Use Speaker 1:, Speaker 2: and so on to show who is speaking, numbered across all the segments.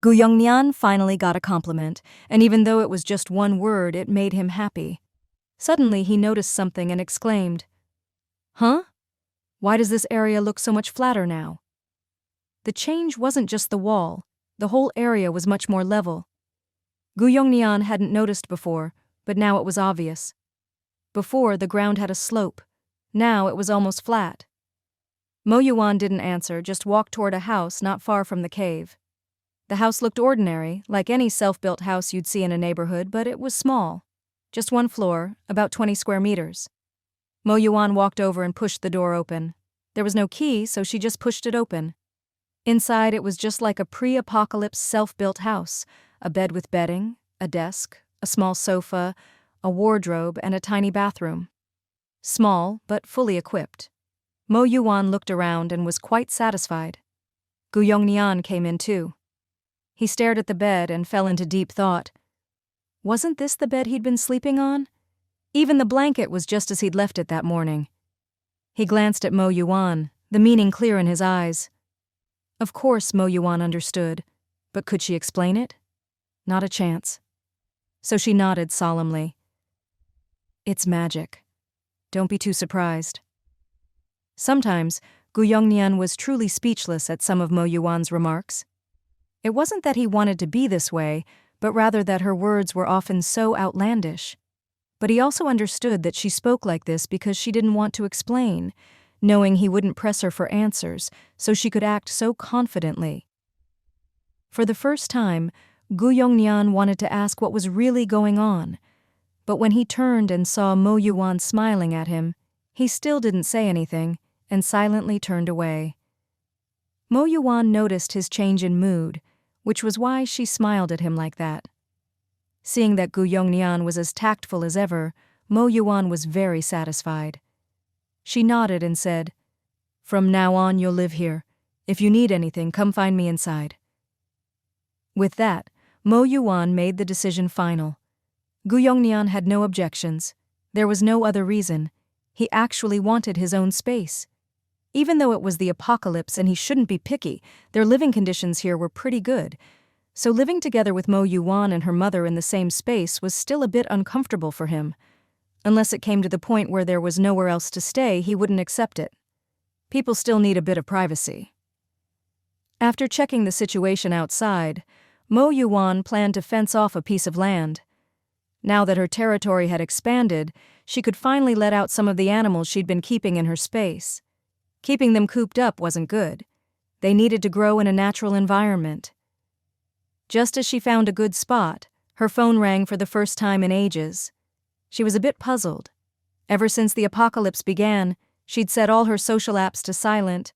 Speaker 1: Gu Yongnian finally got a compliment, and even though it was just one word, it made him happy. Suddenly he noticed something and exclaimed, "Huh? Why does this area look so much flatter now?" The change wasn't just the wall, the whole area was much more level. Gu Yongnian hadn't noticed before, but now it was obvious. Before, the ground had a slope. Now it was almost flat. Mo Yuwan didn't answer, just walked toward a house not far from the cave. The house looked ordinary, like any self-built house you'd see in a neighborhood, but it was small. Just one floor, about 20 square meters. Mo Yuwan walked over and pushed the door open. There was no key, so she just pushed it open. Inside, it was just like a pre-apocalypse self-built house, a bed with bedding, a desk, a small sofa, a wardrobe, and a tiny bathroom. Small, but fully equipped. Mo Yuwan looked around and was quite satisfied. Gu Yongnian came in too. He stared at the bed and fell into deep thought. Wasn't this the bed he'd been sleeping on? Even the blanket was just as he'd left it that morning. He glanced at Mo Yuwan, the meaning clear in his eyes. Of course Mo Yuwan understood, but could she explain it? Not a chance. So she nodded solemnly. It's magic. Don't be too surprised. Sometimes, Gu Yongnian was truly speechless at some of Mo Yuwan's remarks. It wasn't that he wanted to be this way, but rather that her words were often so outlandish. But he also understood that she spoke like this because she didn't want to explain, knowing he wouldn't press her for answers, so she could act so confidently. For the first time, Gu Yongnian wanted to ask what was really going on, but when he turned and saw Mo Yuwan smiling at him, he still didn't say anything and silently turned away. Mo Yuwan noticed his change in mood, which was why she smiled at him like that. Seeing that Gu Yongnian was as tactful as ever, Mo Yuwan was very satisfied. She nodded and said, "From now on you'll live here. If you need anything, come find me inside." With that, Mo Yuwan made the decision final. Gu Yongnian had no objections. There was no other reason. He actually wanted his own space. Even though it was the apocalypse and he shouldn't be picky, their living conditions here were pretty good. So living together with Mo Yuwan and her mother in the same space was still a bit uncomfortable for him. Unless it came to the point where there was nowhere else to stay, he wouldn't accept it. People still need a bit of privacy. After checking the situation outside, Mo Yuwan planned to fence off a piece of land. Now that her territory had expanded, she could finally let out some of the animals she'd been keeping in her space. Keeping them cooped up wasn't good. They needed to grow in a natural environment. Just as she found a good spot, her phone rang for the first time in ages. She was a bit puzzled. Ever since the apocalypse began, she'd set all her social apps to silent.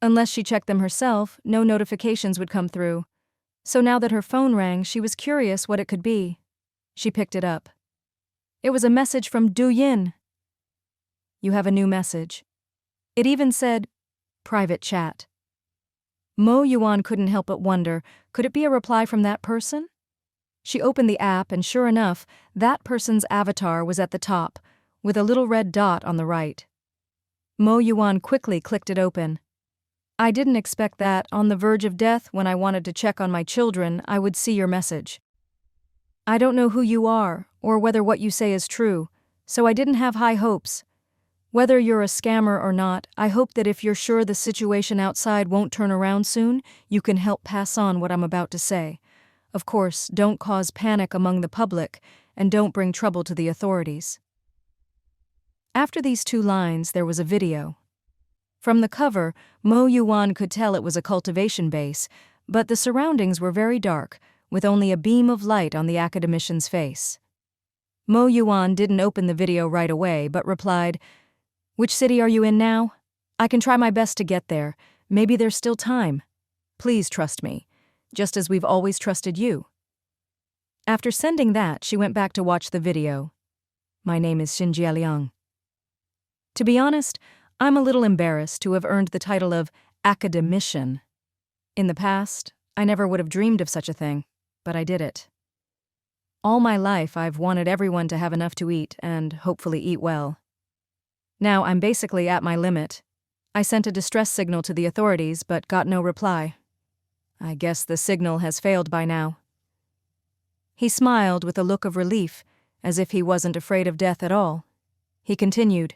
Speaker 1: Unless she checked them herself, no notifications would come through. So now that her phone rang, she was curious what it could be. She picked it up. It was a message from Du Yin. "You have a new message." It even said, "Private chat." Mo Yuwan couldn't help but wonder, could it be a reply from that person? She opened the app and sure enough, that person's avatar was at the top, with a little red dot on the right. Mo Yuwan quickly clicked it open. "I didn't expect that, on the verge of death, when I wanted to check on my children, I would see your message. I don't know who you are, or whether what you say is true, so I didn't have high hopes. Whether you're a scammer or not, I hope that if you're sure the situation outside won't turn around soon, you can help pass on what I'm about to say. Of course, don't cause panic among the public, and don't bring trouble to the authorities." After these 2 lines, there was a video. From the cover, Mo Yuwan could tell it was a cultivation base, but the surroundings were very dark, with only a beam of light on the academician's face. Mo Yuwan didn't open the video right away, but replied, "Which city are you in now? I can try my best to get there. Maybe there's still time. Please trust me, just as we've always trusted you." After sending that, she went back to watch the video. "My name is Xin Jialiang. To be honest, I'm a little embarrassed to have earned the title of academician. In the past, I never would have dreamed of such a thing, but I did it. All my life, I've wanted everyone to have enough to eat and hopefully eat well. Now I'm basically at my limit. I sent a distress signal to the authorities but got no reply. I guess the signal has failed by now. He smiled with a look of relief, as if he wasn't afraid of death at all. He continued,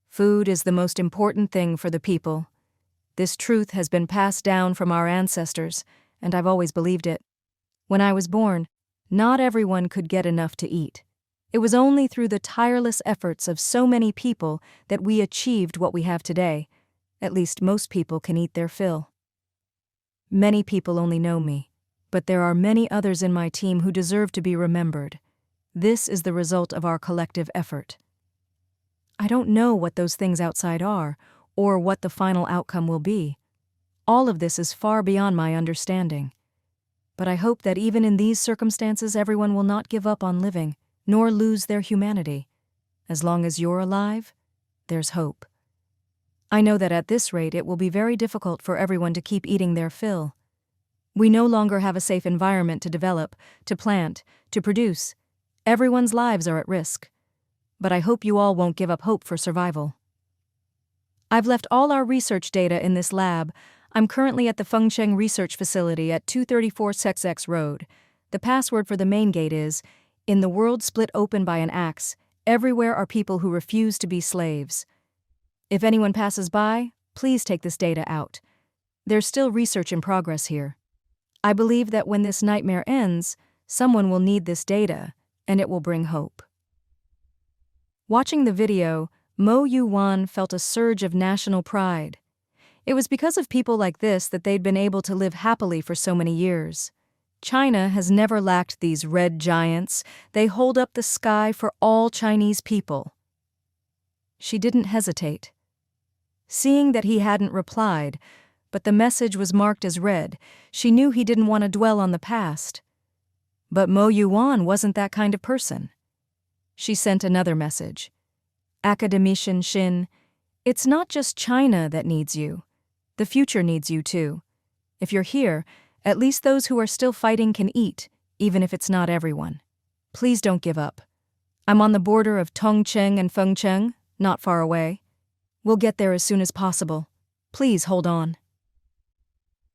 Speaker 1: "Food is the most important thing for the people. This truth has been passed down from our ancestors, and I've always believed it. When I was born, not everyone could get enough to eat. It was only through the tireless efforts of so many people that we achieved what we have today. At least most people can eat their fill. Many people only know me, but there are many others in my team who deserve to be remembered. This is the result of our collective effort. I don't know what those things outside are, or what the final outcome will be. All of this is far beyond my understanding. But I hope that even in these circumstances everyone will not give up on living, nor lose their humanity. As long as you're alive, there's hope. I know that at this rate it will be very difficult for everyone to keep eating their fill. We no longer have a safe environment to develop, to plant, to produce. Everyone's lives are at risk. But I hope you all won't give up hope for survival. I've left all our research data in this lab. I'm currently at the Fengcheng Research Facility at 234 XX Road. The password for the main gate is, in the world split open by an axe, everywhere are people who refuse to be slaves. If anyone passes by, please take this data out. There's still research in progress here. I believe that when this nightmare ends, someone will need this data, and it will bring hope." Watching the video, Mo Yuwan felt a surge of national pride. It was because of people like this that they'd been able to live happily for so many years. China has never lacked these red giants. They hold up the sky for all Chinese people. She didn't hesitate. Seeing that he hadn't replied, but the message was marked as read, she knew he didn't want to dwell on the past. But Mo Yuwan wasn't that kind of person. She sent another message. "Academician Shin, it's not just China that needs you. The future needs you too. If you're here, at least those who are still fighting can eat, even if it's not everyone. Please don't give up. I'm on the border of Tongcheng and Fengcheng, not far away. We'll get there as soon as possible. Please hold on."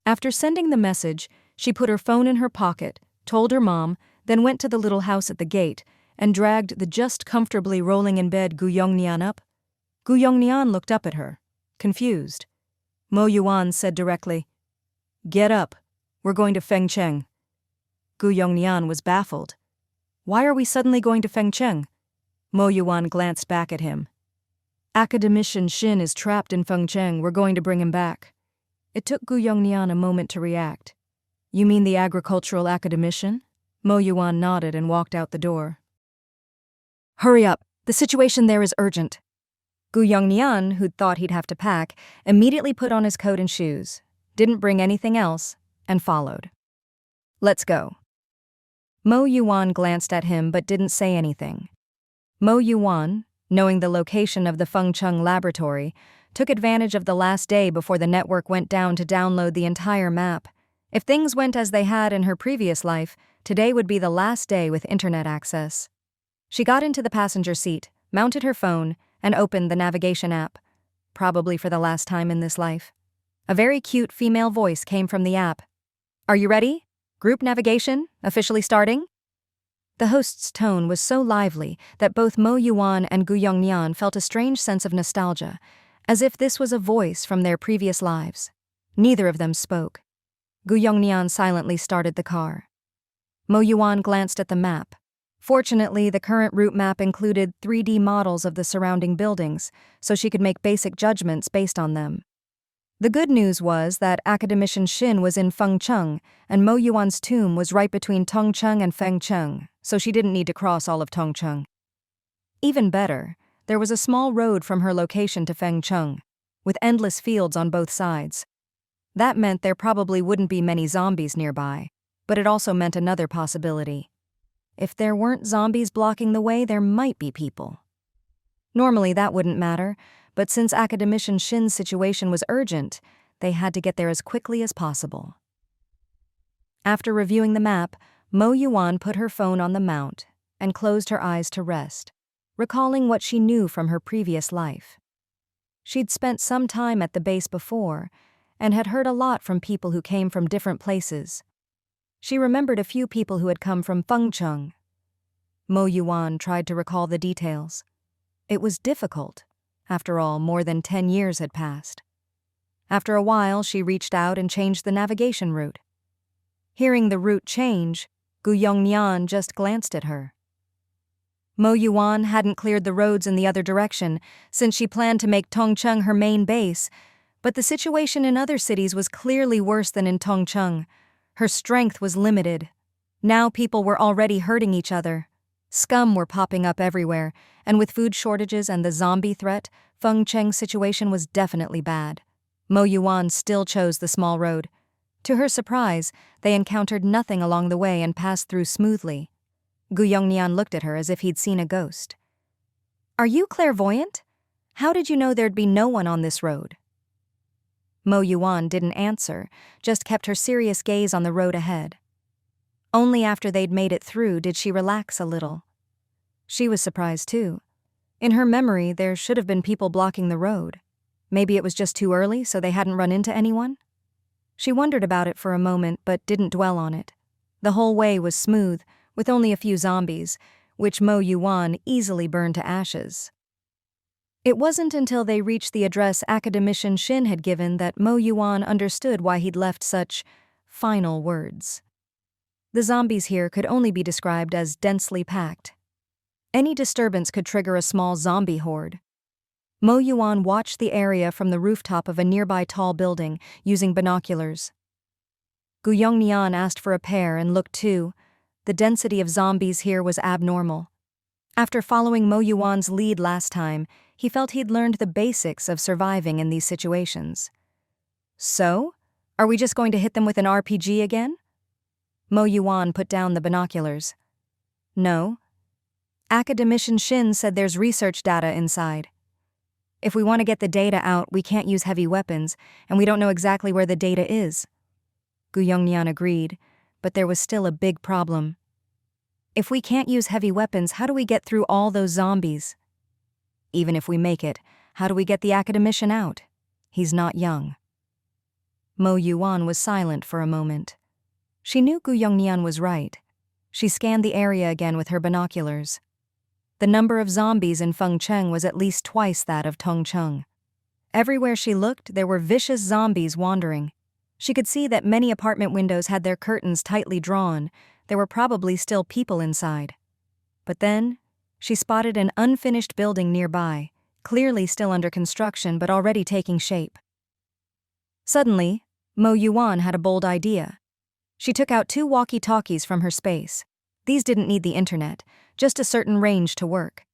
Speaker 1: After sending the message, she put her phone in her pocket, told her mom, then went to the little house at the gate and dragged the just comfortably rolling in bed Gu Yongnian up. Gu Yongnian looked up at her, confused. Mo Yuwan said directly, "Get up. We're going to Fengcheng." Gu Yongnian was baffled. "Why are we suddenly going to Fengcheng?" Mo Yuwan glanced back at him. "Academician Shin is trapped in Fengcheng. We're going to bring him back." It took Gu Yongnian a moment to react. "You mean the agricultural academician?" Mo Yuwan nodded and walked out the door. "Hurry up. The situation there is urgent." Gu Yongnian, who'd thought he'd have to pack, immediately put on his coat and shoes, didn't bring anything else, and followed. "Let's go." Mo Yuwan glanced at him but didn't say anything. Mo Yuwan, knowing the location of the Fengcheng laboratory, took advantage of the last day before the network went down to download the entire map. If things went as they had in her previous life, today would be the last day with internet access. She got into the passenger seat, mounted her phone, and opened the navigation app, probably for the last time in this life. A very cute female voice came from the app. "Are you ready? Group navigation, officially starting?" The host's tone was so lively that both Mo Yuwan and Gu Yongnian felt a strange sense of nostalgia, as if this was a voice from their previous lives. Neither of them spoke. Gu Yongnian silently started the car. Mo Yuwan glanced at the map. Fortunately, the current route map included 3D models of the surrounding buildings, so she could make basic judgments based on them. The good news was that Academician Shin was in Fengcheng, and Mo Yuan's tomb was right between Tongcheng and Fengcheng, so she didn't need to cross all of Tongcheng. Even better, there was a small road from her location to Fengcheng, with endless fields on both sides. That meant there probably wouldn't be many zombies nearby, but it also meant another possibility. If there weren't zombies blocking the way, there might be people. Normally that wouldn't matter, but since Academician Shin's situation was urgent, they had to get there as quickly as possible. After reviewing the map, Mo Yuwan put her phone on the mount and closed her eyes to rest, recalling what she knew from her previous life. She'd spent some time at the base before, and had heard a lot from people who came from different places. She remembered a few people who had come from Fengcheng. Mo Yuwan tried to recall the details. It was difficult. After all, more than 10 years had passed. After a while, she reached out and changed the navigation route. Hearing the route change, Gu Yongnian just glanced at her. Mo Yuwan hadn't cleared the roads in the other direction since she planned to make Tongcheng her main base, but the situation in other cities was clearly worse than in Tongcheng. Her strength was limited. Now people were already hurting each other. Scum were popping up everywhere, and with food shortages and the zombie threat, Fengcheng's situation was definitely bad. Mo Yuwan still chose the small road. To her surprise, they encountered nothing along the way and passed through smoothly. Gu Yongnian looked at her as if he'd seen a ghost. "Are you clairvoyant? How did you know there'd be no one on this road?" Mo Yuwan didn't answer, just kept her serious gaze on the road ahead. Only after they'd made it through did she relax a little. She was surprised too. In her memory, there should have been people blocking the road. Maybe it was just too early, so they hadn't run into anyone? She wondered about it for a moment, but didn't dwell on it. The whole way was smooth, with only a few zombies, which Mo Yuwan easily burned to ashes. It wasn't until they reached the address Academician Shin had given that Mo Yuwan understood why he'd left such final words. The zombies here could only be described as densely packed. Any disturbance could trigger a small zombie horde. Mo Yuwan watched the area from the rooftop of a nearby tall building, using binoculars. Gu Yongnian asked for a pair and looked too. The density of zombies here was abnormal. After following Mo Yuwan's lead last time, he felt he'd learned the basics of surviving in these situations. "So? Are we just going to hit them with an RPG again?" Mo Yuwan put down the binoculars. "No. Academician Shin said there's research data inside. If we want to get the data out, we can't use heavy weapons, and we don't know exactly where the data is." Gu Yongnian agreed, but there was still a big problem. "If we can't use heavy weapons, how do we get through all those zombies? Even if we make it, how do we get the academician out? He's not young." Mo Yuwan was silent for a moment. She knew Gu Yongnian was right. She scanned the area again with her binoculars. The number of zombies in Fengcheng was at least twice that of Tongcheng. Everywhere she looked, there were vicious zombies wandering. She could see that many apartment windows had their curtains tightly drawn. There were probably still people inside. But then, she spotted an unfinished building nearby, clearly still under construction but already taking shape. Suddenly, Mo Yuwan had a bold idea. She took out 2 walkie-talkies from her space. These didn't need the internet, just a certain range to work.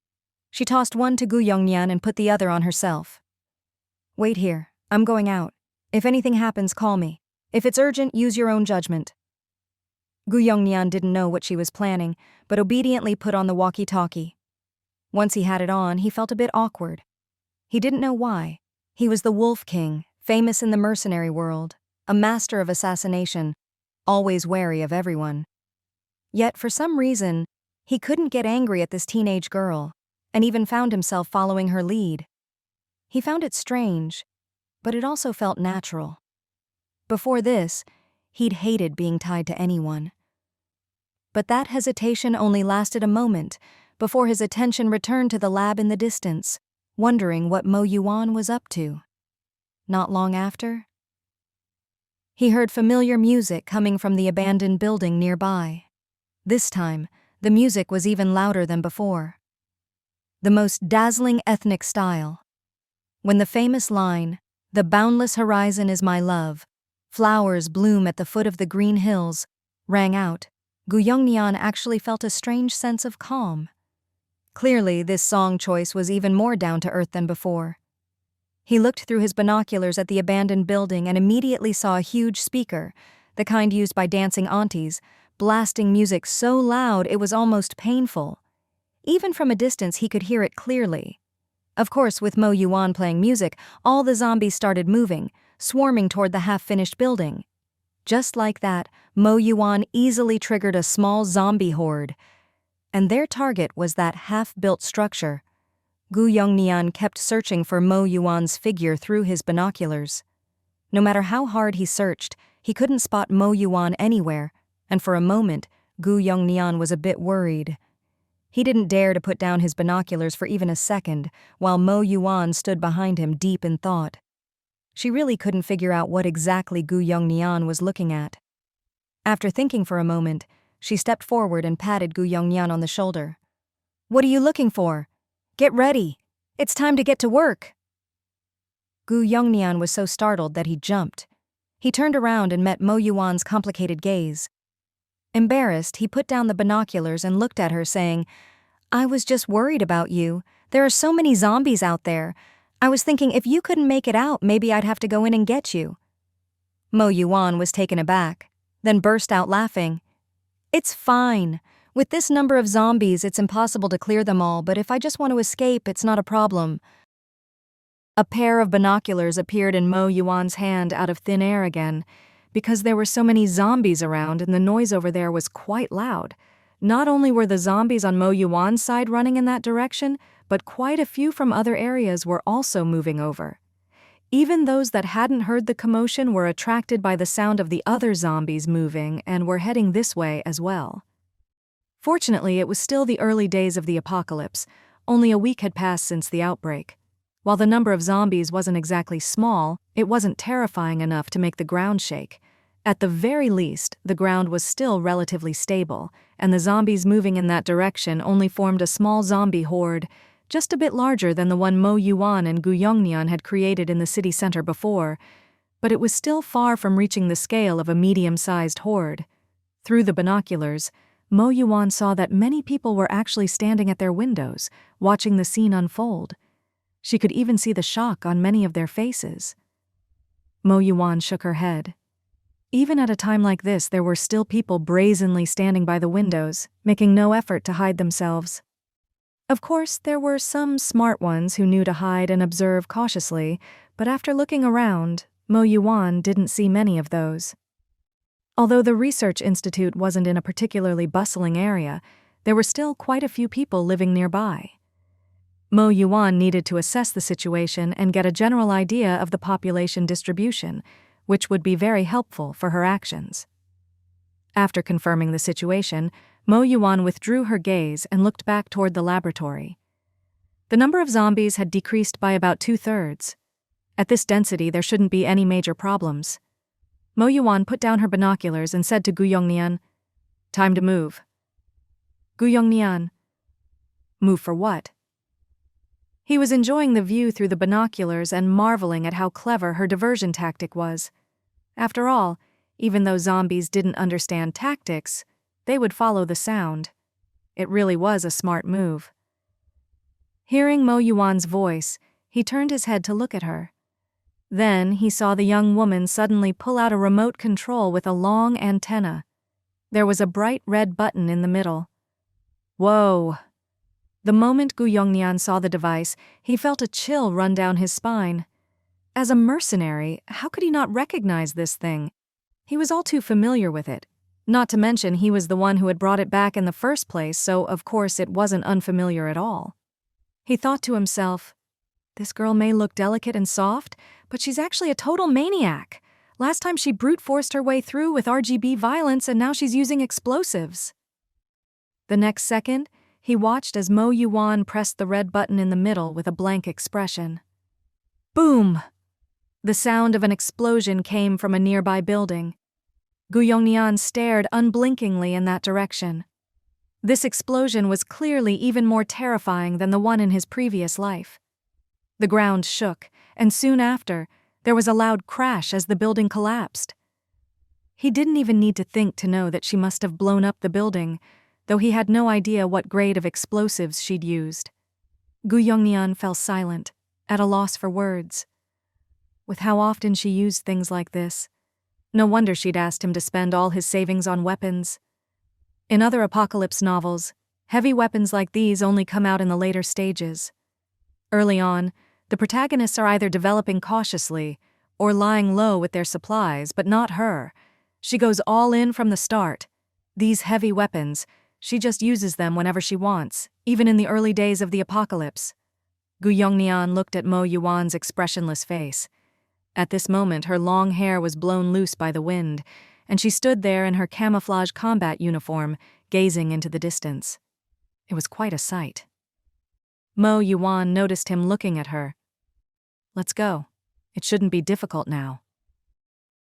Speaker 1: She tossed one to Gu Yongnian and put the other on herself. "Wait here. I'm going out. If anything happens, call me. If it's urgent, use your own judgment." Gu Yongnian didn't know what she was planning, but obediently put on the walkie-talkie. Once he had it on, he felt a bit awkward. He didn't know why. He was the Wolf King, famous in the mercenary world, a master of assassination, always wary of everyone. Yet, for some reason, he couldn't get angry at this teenage girl, and even found himself following her lead. He found it strange, but it also felt natural. Before this, he'd hated being tied to anyone. But that hesitation only lasted a moment before his attention returned to the lab in the distance, wondering what Mo Yuwan was up to. Not long after, he heard familiar music coming from the abandoned building nearby. This time, the music was even louder than before. The most dazzling ethnic style. When the famous line, "The boundless horizon is my love, flowers bloom at the foot of the green hills," rang out, Gu Yongnian actually felt a strange sense of calm. Clearly, this song choice was even more down-to-earth than before. He looked through his binoculars at the abandoned building and immediately saw a huge speaker, the kind used by dancing aunties, blasting music so loud it was almost painful. Even from a distance he could hear it clearly. Of course, with Mo Yuwan playing music, all the zombies started moving, swarming toward the half-finished building. Just like that, Mo Yuwan easily triggered a small zombie horde. And their target was that half-built structure. Gu Yongnian kept searching for Mo Yuwan's figure through his binoculars. No matter how hard he searched, he couldn't spot Mo Yuwan anywhere, and for a moment, Gu Yongnian was a bit worried. He didn't dare to put down his binoculars for even a second, while Mo Yuwan stood behind him deep in thought. She really couldn't figure out what exactly Gu Yongnian was looking at. After thinking for a moment, she stepped forward and patted Gu Yongnian on the shoulder. "What are you looking for? Get ready. It's time to get to work." Gu Yongnian was so startled that he jumped. He turned around and met Mo Yuwan's complicated gaze. Embarrassed, he put down the binoculars and looked at her, saying, "I was just worried about you. There are so many zombies out there. I was thinking if you couldn't make it out, maybe I'd have to go in and get you." Mo Yuwan was taken aback, then burst out laughing. "It's fine. With this number of zombies, it's impossible to clear them all, but if I just want to escape, it's not a problem." A pair of binoculars appeared in Mo Yuwan's hand out of thin air again, because there were so many zombies around and the noise over there was quite loud. Not only were the zombies on Mo Yuwan's side running in that direction, but quite a few from other areas were also moving over. Even those that hadn't heard the commotion were attracted by the sound of the other zombies moving and were heading this way as well. Fortunately, it was still the early days of the apocalypse. Only a week had passed since the outbreak. While the number of zombies wasn't exactly small, it wasn't terrifying enough to make the ground shake. At the very least, the ground was still relatively stable, and the zombies moving in that direction only formed a small zombie horde, just a bit larger than the one Mo Yuwan and Gu Yongnian had created in the city center before, but it was still far from reaching the scale of a medium-sized horde. Through the binoculars, Mo Yuwan saw that many people were actually standing at their windows, watching the scene unfold. She could even see the shock on many of their faces. Mo Yuwan shook her head. Even at a time like this, there were still people brazenly standing by the windows, making no effort to hide themselves. Of course, there were some smart ones who knew to hide and observe cautiously, but after looking around, Mo Yuwan didn't see many of those. Although the research institute wasn't in a particularly bustling area, there were still quite a few people living nearby. Mo Yuwan needed to assess the situation and get a general idea of the population distribution, which would be very helpful for her actions. After confirming the situation, Mo Yuwan withdrew her gaze and looked back toward the laboratory. The number of zombies had decreased by about 2/3. At this density, there shouldn't be any major problems. Mo Yuwan put down her binoculars and said to Gu Yongnian, "Time to move." Gu Yongnian, "Move for what?" He was enjoying the view through the binoculars and marveling at how clever her diversion tactic was. After all, even though zombies didn't understand tactics, they would follow the sound. It really was a smart move. Hearing Mo Yuwan's voice, he turned his head to look at her. Then he saw the young woman suddenly pull out a remote control with a long antenna. There was a bright red button in the middle. Whoa! The moment Gu Yongnian saw the device, he felt a chill run down his spine. As a mercenary, how could he not recognize this thing? He was all too familiar with it. Not to mention he was the one who had brought it back in the first place, so of course it wasn't unfamiliar at all. He thought to himself, "This girl may look delicate and soft, but she's actually a total maniac. Last time she brute-forced her way through with RGB violence and now she's using explosives." The next second, he watched as Mo Yuwan pressed the red button in the middle with a blank expression. Boom! The sound of an explosion came from a nearby building. Gu Yongnian stared unblinkingly in that direction. This explosion was clearly even more terrifying than the one in his previous life. The ground shook, and soon after, there was a loud crash as the building collapsed. He didn't even need to think to know that she must have blown up the building, though he had no idea what grade of explosives she'd used. Gu Yongnian fell silent, at a loss for words. With how often she used things like this, no wonder she'd asked him to spend all his savings on weapons. In other apocalypse novels, heavy weapons like these only come out in the later stages. Early on, the protagonists are either developing cautiously or lying low with their supplies, but not her. She goes all in from the start. These heavy weapons, she just uses them whenever she wants, even in the early days of the apocalypse. Gu Yongnian looked at Mo Yuwan's expressionless face. At this moment, her long hair was blown loose by the wind, and she stood there in her camouflage combat uniform, gazing into the distance. It was quite a sight. Mo Yuwan noticed him looking at her. "Let's go. It shouldn't be difficult now."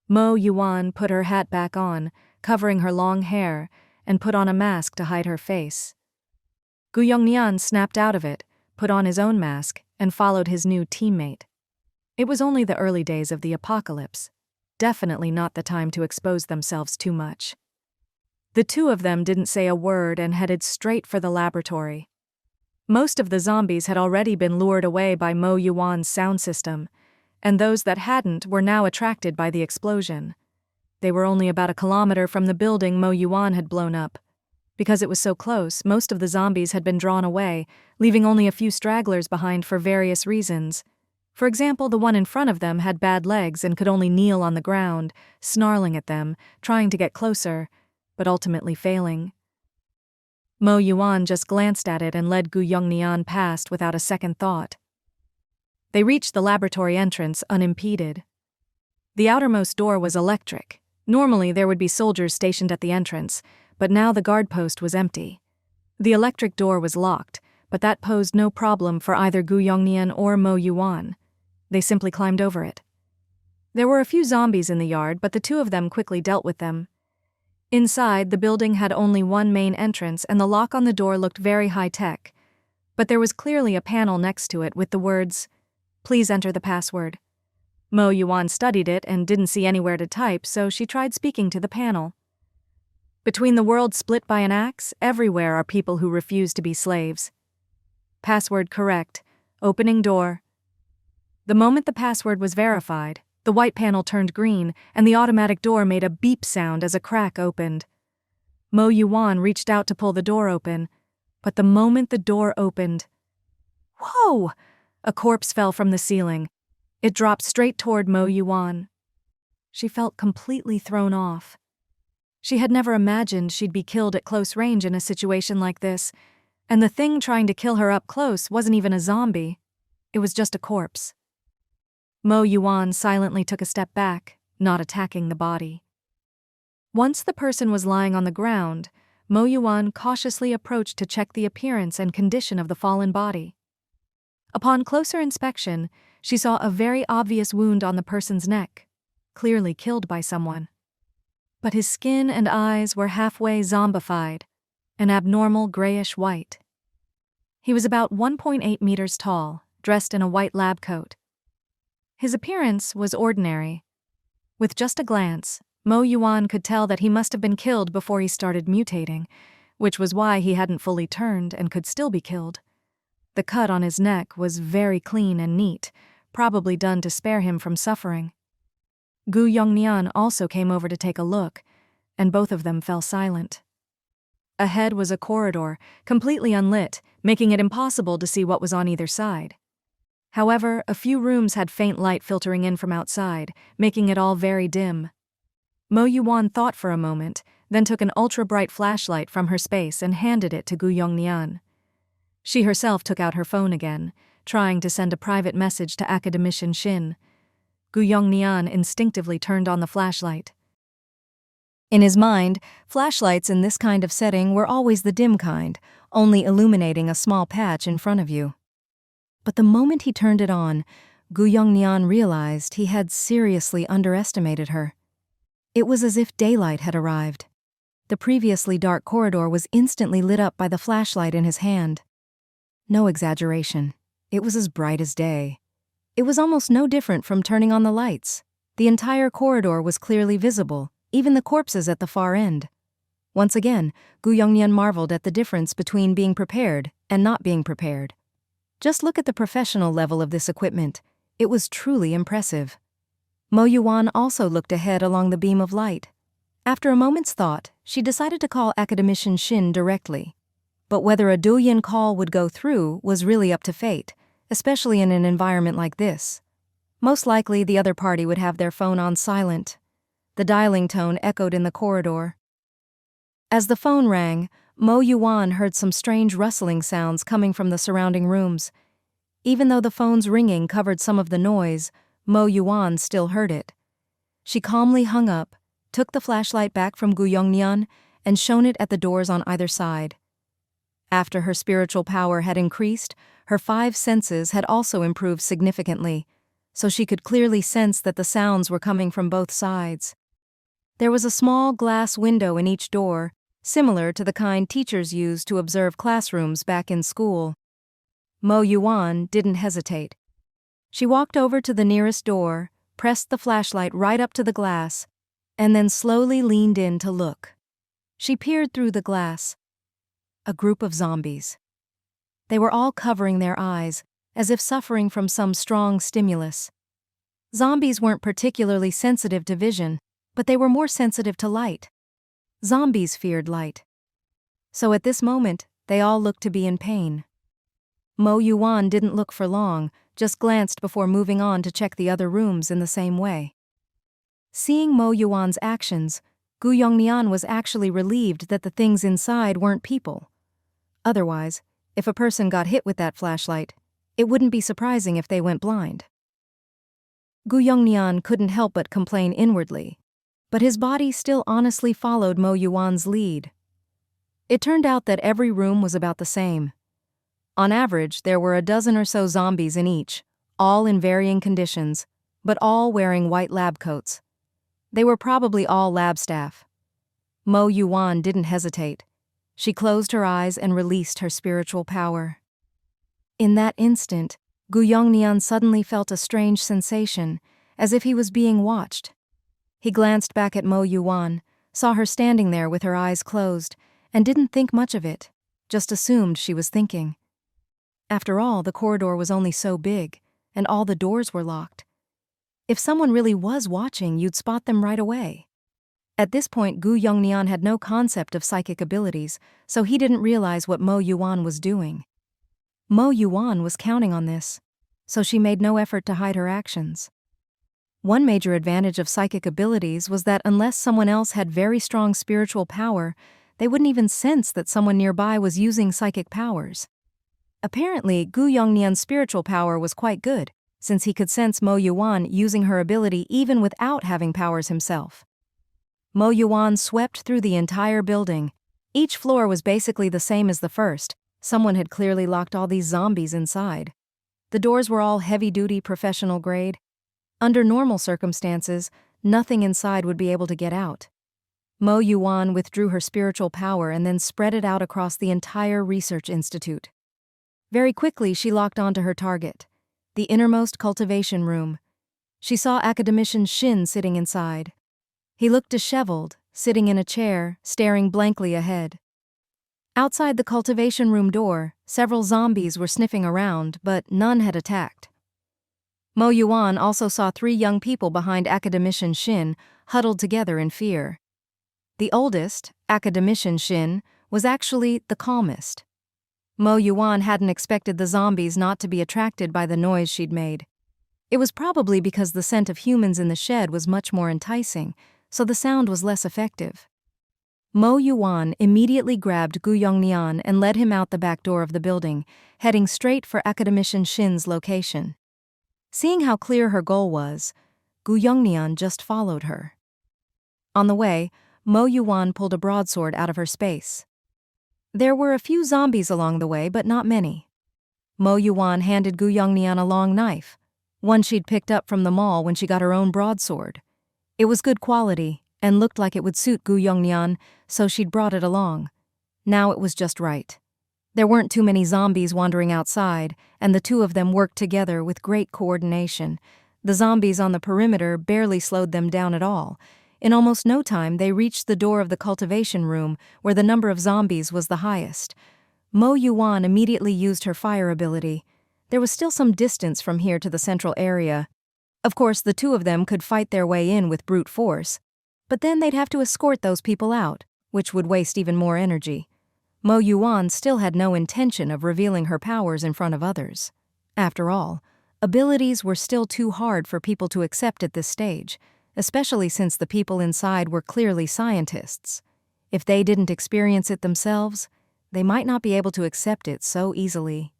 Speaker 1: Mo Yuwan put her hat back on, covering her long hair, and put on a mask to hide her face. Gu Yongnian snapped out of it, put on his own mask, and followed his new teammate. It was only the early days of the apocalypse. Definitely not the time to expose themselves too much. The two of them didn't say a word and headed straight for the laboratory. Most of the zombies had already been lured away by Mo Yuwan's sound system, and those that hadn't were now attracted by the explosion. They were only about a kilometer from the building Mo Yuwan had blown up. Because it was so close, most of the zombies had been drawn away, leaving only a few stragglers behind for various reasons. For example, the one in front of them had bad legs and could only kneel on the ground, snarling at them, trying to get closer, but ultimately failing. Mo Yuwan just glanced at it and led Gu Yongnian past without a second thought. They reached the laboratory entrance unimpeded. The outermost door was electric. Normally there would be soldiers stationed at the entrance, but now the guard post was empty. The electric door was locked, but that posed no problem for either Gu Yongnian or Mo Yuwan. They simply climbed over it. There were a few zombies in the yard, but the two of them quickly dealt with them. Inside, the building had only one main entrance, and the lock on the door looked very high-tech. But there was clearly a panel next to it with the words, "Please enter the password." Mo Yuwan studied it and didn't see anywhere to type, so she tried speaking to the panel. Between the world split by an axe, everywhere are people who refuse to be slaves. Password correct. Opening door. The moment the password was verified, the white panel turned green, and the automatic door made a beep sound as a crack opened. Mo Yuwan reached out to pull the door open, but the moment the door opened, whoa! A corpse fell from the ceiling. It dropped straight toward Mo Yuwan. She felt completely thrown off. She had never imagined she'd be killed at close range in a situation like this, and the thing trying to kill her up close wasn't even a zombie. It was just a corpse. Mo Yuwan silently took a step back, not attacking the body. Once the person was lying on the ground, Mo Yuwan cautiously approached to check the appearance and condition of the fallen body. Upon closer inspection, she saw a very obvious wound on the person's neck, clearly killed by someone. But his skin and eyes were halfway zombified, an abnormal grayish white. He was about 1.8 meters tall, dressed in a white lab coat. His appearance was ordinary. With just a glance, Mo Yuwan could tell that he must have been killed before he started mutating, which was why he hadn't fully turned and could still be killed. The cut on his neck was very clean and neat, probably done to spare him from suffering. Gu Yongnian also came over to take a look, and both of them fell silent. Ahead was a corridor, completely unlit, making it impossible to see what was on either side. However, a few rooms had faint light filtering in from outside, making it all very dim. Mo Yuwan thought for a moment, then took an ultra-bright flashlight from her space and handed it to Gu Yongnian. She herself took out her phone again, trying to send a private message to Academician Shin. Gu Yongnian instinctively turned on the flashlight. In his mind, flashlights in this kind of setting were always the dim kind, only illuminating a small patch in front of you. But the moment he turned it on, Gu Yongnian realized he had seriously underestimated her. It was as if daylight had arrived. The previously dark corridor was instantly lit up by the flashlight in his hand. No exaggeration. It was as bright as day. It was almost no different from turning on the lights. The entire corridor was clearly visible, even the corpses at the far end. Once again, Gu Yongnian marveled at the difference between being prepared and not being prepared. Just look at the professional level of this equipment. It was truly impressive. Mo Yuwan also looked ahead along the beam of light. After a moment's thought, she decided to call Academician Shin directly. But whether a Douyin call would go through was really up to fate, especially in an environment like this. Most likely the other party would have their phone on silent. The dialing tone echoed in the corridor. As the phone rang, Mo Yuwan heard some strange rustling sounds coming from the surrounding rooms. Even though the phone's ringing covered some of the noise, Mo Yuwan still heard it. She calmly hung up, took the flashlight back from Gu Yongnian, and shone it at the doors on either side. After her spiritual power had increased, her 5 senses had also improved significantly, so she could clearly sense that the sounds were coming from both sides. There was a small glass window in each door, similar to the kind teachers used to observe classrooms back in school. Mo Yuwan didn't hesitate. She walked over to the nearest door, pressed the flashlight right up to the glass, and then slowly leaned in to look. She peered through the glass. A group of zombies. They were all covering their eyes, as if suffering from some strong stimulus. Zombies weren't particularly sensitive to vision, but they were more sensitive to light. Zombies feared light. So at this moment, they all looked to be in pain. Mo Yuwan didn't look for long, just glanced before moving on to check the other rooms in the same way. Seeing Mo Yuwan's actions, Gu Yongnian was actually relieved that the things inside weren't people. Otherwise, if a person got hit with that flashlight, it wouldn't be surprising if they went blind. Gu Yongnian couldn't help but complain inwardly, but his body still honestly followed Mo Yuwan's lead. It turned out that every room was about the same. On average, there were a dozen or so zombies in each, all in varying conditions, but all wearing white lab coats. They were probably all lab staff. Mo Yuwan didn't hesitate. She closed her eyes and released her spiritual power. In that instant, Gu Yongnian suddenly felt a strange sensation, as if he was being watched. He glanced back at Mo Yuwan, saw her standing there with her eyes closed, and didn't think much of it, just assumed she was thinking. After all, the corridor was only so big, and all the doors were locked. If someone really was watching, you'd spot them right away. At this point, Gu Yongnian had no concept of psychic abilities, so he didn't realize what Mo Yuwan was doing. Mo Yuwan was counting on this, so she made no effort to hide her actions. One major advantage of psychic abilities was that unless someone else had very strong spiritual power, they wouldn't even sense that someone nearby was using psychic powers. Apparently, Gu Yongnian's spiritual power was quite good, since he could sense Mo Yuwan using her ability even without having powers himself. Mo Yuwan swept through the entire building. Each floor was basically the same as the first. Someone had clearly locked all these zombies inside. The doors were all heavy-duty professional grade. Under normal circumstances, nothing inside would be able to get out. Mo Yuwan withdrew her spiritual power and then spread it out across the entire research institute. Very quickly, she locked onto her target, the innermost cultivation room. She saw academician Shin sitting inside. He looked disheveled, sitting in a chair, staring blankly ahead. Outside the cultivation room door, several zombies were sniffing around, but none had attacked. Mo Yuwan also saw 3 young people behind academician Shin, huddled together in fear. The oldest, academician Shin, was actually the calmest. Mo Yuwan hadn't expected the zombies not to be attracted by the noise she'd made. It was probably because the scent of humans in the shed was much more enticing, so the sound was less effective. Mo Yuwan immediately grabbed Gu Yongnian and led him out the back door of the building, heading straight for academician Shin's location. Seeing how clear her goal was, Gu Yongnian just followed her. On the way, Mo Yuwan pulled a broadsword out of her space. There were a few zombies along the way, but not many. Mo Yuwan handed Gu Yongnian a long knife, one she'd picked up from the mall when she got her own broadsword. It was good quality and looked like it would suit Gu Yongnian, so she'd brought it along. Now it was just right. There weren't too many zombies wandering outside, and the two of them worked together with great coordination. The zombies on the perimeter barely slowed them down at all. In almost no time, they reached the door of the cultivation room, where the number of zombies was the highest. Mo Yuwan immediately used her fire ability. There was still some distance from here to the central area. Of course, the two of them could fight their way in with brute force, but then they'd have to escort those people out, which would waste even more energy. Mo Yuwan still had no intention of revealing her powers in front of others. After all, abilities were still too hard for people to accept at this stage, especially since the people inside were clearly scientists. If they didn't experience it themselves, they might not be able to accept it so easily.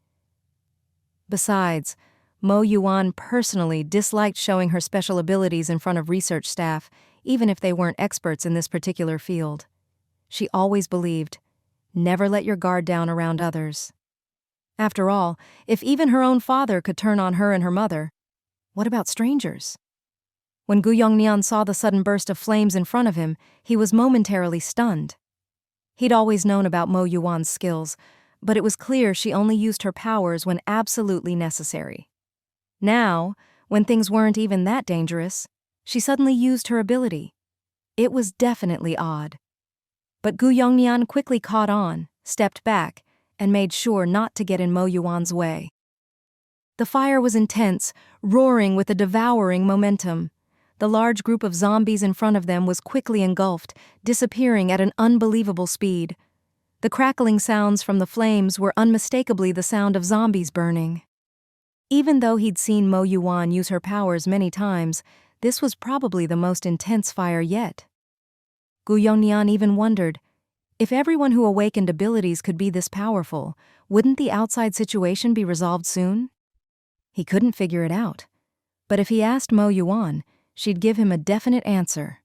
Speaker 1: Besides, Mo Yuwan personally disliked showing her special abilities in front of research staff, even if they weren't experts in this particular field. She always believed, never let your guard down around others. After all, if even her own father could turn on her and her mother, what about strangers? When Gu Yongnian saw the sudden burst of flames in front of him, he was momentarily stunned. He'd always known about Mo Yuwan's skills, but it was clear she only used her powers when absolutely necessary. Now, when things weren't even that dangerous, she suddenly used her ability. It was definitely odd. But Gu Yongnian quickly caught on, stepped back, and made sure not to get in Mo Yuwan's way. The fire was intense, roaring with a devouring momentum. The large group of zombies in front of them was quickly engulfed, disappearing at an unbelievable speed. The crackling sounds from the flames were unmistakably the sound of zombies burning. Even though he'd seen Mo Yuwan use her powers many times, this was probably the most intense fire yet. Gu Yongnian even wondered, if everyone who awakened abilities could be this powerful, wouldn't the outside situation be resolved soon? He couldn't figure it out. But if he asked Mo Yuwan, she'd give him a definite answer: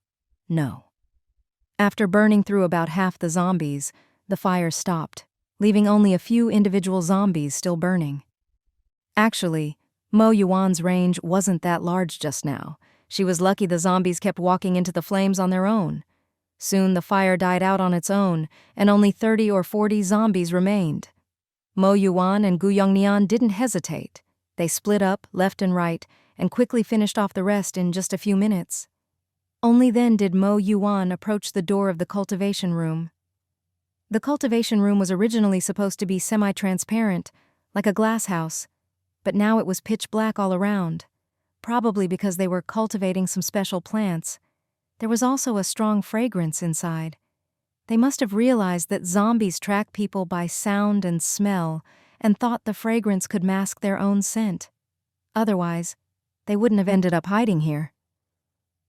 Speaker 1: no. After burning through about half the zombies, the fire stopped, leaving only a few individual zombies still burning. Actually, Mo Yuwan's range wasn't that large just now. She was lucky the zombies kept walking into the flames on their own. Soon the fire died out on its own, and only 30 or 40 zombies remained. Mo Yuwan and Gu Yongnian didn't hesitate. They split up, left and right, and quickly finished off the rest in just a few minutes. Only then did Mo Yuwan approach the door of the cultivation room. The cultivation room was originally supposed to be semi-transparent, like a glass house, but now it was pitch black all around, probably because they were cultivating some special plants. There was also a strong fragrance inside. They must have realized that zombies track people by sound and smell, and thought the fragrance could mask their own scent. Otherwise, they wouldn't have ended up hiding here.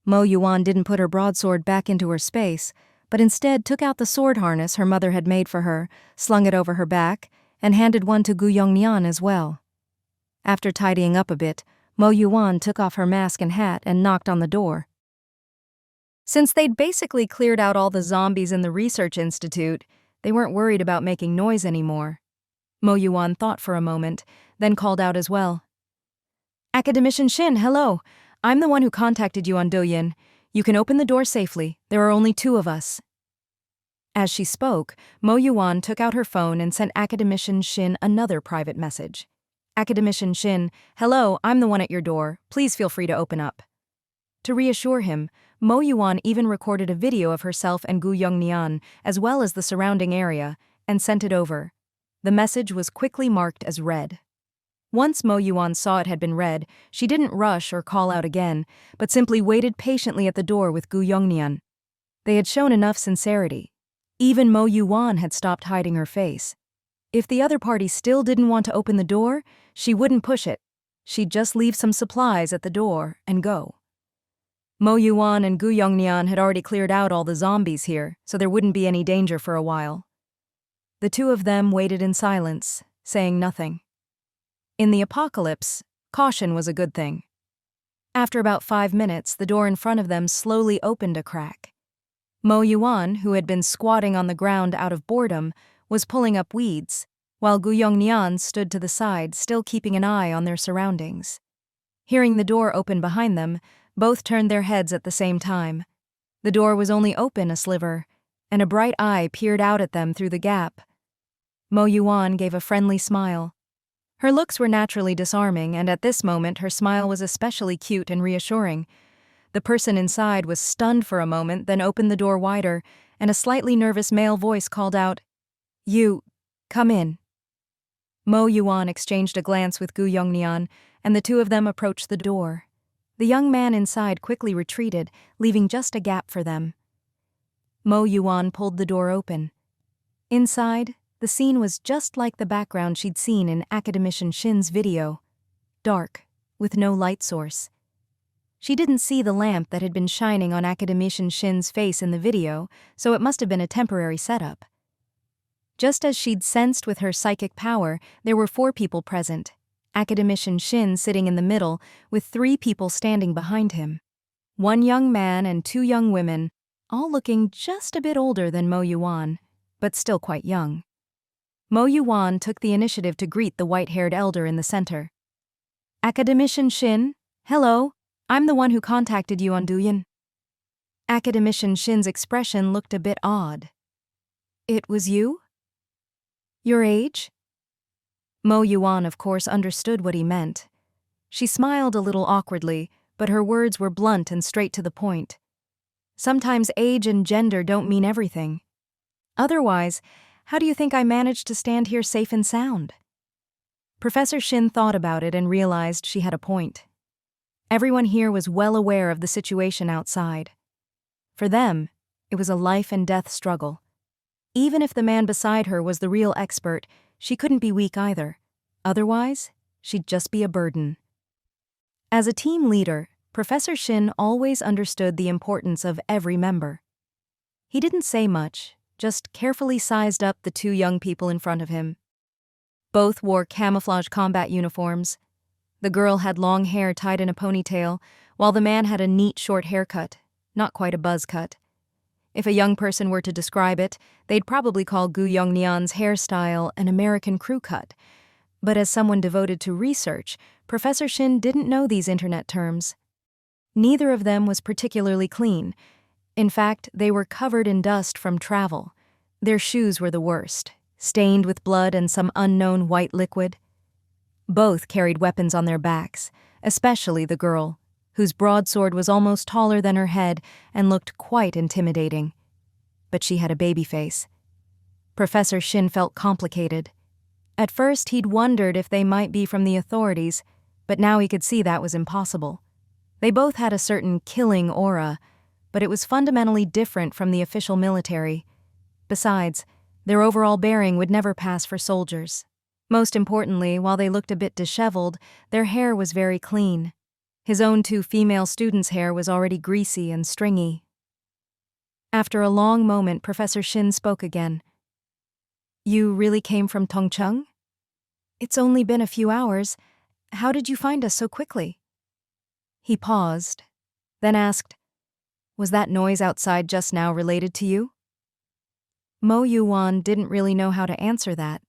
Speaker 1: Mo Yuwan didn't put her broadsword back into her space, but instead took out the sword harness her mother had made for her, slung it over her back, and handed one to Gu Yongnian as well. After tidying up a bit, Mo Yuwan took off her mask and hat and knocked on the door. Since they'd basically cleared out all the zombies in the research institute, they weren't worried about making noise anymore. Mo Yuwan thought for a moment, then called out as well. "Academician Shin, hello. I'm the one who contacted you on Douyin. You can open the door safely. There are only 2 of us." As she spoke, Mo Yuwan took out her phone and sent Academician Shin another private message. "Academician Shin, hello, I'm the one at your door. Please feel free to open up." To reassure him, Mo Yuwan even recorded a video of herself and Gu Yongnian, as well as the surrounding area, and sent it over. The message was quickly marked as read. Once Mo Yuwan saw it had been read, she didn't rush or call out again, but simply waited patiently at the door with Gu Yongnian. They had shown enough sincerity. Even Mo Yuwan had stopped hiding her face. If the other party still didn't want to open the door, she wouldn't push it. She'd just leave some supplies at the door and go. Mo Yuwan and Gu Yongnian had already cleared out all the zombies here, so there wouldn't be any danger for a while. The 2 of them waited in silence, saying nothing. In the apocalypse, caution was a good thing. After about 5 minutes, the door in front of them slowly opened a crack. Mo Yuwan, who had been squatting on the ground out of boredom, was pulling up weeds, while Gu Yongnian stood to the side, still keeping an eye on their surroundings. Hearing the door open behind them, both turned their heads at the same time. The door was only open a sliver, and a bright eye peered out at them through the gap. Mo Yuwan gave a friendly smile. Her looks were naturally disarming, and at this moment her smile was especially cute and reassuring. The person inside was stunned for a moment, then opened the door wider, and a slightly nervous male voice called out, "You, come in." Mo Yuwan exchanged a glance with Gu Yongnian, and the 2 of them approached the door. The young man inside quickly retreated, leaving just a gap for them. Mo Yuwan pulled the door open. Inside, the scene was just like the background she'd seen in Academician Shin's video. Dark, with no light source. She didn't see the lamp that had been shining on Academician Shin's face in the video, so it must have been a temporary setup. Just as she'd sensed with her psychic power, there were 4 people present. Academician Shin sitting in the middle with 3 people standing behind him. 1 young man and 2 young women, all looking just a bit older than Mo Yuwan, but still quite young. Mo Yuwan took the initiative to greet the white-haired elder in the center. Academician Shin, hello, I'm the one who contacted you on Douyin. Academician Shin's expression looked a bit odd. It was you? Your age? Mo Yuwan, of course, understood what he meant. She smiled a little awkwardly, but her words were blunt and straight to the point. Sometimes age and gender don't mean everything. Otherwise, how do you think I managed to stand here safe and sound? Professor Shin thought about it and realized she had a point. Everyone here was well aware of the situation outside. For them, it was a life and death struggle. Even if the man beside her was the real expert, she couldn't be weak either. Otherwise, she'd just be a burden. As a team leader, Professor Shin always understood the importance of every member. He didn't say much, just carefully sized up the 2 young people in front of him. Both wore camouflage combat uniforms. The girl had long hair tied in a ponytail, while the man had a neat short haircut, not quite a buzz cut. If a young person were to describe it, they'd probably call Gu Yongnian's hairstyle an American crew cut. But as someone devoted to research, Professor Shin didn't know these internet terms. Neither of them was particularly clean. In fact, they were covered in dust from travel. Their shoes were the worst, stained with blood and some unknown white liquid. Both carried weapons on their backs, especially the girl, whose broadsword was almost taller than her head and looked quite intimidating. But she had a baby face. Professor Shin felt complicated. At first, he'd wondered if they might be from the authorities, but now he could see that was impossible. They both had a certain killing aura, but it was fundamentally different from the official military. Besides, their overall bearing would never pass for soldiers. Most importantly, while they looked a bit disheveled, their hair was very clean. His own 2 female students' hair was already greasy and stringy. After a long moment, Professor Shin spoke again. You really came from Tongcheng? It's only been a few hours. How did you find us so quickly? He paused, then asked, Was that noise outside just now related to you? Mo Yuwan didn't really know how to answer that.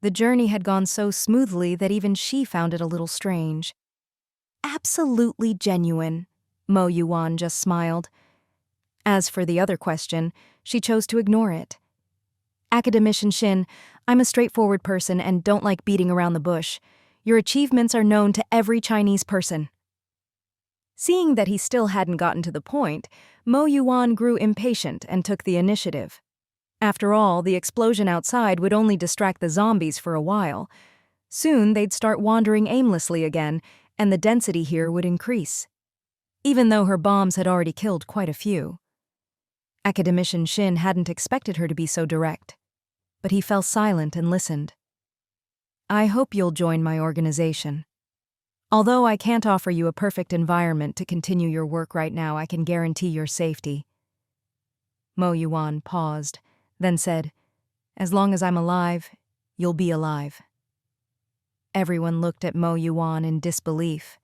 Speaker 1: The journey had gone so smoothly that even she found it a little strange. Absolutely genuine, Mo Yuwan just smiled. As for the other question, she chose to ignore it. Academician Shin, I'm a straightforward person and don't like beating around the bush. Your achievements are known to every Chinese person. Seeing that he still hadn't gotten to the point, Mo Yuwan grew impatient and took the initiative. After all, the explosion outside would only distract the zombies for a while. Soon they'd start wandering aimlessly again, and the density here would increase. Even though her bombs had already killed quite a few. Academician Shin hadn't expected her to be so direct, but he fell silent and listened. I hope you'll join my organization. Although I can't offer you a perfect environment to continue your work right now, I can guarantee your safety. Mo Yuwan paused, then said, As long as I'm alive, you'll be alive. Everyone looked at Mo Yuwan in disbelief.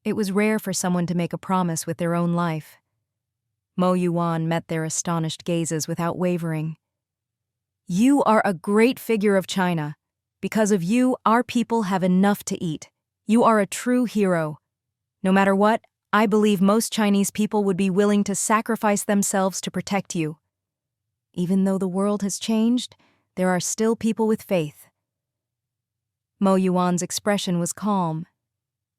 Speaker 1: It was rare for someone to make a promise with their own life. Mo Yuwan met their astonished gazes without wavering. You are a great figure of China. Because of you, our people have enough to eat. You are a true hero. No matter what, I believe most Chinese people would be willing to sacrifice themselves to protect you. Even though the world has changed, there are still people with faith. Mo Yuwan's expression was calm.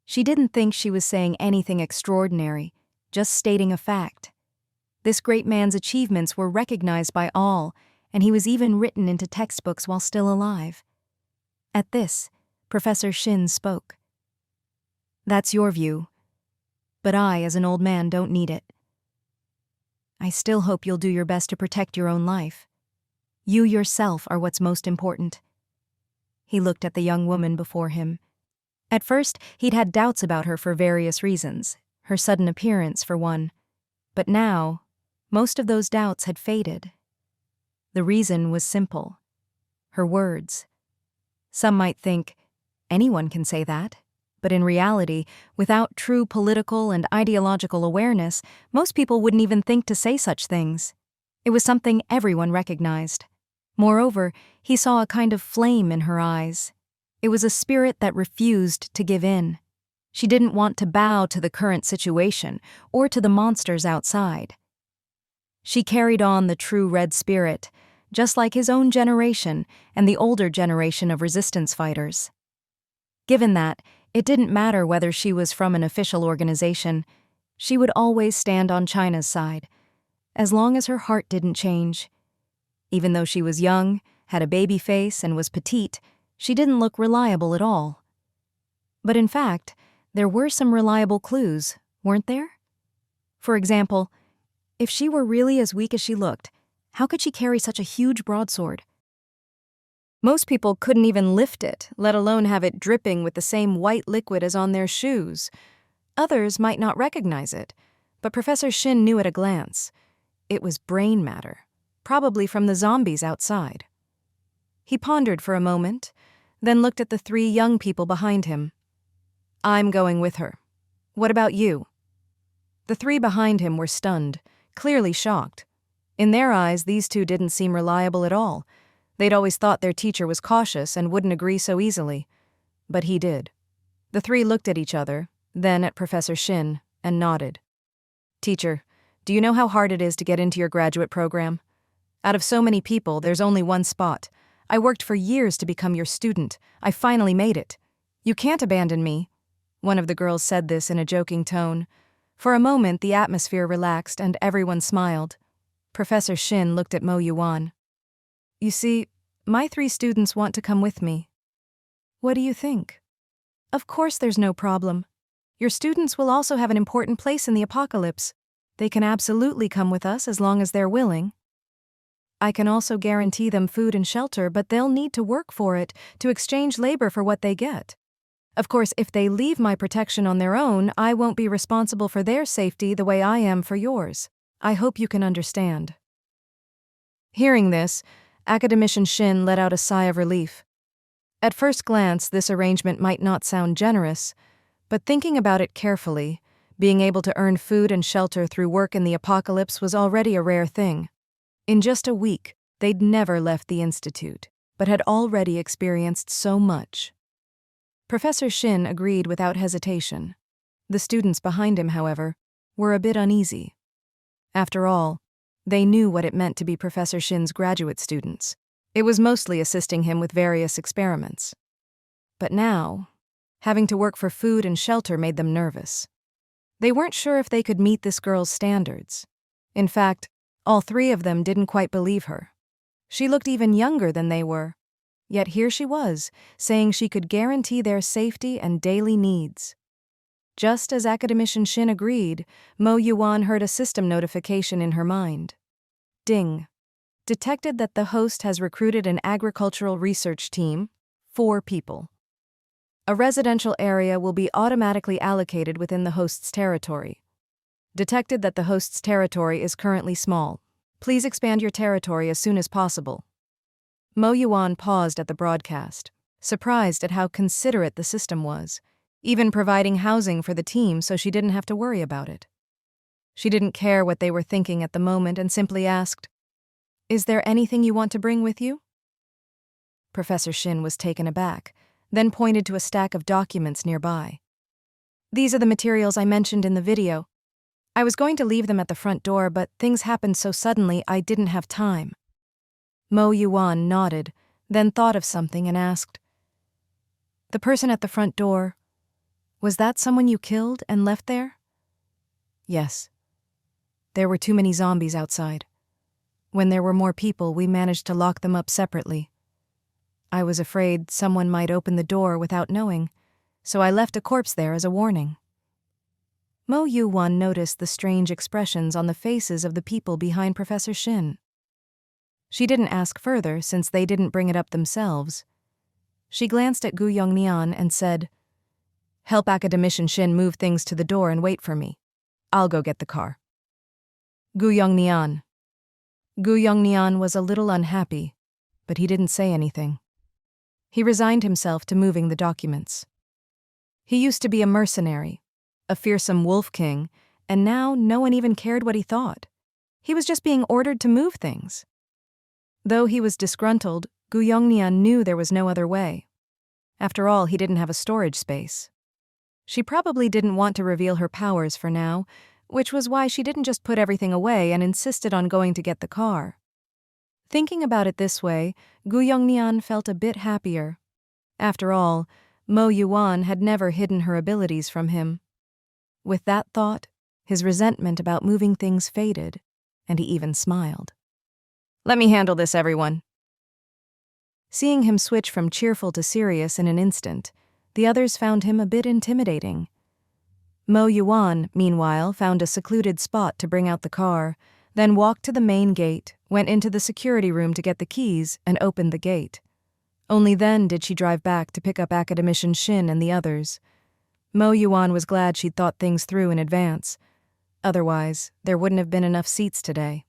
Speaker 1: She didn't think she was saying anything extraordinary, just stating a fact. This great man's achievements were recognized by all, and he was even written into textbooks while still alive. At this, Professor Shin spoke. That's your view, but I, as an old man, don't need it. I still hope you'll do your best to protect your own life. You yourself are what's most important. He looked at the young woman before him. At first, he'd had doubts about her for various reasons, her sudden appearance for one. But now, most of those doubts had faded. The reason was simple. Her words. Some might think, Anyone can say that. But in reality, without true political and ideological awareness, most people wouldn't even think to say such things. It was something everyone recognized. Moreover, he saw a kind of flame in her eyes. It was a spirit that refused to give in. She didn't want to bow to the current situation or to the monsters outside. She carried on the true red spirit, just like his own generation and the older generation of resistance fighters. Given that, it didn't matter whether she was from an official organization, she would always stand on China's side, as long as her heart didn't change. Even though she was young, had a baby face, and was petite, she didn't look reliable at all. But in fact, there were some reliable clues, weren't there? For example, if she were really as weak as she looked, how could she carry such a huge broadsword? Most people couldn't even lift it, let alone have it dripping with the same white liquid as on their shoes. Others might not recognize it, but Professor Shin knew at a glance. It was brain matter, probably from the zombies outside. He pondered for a moment, then looked at the 3 young people behind him. "I'm going with her. What about you?" The 3 behind him were stunned, clearly shocked. In their eyes, these 2 didn't seem reliable at all. They'd always thought their teacher was cautious and wouldn't agree so easily. But he did. The 3 looked at each other, then at Professor Shin, and nodded. "Teacher, do you know how hard it is to get into your graduate program? Out of so many people, there's only one spot. I worked for years to become your student. I finally made it. You can't abandon me." One of the girls said this in a joking tone. For a moment, the atmosphere relaxed and everyone smiled. Professor Shin looked at Mo Yuwan. "You see, my 3 students want to come with me. What do you think?" "Of course there's no problem. Your students will also have an important place in the apocalypse. They can absolutely come with us as long as they're willing. I can also guarantee them food and shelter, but they'll need to work for it, to exchange labor for what they get. Of course, if they leave my protection on their own, I won't be responsible for their safety the way I am for yours. I hope you can understand." Hearing this, Academician Shin let out a sigh of relief. At first glance, this arrangement might not sound generous, but thinking about it carefully, being able to earn food and shelter through work in the apocalypse was already a rare thing. In just a week, they'd never left the institute, but had already experienced so much. Professor Shin agreed without hesitation. The students behind him, however, were a bit uneasy. After all, they knew what it meant to be Professor Shin's graduate students. It was mostly assisting him with various experiments. But now, having to work for food and shelter made them nervous. They weren't sure if they could meet this girl's standards. In fact, all 3 of them didn't quite believe her. She looked even younger than they were. Yet here she was, saying she could guarantee their safety and daily needs. Just as Academician Shin agreed, Mo Yuwan heard a system notification in her mind. Ding. Detected that the host has recruited an agricultural research team, 4 people. A residential area will be automatically allocated within the host's territory. Detected that the host's territory is currently small. Please expand your territory as soon as possible. Mo Yuwan paused at the broadcast, surprised at how considerate the system was, even providing housing for the team so she didn't have to worry about it. She didn't care what they were thinking at the moment and simply asked, "Is there anything you want to bring with you?" Professor Shin was taken aback, then pointed to a stack of documents nearby. "These are the materials I mentioned in the video. I was going to leave them at the front door, but things happened so suddenly I didn't have time." Mo Yuwan nodded, then thought of something and asked, "The person at the front door, was that someone you killed and left there?" "Yes. There were too many zombies outside. When there were more people, we managed to lock them up separately. I was afraid someone might open the door without knowing, so I left a corpse there as a warning." Mo Yuwan noticed the strange expressions on the faces of the people behind Professor Shin. She didn't ask further since they didn't bring it up themselves. She glanced at Gu Yongnian and said, "Help Academician Shin move things to the door and wait for me. I'll go get the car." Gu Yongnian. Gu Yongnian was a little unhappy, but he didn't say anything. He resigned himself to moving the documents. He used to be a mercenary, a fearsome wolf king, and now no one even cared what he thought. He was just being ordered to move things. Though he was disgruntled, Gu Yongnian knew there was no other way. After all, he didn't have a storage space. She probably didn't want to reveal her powers for now, which was why she didn't just put everything away and insisted on going to get the car. Thinking about it this way, Gu Yongnian felt a bit happier. After all, Mo Yuwan had never hidden her abilities from him. With that thought, his resentment about moving things faded, and he even smiled. "Let me handle this, everyone." Seeing him switch from cheerful to serious in an instant, the others found him a bit intimidating. Mo Yuwan, meanwhile, found a secluded spot to bring out the car, then walked to the main gate, went into the security room to get the keys, and opened the gate. Only then did she drive back to pick up Academician Shin and the others. Mo Yuwan was glad she'd thought things through in advance. Otherwise, there wouldn't have been enough seats today.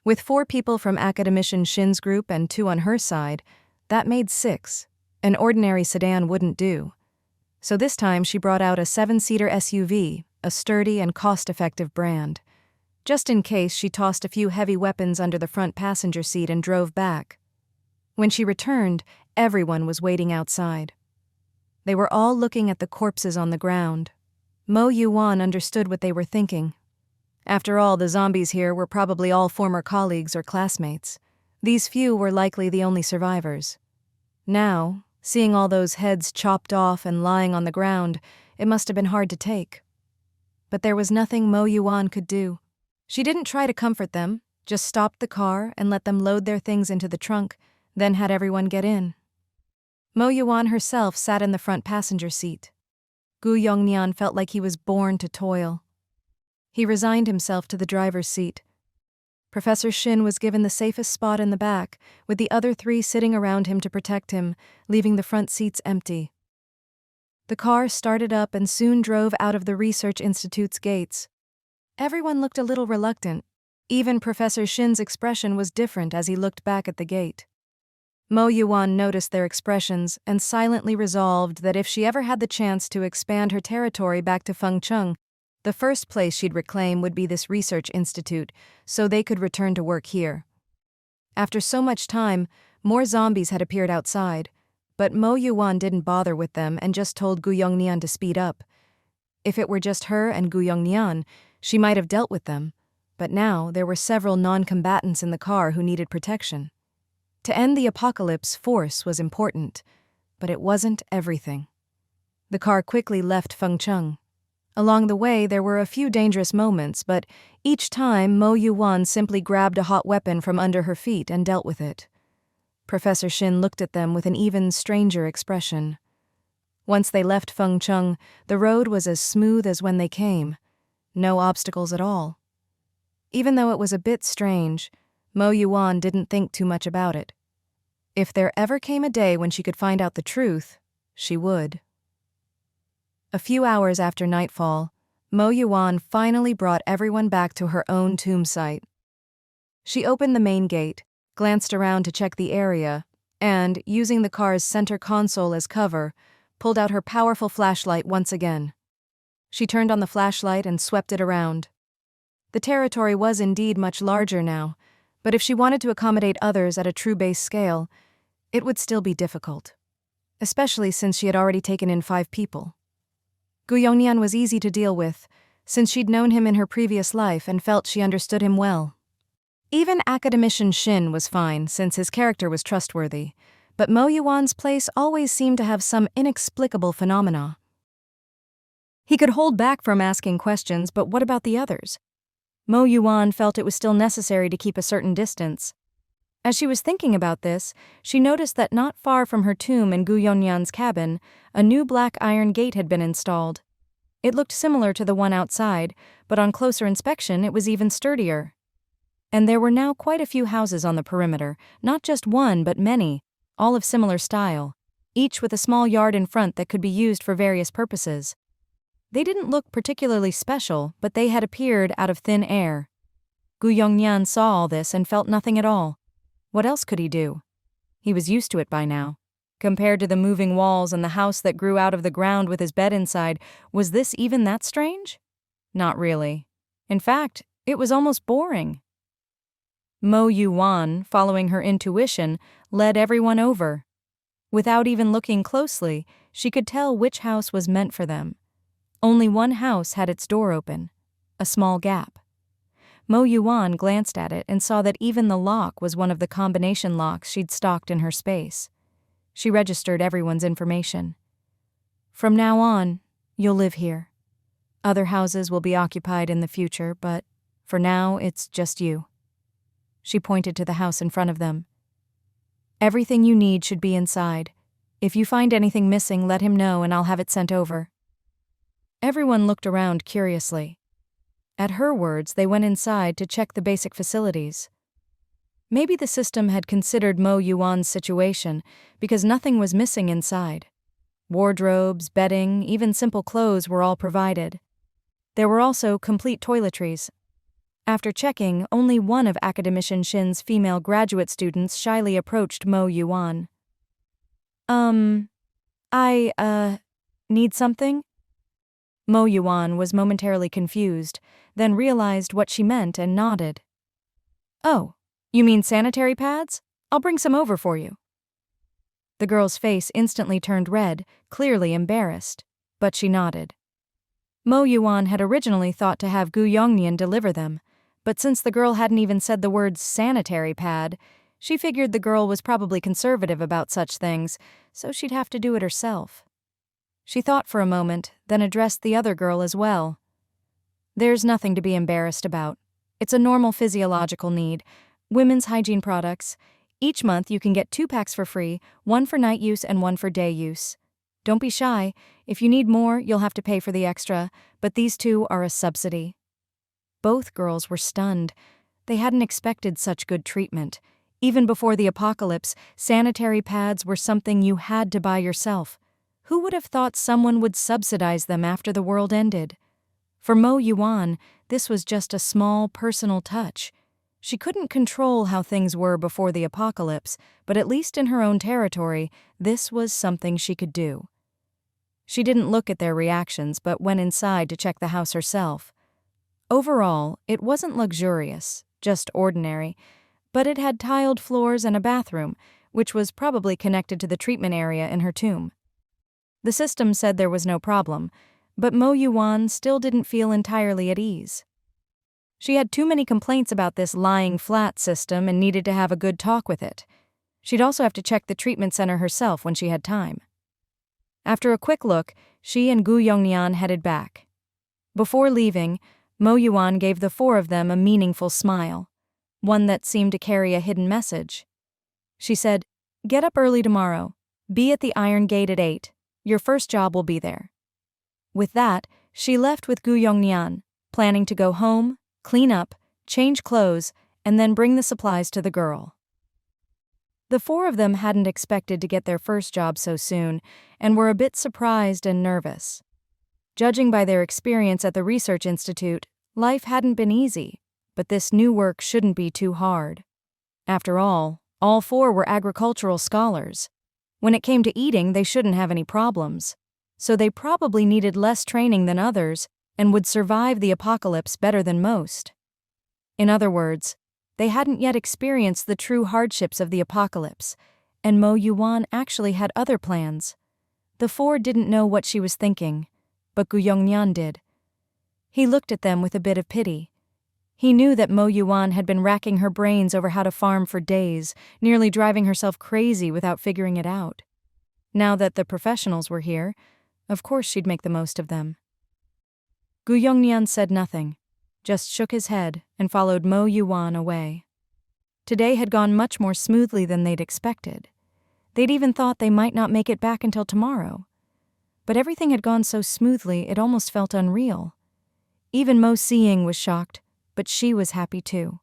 Speaker 1: With 4 people from Academician Shin's group and 2 on her side, that made 6. An ordinary sedan wouldn't do. So this time she brought out a 7-seater SUV, a sturdy and cost-effective brand. Just in case, she tossed a few heavy weapons under the front passenger seat and drove back. When she returned, everyone was waiting outside. They were all looking at the corpses on the ground. Mo Yuwan understood what they were thinking. After all, the zombies here were probably all former colleagues or classmates. These few were likely the only survivors. Now, seeing all those heads chopped off and lying on the ground, it must have been hard to take. But there was nothing Mo Yuwan could do. She didn't try to comfort them, just stopped the car and let them load their things into the trunk, then had everyone get in. Mo Yuwan herself sat in the front passenger seat. Gu Yongnian felt like he was born to toil. He resigned himself to the driver's seat. Professor Shin was given the safest spot in the back, with the other 3 sitting around him to protect him, leaving the front seats empty. The car started up and soon drove out of the Research Institute's gates. Everyone looked a little reluctant. Even Professor Shin's expression was different as he looked back at the gate. Mo Yuwan noticed their expressions and silently resolved that if she ever had the chance to expand her territory back to Fengcheng, the first place she'd reclaim would be this research institute, so they could return to work here. After so much time, more zombies had appeared outside, but Mo Yuwan didn't bother with them and just told Gu Yongnian to speed up. If it were just her and Gu Yongnian, she might have dealt with them, but now there were several non-combatants in the car who needed protection. To end the apocalypse, force was important, but it wasn't everything. The car quickly left Fengcheng. Along the way, there were a few dangerous moments, but each time Mo Yuwan simply grabbed a hot weapon from under her feet and dealt with it. Professor Shin looked at them with an even stranger expression. Once they left Fengcheng, the road was as smooth as when they came. No obstacles at all. Even though it was a bit strange, Mo Yuwan didn't think too much about it. If there ever came a day when she could find out the truth, she would. A few hours after nightfall, Mo Yuwan finally brought everyone back to her own tomb site. She opened the main gate, glanced around to check the area, and, using the car's center console as cover, pulled out her powerful flashlight once again. She turned on the flashlight and swept it around. The territory was indeed much larger now, but if she wanted to accommodate others at a true base scale, it would still be difficult, especially since she had already taken in 5 people. Gu Yongnian was easy to deal with, since she'd known him in her previous life and felt she understood him well. Even Academician Shin was fine, since his character was trustworthy, but Mo Yuwan's place always seemed to have some inexplicable phenomena. He could hold back from asking questions, but what about the others? Mo Yuwan felt it was still necessary to keep a certain distance. As she was thinking about this, she noticed that not far from her tomb in Gu Yongnian's cabin, a new black iron gate had been installed. It looked similar to the one outside, but on closer inspection it was even sturdier. And there were now quite a few houses on the perimeter, not just one but many, all of similar style, each with a small yard in front that could be used for various purposes. They didn't look particularly special, but they had appeared out of thin air. Gu Yongnian saw all this and felt nothing at all. What else could he do? He was used to it by now. Compared to the moving walls and the house that grew out of the ground with his bed inside, was this even that strange? Not really. In fact, it was almost boring. Mo Yuwan, following her intuition, led everyone over. Without even looking closely, she could tell which house was meant for them. Only one house had its door open, a small gap. Mo Yuwan glanced at it and saw that even the lock was one of the combination locks she'd stocked in her space. She registered everyone's information. From now on, you'll live here. Other houses will be occupied in the future, but for now, it's just you. She pointed to the house in front of them. Everything you need should be inside. If you find anything missing, let him know and I'll have it sent over. Everyone looked around curiously. At her words, they went inside to check the basic facilities. Maybe the system had considered Mo Yuwan's situation because nothing was missing inside. Wardrobes, bedding, even simple clothes were all provided. There were also complete toiletries. After checking, only one of Academician Shin's female graduate students shyly approached Mo Yuwan. I need something?" Mo Yuwan was momentarily confused, then realized what she meant and nodded. "Oh, you mean sanitary pads? I'll bring some over for you." The girl's face instantly turned red, clearly embarrassed, but she nodded. Mo Yuwan had originally thought to have Gu Yongnian deliver them, but since the girl hadn't even said the words sanitary pad, she figured the girl was probably conservative about such things, so she'd have to do it herself. She thought for a moment, then addressed the other girl as well. "There's nothing to be embarrassed about. It's a normal physiological need. Women's hygiene products. Each month you can get 2 packs for free, 1 for night use and 1 for day use. Don't be shy. If you need more, you'll have to pay for the extra, but these 2 are a subsidy." Both girls were stunned. They hadn't expected such good treatment. Even before the apocalypse, sanitary pads were something you had to buy yourself. Who would have thought someone would subsidize them after the world ended? For Mo Yuwan, this was just a small, personal touch. She couldn't control how things were before the apocalypse, but at least in her own territory, this was something she could do. She didn't look at their reactions, but went inside to check the house herself. Overall, it wasn't luxurious, just ordinary, but it had tiled floors and a bathroom, which was probably connected to the treatment area in her tomb. The system said there was no problem, but Mo Yuwan still didn't feel entirely at ease. She had too many complaints about this lying flat system and needed to have a good talk with it. She'd also have to check the treatment center herself when she had time. After a quick look, she and Gu Yongnian headed back. Before leaving, Mo Yuwan gave the 4 of them a meaningful smile, one that seemed to carry a hidden message. She said, "Get up early tomorrow. Be at the Iron Gate at 8. Your first job will be there." With that, she left with Gu Yongnian, planning to go home, clean up, change clothes, and then bring the supplies to the girl. The 4 of them hadn't expected to get their first job so soon, and were a bit surprised and nervous. Judging by their experience at the research institute, life hadn't been easy, but this new work shouldn't be too hard. After all 4 were agricultural scholars. When it came to eating, they shouldn't have any problems. So they probably needed less training than others and would survive the apocalypse better than most. In other words, they hadn't yet experienced the true hardships of the apocalypse, and Mo Yuwan actually had other plans. The 4 didn't know what she was thinking, but Gu Yongnian did. He looked at them with a bit of pity. He knew that Mo Yuwan had been racking her brains over how to farm for days, nearly driving herself crazy without figuring it out. Now that the professionals were here, of course she'd make the most of them. Gu Yongnian said nothing, just shook his head and followed Mo Yuwan away. Today had gone much more smoothly than they'd expected. They'd even thought they might not make it back until tomorrow. But everything had gone so smoothly it almost felt unreal. Even Mo Seeing was shocked, but she was happy too.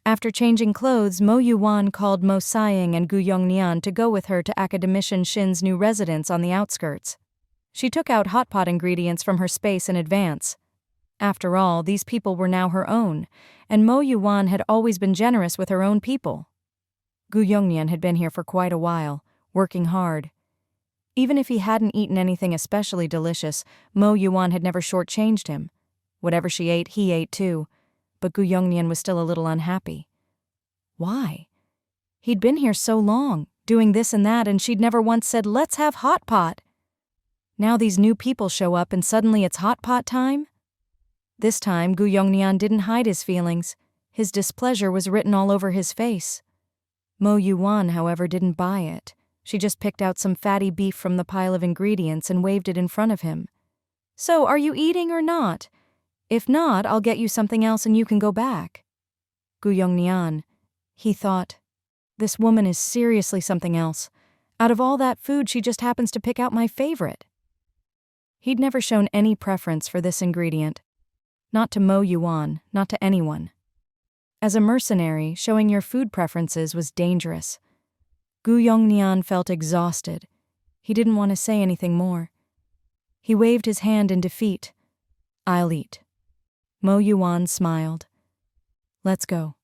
Speaker 1: After changing clothes, Mo Yuwan called Mo Seeing and Gu Yongnian to go with her to Academician Shin's new residence on the outskirts. She took out hot pot ingredients from her space in advance. After all, these people were now her own, and Mo Yuwan had always been generous with her own people. Gu Yongnian had been here for quite a while, working hard. Even if he hadn't eaten anything especially delicious, Mo Yuwan had never shortchanged him. Whatever she ate, he ate too. But Gu Yongnian was still a little unhappy. Why? He'd been here so long, doing this and that, and she'd never once said, "Let's have hot pot." Now these new people show up and suddenly it's hot pot time? This time, Gu Yongnian didn't hide his feelings. His displeasure was written all over his face. Mo Yuwan, however, didn't buy it. She just picked out some fatty beef from the pile of ingredients and waved it in front of him. "So, are you eating or not? If not, I'll get you something else and you can go back." Gu Yongnian, he thought, this woman is seriously something else. Out of all that food, she just happens to pick out my favorite. He'd never shown any preference for this ingredient. Not to Mo Yuwan, not to anyone. As a mercenary, showing your food preferences was dangerous. Gu Yongnian felt exhausted. He didn't want to say anything more. He waved his hand in defeat. "I'll eat." Mo Yuwan smiled. "Let's go."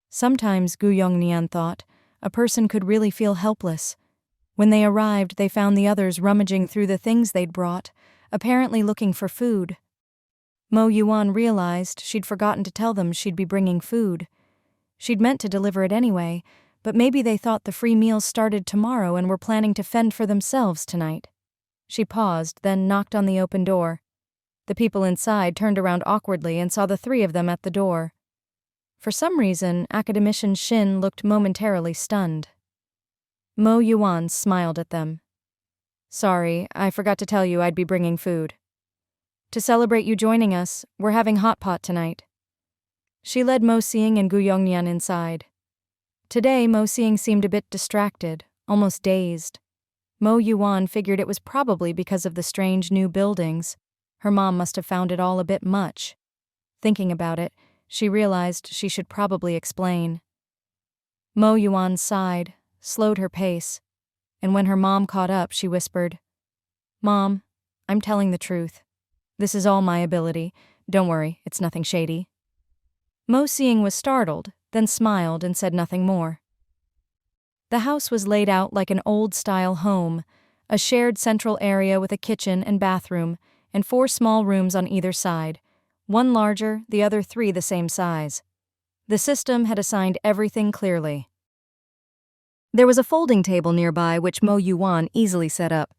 Speaker 1: Sometimes, Gu Yongnian thought, a person could really feel helpless. When they arrived, they found the others rummaging through the things they'd brought, apparently looking for food. Mo Yuwan realized she'd forgotten to tell them she'd be bringing food. She'd meant to deliver it anyway, but maybe they thought the free meals started tomorrow and were planning to fend for themselves tonight. She paused, then knocked on the open door. The people inside turned around awkwardly and saw the three of them at the door. For some reason, Academician Shin looked momentarily stunned. Mo Yuwan smiled at them. "Sorry, I forgot to tell you I'd be bringing food. To celebrate you joining us, we're having hot pot tonight." She led Mo Seeing and Gu Yongnian inside. Today, Mo Seeing seemed a bit distracted, almost dazed. Mo Yuwan figured it was probably because of the strange new buildings. Her mom must have found it all a bit much. Thinking about it, she realized she should probably explain. Mo Yuwan sighed, slowed her pace, and when her mom caught up, she whispered, "Mom, I'm telling the truth. This is all my ability. Don't worry, it's nothing shady." Mo Seeing was startled, then smiled and said nothing more. The house was laid out like an old-style home, a shared central area with a kitchen and bathroom, and 4 small rooms on either side, one larger, the other 3 the same size. The system had assigned everything clearly. There was a folding table nearby which Mo Yuwan easily set up.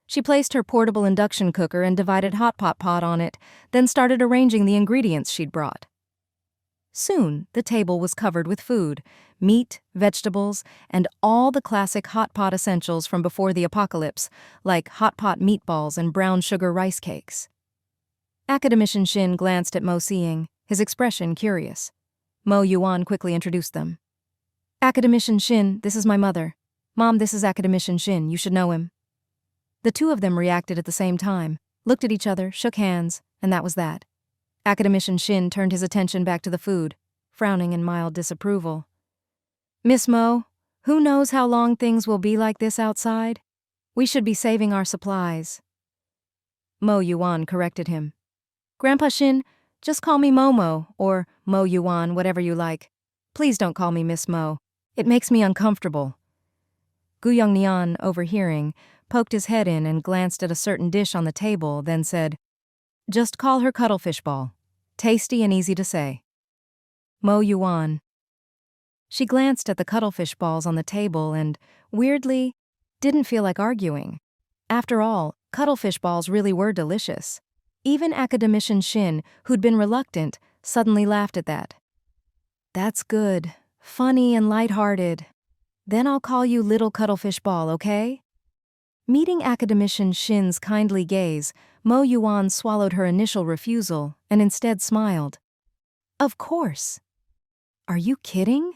Speaker 1: She placed her portable induction cooker and divided hot pot on it, then started arranging the ingredients she'd brought. Soon, the table was covered with food, meat, vegetables, and all the classic hot pot essentials from before the apocalypse, like hot pot meatballs and brown sugar rice cakes. Academician Shin glanced at Mo Seeing, his expression curious. Mo Yuwan quickly introduced them. "Academician Shin, this is my mother. Mom, this is Academician Shin, you should know him." The 2 of them reacted at the same time, looked at each other, shook hands, and that was that. Academician Shin turned his attention back to the food, frowning in mild disapproval. "Miss Mo, who knows how long things will be like this outside? We should be saving our supplies." Mo Yuwan corrected him. "Grandpa Shin, just call me Momo, or Mo Yuwan, whatever you like. Please don't call me Miss Mo. It makes me uncomfortable." Gu Yongnian, overhearing, poked his head in and glanced at a certain dish on the table, then said, "Just call her cuttlefish ball. Tasty and easy to say." Mo Yuwan. She glanced at the cuttlefish balls on the table and, weirdly, didn't feel like arguing. After all, cuttlefish balls really were delicious. Even Academician Shin, who'd been reluctant, suddenly laughed at that. "That's good. Funny and lighthearted. Then I'll call you Little Cuttlefish Ball, okay?" Meeting Academician Shin's kindly gaze, Mo Yuwan swallowed her initial refusal and instead smiled. "Of course." "Are you kidding?"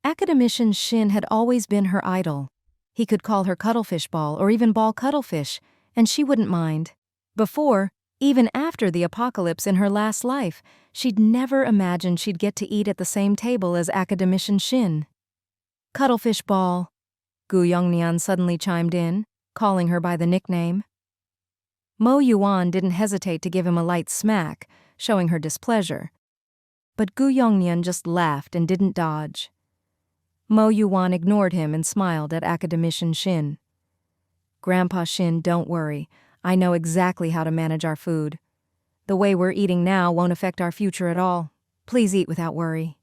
Speaker 1: Academician Shin had always been her idol. He could call her Cuttlefish Ball or even Ball Cuttlefish, and she wouldn't mind. Before, even after the apocalypse in her last life, she'd never imagined she'd get to eat at the same table as Academician Shin. "Cuttlefish Ball," Gu Yongnian suddenly chimed in, calling her by the nickname. Mo Yuwan didn't hesitate to give him a light smack, showing her displeasure. But Gu Yongnian just laughed and didn't dodge. Mo Yuwan ignored him and smiled at Academician Shin. Grandpa Shin, don't worry. I know exactly how to manage our food. The way we're eating now won't affect our future at all. Please eat without worry.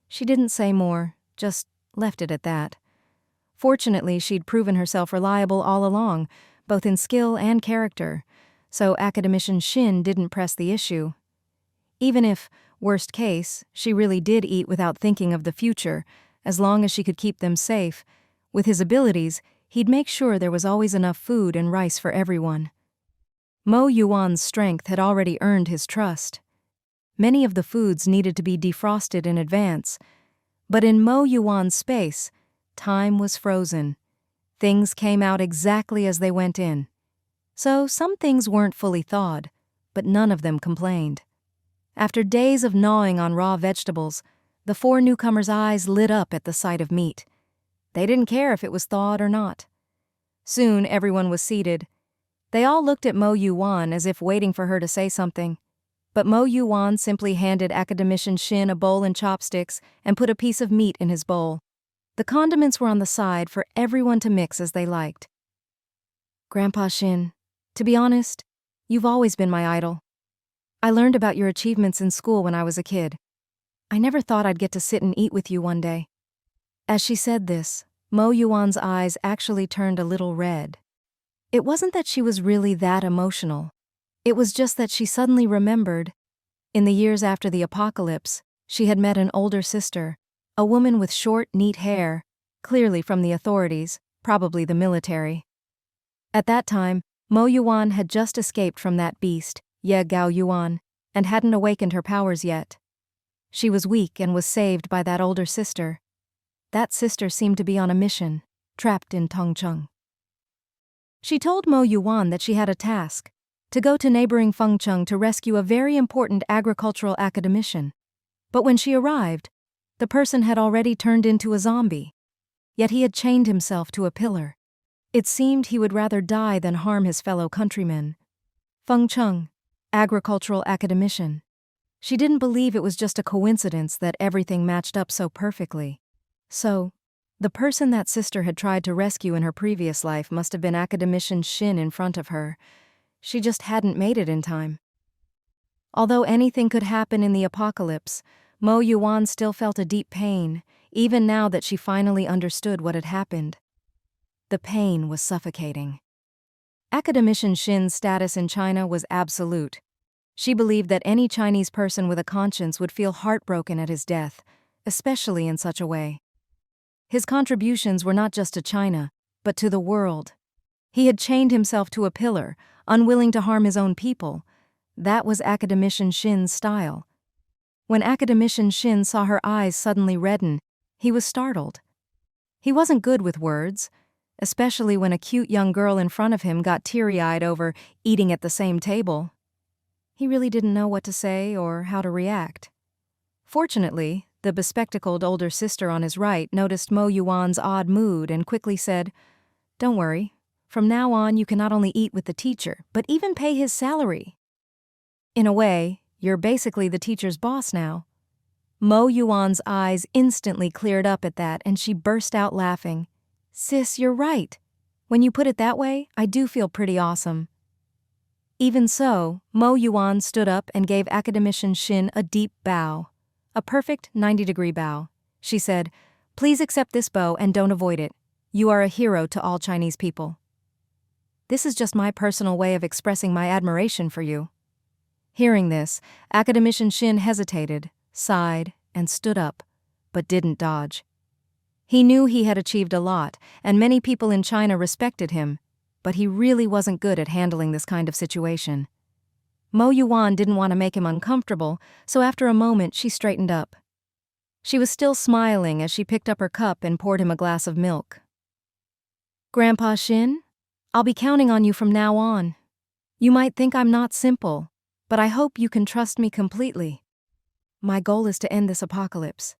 Speaker 1: She didn't say more, just left it at that. Fortunately, she'd proven herself reliable all along, both in skill and character, so Academician Shin didn't press the issue. Even if, worst case, she really did eat without thinking of the future, as long as she could keep them safe, with his abilities, he'd make sure there was always enough food and rice for everyone. Mo Yuwan's strength had already earned his trust. Many of the foods needed to be defrosted in advance, but in Mo Yuwan's space, time was frozen. Things came out exactly as they went in. So some things weren't fully thawed, but none of them complained. After days of gnawing on raw vegetables, the four newcomers' eyes lit up at the sight of meat. They didn't care if it was thawed or not. Soon everyone was seated. They all looked at Mo Yuwan as if waiting for her to say something. But Mo Yuwan simply handed Academician Shin a bowl and chopsticks and put a piece of meat in his bowl. The condiments were on the side for everyone to mix as they liked. Grandpa Shin, to be honest, you've always been my idol. I learned about your achievements in school when I was a kid. I never thought I'd get to sit and eat with you one day. As she said this, Mo Yuwan's eyes actually turned a little red. It wasn't that she was really that emotional. It was just that she suddenly remembered, in the years after the apocalypse, she had met an older sister, a woman with short, neat hair, clearly from the authorities, probably the military. At that time, Mo Yuwan had just escaped from that beast, Ye Gao Yuan, and hadn't awakened her powers yet. She was weak and was saved by that older sister. That sister seemed to be on a mission, trapped in Tongcheng. She told Mo Yuwan that she had a task, to go to neighboring Fengcheng to rescue a very important agricultural academician. But when she arrived, the person had already turned into a zombie. Yet he had chained himself to a pillar. It seemed he would rather die than harm his fellow countrymen. Fengcheng, agricultural academician. She didn't believe it was just a coincidence that everything matched up so perfectly. So, the person that sister had tried to rescue in her previous life must have been Academician Shin in front of her. She just hadn't made it in time. Although anything could happen in the apocalypse, Mo Yuwan still felt a deep pain, even now that she finally understood what had happened. The pain was suffocating. Academician Shin's status in China was absolute. She believed that any Chinese person with a conscience would feel heartbroken at his death, especially in such a way. His contributions were not just to China, but to the world. He had chained himself to a pillar, unwilling to harm his own people. That was Academician Shin's style. When Academician Shin saw her eyes suddenly redden, he was startled. He wasn't good with words, especially when a cute young girl in front of him got teary-eyed over eating at the same table. He really didn't know what to say or how to react. Fortunately, the bespectacled older sister on his right noticed Mo Yuwan's odd mood and quickly said, "Don't worry. From now on, you can not only eat with the teacher, but even pay his salary. In a way, you're basically the teacher's boss now." Mo Yuwan's eyes instantly cleared up at that, and she burst out laughing. "Sis, you're right. When you put it that way, I do feel pretty awesome." Even so, Mo Yuwan stood up and gave Academician Shin a deep bow. A perfect 90-degree bow. She said, "Please accept this bow and don't avoid it. You are a hero to all Chinese people. This is just my personal way of expressing my admiration for you." Hearing this, Academician Shin hesitated, sighed, and stood up, but didn't dodge. He knew he had achieved a lot, and many people in China respected him, but he really wasn't good at handling this kind of situation. Mo Yuwan didn't want to make him uncomfortable, so after a moment she straightened up. She was still smiling as she picked up her cup and poured him a glass of milk. "Grandpa Shin, I'll be counting on you from now on. You might think I'm not simple, but I hope you can trust me completely. My goal is to end this apocalypse."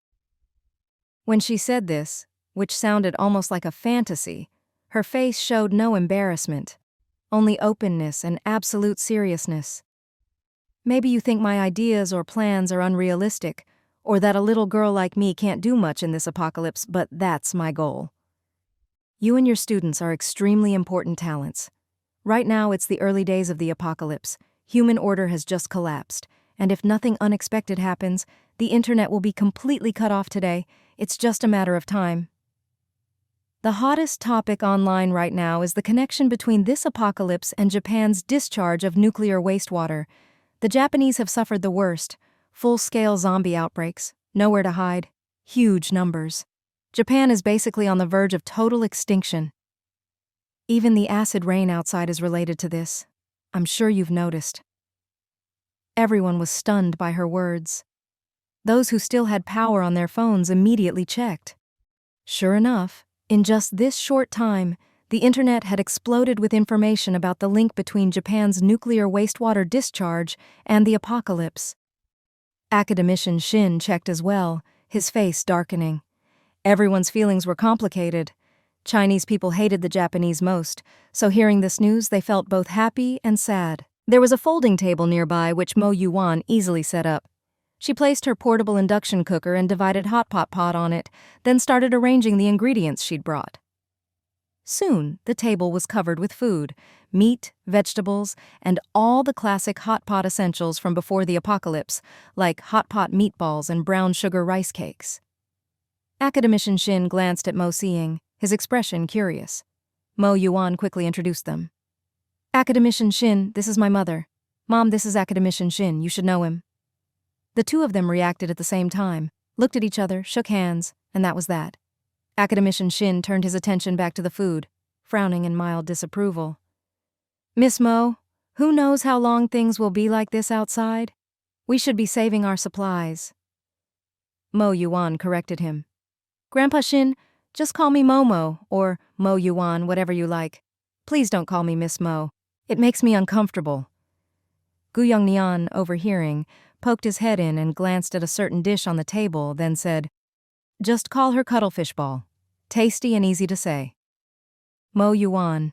Speaker 1: When she said this, which sounded almost like a fantasy, her face showed no embarrassment, only openness and absolute seriousness. "Maybe you think my ideas or plans are unrealistic, or that a little girl like me can't do much in this apocalypse, but that's my goal. You and your students are extremely important talents. Right now, it's the early days of the apocalypse. Human order has just collapsed, and if nothing unexpected happens, the internet will be completely cut off today. It's just a matter of time. The hottest topic online right now is the connection between this apocalypse and Japan's discharge of nuclear wastewater. The Japanese have suffered the worst. Full-scale zombie outbreaks, nowhere to hide, huge numbers. Japan is basically on the verge of total extinction. Even the acid rain outside is related to this. I'm sure you've noticed. Everyone was stunned by her words. Those who still had power on their phones immediately checked. Sure enough, in just this short time, the internet had exploded with information about the link between Japan's nuclear wastewater discharge and the apocalypse. Academician Shin checked as well, his face darkening. Everyone's feelings were complicated. Chinese people hated the Japanese most, so hearing this news they felt both happy and sad. There was a folding table nearby which Mo Yuwan easily set up. She placed her portable induction cooker and divided hot pot on it, then started arranging the ingredients she'd brought. Soon, the table was covered with food, meat, vegetables, and all the classic hot pot essentials from before the apocalypse, like hot pot meatballs and brown sugar rice cakes. Academician Shin glanced at Mo Seeing, his expression curious. Mo Yuwan quickly introduced them. Academician Shin, this is my mother. Mom, this is Academician Shin, you should know him. The two of them reacted at the same time, looked at each other, shook hands, and that was that. Academician Shin turned his attention back to the food, frowning in mild disapproval. Miss Mo, who knows how long things will be like this outside? We should be saving our supplies. Mo Yuwan corrected him. Grandpa Shin, just call me Momo, or Mo Yuwan, whatever you like. Please don't call me Miss Mo. It makes me uncomfortable. Gu Yongnian, overhearing, poked his head in and glanced at a certain dish on the table, then said, Just call her cuttlefish ball. Tasty and easy to say. Mo Yuwan.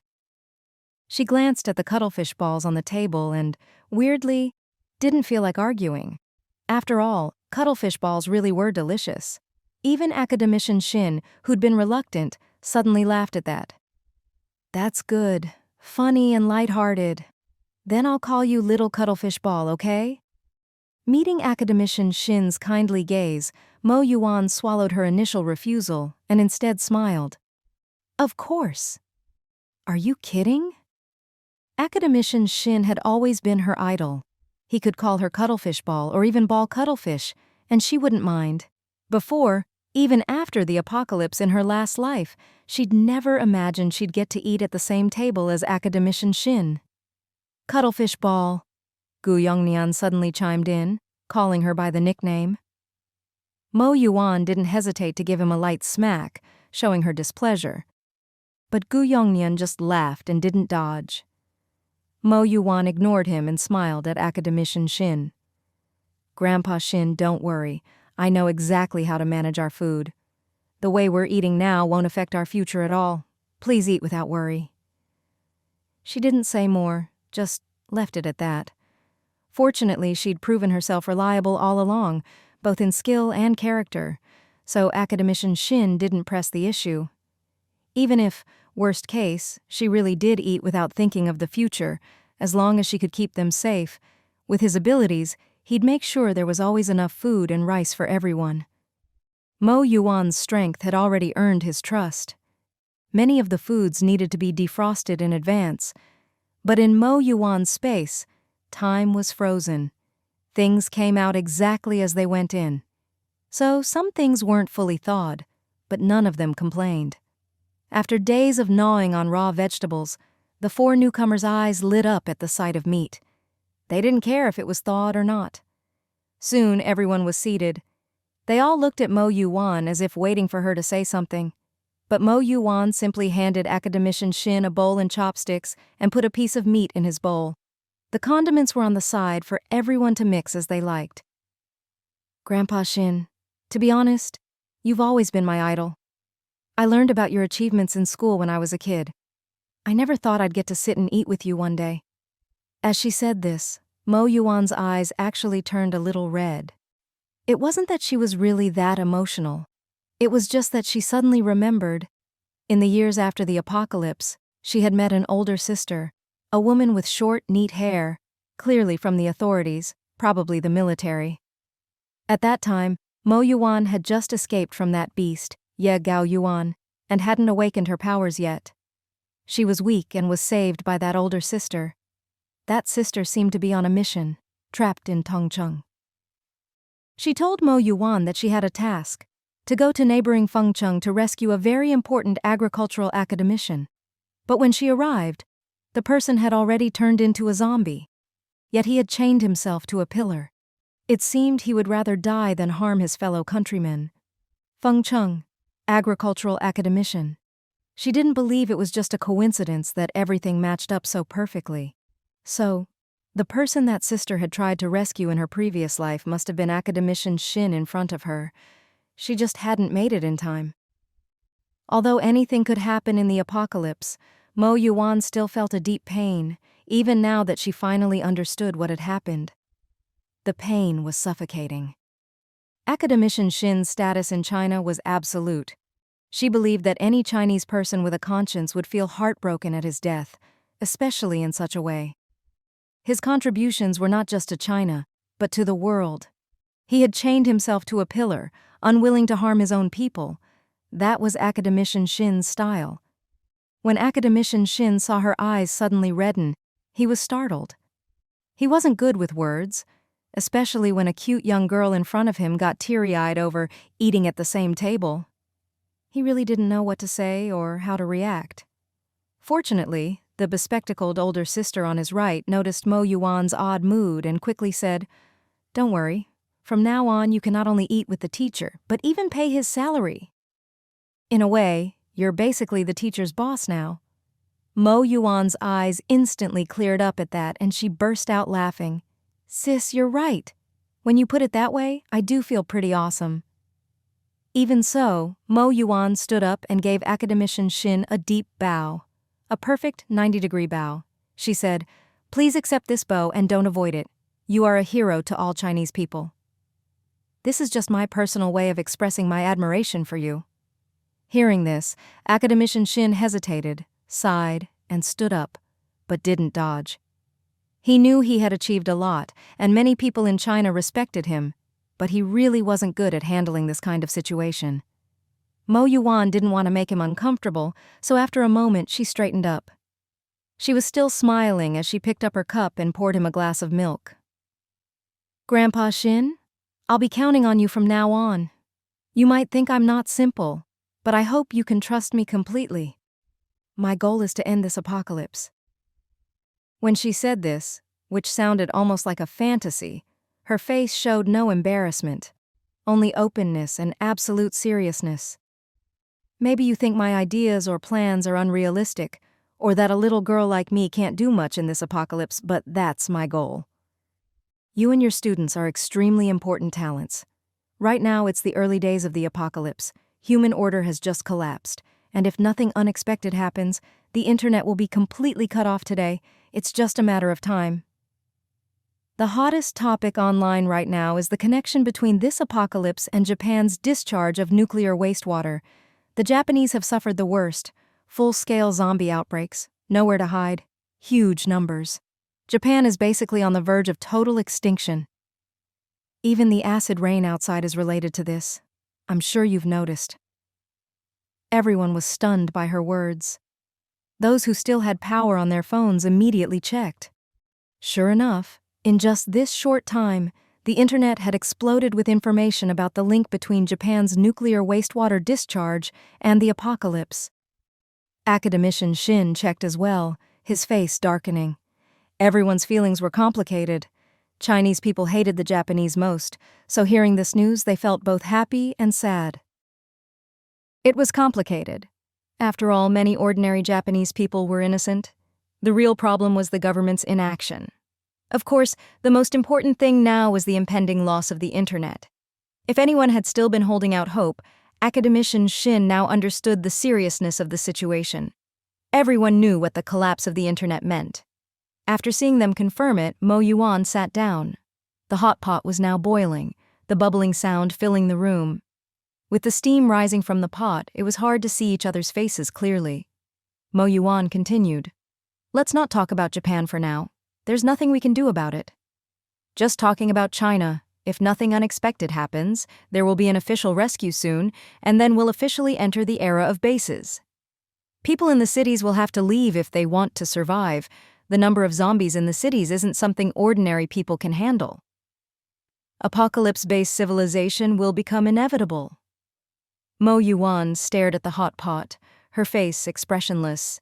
Speaker 1: She glanced at the cuttlefish balls on the table and, weirdly, didn't feel like arguing. After all, cuttlefish balls really were delicious. Even Academician Shin, who'd been reluctant, suddenly laughed at that. That's good. Funny and lighthearted. Then I'll call you Little Cuttlefish Ball, okay? Meeting Academician Shin's kindly gaze, Mo Yuwan swallowed her initial refusal and instead smiled. Of course. Are you kidding? Academician Shin had always been her idol. He could call her Cuttlefish Ball or even Ball Cuttlefish, and she wouldn't mind. Before, even after the apocalypse in her last life, she'd never imagined she'd get to eat at the same table as Academician Shin. Cuttlefish Ball, Gu Yongnian suddenly chimed in, calling her by the nickname. Mo Yuwan didn't hesitate to give him a light smack, showing her displeasure. But Gu Yongnian just laughed and didn't dodge. Mo Yuwan ignored him and smiled at Academician Shin. Grandpa Shin, don't worry. I know exactly how to manage our food. The way we're eating now won't affect our future at all. Please eat without worry. She didn't say more, just left it at that. Fortunately, she'd proven herself reliable all along, both in skill and character, so Academician Shin didn't press the issue. Even if, worst case, she really did eat without thinking of the future, as long as she could keep them safe, with his abilities, he'd make sure there was always enough food and rice for everyone. Mo Yuwan's strength had already earned his trust. Many of the foods needed to be defrosted in advance, but in Mo Yuwan's space, time was frozen. Things came out exactly as they went in. So some things weren't fully thawed, but none of them complained. After days of gnawing on raw vegetables, the four newcomers' eyes lit up at the sight of meat. They didn't care if it was thawed or not. Soon everyone was seated. They all looked at Mo Yuwan as if waiting for her to say something. But Mo Yuwan simply handed Academician Shin a bowl and chopsticks and put a piece of meat in his bowl. The condiments were on the side for everyone to mix as they liked. Grandpa Shin, to be honest, you've always been my idol. I learned about your achievements in school when I was a kid. I never thought I'd get to sit and eat with you one day. As she said this, Mo Yuwan's eyes actually turned a little red. It wasn't that she was really that emotional. It was just that she suddenly remembered, in the years after the apocalypse, she had met an older sister, a woman with short, neat hair, clearly from the authorities, probably the military. At that time, Mo Yuwan had just escaped from that beast, Ye Gao Yuan, and hadn't awakened her powers yet. She was weak and was saved by that older sister. That sister seemed to be on a mission, trapped in Tongcheng. She told Mo Yuwan that she had a task, to go to neighboring Fengcheng to rescue a very important agricultural academician. But when she arrived, the person had already turned into a zombie. Yet he had chained himself to a pillar. It seemed he would rather die than harm his fellow countrymen. Fengcheng, agricultural academician. She didn't believe it was just a coincidence that everything matched up so perfectly. So, the person that sister had tried to rescue in her previous life must have been academician Shin in front of her. She just hadn't made it in time. Although anything could happen in the apocalypse, Mo Yuwan still felt a deep pain, even now that she finally understood what had happened. The pain was suffocating. Academician Shin's status in China was absolute. She believed that any Chinese person with a conscience would feel heartbroken at his death, especially in such a way. His contributions were not just to China, but to the world. He had chained himself to a pillar, unwilling to harm his own people. That was Academician Shin's style. When Academician Shin saw her eyes suddenly redden, he was startled. He wasn't good with words, especially when a cute young girl in front of him got teary-eyed over eating at the same table. He really didn't know what to say or how to react. Fortunately, the bespectacled older sister on his right noticed Mo Yuwan's odd mood and quickly said, "Don't worry. From now on, you can not only eat with the teacher, but even pay his salary. In a way, you're basically the teacher's boss now." Mo Yuwan's eyes instantly cleared up at that and she burst out laughing. "Sis, you're right. When you put it that way, I do feel pretty awesome." Even so, Mo Yuwan stood up and gave Academician Shin a deep bow. A perfect 90-degree bow. She said, "Please accept this bow and don't avoid it. You are a hero to all Chinese people. This is just my personal way of expressing my admiration for you." Hearing this, Academician Shin hesitated, sighed, and stood up, but didn't dodge. He knew he had achieved a lot, and many people in China respected him, but he really wasn't good at handling this kind of situation. Mo Yuwan didn't want to make him uncomfortable, so after a moment she straightened up. She was still smiling as she picked up her cup and poured him a glass of milk. "Grandpa Shin, I'll be counting on you from now on. You might think I'm not simple, but I hope you can trust me completely. My goal is to end this apocalypse." When she said this, which sounded almost like a fantasy, her face showed no embarrassment, only openness and absolute seriousness. "Maybe you think my ideas or plans are unrealistic, or that a little girl like me can't do much in this apocalypse, but that's my goal. You and your students are extremely important talents. Right now it's the early days of the apocalypse. Human order has just collapsed, and if nothing unexpected happens, the internet will be completely cut off today. It's just a matter of time." The hottest topic online right now is the connection between this apocalypse and Japan's discharge of nuclear wastewater. The Japanese have suffered the worst, full-scale zombie outbreaks, nowhere to hide, huge numbers. Japan is basically on the verge of total extinction. Even the acid rain outside is related to this. I'm sure you've noticed. Everyone was stunned by her words. Those who still had power on their phones immediately checked. Sure enough, in just this short time, the internet had exploded with information about the link between Japan's nuclear wastewater discharge and the apocalypse. Academician Shin checked as well, his face darkening. Everyone's feelings were complicated. Chinese people hated the Japanese most, so hearing this news they felt both happy and sad. It was complicated. After all, many ordinary Japanese people were innocent. The real problem was the government's inaction. Of course, the most important thing now was the impending loss of the internet. If anyone had still been holding out hope, Academician Shin now understood the seriousness of the situation. Everyone knew what the collapse of the internet meant. After seeing them confirm it, Mo Yuwan sat down. The hot pot was now boiling. the bubbling sound filling the room. With the steam rising from the pot, it was hard to see each other's faces clearly. Mo Yuwan continued. Let's not talk about Japan for now. There's nothing we can do about it. Just talking about China. If nothing unexpected happens, there will be an official rescue soon, and then we'll officially enter the era of bases. People in the cities will have to leave if they want to survive. The number of zombies in the cities isn't something ordinary people can handle. Apocalypse-based civilization will become inevitable. Mo Yuwan stared at the hot pot, her face expressionless.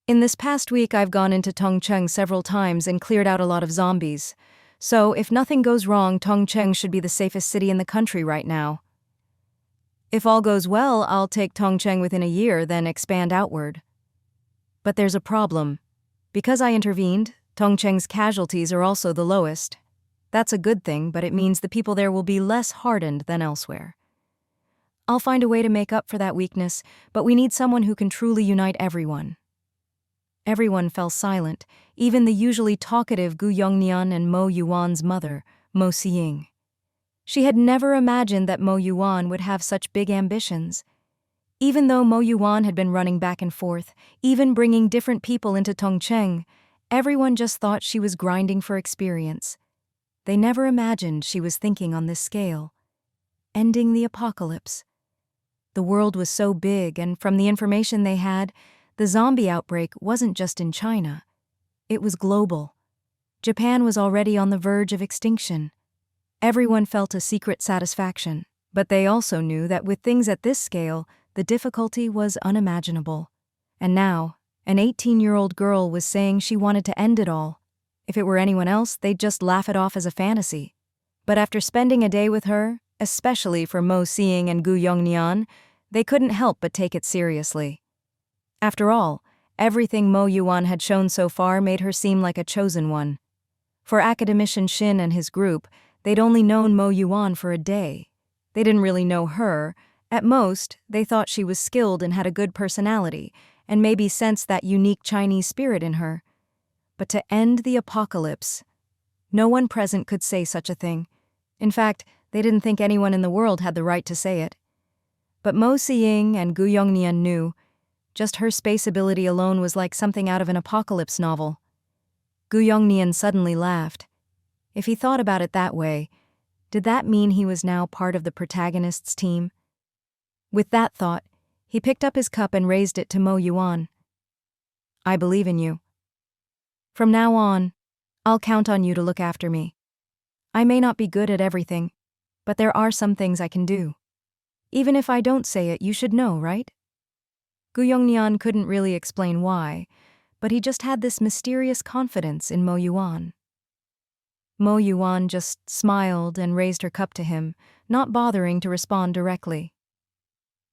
Speaker 1: In this past week I've gone into Tongcheng several times and cleared out a lot of zombies. So, if nothing goes wrong, Tongcheng should be the safest city in the country right now. If all goes well, I'll take Tongcheng within a year, then expand outward. But there's a problem. Because I intervened, Tongcheng's casualties are also the lowest. That's a good thing, but it means the people there will be less hardened than elsewhere. I'll find a way to make up for that weakness, but we need someone who can truly unite everyone. Everyone fell silent, even the usually talkative Gu Yongnian and Mo Yuwan's mother, Mo Siying. She had never imagined that Mo Yuwan would have such big ambitions. Even though Mo Yuwan had been running back and forth, even bringing different people into Tongcheng, everyone just thought she was grinding for experience. They never imagined she was thinking on this scale. Ending the apocalypse. The world was so big, and from the information they had, the zombie outbreak wasn't just in China. It was global. Japan was already on the verge of extinction. Everyone felt a secret satisfaction, but they also knew that with things at this scale, the difficulty was unimaginable. And now, an 18-year-old girl was saying she wanted to end it all. If it were anyone else, they'd just laugh it off as a fantasy. But after spending a day with her, especially for Mo Siying and Gu Yongnian, they couldn't help but take it seriously. After all, everything Mo Yuwan had shown so far made her seem like a chosen one. For academician Shin and his group, they'd only known Mo Yuwan for a day. They didn't really know her. At most, they thought she was skilled and had a good personality, and maybe sensed that unique Chinese spirit in her. But to end the apocalypse, no one present could say such a thing. In fact, they didn't think anyone in the world had the right to say it. But Mo Siying and Gu Yongnian knew. Just her space ability alone was like something out of an apocalypse novel. Gu Yongnian suddenly laughed. If he thought about it that way, did that mean he was now part of the protagonist's team? With that thought, he picked up his cup and raised it to Mo Yuwan. I believe in you. From now on, I'll count on you to look after me. I may not be good at everything, but there are some things I can do. Even if I don't say it, you should know, right? Gu Yongnian couldn't really explain why, but he just had this mysterious confidence in Mo Yuwan. Mo Yuwan just smiled and raised her cup to him, not bothering to respond directly.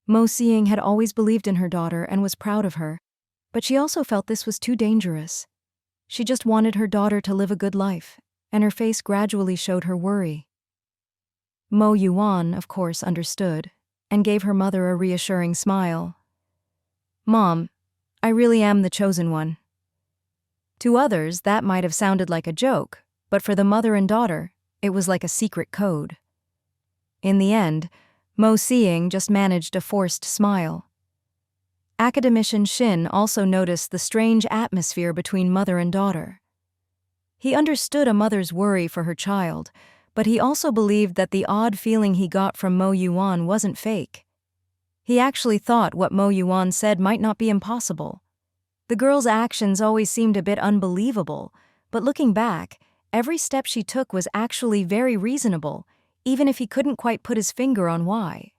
Speaker 1: Mo Siying had always believed in her daughter and was proud of her, but she also felt this was too dangerous. She just wanted her daughter to live a good life, and her face gradually showed her worry. Mo Yuwan, of course, understood, and gave her mother a reassuring smile. Mom, I really am the chosen one. To others, that might have sounded like a joke, but for the mother and daughter, it was like a secret code. In the end, Mo Siying just managed a forced smile. Academician Shin also noticed the strange atmosphere between mother and daughter. He understood a mother's worry for her child, but he also believed that the odd feeling he got from Mo Yuwan wasn't fake. He actually thought what Mo Yuwan said might not be impossible. The girl's actions always seemed a bit unbelievable, but looking back, every step she took was actually very reasonable, even if he couldn't quite put his finger on why.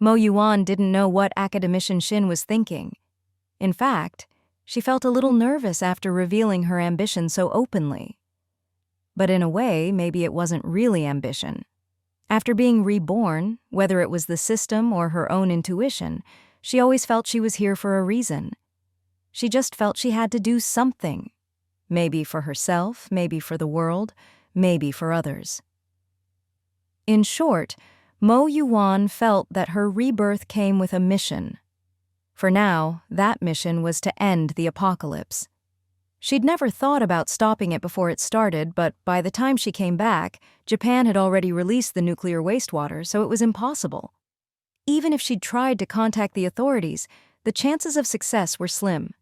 Speaker 1: Mo Yuwan didn't know what academician Shin was thinking. In fact, she felt a little nervous after revealing her ambition so openly. But in a way, maybe it wasn't really ambition. After being reborn, whether it was the system or her own intuition, she always felt she was here for a reason. She just felt she had to do something. Maybe for herself, maybe for the world, maybe for others. In short, Mo Yuwan felt that her rebirth came with a mission. For now, that mission was to end the apocalypse. She'd never thought about stopping it before it started, but by the time she came back, Japan had already released the nuclear wastewater, so it was impossible. Even if she'd tried to contact the authorities, the chances of success were slim.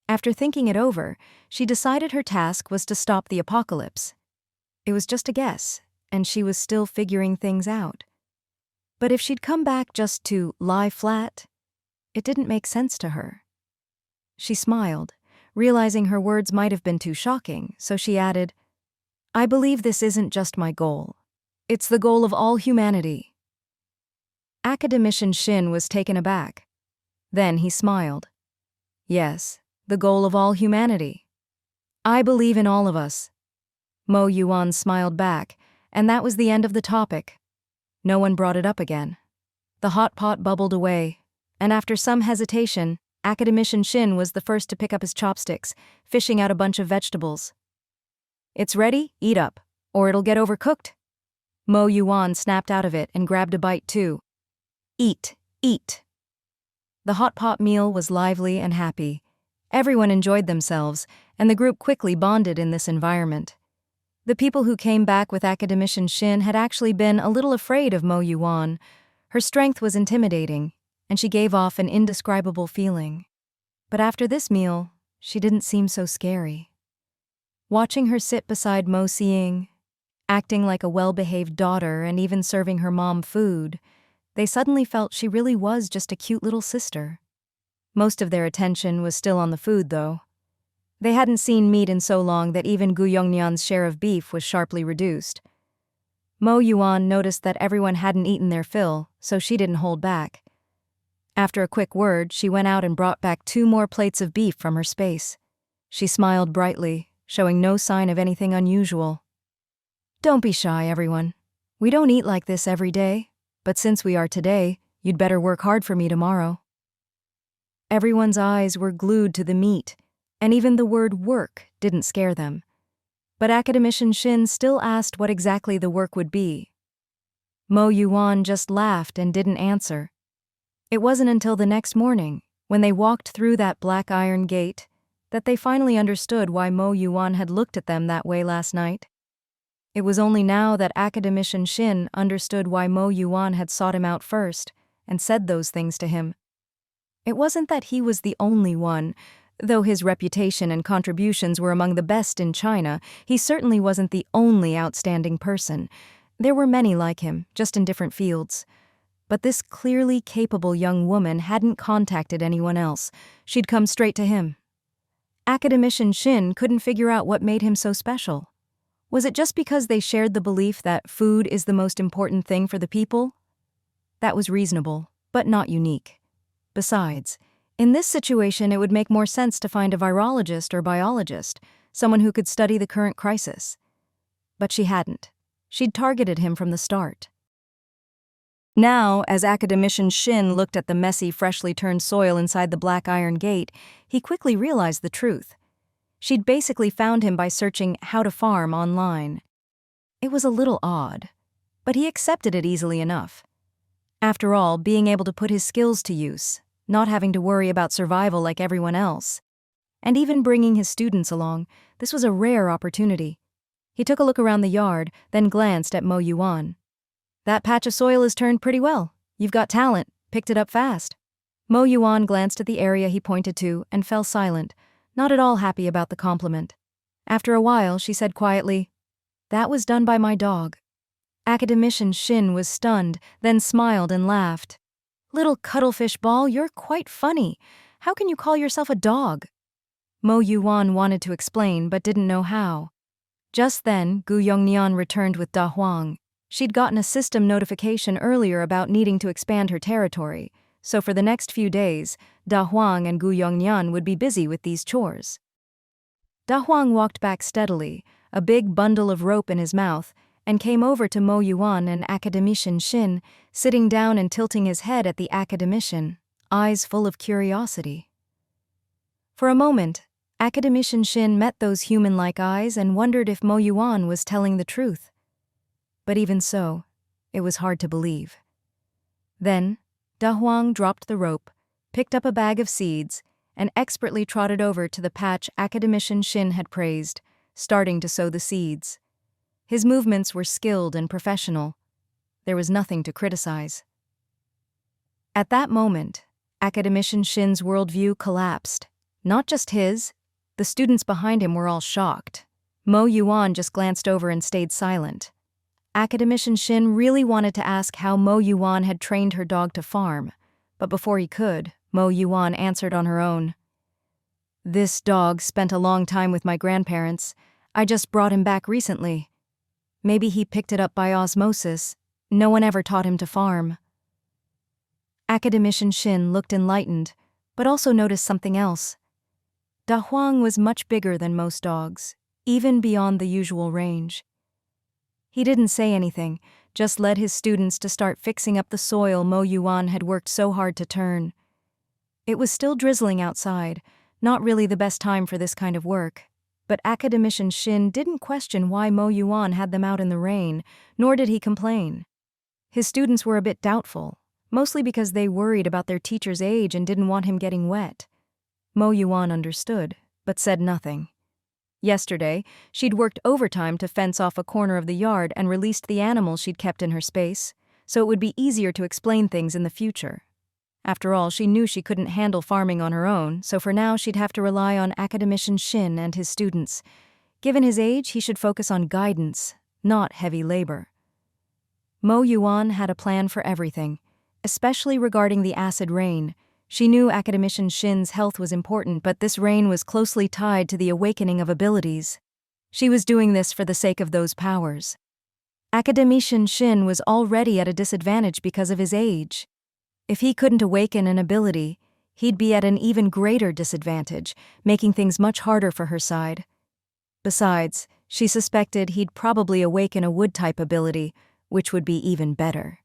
Speaker 1: After thinking it over, she decided her task was to stop the apocalypse. It was just a guess, and she was still figuring things out. But if she'd come back just to lie flat, it didn't make sense to her. She smiled, realizing her words might have been too shocking, so she added, "I believe this isn't just my goal. It's the goal of all humanity." Academician Shin was taken aback. Then he smiled. "Yes, the goal of all humanity. I believe in all of us." Mo Yuwan smiled back, and that was the end of the topic. No one brought it up again. The hot pot bubbled away, and after some hesitation, Academician Shin was the first to pick up his chopsticks, fishing out a bunch of vegetables. "It's ready, eat up, or it'll get overcooked." Mo Yuwan snapped out of it and grabbed a bite too. "Eat, eat." The hot pot meal was lively and happy. Everyone enjoyed themselves, and the group quickly bonded in this environment. The people who came back with Academician Shin had actually been a little afraid of Mo Yuwan. Her strength was intimidating, and she gave off an indescribable feeling. But after this meal, she didn't seem so scary. Watching her sit beside Mo Yuwan, acting like a well-behaved daughter and even serving her mom food, they suddenly felt she really was just a cute little sister. Most of their attention was still on the food, though. They hadn't seen meat in so long that even Gu Yongnyan's share of beef was sharply reduced. Mo Yuwan noticed that everyone hadn't eaten their fill, so she didn't hold back. After a quick word, she went out and brought back 2 more plates of beef from her space. She smiled brightly, showing no sign of anything unusual. "Don't be shy, everyone. We don't eat like this every day, but since we are today, you'd better work hard for me tomorrow." Everyone's eyes were glued to the meat, and even the word work didn't scare them. But Academician Shin still asked what exactly the work would be. Mo Yuwan just laughed and didn't answer. It wasn't until the next morning, when they walked through that black iron gate, that they finally understood why Mo Yuwan had looked at them that way last night. It was only now that Academician Shin understood why Mo Yuwan had sought him out first and said those things to him. It wasn't that he was the only one. Though his reputation and contributions were among the best in China, he certainly wasn't the only outstanding person. There were many like him, just in different fields. But this clearly capable young woman hadn't contacted anyone else. She'd come straight to him. Academician Shin couldn't figure out what made him so special. Was it just because they shared the belief that food is the most important thing for the people? That was reasonable, but not unique. Besides, in this situation, it would make more sense to find a virologist or biologist, someone who could study the current crisis. But she hadn't. She'd targeted him from the start. Now, as Academician Shin looked at the messy, freshly turned soil inside the black iron gate, he quickly realized the truth. She'd basically found him by searching how to farm online. It was a little odd, but he accepted it easily enough. After all, being able to put his skills to use, not having to worry about survival like everyone else, and even bringing his students along, this was a rare opportunity. He took a look around the yard, then glanced at Mo Yuwan. "That patch of soil is turned pretty well. You've got talent, picked it up fast." Mo Yuwan glanced at the area he pointed to and fell silent, not at all happy about the compliment. After a while, she said quietly, "That was done by my dog." Academician Shin was stunned, then smiled and laughed. "Little cuttlefish ball, you're quite funny. How can you call yourself a dog?" Mo Yuwan wanted to explain, but didn't know how. Just then, Gu Yongnyan returned with Da Huang. She'd gotten a system notification earlier about needing to expand her territory, so for the next few days, Da Huang and Gu Yongnyan would be busy with these chores. Da Huang walked back steadily, a big bundle of rope in his mouth, and came over to Mo Yuwan and Academician Shin, sitting down and tilting his head at the academician, eyes full of curiosity. For a moment, Academician Shin met those human-like eyes and wondered if Mo Yuwan was telling the truth. But even so, it was hard to believe. Then, Da Huang dropped the rope, picked up a bag of seeds, and expertly trotted over to the patch Academician Shin had praised, starting to sow the seeds. His movements were skilled and professional. There was nothing to criticize. At that moment, Academician Shin's worldview collapsed. Not just his, the students behind him were all shocked. Mo Yuwan just glanced over and stayed silent. Academician Shin really wanted to ask how Mo Yuwan had trained her dog to farm, but before he could, Mo Yuwan answered on her own. "This dog spent a long time with my grandparents. I just brought him back recently. Maybe he picked it up by osmosis. No one ever taught him to farm." Academician Shin looked enlightened, but also noticed something else. Da Huang was much bigger than most dogs, even beyond the usual range. He didn't say anything, just led his students to start fixing up the soil Mo Yuwan had worked so hard to turn. It was still drizzling outside, not really the best time for this kind of work, but Academician Shin didn't question why Mo Yuwan had them out in the rain, nor did he complain. His students were a bit doubtful, mostly because they worried about their teacher's age and didn't want him getting wet. Mo Yuwan understood, but said nothing. Yesterday, she'd worked overtime to fence off a corner of the yard and released the animals she'd kept in her space, so it would be easier to explain things in the future. After all, she knew she couldn't handle farming on her own, so for now she'd have to rely on Academician Shin and his students. Given his age, he should focus on guidance, not heavy labor. Mo Yuwan had a plan for everything, especially regarding the acid rain. She knew Academician Shin's health was important, but this rain was closely tied to the awakening of abilities. She was doing this for the sake of those powers. Academician Shin was already at a disadvantage because of his age. If he couldn't awaken an ability, he'd be at an even greater disadvantage, making things much harder for her side. Besides, she suspected he'd probably awaken a wood-type ability, which would be even better.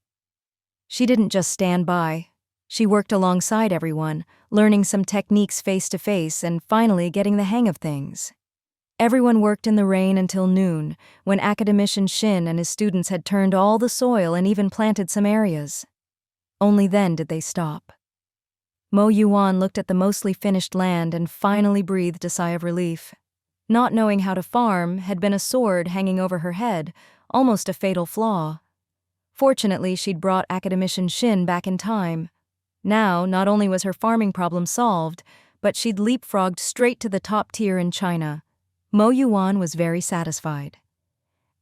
Speaker 1: She didn't just stand by. She worked alongside everyone, learning some techniques face-to-face and finally getting the hang of things. Everyone worked in the rain until noon, when Academician Shin and his students had turned all the soil and even planted some areas. Only then did they stop. Mo Yuwan looked at the mostly finished land and finally breathed a sigh of relief. Not knowing how to farm had been a sword hanging over her head, almost a fatal flaw. Fortunately, she'd brought Academician Shin back in time. Now, not only was her farming problem solved, but she'd leapfrogged straight to the top tier in China. Mo Yuwan was very satisfied.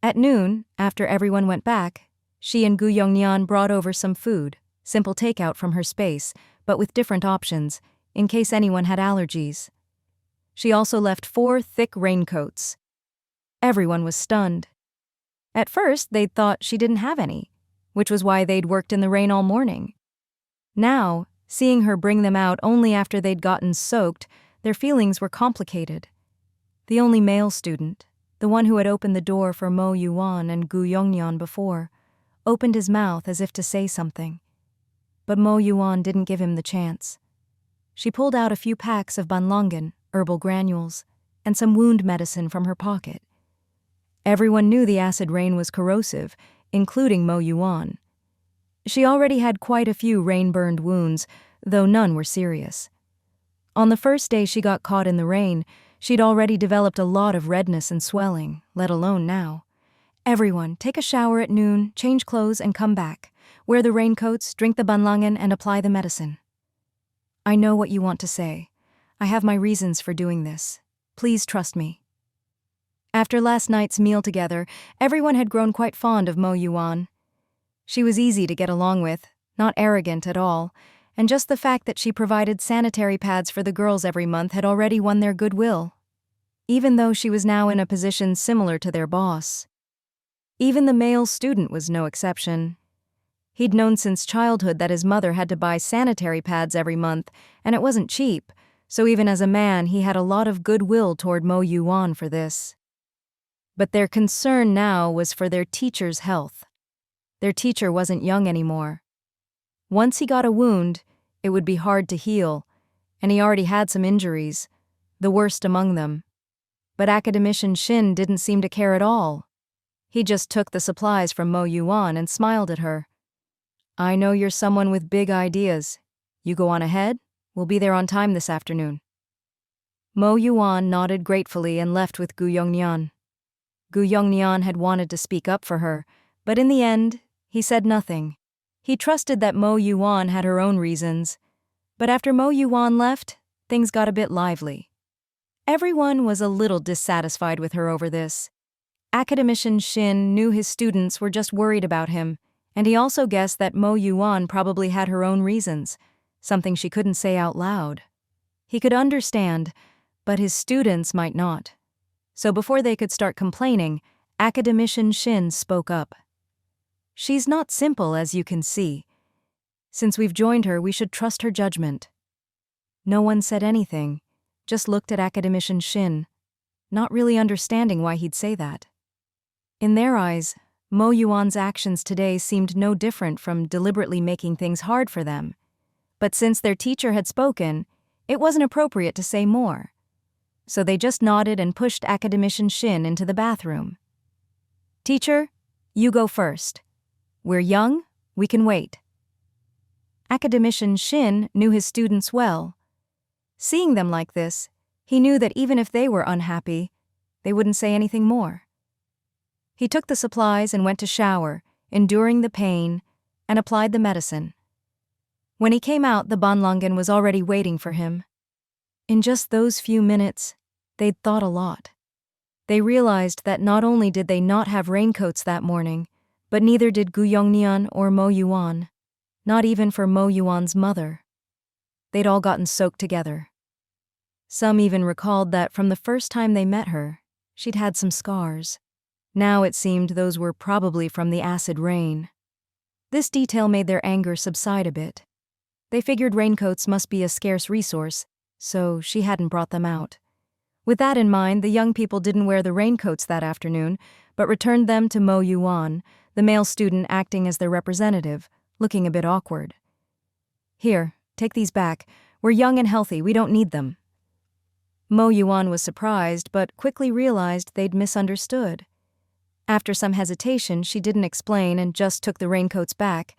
Speaker 1: At noon, after everyone went back, she and Gu Yongnian brought over some food, simple takeout from her space, but with different options, in case anyone had allergies. She also left 4 thick raincoats. Everyone was stunned. At first, they'd thought she didn't have any, which was why they'd worked in the rain all morning. Now, seeing her bring them out only after they'd gotten soaked, their feelings were complicated. The only male student, the one who had opened the door for Mo Yuwan and Gu Yongnian before, opened his mouth as if to say something. But Mo Yuwan didn't give him the chance. She pulled out a few packs of banlongan, herbal granules, and some wound medicine from her pocket. Everyone knew the acid rain was corrosive, including Mo Yuwan. She already had quite a few rain-burned wounds, though none were serious. On the first day she got caught in the rain, she'd already developed a lot of redness and swelling, let alone now. "Everyone, take a shower at noon, change clothes, and come back. Wear the raincoats, drink the banlangan, and apply the medicine." "I know what you want to say. I have my reasons for doing this. Please trust me." After last night's meal together, everyone had grown quite fond of Mo Yuwan. She was easy to get along with, not arrogant at all, and just the fact that she provided sanitary pads for the girls every month had already won their goodwill. Even though she was now in a position similar to their boss. Even the male student was no exception. He'd known since childhood that his mother had to buy sanitary pads every month, and it wasn't cheap, so even as a man he had a lot of goodwill toward Mo Yuwan for this. But their concern now was for their teacher's health. Their teacher wasn't young anymore. Once he got a wound, it would be hard to heal, and he already had some injuries, the worst among them. But Academician Shin didn't seem to care at all. He just took the supplies from Mo Yuwan and smiled at her. "I know you're someone with big ideas. You go on ahead, We'll be there on time this afternoon. Mo Yuwan nodded gratefully and left with Gu Yongnian. Gu Yongnian had wanted to speak up for her, but in the end, he said nothing. He trusted that Mo Yuwan had her own reasons. But after Mo Yuwan left, things got a bit lively. Everyone was a little dissatisfied with her over this. Academician Shin knew his students were just worried about him, and he also guessed that Mo Yuwan probably had her own reasons, something she couldn't say out loud. He could understand, but his students might not. So before they could start complaining, Academician Shin spoke up. She's not simple, as you can see. Since we've joined her, we should trust her judgment. No one said anything, just looked at Academician Shin, not really understanding why he'd say that. In their eyes, Mo Yuan's actions today seemed no different from deliberately making things hard for them. But since their teacher had spoken, it wasn't appropriate to say more. So they just nodded and pushed Academician Shin into the bathroom. "Teacher, you go first. We're young, we can wait." Academician Shin knew his students well. Seeing them like this, he knew that even if they were unhappy, they wouldn't say anything more. He took the supplies and went to shower, enduring the pain, and applied the medicine. When he came out, the Banlangen was already waiting for him. In just those few minutes, they'd thought a lot. They realized that not only did they not have raincoats that morning, but neither did Gu Yongnian or Mo Yuwan, not even for Mo Yuwan's mother. They'd all gotten soaked together. Some even recalled that from the first time they met her, she'd had some scars. Now it seemed those were probably from the acid rain. This detail made their anger subside a bit. They figured raincoats must be a scarce resource, so she hadn't brought them out. With that in mind, the young people didn't wear the raincoats that afternoon, but returned them to Mo Yuwan, the male student acting as their representative, looking a bit awkward. "Here, take these back. We're young and healthy, we don't need them." Mo Yuwan was surprised, but quickly realized they'd misunderstood. After some hesitation, she didn't explain and just took the raincoats back.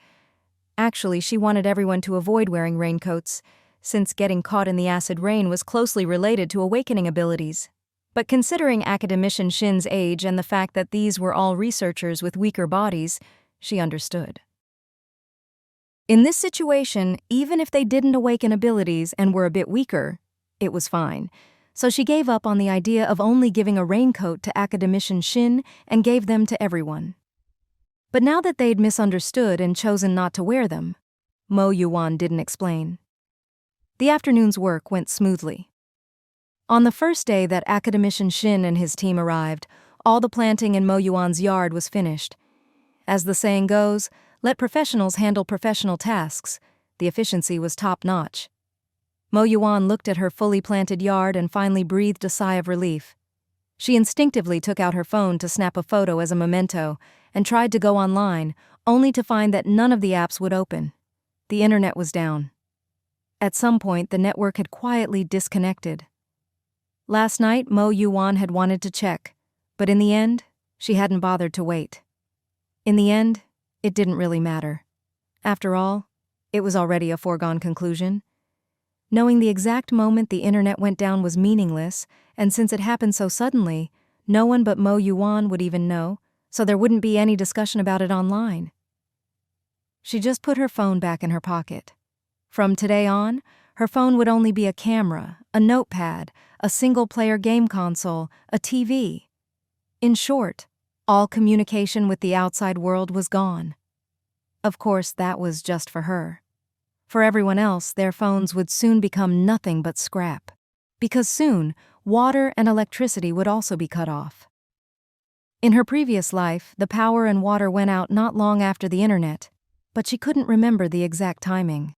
Speaker 1: Actually, she wanted everyone to avoid wearing raincoats, since getting caught in the acid rain was closely related to awakening abilities. But considering Academician Shin's age and the fact that these were all researchers with weaker bodies, she understood. In this situation, even if they didn't awaken abilities and were a bit weaker, it was fine. So she gave up on the idea of only giving a raincoat to Academician Shin and gave them to everyone. But now that they'd misunderstood and chosen not to wear them, Mo Yuwan didn't explain. The afternoon's work went smoothly. On the first day that Academician Shin and his team arrived, all the planting in Mo Yuwan's yard was finished. As the saying goes, let professionals handle professional tasks. The efficiency was top-notch. Mo Yuwan looked at her fully planted yard and finally breathed a sigh of relief. She instinctively took out her phone to snap a photo as a memento and tried to go online, only to find that none of the apps would open. The internet was down. At some point, the network had quietly disconnected. Last night, Mo Yuwan had wanted to check, but in the end, she hadn't bothered to wait. In the end, it didn't really matter. After all, it was already a foregone conclusion. Knowing the exact moment the internet went down was meaningless, and since it happened so suddenly, no one but Mo Yuwan would even know, so there wouldn't be any discussion about it online. She just put her phone back in her pocket. From today on, her phone would only be a camera, a notepad, a single-player game console, a TV. In short, all communication with the outside world was gone. Of course, that was just for her. For everyone else, their phones would soon become nothing but scrap. Because soon, water and electricity would also be cut off. In her previous life, the power and water went out not long after the internet, but she couldn't remember the exact timing.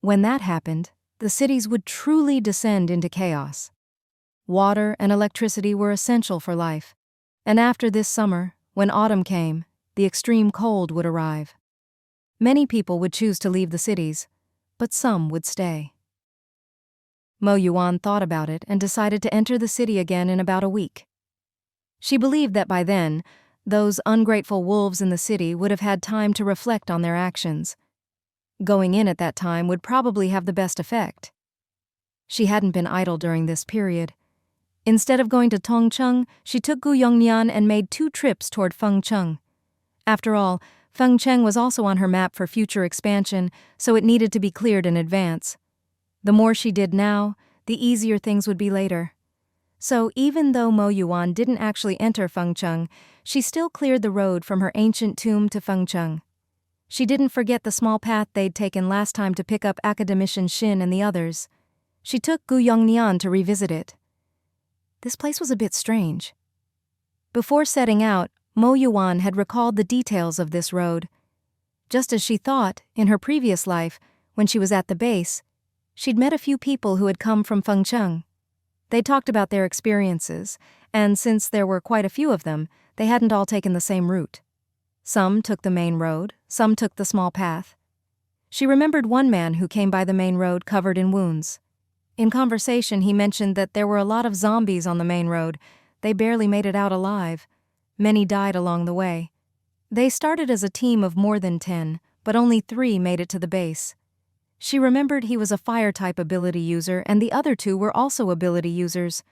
Speaker 1: When that happened, the cities would truly descend into chaos. Water and electricity were essential for life, and after this summer, when autumn came, the extreme cold would arrive. Many people would choose to leave the cities, but some would stay. Mo Yuwan thought about it and decided to enter the city again in about a week. She believed that by then, those ungrateful wolves in the city would have had time to reflect on their actions. Going in at that time would probably have the best effect. She hadn't been idle during this period. Instead of going to Tongcheng, she took Gu Yongnian and made 2 trips toward Fengcheng. After all, Fengcheng was also on her map for future expansion, so it needed to be cleared in advance. The more she did now, the easier things would be later. So even though Mo Yuwan didn't actually enter Fengcheng, she still cleared the road from her ancient tomb to Fengcheng. She didn't forget the small path they'd taken last time to pick up Academician Xin and the others. She took Gu Yongnian to revisit it. This place was a bit strange. Before setting out, Mo Yuwan had recalled the details of this road. Just as she thought, in her previous life, when she was at the base, she'd met a few people who had come from Fengcheng. They talked about their experiences, and since there were quite a few of them, they hadn't all taken the same route. Some took the main road, some took the small path. She remembered one man who came by the main road covered in wounds. In conversation, he mentioned that there were a lot of zombies on the main road. They barely made it out alive. Many died along the way. They started as a team of more than 10, but only 3 made it to the base. She remembered he was a fire-type ability user and the other 2 were also ability users.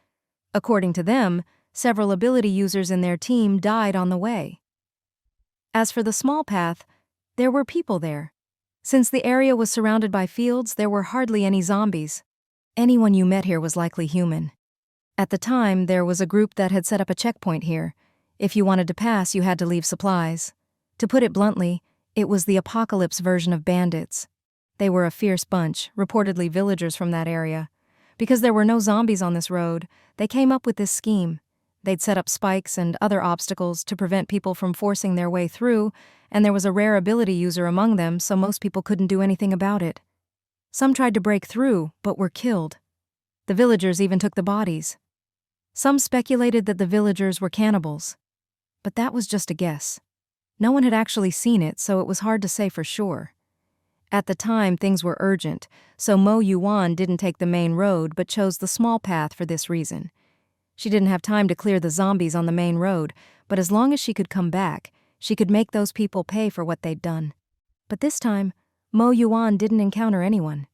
Speaker 1: According to them, several ability users in their team died on the way. As for the small path, there were people there. Since the area was surrounded by fields, there were hardly any zombies. Anyone you met here was likely human. At the time, there was a group that had set up a checkpoint here. If you wanted to pass, you had to leave supplies. To put it bluntly, it was the apocalypse version of bandits. They were a fierce bunch, reportedly villagers from that area. Because there were no zombies on this road, they came up with this scheme. They'd set up spikes and other obstacles to prevent people from forcing their way through, and there was a rare ability user among them, so most people couldn't do anything about it. Some tried to break through, but were killed. The villagers even took the bodies. Some speculated that the villagers were cannibals. But that was just a guess. No one had actually seen it, so it was hard to say for sure. At the time, things were urgent, so Mo Yuwan didn't take the main road but chose the small path for this reason. She didn't have time to clear the zombies on the main road, but as long as she could come back, she could make those people pay for what they'd done. But this time, Mo Yuwan didn't encounter anyone.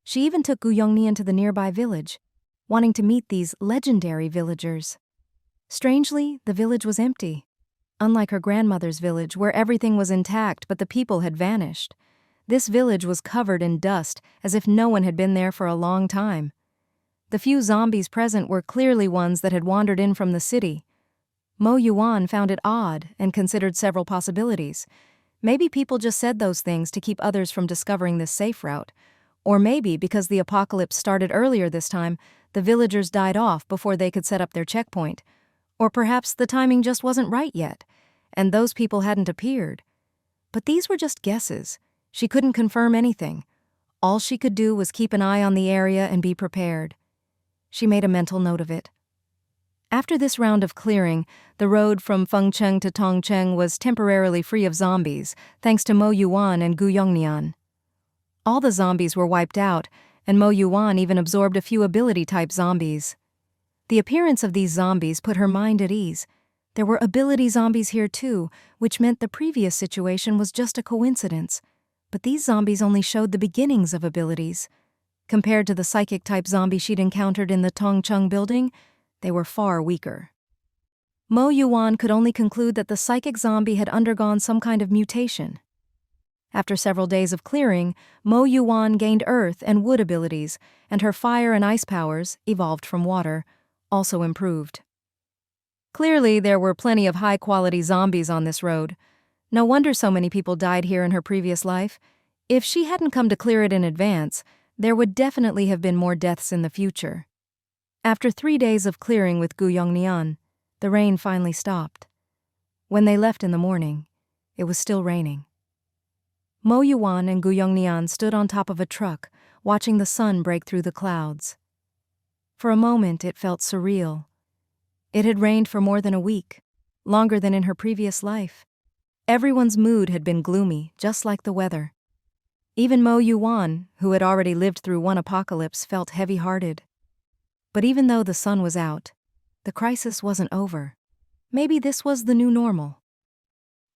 Speaker 1: She even took Gu Yongnian to the nearby village, wanting to meet these legendary villagers. Strangely, the village was empty. Unlike her grandmother's village, where everything was intact but the people had vanished. This village was covered in dust, as if no one had been there for a long time. The few zombies present were clearly ones that had wandered in from the city. Mo Yuwan found it odd and considered several possibilities. Maybe people just said those things to keep others from discovering this safe route. Or maybe, because the apocalypse started earlier this time, the villagers died off before they could set up their checkpoint. Or perhaps the timing just wasn't right yet, and those people hadn't appeared. But these were just guesses. She couldn't confirm anything. All she could do was keep an eye on the area and be prepared. She made a mental note of it. After this round of clearing, the road from Fengcheng to Tongcheng was temporarily free of zombies, thanks to Mo Yuwan and Gu Yongnian. All the zombies were wiped out, and Mo Yuwan even absorbed a few ability-type zombies. The appearance of these zombies put her mind at ease. There were ability zombies here too, which meant the previous situation was just a coincidence. But these zombies only showed the beginnings of abilities. Compared to the psychic-type zombie she'd encountered in the Tongcheng building, they were far weaker. Mo Yuwan could only conclude that the psychic zombie had undergone some kind of mutation. After several days of clearing, Mo Yuwan gained earth and wood abilities, and her fire and ice powers, evolved from water, also improved. Clearly, there were plenty of high-quality zombies on this road. No wonder so many people died here in her previous life. If she hadn't come to clear it in advance, there would definitely have been more deaths in the future. After 3 days of clearing with Gu Yongnian, the rain finally stopped. When they left in the morning, it was still raining. Mo Yuwan and Gu Yongnian stood on top of a truck, watching the sun break through the clouds. For a moment, it felt surreal. It had rained for more than a week, longer than in her previous life. Everyone's mood had been gloomy, just like the weather. Even Mo Yuwan, who had already lived through one apocalypse, felt heavy-hearted. But even though the sun was out, the crisis wasn't over. Maybe this was the new normal.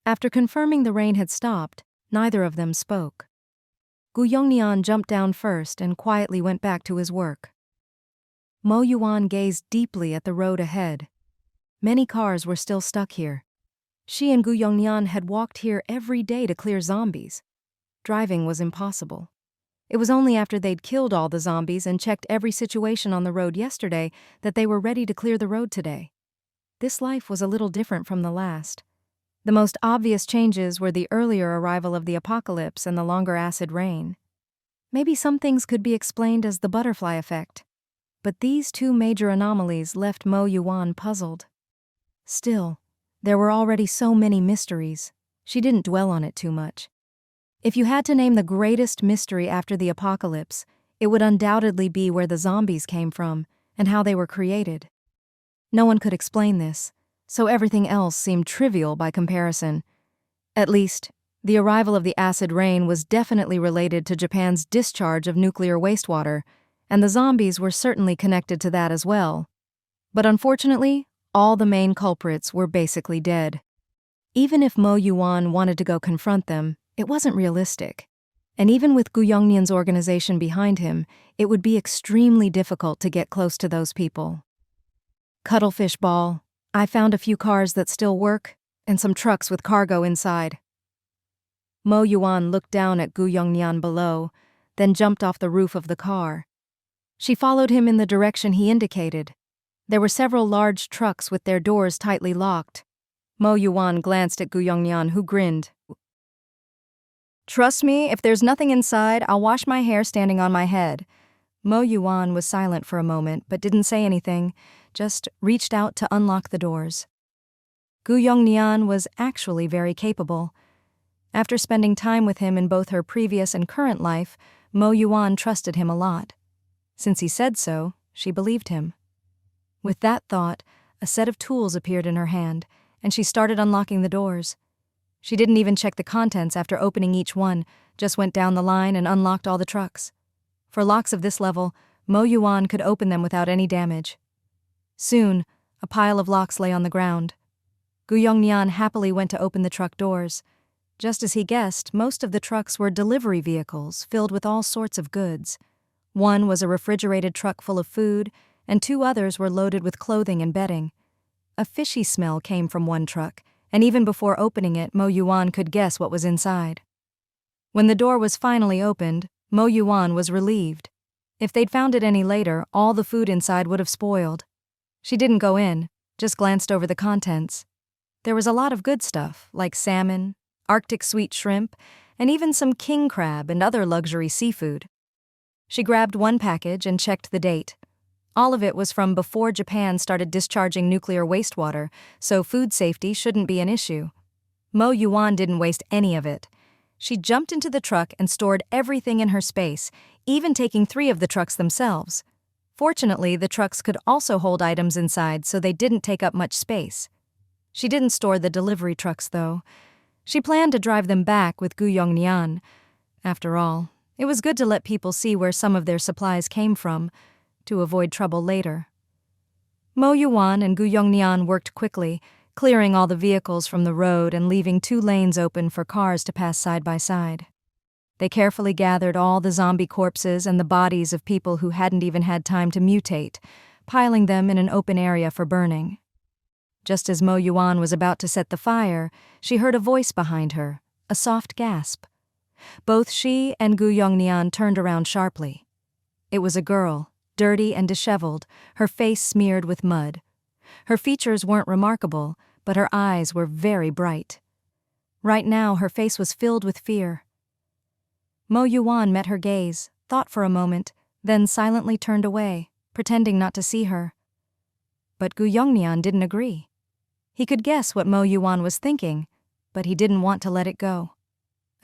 Speaker 1: After confirming the rain had stopped, neither of them spoke. Gu Yongnian jumped down first and quietly went back to his work. Mo Yuwan gazed deeply at the road ahead. Many cars were still stuck here. She and Gu Yongnian had walked here every day to clear zombies. Driving was impossible. It was only after they'd killed all the zombies and checked every situation on the road yesterday that they were ready to clear the road today. This life was a little different from the last. The most obvious changes were the earlier arrival of the apocalypse and the longer acid rain. Maybe some things could be explained as the butterfly effect, but these two major anomalies left Mo Yuwan puzzled. Still, there were already so many mysteries. She didn't dwell on it too much. If you had to name the greatest mystery after the apocalypse, it would undoubtedly be where the zombies came from and how they were created. No one could explain this, so everything else seemed trivial by comparison. At least, the arrival of the acid rain was definitely related to Japan's discharge of nuclear wastewater, and the zombies were certainly connected to that as well. But unfortunately, all the main culprits were basically dead. Even if Mo Yuwan wanted to go confront them, it wasn't realistic. And even with Gu Yongnian's organization behind him, it would be extremely difficult to get close to those people. Cuttlefish ball. I found a few cars that still work, and some trucks with cargo inside. Mo Yuwan looked down at Gu Yongnian below, then jumped off the roof of the car. She followed him in the direction he indicated. There were several large trucks with their doors tightly locked. Mo Yuwan glanced at Gu Yongnian, who grinned. "Trust me, if there's nothing inside, I'll wash my hair standing on my head." Mo Yuwan was silent for a moment, but didn't say anything, just reached out to unlock the doors. Gu Yongnian was actually very capable. After spending time with him in both her previous and current life, Mo Yuwan trusted him a lot. Since he said so, she believed him. With that thought, a set of tools appeared in her hand, and she started unlocking the doors. She didn't even check the contents after opening each one, just went down the line and unlocked all the trucks. For locks of this level, Mo Yuwan could open them without any damage. Soon, a pile of locks lay on the ground. Gu Yongnian happily went to open the truck doors. Just as he guessed, most of the trucks were delivery vehicles filled with all sorts of goods. One was a refrigerated truck full of food, and two others were loaded with clothing and bedding. A fishy smell came from one truck, and even before opening it, Mo Yuwan could guess what was inside. When the door was finally opened, Mo Yuwan was relieved. If they'd found it any later, all the food inside would have spoiled. She didn't go in, just glanced over the contents. There was a lot of good stuff, like salmon, Arctic sweet shrimp, and even some king crab and other luxury seafood. She grabbed one package and checked the date. All of it was from before Japan started discharging nuclear wastewater, so food safety shouldn't be an issue. Mo Yuwan didn't waste any of it. She jumped into the truck and stored everything in her space, even taking 3 of the trucks themselves. Fortunately, the trucks could also hold items inside, so they didn't take up much space. She didn't store the delivery trucks, though. She planned to drive them back with Gu Yongnian. After all, it was good to let people see where some of their supplies came from, to avoid trouble later. Mo Yuwan and Gu Yongnian worked quickly, clearing all the vehicles from the road and leaving 2 lanes open for cars to pass side by side. They carefully gathered all the zombie corpses and the bodies of people who hadn't even had time to mutate, piling them in an open area for burning. Just as Mo Yuwan was about to set the fire, she heard a voice behind her, a soft gasp. Both she and Gu Yongnian turned around sharply. It was a girl, dirty and disheveled, her face smeared with mud. Her features weren't remarkable, but her eyes were very bright. Right now, her face was filled with fear. Mo Yuwan met her gaze, thought for a moment, then silently turned away, pretending not to see her. But Gu Yongnian didn't agree. He could guess what Mo Yuwan was thinking, but he didn't want to let it go.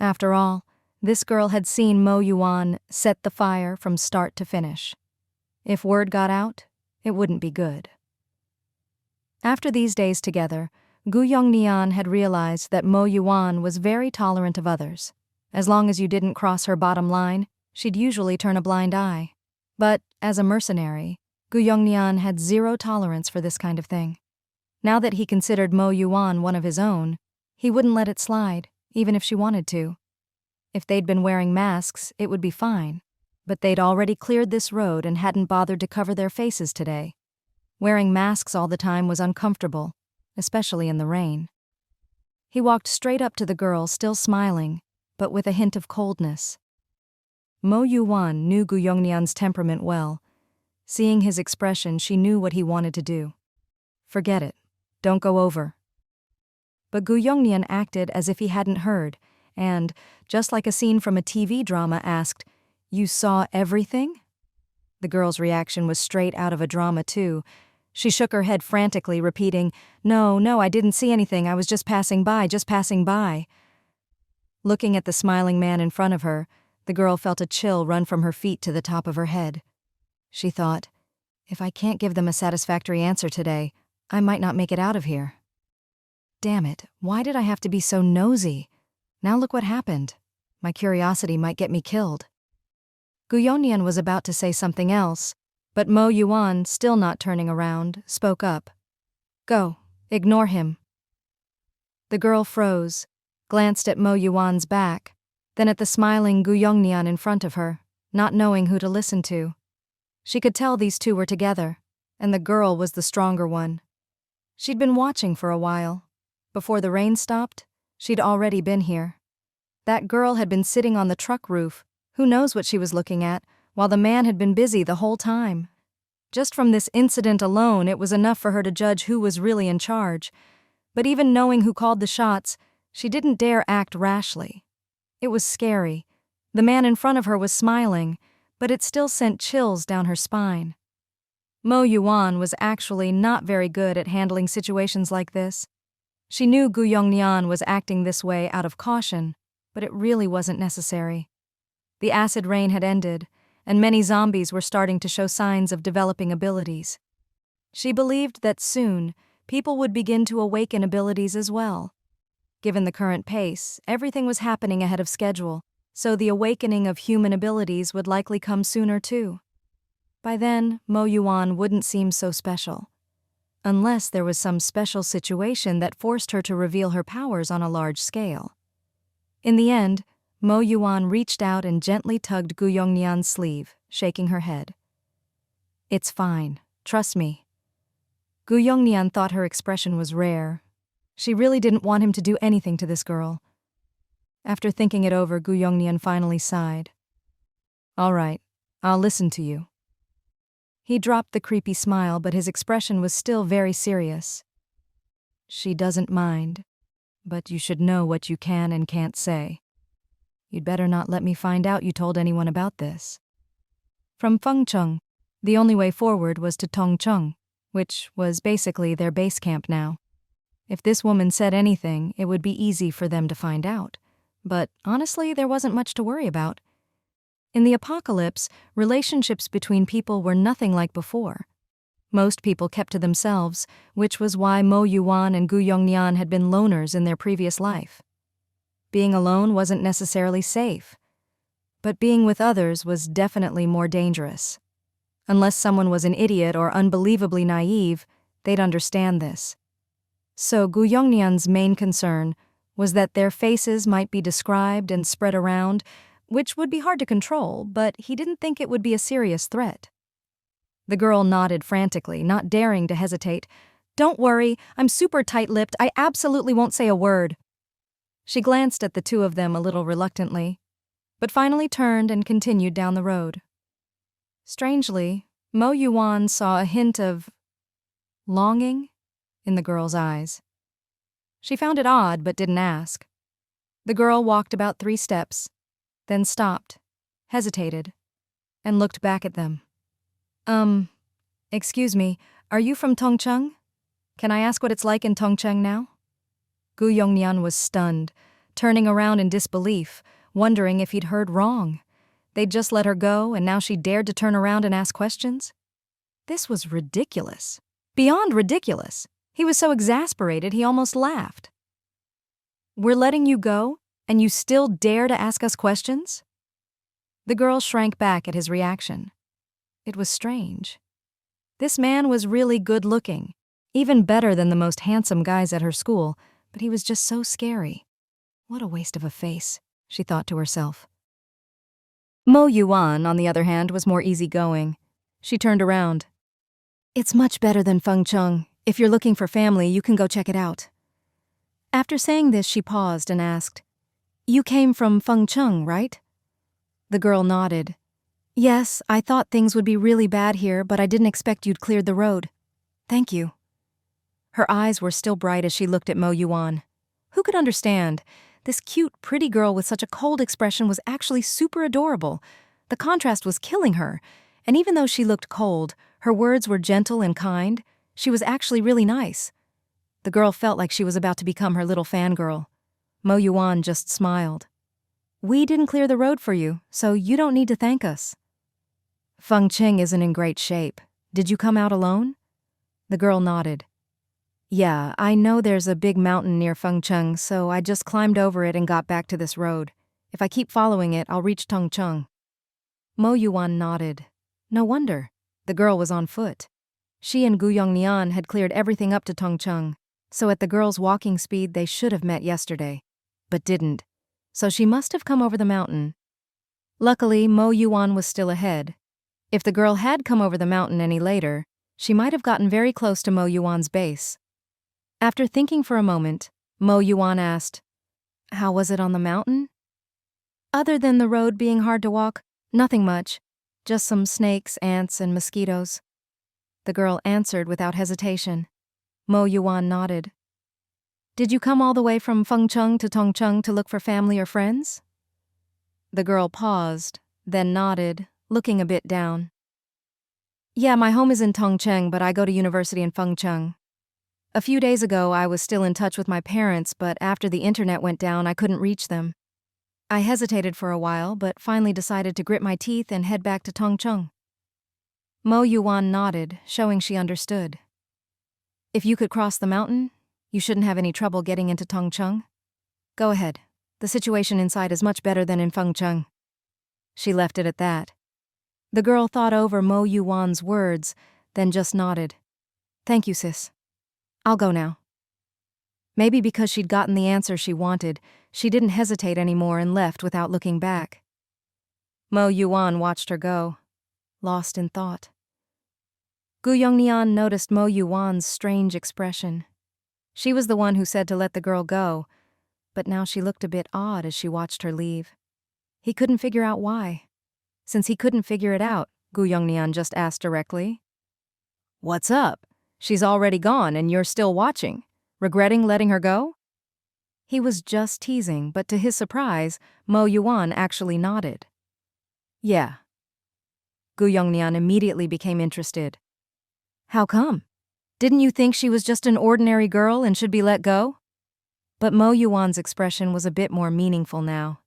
Speaker 1: After all, this girl had seen Mo Yuwan set the fire from start to finish. If word got out, it wouldn't be good. After these days together, Gu Yongnian had realized that Mo Yuwan was very tolerant of others. As long as you didn't cross her bottom line, she'd usually turn a blind eye. But, as a mercenary, Gu Yongnian had 0 tolerance for this kind of thing. Now that he considered Mo Yuwan one of his own, he wouldn't let it slide, even if she wanted to. If they'd been wearing masks, it would be fine. But they'd already cleared this road and hadn't bothered to cover their faces today. Wearing masks all the time was uncomfortable, especially in the rain. He walked straight up to the girl, still smiling, but with a hint of coldness. Mo Yuwan knew Gu Yongnian's temperament well. Seeing his expression, she knew what he wanted to do. Forget it. Don't go over. But Gu Yongnian acted as if he hadn't heard, and, just like a scene from a TV drama, asked, "You saw everything?" The girl's reaction was straight out of a drama, too. She shook her head frantically, repeating, No, I didn't see anything. I was just passing by. Looking at the smiling man in front of her, the girl felt a chill run from her feet to the top of her head. She thought, if I can't give them a satisfactory answer today, I might not make it out of here. Damn it, why did I have to be so nosy? Now look what happened. My curiosity might get me killed. Gu Yongnian was about to say something else, but Mo Yuwan, still not turning around, spoke up. Go, ignore him. The girl froze, glanced at Mo Yuwan's back, then at the smiling Gu Yongnian in front of her, not knowing who to listen to. She could tell these two were together, and the girl was the stronger one. She'd been watching for a while. Before the rain stopped, she'd already been here. That girl had been sitting on the truck roof, who knows what she was looking at, while the man had been busy the whole time. Just from this incident alone, it was enough for her to judge who was really in charge. But even knowing who called the shots, she didn't dare act rashly. It was scary. The man in front of her was smiling, but it still sent chills down her spine. Mo Yuwan was actually not very good at handling situations like this. She knew Gu Yongnian was acting this way out of caution, but it really wasn't necessary. The acid rain had ended, and many zombies were starting to show signs of developing abilities. She believed that soon, people would begin to awaken abilities as well. Given the current pace, everything was happening ahead of schedule, so the awakening of human abilities would likely come sooner too. By then, Mo Yuwan wouldn't seem so special. Unless there was some special situation that forced her to reveal her powers on a large scale. In the end, Mo Yuwan reached out and gently tugged Gu Yongnian's sleeve, shaking her head. It's fine, trust me. Gu Yongnian thought her expression was rare. She really didn't want him to do anything to this girl. After thinking it over, Gu Yongnian finally sighed. All right, I'll listen to you. He dropped the creepy smile, but his expression was still very serious. She doesn't mind, but you should know what you can and can't say. You'd better not let me find out you told anyone about this. From Fengcheng, the only way forward was to Tongcheng, which was basically their base camp now. If this woman said anything, it would be easy for them to find out. But honestly, there wasn't much to worry about. In the apocalypse, relationships between people were nothing like before. Most people kept to themselves, which was why Mo Yuwan and Gu Yongnian had been loners in their previous life. Being alone wasn't necessarily safe, but being with others was definitely more dangerous. Unless someone was an idiot or unbelievably naive, they'd understand this. So Gu Yongnian's main concern was that their faces might be described and spread around, which would be hard to control, but he didn't think it would be a serious threat. The girl nodded frantically, not daring to hesitate. Don't worry, I'm super tight-lipped. I absolutely won't say a word. She glanced at the two of them a little reluctantly, but finally turned and continued down the road. Strangely, Mo Yuwan saw a hint of longing in the girl's eyes. She found it odd but didn't ask. The girl walked about 3 steps, then stopped, hesitated, and looked back at them. Excuse me, are you from Tongcheng? Can I ask what it's like in Tongcheng now? Gu Yongnian was stunned, turning around in disbelief, wondering if he'd heard wrong. They'd just let her go, and now she dared to turn around and ask questions? This was ridiculous. Beyond ridiculous. He was so exasperated he almost laughed. We're letting you go, and you still dare to ask us questions? The girl shrank back at his reaction. It was strange. This man was really good-looking, even better than the most handsome guys at her school, but he was just so scary. What a waste of a face, she thought to herself. Mo Yuwan, on the other hand, was more easygoing. She turned around. It's much better than Fengcheng. If you're looking for family, you can go check it out. After saying this, she paused and asked, You came from Fengcheng, right? The girl nodded. Yes, I thought things would be really bad here, but I didn't expect you'd cleared the road. Thank you. Her eyes were still bright as she looked at Mo Yuwan. Who could understand? This cute, pretty girl with such a cold expression was actually super adorable. The contrast was killing her, and even though she looked cold, her words were gentle and kind. She was actually really nice. The girl felt like she was about to become her little fangirl. Mo Yuwan just smiled. We didn't clear the road for you, so you don't need to thank us. Fengcheng isn't in great shape. Did you come out alone? The girl nodded. Yeah, I know there's a big mountain near Fengcheng, so I just climbed over it and got back to this road. If I keep following it, I'll reach Tongcheng. Mo Yuwan nodded. No wonder. The girl was on foot. She and Gu Yongnian had cleared everything up to Tongcheng, so at the girl's walking speed they should have met yesterday, but didn't. So she must have come over the mountain. Luckily, Mo Yuwan was still ahead. If the girl had come over the mountain any later, she might have gotten very close to Mo Yuwan's base. After thinking for a moment, Mo Yuwan asked, How was it on the mountain? Other than the road being hard to walk, nothing much. Just some snakes, ants, and mosquitoes. The girl answered without hesitation. Mo Yuwan nodded. Did you come all the way from Fengcheng to Tongcheng to look for family or friends? The girl paused, then nodded, looking a bit down. Yeah, my home is in Tongcheng, but I go to university in Fengcheng. A few days ago, I was still in touch with my parents, but after the internet went down, I couldn't reach them. I hesitated for a while, but finally decided to grit my teeth and head back to Tongcheng. Mo Yuwan nodded, showing she understood. If you could cross the mountain, you shouldn't have any trouble getting into Tongcheng. Go ahead. The situation inside is much better than in Fengcheng. She left it at that. The girl thought over Mo Yuwan's words, then just nodded. Thank you, sis. I'll go now. Maybe because she'd gotten the answer she wanted, she didn't hesitate anymore and left without looking back. Mo Yuwan watched her go, lost in thought. Gu Yongnian noticed Mo Yuwan's strange expression. She was the one who said to let the girl go, but now she looked a bit odd as she watched her leave. He couldn't figure out why. Since he couldn't figure it out, Gu Yongnian just asked directly, What's up? She's already gone and you're still watching. Regretting letting her go? He was just teasing, but to his surprise, Mo Yuwan actually nodded. Yeah. Gu Yongnian immediately became interested. How come? Didn't you think she was just an ordinary girl and should be let go? But Mo Yuwan's expression was a bit more meaningful now.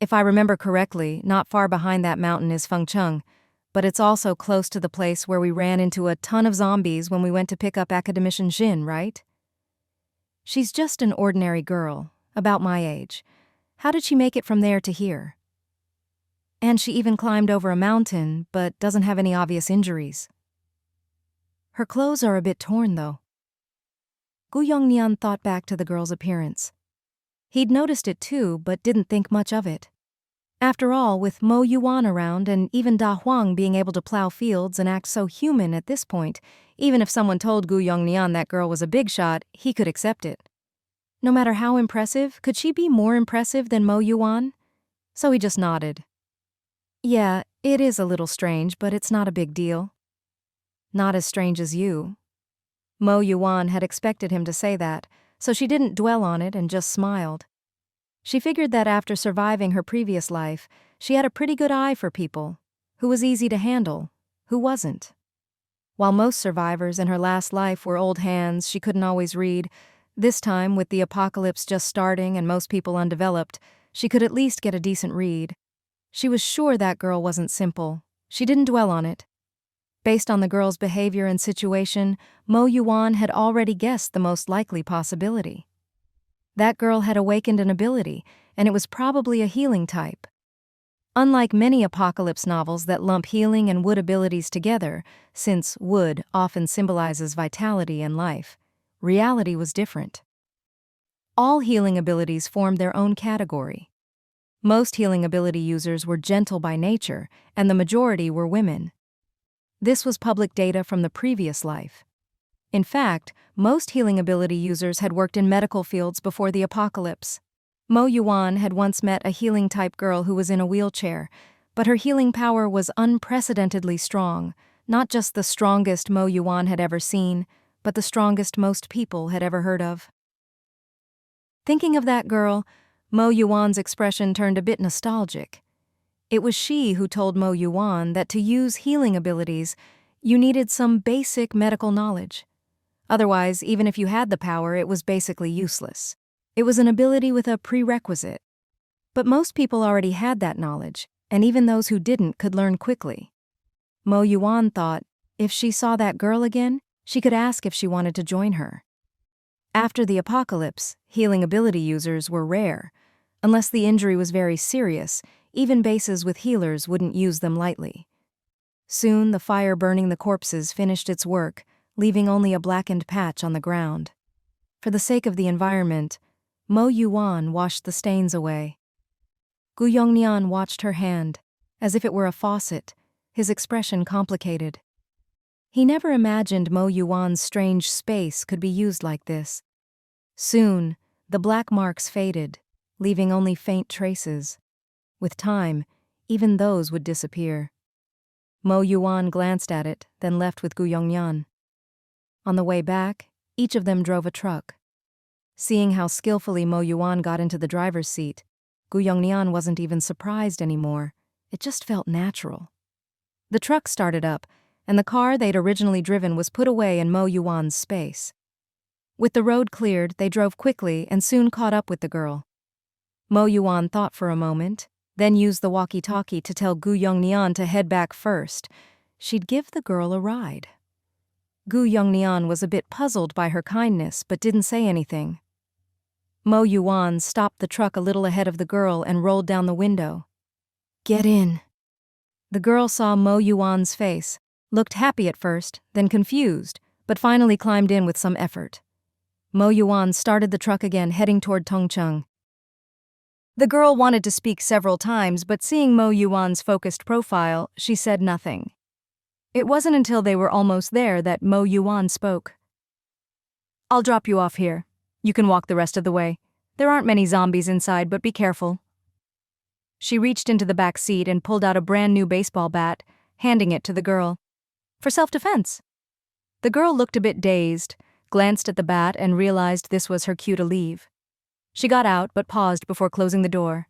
Speaker 1: If I remember correctly, not far behind that mountain is Fengcheng, but it's also close to the place where we ran into a ton of zombies when we went to pick up Academician Jin, right? She's just an ordinary girl, about my age. How did she make it from there to here? And she even climbed over a mountain, but doesn't have any obvious injuries. Her clothes are a bit torn, though. Gu Yongnian thought back to the girl's appearance. He'd noticed it too, but didn't think much of it. After all, with Mo Yuwan around and even Da Huang being able to plow fields and act so human at this point, even if someone told Gu Yongnian that girl was a big shot, he could accept it. No matter how impressive, could she be more impressive than Mo Yuwan? So he just nodded. Yeah, it is a little strange, but it's not a big deal. Not as strange as you. Mo Yuwan had expected him to say that, so she didn't dwell on it and just smiled. She figured that after surviving her previous life, she had a pretty good eye for people, who was easy to handle, who wasn't. While most survivors in her last life were old hands she couldn't always read, this time, with the apocalypse just starting and most people undeveloped, she could at least get a decent read. She was sure that girl wasn't simple. She didn't dwell on it. Based on the girl's behavior and situation, Mo Yuwan had already guessed the most likely possibility. That girl had awakened an ability, and it was probably a healing type. Unlike many apocalypse novels that lump healing and wood abilities together, since wood often symbolizes vitality and life, reality was different. All healing abilities formed their own category. Most healing ability users were gentle by nature, and the majority were women. This was public data from the previous life. In fact, most healing ability users had worked in medical fields before the apocalypse. Mo Yuwan had once met a healing-type girl who was in a wheelchair, but her healing power was unprecedentedly strong, not just the strongest Mo Yuwan had ever seen, but the strongest most people had ever heard of. Thinking of that girl, Mo Yuwan's expression turned a bit nostalgic. It was she who told Mo Yuwan that to use healing abilities, you needed some basic medical knowledge. Otherwise, even if you had the power, it was basically useless. It was an ability with a prerequisite. But most people already had that knowledge, and even those who didn't could learn quickly. Mo Yuwan thought, if she saw that girl again, she could ask if she wanted to join her. After the apocalypse, healing ability users were rare. Unless the injury was very serious, even bases with healers wouldn't use them lightly. Soon, the fire burning the corpses finished its work, leaving only a blackened patch on the ground. For the sake of the environment, Mo Yuwan washed the stains away. Gu Yongnian watched her hand, as if it were a faucet, his expression complicated. He never imagined Mo Yuwan's strange space could be used like this. Soon, the black marks faded, leaving only faint traces. With time, even those would disappear. Mo Yuwan glanced at it, then left with Gu Yongnian. On the way back, each of them drove a truck. Seeing how skillfully Mo Yuwan got into the driver's seat, Gu Yongnian wasn't even surprised anymore. It just felt natural. The truck started up, and the car they'd originally driven was put away in Mo Yuwan's space. With the road cleared, they drove quickly and soon caught up with the girl. Mo Yuwan thought for a moment, then used the walkie-talkie to tell Gu Yongnian to head back first. She'd give the girl a ride. Gu Yongnian was a bit puzzled by her kindness but didn't say anything. Mo Yuwan stopped the truck a little ahead of the girl and rolled down the window. "Get in." The girl saw Mo Yuwan's face, looked happy at first, then confused, but finally climbed in with some effort. Mo Yuwan started the truck again, heading toward Tongcheng. The girl wanted to speak several times, but seeing Mo Yuwan's focused profile, she said nothing. It wasn't until they were almost there that Mo Yuwan spoke. "I'll drop you off here. You can walk the rest of the way. There aren't many zombies inside, but be careful." She reached into the back seat and pulled out a brand new baseball bat, handing it to the girl. "For self-defense." The girl looked a bit dazed, glanced at the bat and realized this was her cue to leave. She got out but paused before closing the door.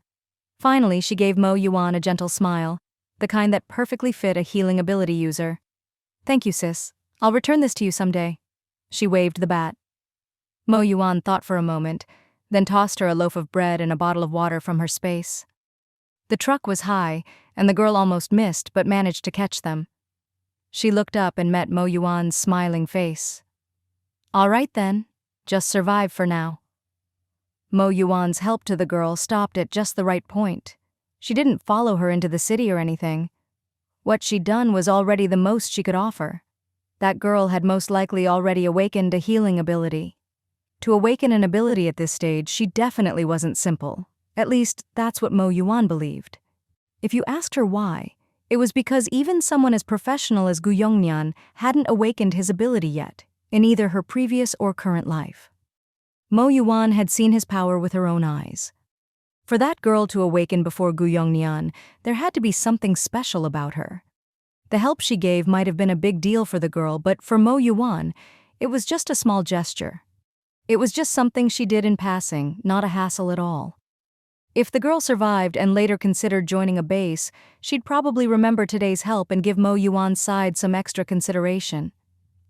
Speaker 1: Finally, she gave Mo Yuwan a gentle smile, the kind that perfectly fit a healing ability user. "Thank you, sis. I'll return this to you someday." She waved the bat. Mo Yuwan thought for a moment, then tossed her a loaf of bread and a bottle of water from her space. The truck was high, and the girl almost missed but managed to catch them. She looked up and met Mo Yuwan's smiling face. "All right then, just survive for now." Mo Yuwan's help to the girl stopped at just the right point. She didn't follow her into the city or anything. What she'd done was already the most she could offer. That girl had most likely already awakened a healing ability. To awaken an ability at this stage, she definitely wasn't simple. At least, that's what Mo Yuwan believed. If you asked her why, it was because even someone as professional as Gu Yongnian hadn't awakened his ability yet, in either her previous or current life. Mo Yuwan had seen his power with her own eyes. For that girl to awaken before Gu Yongnian, there had to be something special about her. The help she gave might have been a big deal for the girl, but for Mo Yuwan, it was just a small gesture. It was just something she did in passing, not a hassle at all. If the girl survived and later considered joining a base, she'd probably remember today's help and give Mo Yuwan's side some extra consideration.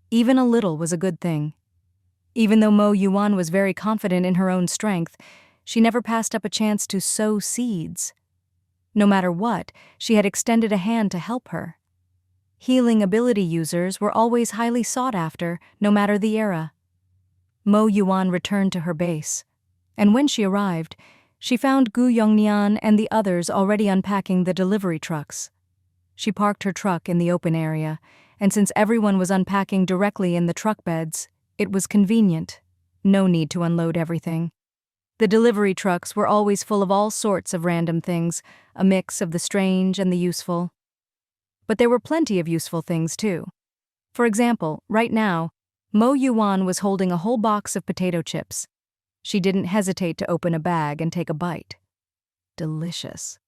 Speaker 1: Even a little was a good thing. Even though Mo Yuwan was very confident in her own strength, she never passed up a chance to sow seeds. No matter what, she had extended a hand to help her. Healing ability users were always highly sought after, no matter the era. Mo Yuwan returned to her base, and when she arrived, she found Gu Yongnian and the others already unpacking the delivery trucks. She parked her truck in the open area, and since everyone was unpacking directly in the truck beds, it was convenient. No need to unload everything. The delivery trucks were always full of all sorts of random things, a mix of the strange and the useful. But there were plenty of useful things, too. For example, right now, Mo Yuwan was holding a whole box of potato chips. She didn't hesitate to open a bag and take a bite. Delicious.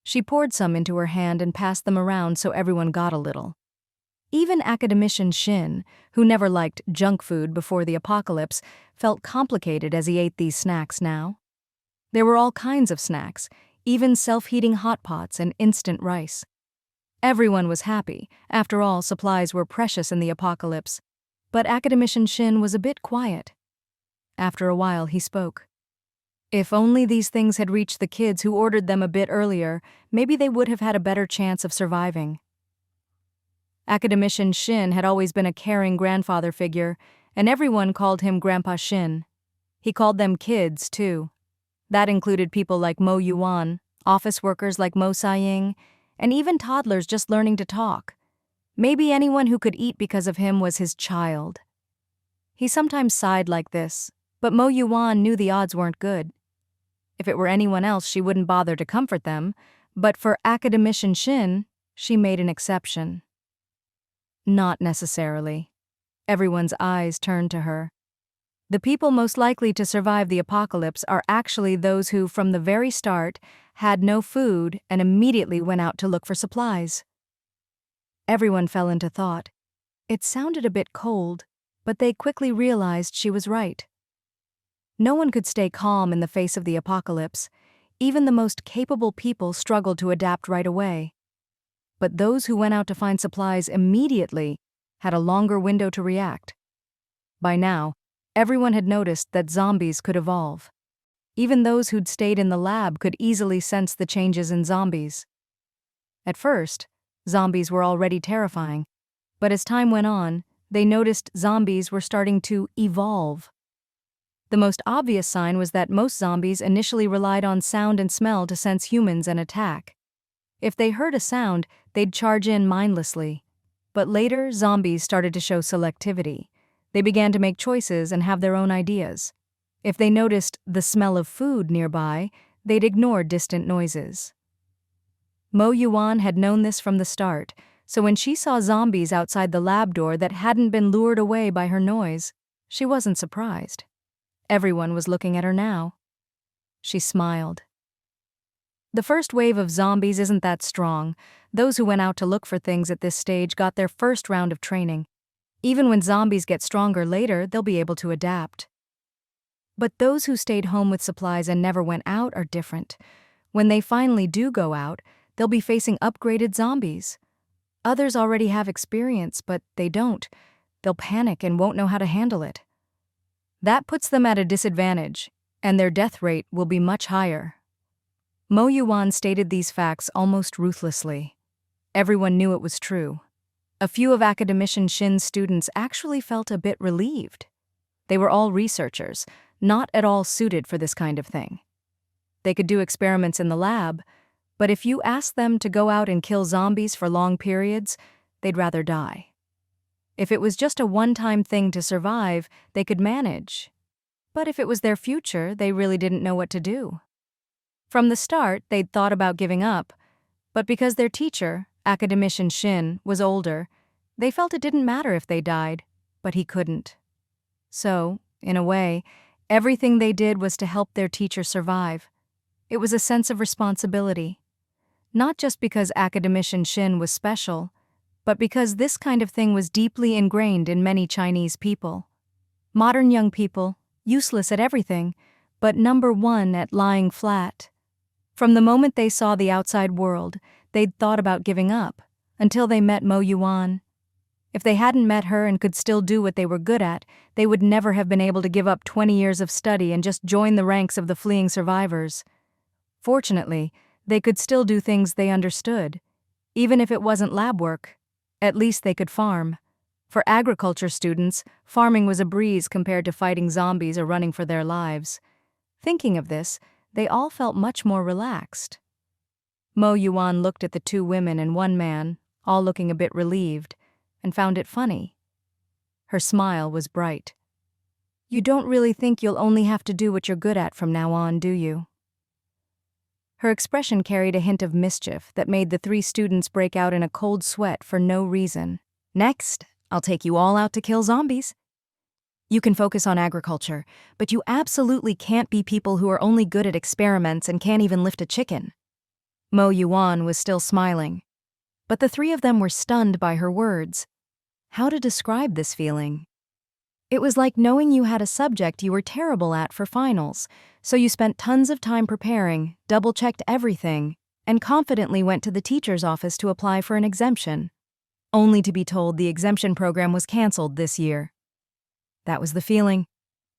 Speaker 1: She poured some into her hand and passed them around so everyone got a little. Even academician Shin, who never liked junk food before the apocalypse, felt complicated as he ate these snacks now. There were all kinds of snacks, even self-heating hot pots and instant rice. Everyone was happy. After all, supplies were precious in the apocalypse. But academician Shin was a bit quiet. After a while, he spoke. If only these things had reached the kids who ordered them a bit earlier, maybe they would have had a better chance of surviving. Academician Shin had always been a caring grandfather figure, and everyone called him Grandpa Shin. He called them kids, too. That included people like Mo Yuwan, office workers like Mo Saying, and even toddlers just learning to talk. Maybe anyone who could eat because of him was his child. He sometimes sighed like this, but Mo Yuwan knew the odds weren't good. If it were anyone else, she wouldn't bother to comfort them, but for academician Shin, she made an exception. Not necessarily. Everyone's eyes turned to her. The people most likely to survive the apocalypse are actually those who, from the very start, had no food and immediately went out to look for supplies. Everyone fell into thought. It sounded a bit cold, but they quickly realized she was right. No one could stay calm in the face of the apocalypse. Even the most capable people struggled to adapt right away. But those who went out to find supplies immediately had a longer window to react. By now, everyone had noticed that zombies could evolve. Even those who'd stayed in the lab could easily sense the changes in zombies. At first, zombies were already terrifying, but as time went on, they noticed zombies were starting to evolve. The most obvious sign was that most zombies initially relied on sound and smell to sense humans and attack. If they heard a sound, they'd charge in mindlessly. But later, zombies started to show selectivity. They began to make choices and have their own ideas. If they noticed the smell of food nearby, they'd ignore distant noises. Mo Yuwan had known this from the start, so when she saw zombies outside the lab door that hadn't been lured away by her noise, she wasn't surprised. Everyone was looking at her now. She smiled. The first wave of zombies isn't that strong. Those who went out to look for things at this stage got their first round of training. Even when zombies get stronger later, they'll be able to adapt. But those who stayed home with supplies and never went out are different. When they finally do go out, they'll be facing upgraded zombies. Others already have experience, but they don't. They'll panic and won't know how to handle it. That puts them at a disadvantage, and their death rate will be much higher. Mo Yuwan stated these facts almost ruthlessly. Everyone knew it was true. A few of academician Shin's students actually felt a bit relieved. They were all researchers, not at all suited for this kind of thing. They could do experiments in the lab, but if you asked them to go out and kill zombies for long periods, they'd rather die. If it was just a one-time thing to survive, they could manage. But if it was their future, they really didn't know what to do. From the start, they'd thought about giving up, but because their teacher, academician Shin, was older, they felt it didn't matter if they died, but he couldn't. So, in a way, everything they did was to help their teacher survive. It was a sense of responsibility. Not just because academician Shin was special, but because this kind of thing was deeply ingrained in many Chinese people. Modern young people, useless at everything, but number one at lying flat. From the moment they saw the outside world, they'd thought about giving up, until they met Mo Yuwan. If they hadn't met her and could still do what they were good at, they would never have been able to give up 20 years of study and just join the ranks of the fleeing survivors. Fortunately, they could still do things they understood. Even if it wasn't lab work, at least they could farm. For agriculture students, farming was a breeze compared to fighting zombies or running for their lives. Thinking of this, they all felt much more relaxed. Mo Yuwan looked at the two women and one man, all looking a bit relieved, and found it funny. Her smile was bright. You don't really think you'll only have to do what you're good at from now on, do you? Her expression carried a hint of mischief that made the 3 students break out in a cold sweat for no reason. Next, I'll take you all out to kill zombies. You can focus on agriculture, but you absolutely can't be people who are only good at experiments and can't even lift a chicken. Mo Yuwan was still smiling, but the 3 of them were stunned by her words. How to describe this feeling? It was like knowing you had a subject you were terrible at for finals, so you spent tons of time preparing, double-checked everything, and confidently went to the teacher's office to apply for an exemption, only to be told the exemption program was canceled this year. That was the feeling.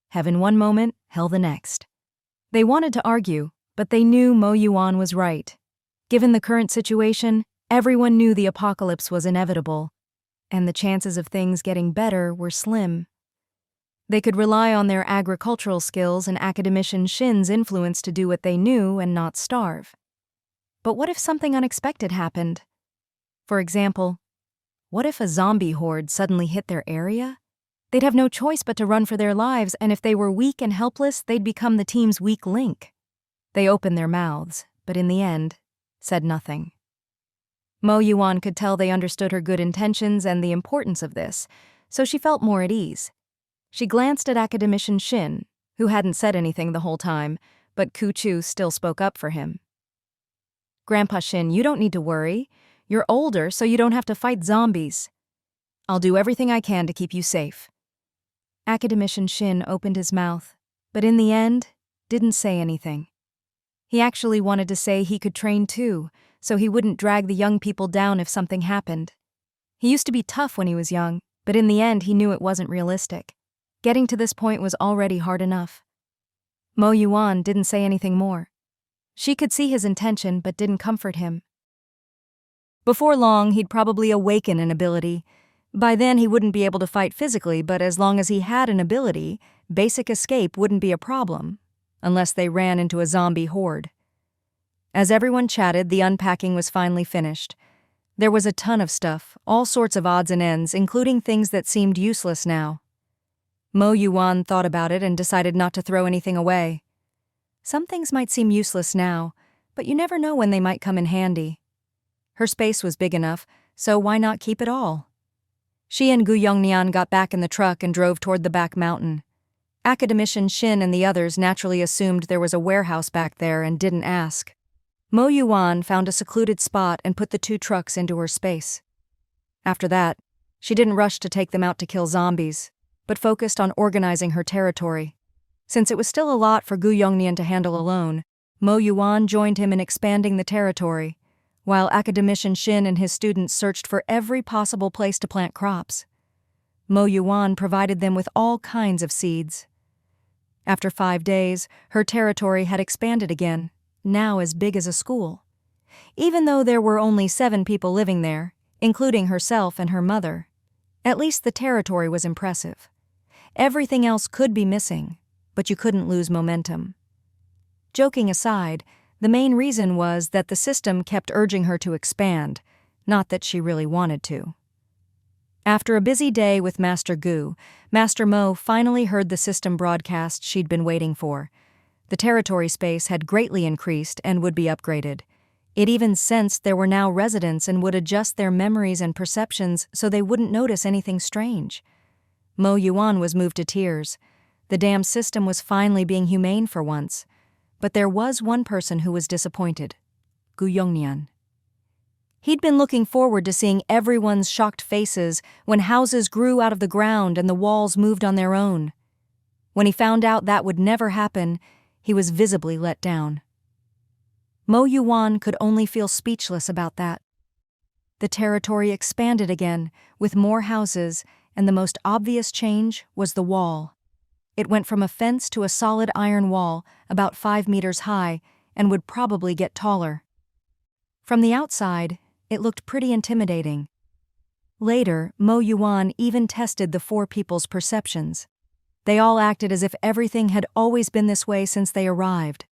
Speaker 1: Heaven one moment, hell the next. They wanted to argue, but they knew Mo Yuwan was right. Given the current situation, everyone knew the apocalypse was inevitable, and the chances of things getting better were slim. They could rely on their agricultural skills and academician Shin's influence to do what they knew and not starve. But what if something unexpected happened? For example, what if a zombie horde suddenly hit their area? They'd have no choice but to run for their lives, and if they were weak and helpless, they'd become the team's weak link. They opened their mouths, but in the end, said nothing. Mo Yuwan could tell they understood her good intentions and the importance of this, so she felt more at ease. She glanced at academician Shin, who hadn't said anything the whole time, but Ku-chu still spoke up for him. Grandpa Shin, you don't need to worry. You're older, so you don't have to fight zombies. I'll do everything I can to keep you safe. Academician Shin opened his mouth, but in the end, didn't say anything. He actually wanted to say he could train too, so he wouldn't drag the young people down if something happened. He used to be tough when he was young, but in the end he knew it wasn't realistic. Getting to this point was already hard enough. Mo Yuwan didn't say anything more. She could see his intention but didn't comfort him. Before long, he'd probably awaken an ability. By then he wouldn't be able to fight physically, but as long as he had an ability, basic escape wouldn't be a problem, unless they ran into a zombie horde. As everyone chatted, the unpacking was finally finished. There was a ton of stuff, all sorts of odds and ends, including things that seemed useless now. Mo Yuwan thought about it and decided not to throw anything away. Some things might seem useless now, but you never know when they might come in handy. Her space was big enough, so why not keep it all? She and Gu Yongnian got back in the truck and drove toward the back mountain. Academician Shin and the others naturally assumed there was a warehouse back there and didn't ask. Mo Yuwan found a secluded spot and put the 2 trucks into her space. After that, she didn't rush to take them out to kill zombies, but focused on organizing her territory. Since it was still a lot for Gu Yongnian to handle alone, Mo Yuwan joined him in expanding the territory, while academician Shin and his students searched for every possible place to plant crops. Mo Yuwan provided them with all kinds of seeds. After 5 days, her territory had expanded again, now as big as a school. Even though there were only 7 people living there, including herself and her mother, at least the territory was impressive. Everything else could be missing, but you couldn't lose momentum. Joking aside, the main reason was that the system kept urging her to expand, not that she really wanted to. After a busy day with Master Gu, Master Mo finally heard the system broadcast she'd been waiting for. The territory space had greatly increased and would be upgraded. It even sensed there were now residents and would adjust their memories and perceptions so they wouldn't notice anything strange. Mo Yuwan was moved to tears. The damn system was finally being humane for once. But there was one person who was disappointed: Gu Yongnian. He'd been looking forward to seeing everyone's shocked faces when houses grew out of the ground and the walls moved on their own. When he found out that would never happen, he was visibly let down. Mo Yuwan could only feel speechless about that. The territory expanded again, with more houses, and the most obvious change was the wall. It went from a fence to a solid iron wall, about 5 meters high, and would probably get taller. From the outside, it looked pretty intimidating. Later, Mo Yuwan even tested the 4 people's perceptions. They all acted as if everything had always been this way since they arrived.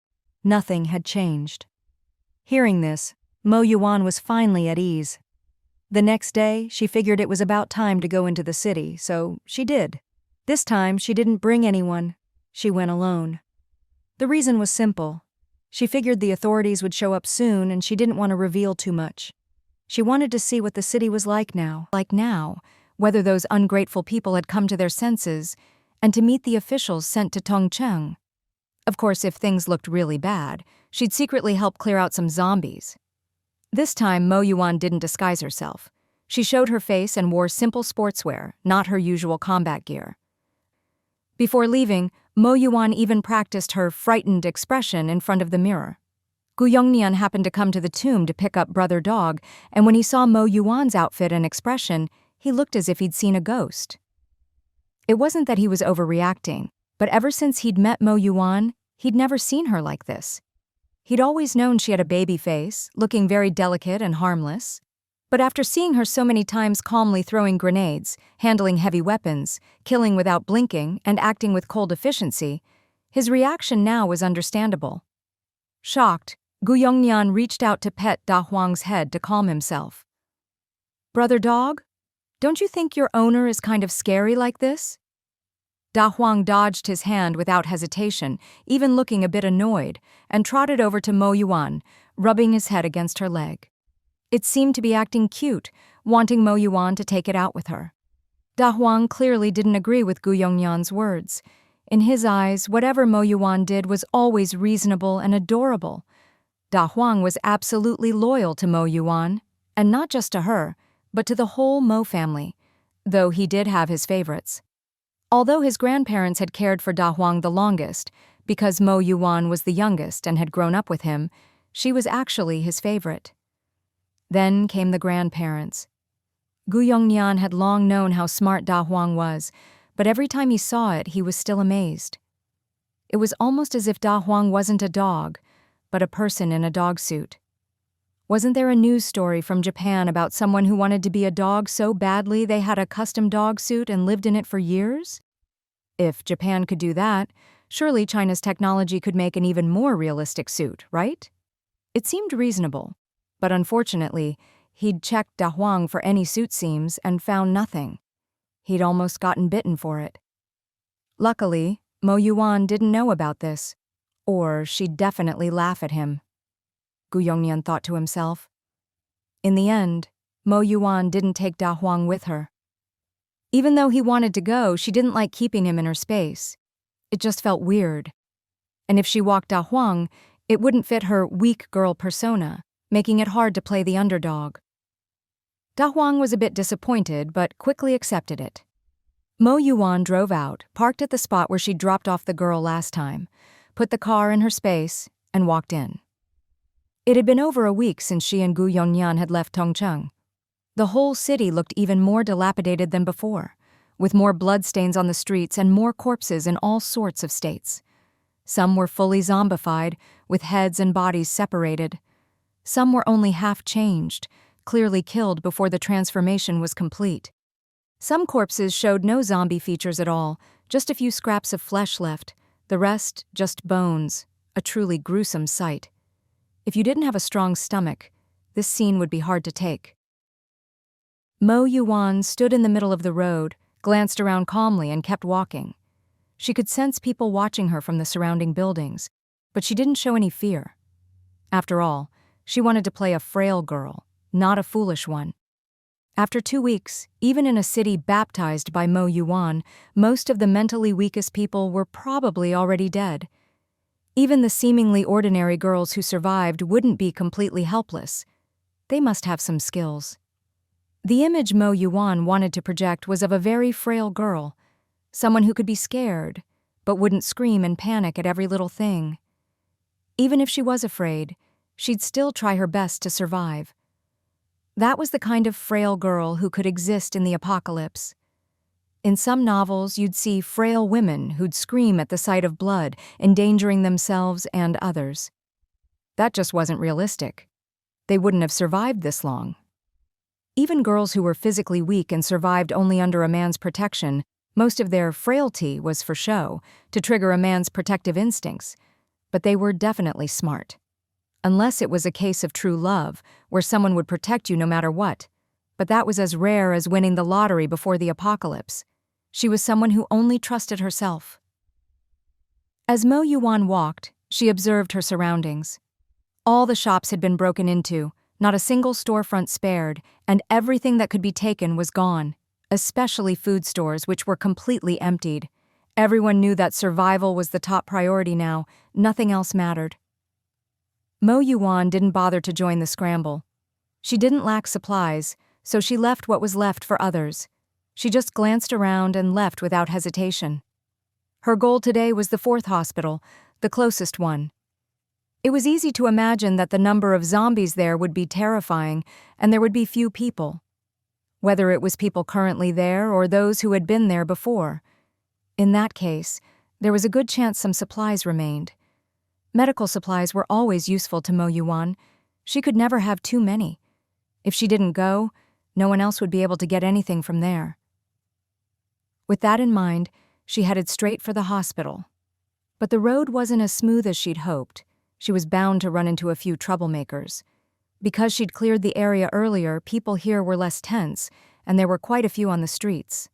Speaker 1: Nothing had changed. Hearing this, Mo Yuwan was finally at ease. The next day, she figured it was about time to go into the city, so she did. This time, she didn't bring anyone. She went alone. The reason was simple. She figured the authorities would show up soon and she didn't want to reveal too much. She wanted to see what the city was like now, whether those ungrateful people had come to their senses, and to meet the officials sent to Tongcheng. Of course, if things looked really bad, she'd secretly help clear out some zombies. This time, Mo Yuwan didn't disguise herself. She showed her face and wore simple sportswear, not her usual combat gear. Before leaving, Mo Yuwan even practiced her frightened expression in front of the mirror. Gu Yongnian happened to come to the tomb to pick up Brother Dog, and when he saw Mo Yuwan's outfit and expression, he looked as if he'd seen a ghost. It wasn't that he was overreacting, but ever since he'd met Mo Yuwan, he'd never seen her like this. He'd always known she had a baby face, looking very delicate and harmless. But after seeing her so many times calmly throwing grenades, handling heavy weapons, killing without blinking, and acting with cold efficiency, his reaction now was understandable. Shocked, Gu Yongnian reached out to pet Da Huang's head to calm himself. "Brother Dog, don't you think your owner is kind of scary like this?" Da Huang dodged his hand without hesitation, even looking a bit annoyed, and trotted over to Mo Yuwan, rubbing his head against her leg. It seemed to be acting cute, wanting Mo Yuwan to take it out with her. Da Huang clearly didn't agree with Gu Yongnian's words. In his eyes, whatever Mo Yuwan did was always reasonable and adorable. Da Huang was absolutely loyal to Mo Yuwan, and not just to her, but to the whole Mo family, though he did have his favorites. Although his grandparents had cared for Da Huang the longest, because Mo Yuwan was the youngest and had grown up with him, she was actually his favorite. Then came the grandparents. Gu Yongnian had long known how smart Da Huang was, but every time he saw it, he was still amazed. It was almost as if Da Huang wasn't a dog, but a person in a dog suit. Wasn't there a news story from Japan about someone who wanted to be a dog so badly they had a custom dog suit and lived in it for years? If Japan could do that, surely China's technology could make an even more realistic suit, right? It seemed reasonable. But unfortunately, he'd checked Da Huang for any suit seams and found nothing. He'd almost gotten bitten for it. Luckily, Mo Yuwan didn't know about this, or she'd definitely laugh at him. Gu Yongnian thought to himself. In the end, Mo Yuwan didn't take Da Huang with her. Even though he wanted to go, she didn't like keeping him in her space. It just felt weird. And if she walked Da Huang, it wouldn't fit her weak girl persona, making it hard to play the underdog. Da Huang was a bit disappointed, but quickly accepted it. Mo Yuwan drove out, parked at the spot where she dropped off the girl last time, put the car in her space, and walked in. It had been over a week since she and Gu Yongnian had left Tongcheng. The whole city looked even more dilapidated than before, with more bloodstains on the streets and more corpses in all sorts of states. Some were fully zombified, with heads and bodies separated. Some were only half changed, clearly killed before the transformation was complete. Some corpses showed no zombie features at all, just a few scraps of flesh left, the rest just bones, a truly gruesome sight. If you didn't have a strong stomach, this scene would be hard to take. Mo Yuwan stood in the middle of the road, glanced around calmly, and kept walking. She could sense people watching her from the surrounding buildings, but she didn't show any fear. After all, she wanted to play a frail girl, not a foolish one. After 2 weeks, even in a city baptized by Mo Yuwan, most of the mentally weakest people were probably already dead. Even the seemingly ordinary girls who survived wouldn't be completely helpless. They must have some skills. The image Mo Yuwan wanted to project was of a very frail girl, someone who could be scared, but wouldn't scream and panic at every little thing. Even if she was afraid, she'd still try her best to survive. That was the kind of frail girl who could exist in the apocalypse. In some novels, you'd see frail women who'd scream at the sight of blood, endangering themselves and others. That just wasn't realistic. They wouldn't have survived this long. Even girls who were physically weak and survived only under a man's protection, most of their frailty was for show, to trigger a man's protective instincts, but they were definitely smart. Unless it was a case of true love, where someone would protect you no matter what. But that was as rare as winning the lottery before the apocalypse. She was someone who only trusted herself. As Mo Yuwan walked, she observed her surroundings. All the shops had been broken into, not a single storefront spared, and everything that could be taken was gone, especially food stores, which were completely emptied. Everyone knew that survival was the top priority now, nothing else mattered. Mo Yuwan didn't bother to join the scramble. She didn't lack supplies, so she left what was left for others. She just glanced around and left without hesitation. Her goal today was the 4th hospital, the closest one. It was easy to imagine that the number of zombies there would be terrifying, and there would be few people. Whether it was people currently there or those who had been there before. In that case, there was a good chance some supplies remained. Medical supplies were always useful to Mo Yuwan. She could never have too many. If she didn't go, no one else would be able to get anything from there. With that in mind, she headed straight for the hospital. But the road wasn't as smooth as she'd hoped. She was bound to run into a few troublemakers. Because she'd cleared the area earlier, people here were less tense, and there were quite a few on the streets.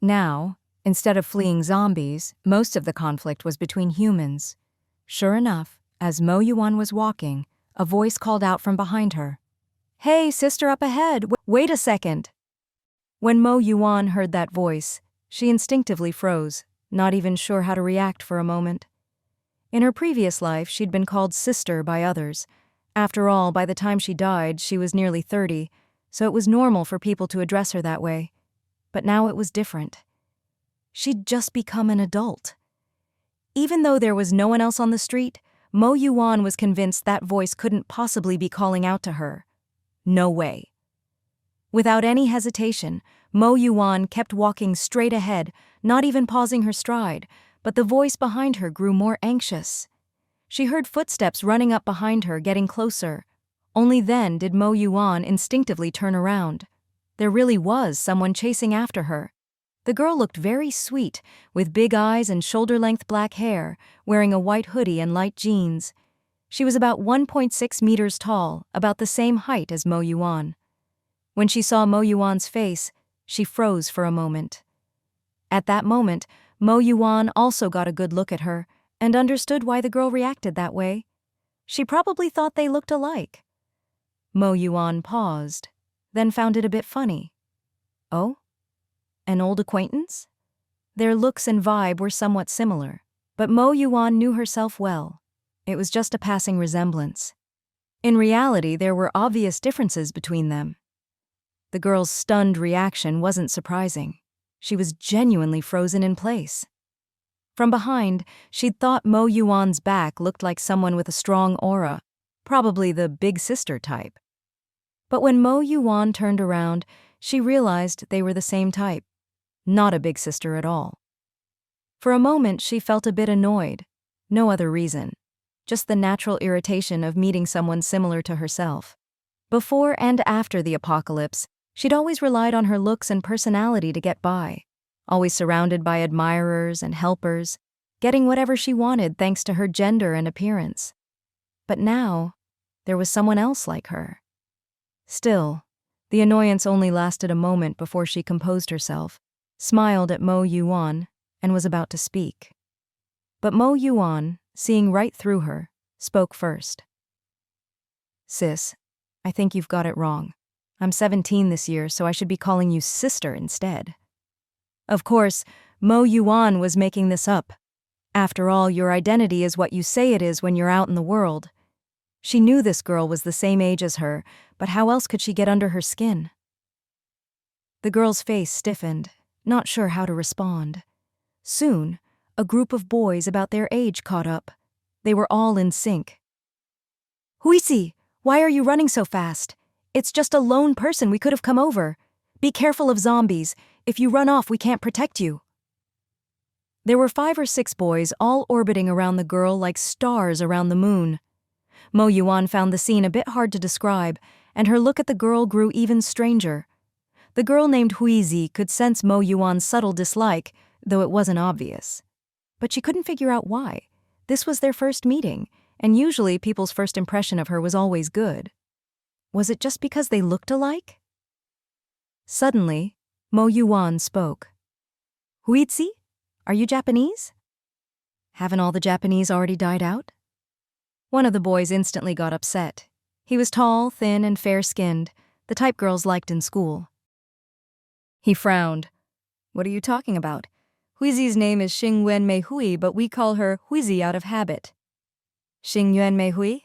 Speaker 1: Now, instead of fleeing zombies, most of the conflict was between humans. Sure enough, as Mo Yuwan was walking, a voice called out from behind her. "Hey, sister up ahead, wait a second." When Mo Yuwan heard that voice, she instinctively froze, not even sure how to react for a moment. In her previous life, she'd been called sister by others. After all, by the time she died, she was nearly 30, so it was normal for people to address her that way. But now it was different. She'd just become an adult. Even though there was no one else on the street, Mo Yuwan was convinced that voice couldn't possibly be calling out to her. No way. Without any hesitation, Mo Yuwan kept walking straight ahead, not even pausing her stride, but the voice behind her grew more anxious. She heard footsteps running up behind her, getting closer. Only then did Mo Yuwan instinctively turn around. There really was someone chasing after her. The girl looked very sweet, with big eyes and shoulder-length black hair, wearing a white hoodie and light jeans. She was about 1.6 meters tall, about the same height as Mo Yuwan. When she saw Mo Yuwan's face, she froze for a moment. At that moment, Mo Yuwan also got a good look at her and understood why the girl reacted that way. She probably thought they looked alike. Mo Yuwan paused, then found it a bit funny. Oh? An old acquaintance? Their looks and vibe were somewhat similar, but Mo Yuwan knew herself well. It was just a passing resemblance. In reality, there were obvious differences between them. The girl's stunned reaction wasn't surprising. She was genuinely frozen in place. From behind, she'd thought Mo Yuwan's back looked like someone with a strong aura, probably the big sister type. But when Mo Yuwan turned around, she realized they were the same type. Not a big sister at all. For a moment, she felt a bit annoyed. No other reason. Just the natural irritation of meeting someone similar to herself. Before and after the apocalypse, she'd always relied on her looks and personality to get by. Always surrounded by admirers and helpers, getting whatever she wanted thanks to her gender and appearance. But now, there was someone else like her. Still, the annoyance only lasted a moment before she composed herself, smiled at Mo Yuwan, and was about to speak. But Mo Yuwan, seeing right through her, spoke first. "Sis, I think you've got it wrong. I'm 17 this year, so I should be calling you sister instead." Of course, Mo Yuwan was making this up. After all, your identity is what you say it is when you're out in the world. She knew this girl was the same age as her, but how else could she get under her skin? The girl's face stiffened, not sure how to respond. Soon, a group of boys about their age caught up. They were all in sync. "Huisi, why are you running so fast? It's just a lone person, we could have come over. Be careful of zombies. If you run off, we can't protect you." There were 5 or 6 boys all orbiting around the girl like stars around the moon. Mo Yuwan found the scene a bit hard to describe, and her look at the girl grew even stranger. The girl named Huizi could sense Mo Yuwan's subtle dislike, though it wasn't obvious. But she couldn't figure out why. This was their first meeting, and usually people's first impression of her was always good. Was it just because they looked alike? Suddenly, Mo Yuwan spoke. Huitsi? Are you Japanese? Haven't all the Japanese already died out? One of the boys instantly got upset. He was tall, thin, and fair-skinned, the type girls liked in school. He frowned. What are you talking about? Huizi's name is Xingyuan Meihui, but we call her Huizi out of habit. Xingyuan Meihui?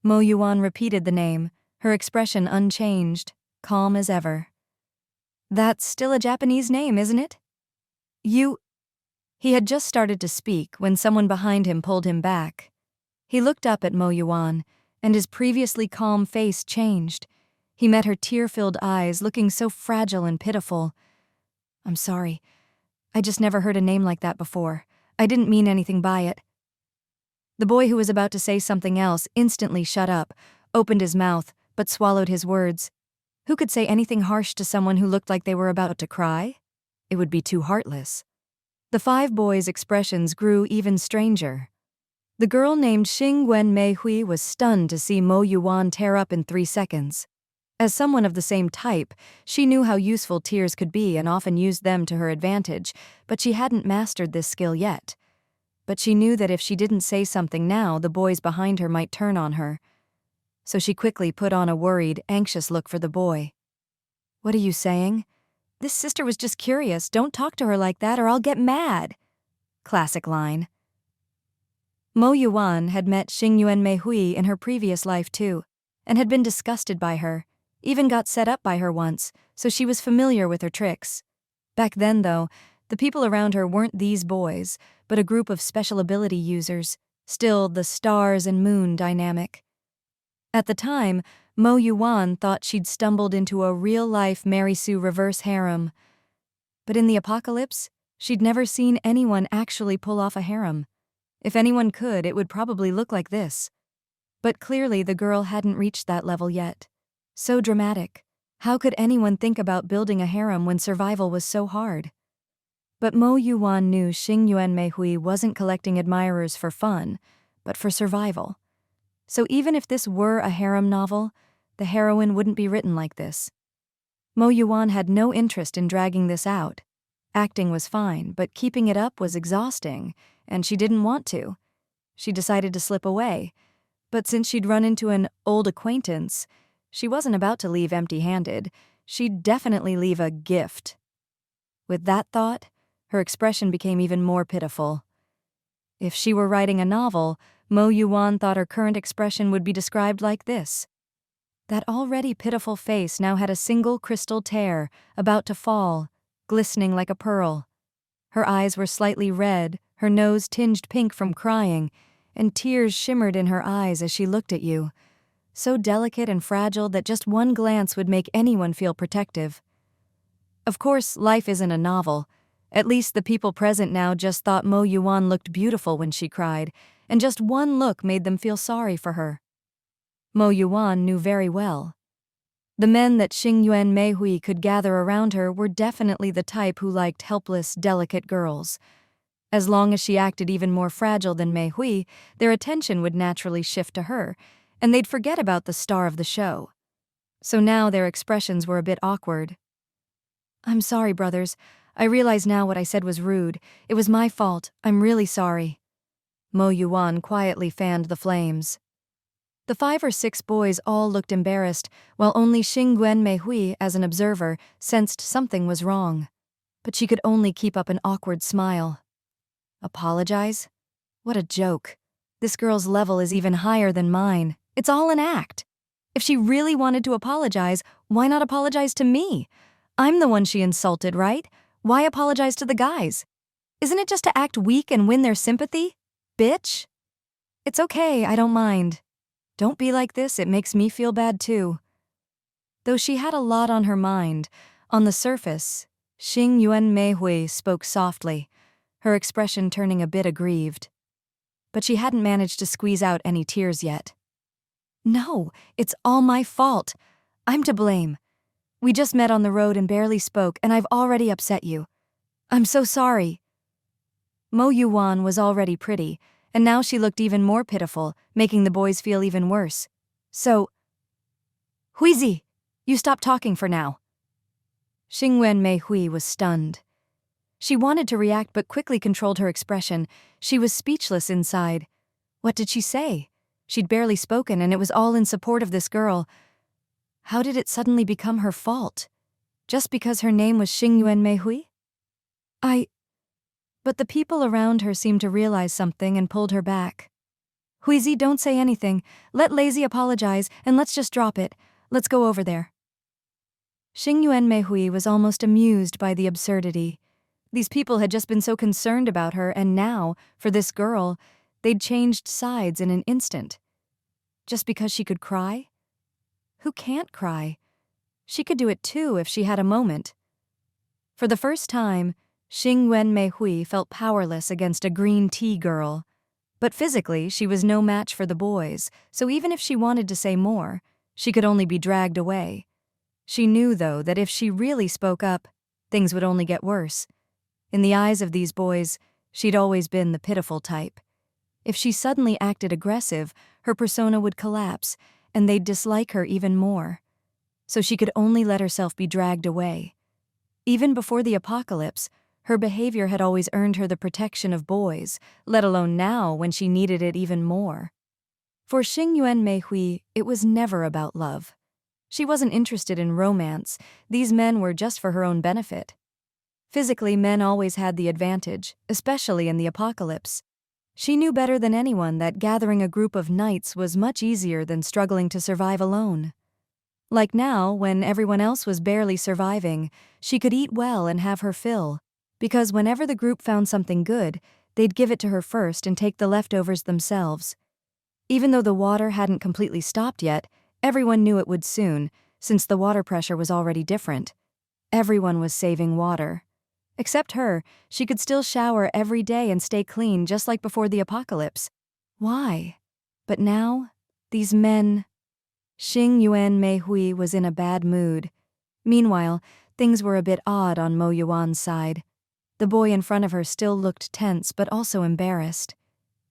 Speaker 1: Mo Yuwan repeated the name, her expression unchanged, calm as ever. That's still a Japanese name, isn't it? He had just started to speak when someone behind him pulled him back. He looked up at Mo Yuwan, and his previously calm face changed. He met her tear-filled eyes, looking so fragile and pitiful. I'm sorry. I just never heard a name like that before. I didn't mean anything by it. The boy who was about to say something else instantly shut up, opened his mouth, but swallowed his words. Who could say anything harsh to someone who looked like they were about to cry? It would be too heartless. The 5 boys' expressions grew even stranger. The girl named Xingyuan Meihui was stunned to see Mo Yuwan tear up in 3 seconds. As someone of the same type, she knew how useful tears could be and often used them to her advantage, but she hadn't mastered this skill yet. But she knew that if she didn't say something now, the boys behind her might turn on her. So she quickly put on a worried, anxious look for the boy. What are you saying? This sister was just curious. Don't talk to her like that or I'll get mad. Classic line. Mo Yuwan had met Xingyuan Meihui in her previous life too, and had been disgusted by her, even got set up by her once, so she was familiar with her tricks. Back then, though, the people around her weren't these boys, but a group of special ability users, still the stars and moon dynamic. At the time, Mo Yuwan thought she'd stumbled into a real-life Mary Sue reverse harem. But in the apocalypse, she'd never seen anyone actually pull off a harem. If anyone could, it would probably look like this. But clearly the girl hadn't reached that level yet. So dramatic. How could anyone think about building a harem when survival was so hard? But Mo Yuwan knew Xingyuan Meihui wasn't collecting admirers for fun, but for survival. So even if this were a harem novel, the heroine wouldn't be written like this. Mo Yuwan had no interest in dragging this out. Acting was fine, but keeping it up was exhausting, and she didn't want to. She decided to slip away. But since she'd run into an old acquaintance, she wasn't about to leave empty-handed. She'd definitely leave a gift. With that thought, her expression became even more pitiful. If she were writing a novel, Mo Yuwan thought her current expression would be described like this. That already pitiful face now had a single crystal tear, about to fall, glistening like a pearl. Her eyes were slightly red, her nose tinged pink from crying, and tears shimmered in her eyes as she looked at you, so delicate and fragile that just one glance would make anyone feel protective. Of course, life isn't a novel. At least the people present now just thought Mo Yuwan looked beautiful when she cried, and just one look made them feel sorry for her. Mo Yuwan knew very well. The men that Xingyuan Meihui could gather around her were definitely the type who liked helpless, delicate girls. As long as she acted even more fragile than Meihui, their attention would naturally shift to her, and they'd forget about the star of the show. So now their expressions were a bit awkward. I'm sorry, brothers. I realize now what I said was rude. It was my fault. I'm really sorry. Mo Yuwan quietly fanned the flames. The 5 or 6 boys all looked embarrassed, while only Xingyuan Meihui, as an observer, sensed something was wrong. But she could only keep up an awkward smile. Apologize? What a joke. This girl's level is even higher than mine. It's all an act. If she really wanted to apologize, why not apologize to me? I'm the one she insulted, right? Why apologize to the guys? Isn't it just to act weak and win their sympathy? Bitch? It's okay, I don't mind. Don't be like this, it makes me feel bad too. Though she had a lot on her mind, on the surface, Xingyuan Meihui spoke softly, her expression turning a bit aggrieved. But she hadn't managed to squeeze out any tears yet. No, it's all my fault. I'm to blame. We just met on the road and barely spoke, and I've already upset you. I'm so sorry. Mo Yuwan was already pretty, and now she looked even more pitiful, making the boys feel even worse. So, Huizi, you stop talking for now. Xingyuan Meihui was stunned. She wanted to react but quickly controlled her expression. She was speechless inside. What did she say? She'd barely spoken, and it was all in support of this girl. How did it suddenly become her fault? Just because her name was Xingyuan Meihui? But the people around her seemed to realize something and pulled her back. Huizi, don't say anything. Let Lazy apologize, and let's just drop it. Let's go over there. Xingyuan Meihui was almost amused by the absurdity. These people had just been so concerned about her, and now, for this girl, they'd changed sides in an instant. Just because she could cry? Who can't cry? She could do it too if she had a moment. For the first time, Xingyuan Meihui felt powerless against a green tea girl. But physically, she was no match for the boys, so even if she wanted to say more, she could only be dragged away. She knew, though, that if she really spoke up, things would only get worse. In the eyes of these boys, she'd always been the pitiful type. If she suddenly acted aggressive, her persona would collapse, and they'd dislike her even more. So she could only let herself be dragged away. Even before the apocalypse, her behavior had always earned her the protection of boys, let alone now when she needed it even more. For Xingyuan Meihui, it was never about love. She wasn't interested in romance. These men were just for her own benefit. Physically, men always had the advantage, especially in the apocalypse. She knew better than anyone that gathering a group of knights was much easier than struggling to survive alone. Like now, when everyone else was barely surviving, she could eat well and have her fill, because whenever the group found something good, they'd give it to her first and take the leftovers themselves. Even though the water hadn't completely stopped yet, everyone knew it would soon, since the water pressure was already different. Everyone was saving water. Except her, she could still shower every day and stay clean just like before the apocalypse. Why? But now, these men... Xingyuan Meihui was in a bad mood. Meanwhile, things were a bit odd on Mo Yuwan's side. The boy in front of her still looked tense but also embarrassed.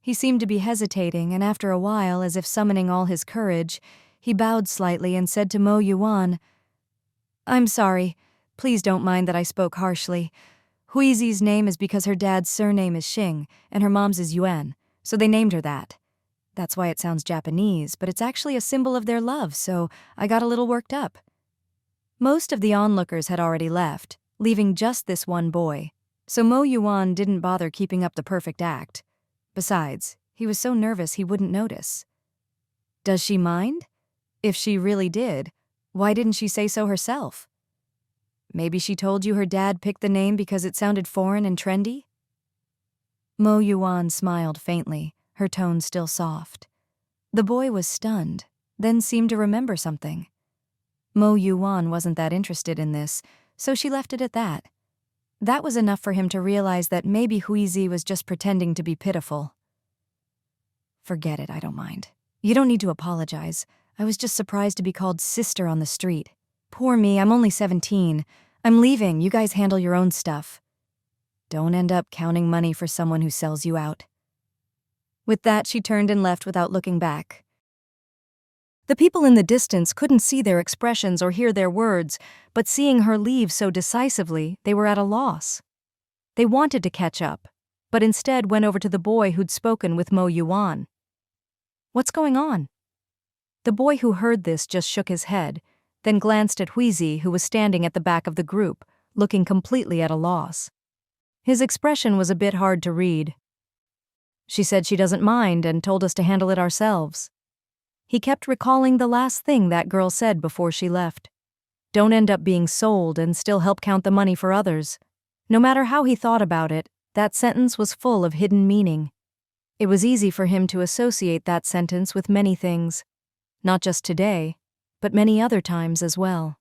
Speaker 1: He seemed to be hesitating, and after a while, as if summoning all his courage, he bowed slightly and said to Mo Yuwan, "I'm sorry. Please don't mind that I spoke harshly. Huizi's name is because her dad's surname is Xing, and her mom's is Yuan, so they named her that. That's why it sounds Japanese, but it's actually a symbol of their love, so I got a little worked up." Most of the onlookers had already left, leaving just this one boy, so Mo Yuwan didn't bother keeping up the perfect act. Besides, he was so nervous he wouldn't notice. Does she mind? If she really did, why didn't she say so herself? Maybe she told you her dad picked the name because it sounded foreign and trendy? Mo Yuwan smiled faintly, her tone still soft. The boy was stunned, then seemed to remember something. Mo Yuwan wasn't that interested in this, so she left it at that. That was enough for him to realize that maybe Huizi was just pretending to be pitiful. "Forget it, I don't mind. You don't need to apologize. I was just surprised to be called sister on the street. Poor me, I'm only 17. I'm leaving, you guys handle your own stuff. Don't end up counting money for someone who sells you out." With that, she turned and left without looking back. The people in the distance couldn't see their expressions or hear their words, but seeing her leave so decisively, they were at a loss. They wanted to catch up, but instead went over to the boy who'd spoken with Mo Yuwan. "What's going on?" The boy who heard this just shook his head, then glanced at Huizi, who was standing at the back of the group, looking completely at a loss. His expression was a bit hard to read. "She said she doesn't mind and told us to handle it ourselves." He kept recalling the last thing that girl said before she left. Don't end up being sold and still help count the money for others. No matter how he thought about it, that sentence was full of hidden meaning. It was easy for him to associate that sentence with many things. Not just today, but many other times as well.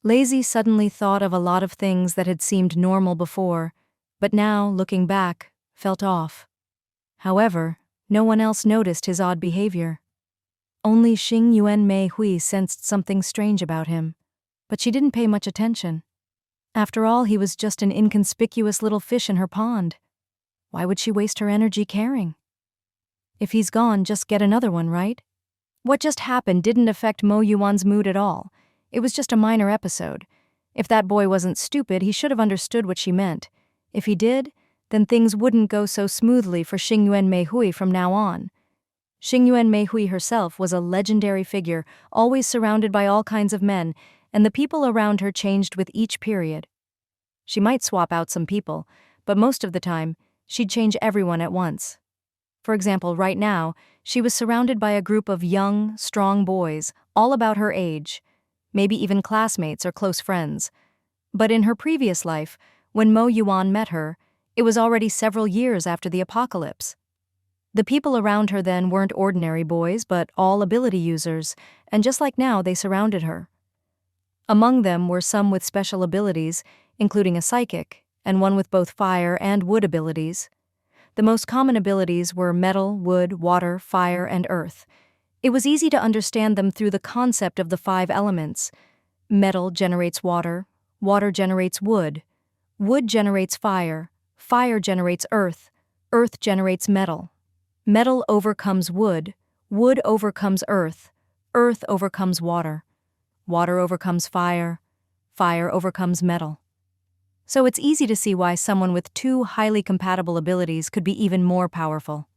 Speaker 1: Lazy suddenly thought of a lot of things that had seemed normal before, but now, looking back, felt off. However, no one else noticed his odd behavior. Only Xingyuan Meihui sensed something strange about him, but she didn't pay much attention. After all, he was just an inconspicuous little fish in her pond. Why would she waste her energy caring? If he's gone, just get another one, right? What just happened didn't affect Mo Yuwan's mood at all. It was just a minor episode. If that boy wasn't stupid, he should have understood what she meant. If he did, then things wouldn't go so smoothly for Xingyuan Meihui from now on. Xingyuan Meihui herself was a legendary figure, always surrounded by all kinds of men, and the people around her changed with each period. She might swap out some people, but most of the time, she'd change everyone at once. For example, right now, she was surrounded by a group of young, strong boys, all about her age, maybe even classmates or close friends. But in her previous life, when Mo Yuwan met her, it was already several years after the apocalypse. The people around her then weren't ordinary boys, but all ability users, and just like now, they surrounded her. Among them were some with special abilities, including a psychic, and one with both fire and wood abilities. The most common abilities were metal, wood, water, fire, and earth. It was easy to understand them through the concept of the 5 elements. Metal generates water, water generates wood, wood generates fire, fire generates earth, earth generates metal. Metal overcomes wood, wood overcomes earth, earth overcomes water, water overcomes fire, fire overcomes metal. So it's easy to see why someone with 2 highly compatible abilities could be even more powerful.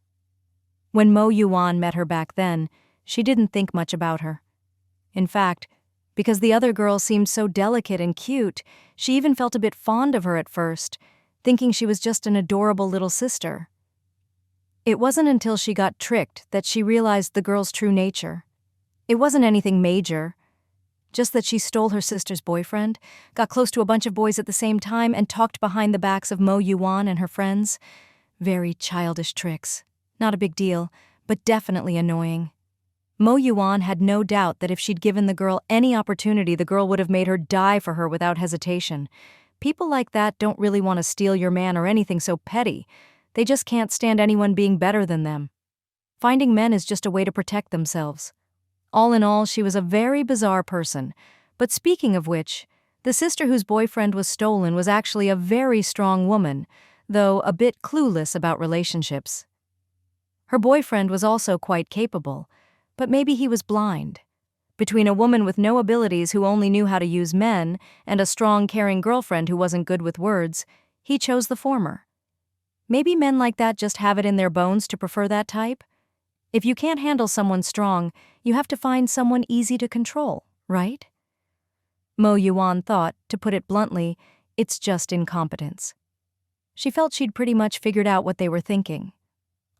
Speaker 1: When Mo Yuwan met her back then, she didn't think much about her. In fact, because the other girl seemed so delicate and cute, she even felt a bit fond of her at first, thinking she was just an adorable little sister. It wasn't until she got tricked that she realized the girl's true nature. It wasn't anything major, just that she stole her sister's boyfriend, got close to a bunch of boys at the same time, and talked behind the backs of Mo Yuwan and her friends. Very childish tricks. Not a big deal, but definitely annoying. Mo Yuwan had no doubt that if she'd given the girl any opportunity, the girl would have made her die for her without hesitation. People like that don't really want to steal your man or anything so petty. They just can't stand anyone being better than them. Finding men is just a way to protect themselves. All in all, she was a very bizarre person. But speaking of which, the sister whose boyfriend was stolen was actually a very strong woman, though a bit clueless about relationships. Her boyfriend was also quite capable, but maybe he was blind. Between a woman with no abilities who only knew how to use men and a strong, caring girlfriend who wasn't good with words, he chose the former. Maybe men like that just have it in their bones to prefer that type. If you can't handle someone strong, you have to find someone easy to control, right? Mo Yuwan thought, to put it bluntly, it's just incompetence. She felt she'd pretty much figured out what they were thinking.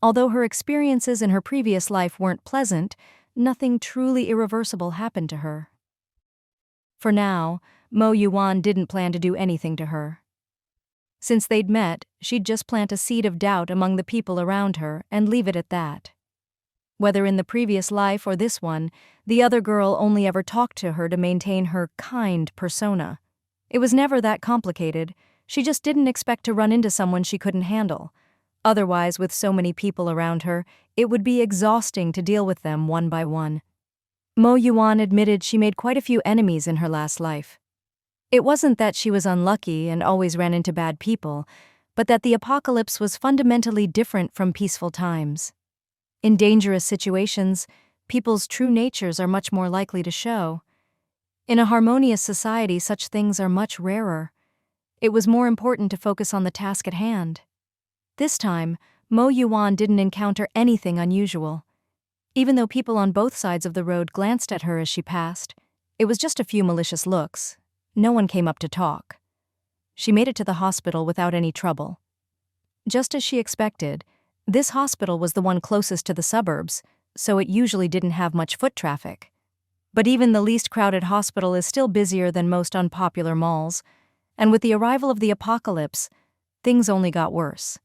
Speaker 1: Although her experiences in her previous life weren't pleasant, nothing truly irreversible happened to her. For now, Mo Yuwan didn't plan to do anything to her. Since they'd met, she'd just plant a seed of doubt among the people around her and leave it at that. Whether in the previous life or this one, the other girl only ever talked to her to maintain her kind persona. It was never that complicated. She just didn't expect to run into someone she couldn't handle. Otherwise, with so many people around her, it would be exhausting to deal with them one by one. Mo Yuwan admitted she made quite a few enemies in her last life. It wasn't that she was unlucky and always ran into bad people, but that the apocalypse was fundamentally different from peaceful times. In dangerous situations, people's true natures are much more likely to show. In a harmonious society, such things are much rarer. It was more important to focus on the task at hand. This time, Mo Yuwan didn't encounter anything unusual. Even though people on both sides of the road glanced at her as she passed, it was just a few malicious looks. No one came up to talk. She made it to the hospital without any trouble. Just as she expected, this hospital was the one closest to the suburbs, so it usually didn't have much foot traffic. But even the least crowded hospital is still busier than most unpopular malls, and with the arrival of the apocalypse, things only got worse.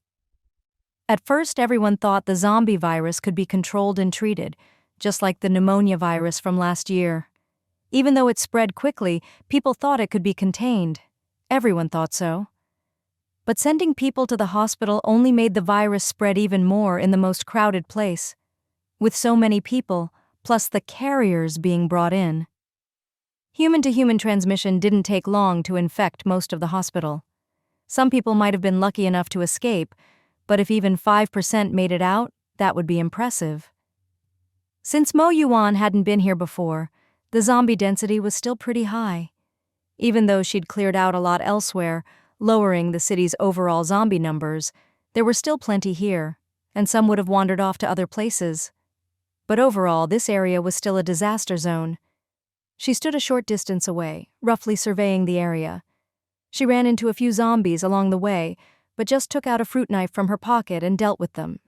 Speaker 1: At first, everyone thought the zombie virus could be controlled and treated, just like the pneumonia virus from last year. Even though it spread quickly, people thought it could be contained. Everyone thought so. But sending people to the hospital only made the virus spread even more in the most crowded place. With so many people, plus the carriers being brought in. Human-to-human transmission didn't take long to infect most of the hospital. Some people might have been lucky enough to escape, but if even 5% made it out, that would be impressive. Since Mo Yuwan hadn't been here before, the zombie density was still pretty high. Even though she'd cleared out a lot elsewhere, lowering the city's overall zombie numbers, there were still plenty here, and some would have wandered off to other places. But overall, this area was still a disaster zone. She stood a short distance away, roughly surveying the area. She ran into a few zombies along the way, but just took out a fruit knife from her pocket and dealt with them.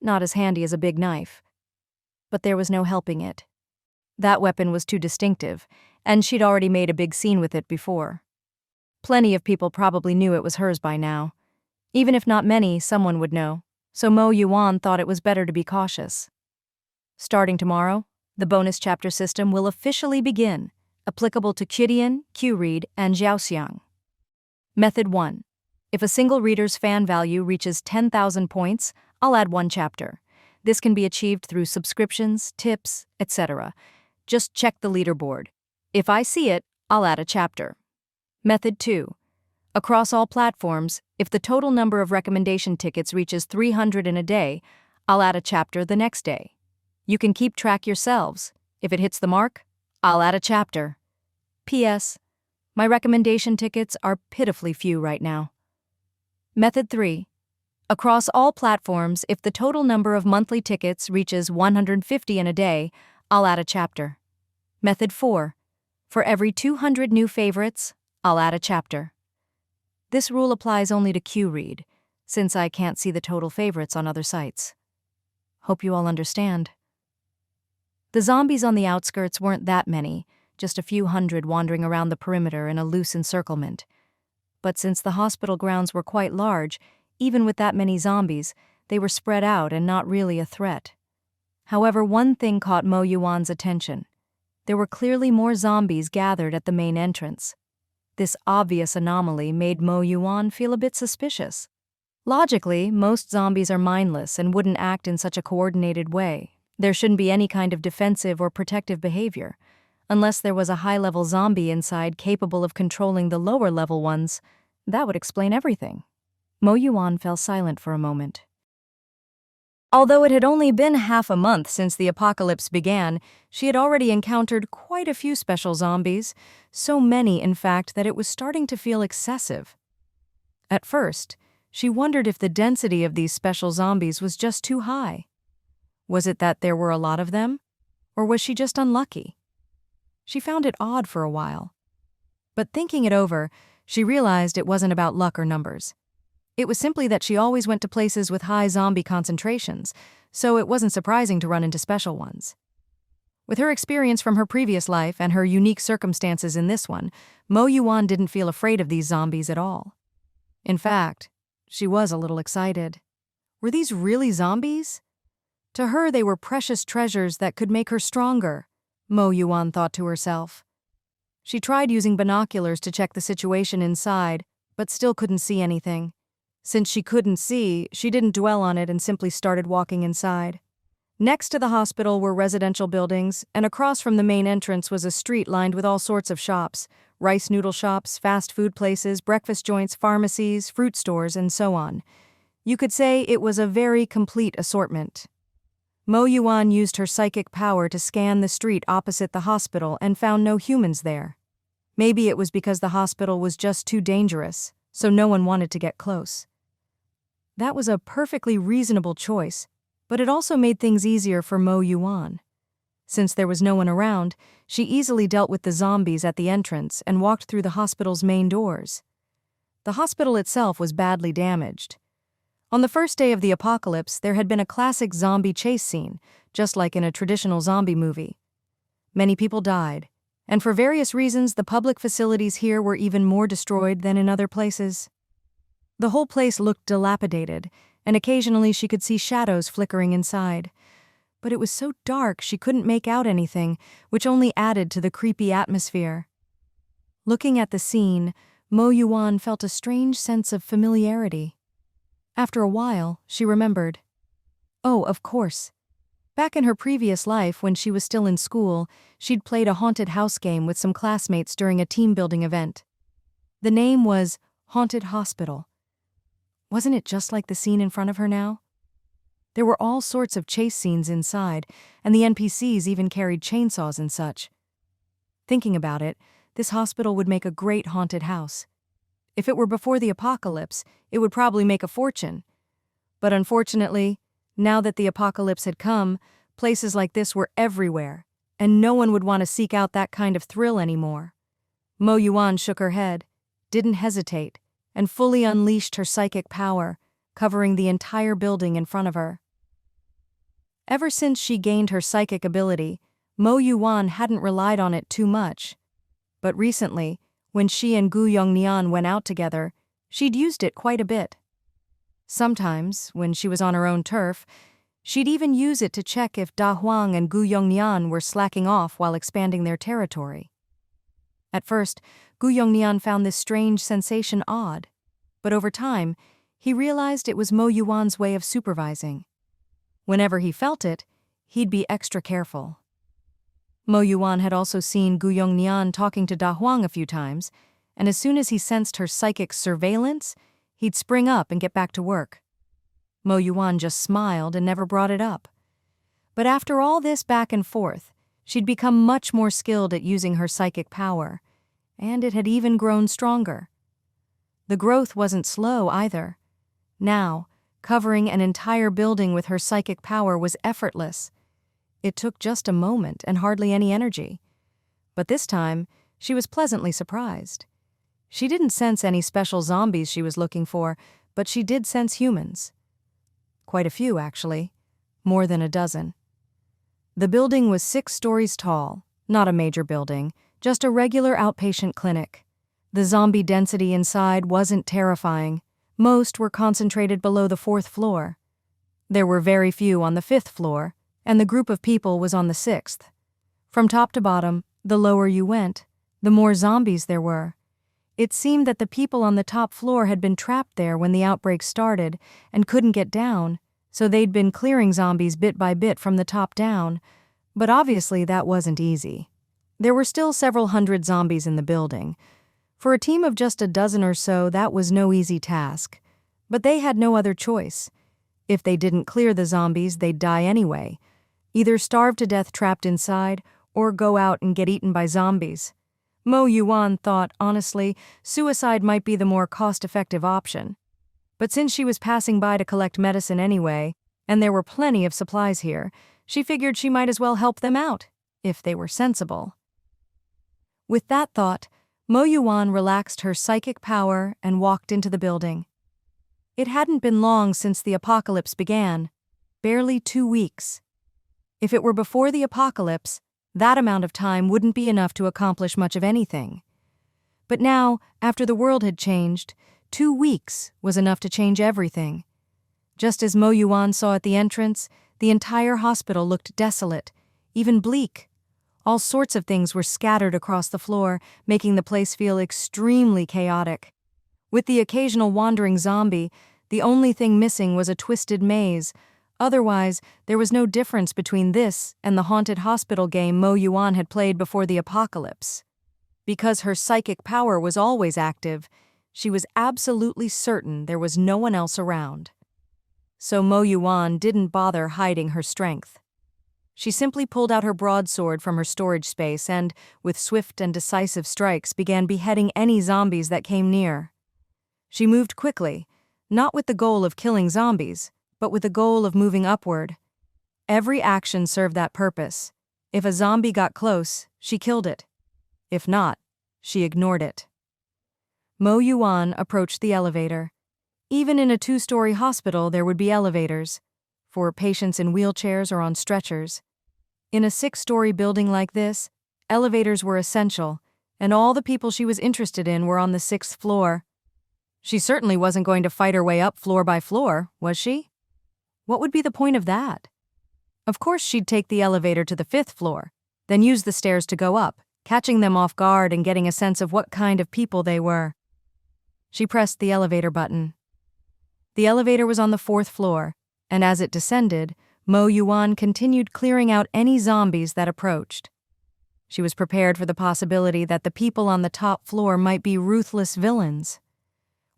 Speaker 1: Not as handy as a big knife. But there was no helping it. That weapon was too distinctive, and she'd already made a big scene with it before. Plenty of people probably knew it was hers by now. Even if not many, someone would know, so Mo Yuwan thought it was better to be cautious. Starting tomorrow, the bonus chapter system will officially begin, applicable to Qidian, Q-Read, and Jiaoxiang. Method 1. If a single reader's fan value reaches 10,000 points, I'll add one chapter. This can be achieved through subscriptions, tips, etc. Just check the leaderboard. If I see it, I'll add a chapter. Method 2. Across all platforms, if the total number of recommendation tickets reaches 300 in a day, I'll add a chapter the next day. You can keep track yourselves. If it hits the mark, I'll add a chapter. P.S. My recommendation tickets are pitifully few right now. Method 3. Across all platforms, if the total number of monthly tickets reaches 150 in a day, I'll add a chapter. Method 4. For every 200 new favorites, I'll add a chapter. This rule applies only to Q-Read, since I can't see the total favorites on other sites. Hope you all understand. The zombies on the outskirts weren't that many, just a few hundred wandering around the perimeter in a loose encirclement. But since the hospital grounds were quite large, even with that many zombies, they were spread out and not really a threat. However, one thing caught Mo Yuwan's attention. There were clearly more zombies gathered at the main entrance. This obvious anomaly made Mo Yuwan feel a bit suspicious. Logically, most zombies are mindless and wouldn't act in such a coordinated way. There shouldn't be any kind of defensive or protective behavior. Unless there was a high-level zombie inside capable of controlling the lower-level ones, that would explain everything. Mo Yuwan fell silent for a moment. Although it had only been half a month since the apocalypse began, she had already encountered quite a few special zombies, so many, in fact, that it was starting to feel excessive. At first, she wondered if the density of these special zombies was just too high. Was it that there were a lot of them? Or was she just unlucky? She found it odd for a while. But thinking it over, she realized it wasn't about luck or numbers. It was simply that she always went to places with high zombie concentrations, so it wasn't surprising to run into special ones. With her experience from her previous life and her unique circumstances in this one, Mo Yuwan didn't feel afraid of these zombies at all. In fact, she was a little excited. Were these really zombies? To her, they were precious treasures that could make her stronger, Mo Yuwan thought to herself. She tried using binoculars to check the situation inside, but still couldn't see anything. Since she couldn't see, she didn't dwell on it and simply started walking inside. Next to the hospital were residential buildings, and across from the main entrance was a street lined with all sorts of shops: rice noodle shops, fast food places, breakfast joints, pharmacies, fruit stores, and so on. You could say it was a very complete assortment. Mo Yuwan used her psychic power to scan the street opposite the hospital and found no humans there. Maybe it was because the hospital was just too dangerous, so no one wanted to get close. That was a perfectly reasonable choice, but it also made things easier for Mo Yuwan. Since there was no one around, she easily dealt with the zombies at the entrance and walked through the hospital's main doors. The hospital itself was badly damaged. On the first day of the apocalypse, there had been a classic zombie chase scene, just like in a traditional zombie movie. Many people died, and for various reasons, the public facilities here were even more destroyed than in other places. The whole place looked dilapidated, and occasionally she could see shadows flickering inside. But it was so dark she couldn't make out anything, which only added to the creepy atmosphere. Looking at the scene, Mo Yuwan felt a strange sense of familiarity. After a while, she remembered. Oh, of course. Back in her previous life, when she was still in school, she'd played a haunted house game with some classmates during a team-building event. The name was Haunted Hospital. Wasn't it just like the scene in front of her now? There were all sorts of chase scenes inside, and the NPCs even carried chainsaws and such. Thinking about it, this hospital would make a great haunted house. If it were before the apocalypse, it would probably make a fortune. But unfortunately, now that the apocalypse had come, places like this were everywhere, and no one would want to seek out that kind of thrill anymore. Mo Yuwan shook her head, didn't hesitate, and fully unleashed her psychic power, covering the entire building in front of her. Ever since she gained her psychic ability, Mo Yuwan hadn't relied on it too much. But recently, when she and Gu Yongnian went out together, she'd used it quite a bit. Sometimes, when she was on her own turf, she'd even use it to check if Da Huang and Gu Yongnian were slacking off while expanding their territory. At first, Gu Yongnian found this strange sensation odd, but over time, he realized it was Mo Yuwan's way of supervising. Whenever he felt it, he'd be extra careful. Mo Yuwan had also seen Gu Yongnian talking to Da Huang a few times, and as soon as he sensed her psychic surveillance, he'd spring up and get back to work. Mo Yuwan just smiled and never brought it up. But after all this back and forth, she'd become much more skilled at using her psychic power, and it had even grown stronger. The growth wasn't slow either. Now, covering an entire building with her psychic power was effortless. It took just a moment and hardly any energy. But this time, she was pleasantly surprised. She didn't sense any special zombies she was looking for, but she did sense humans. Quite a few, actually. More than a dozen. The building was 6 stories tall, not a major building, just a regular outpatient clinic. The zombie density inside wasn't terrifying. Most were concentrated below the 4th floor. There were very few on the 5th floor, and the group of people was on the 6th. From top to bottom, the lower you went, the more zombies there were. It seemed that the people on the top floor had been trapped there when the outbreak started and couldn't get down, so they'd been clearing zombies bit by bit from the top down, but obviously that wasn't easy. There were still several hundred zombies in the building. For a team of just a dozen or so, that was no easy task. But they had no other choice. If they didn't clear the zombies, they'd die anyway. Either starve to death trapped inside, or go out and get eaten by zombies. Mo Yuwan thought, honestly, suicide might be the more cost-effective option. But since she was passing by to collect medicine anyway, and there were plenty of supplies here, she figured she might as well help them out, if they were sensible. With that thought, Mo Yuwan relaxed her psychic power and walked into the building. It hadn't been long since the apocalypse began, barely 2 weeks. If it were before the apocalypse, that amount of time wouldn't be enough to accomplish much of anything. But now, after the world had changed, 2 weeks was enough to change everything. Just as Mo Yuwan saw at the entrance, the entire hospital looked desolate, even bleak. All sorts of things were scattered across the floor, making the place feel extremely chaotic. With the occasional wandering zombie, the only thing missing was a twisted maze. Otherwise, there was no difference between this and the haunted hospital game Mo Yuwan had played before the apocalypse. Because her psychic power was always active, she was absolutely certain there was no one else around. So Mo Yuwan didn't bother hiding her strength. She simply pulled out her broadsword from her storage space and, with swift and decisive strikes, began beheading any zombies that came near. She moved quickly, not with the goal of killing zombies, but with the goal of moving upward. Every action served that purpose. If a zombie got close, she killed it. If not, she ignored it. Mo Yuwan approached the elevator. Even in a 2-story hospital, there would be elevators, for patients in wheelchairs or on stretchers. In a 6-story building like this, elevators were essential, and all the people she was interested in were on the 6th floor. She certainly wasn't going to fight her way up floor by floor, was she? What would be the point of that? Of course she'd take the elevator to the 5th floor, then use the stairs to go up, catching them off guard and getting a sense of what kind of people they were. She pressed the elevator button. The elevator was on the 4th floor, and as it descended, Mo Yuwan continued clearing out any zombies that approached. She was prepared for the possibility that the people on the top floor might be ruthless villains.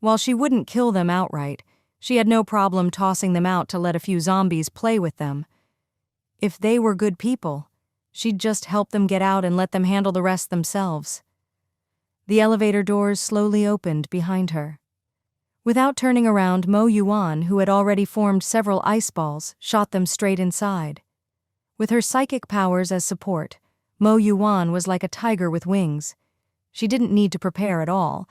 Speaker 1: While she wouldn't kill them outright, she had no problem tossing them out to let a few zombies play with them. If they were good people, she'd just help them get out and let them handle the rest themselves. The elevator doors slowly opened behind her. Without turning around, Mo Yuwan, who had already formed several ice balls, shot them straight inside. With her psychic powers as support, Mo Yuwan was like a tiger with wings. She didn't need to prepare at all.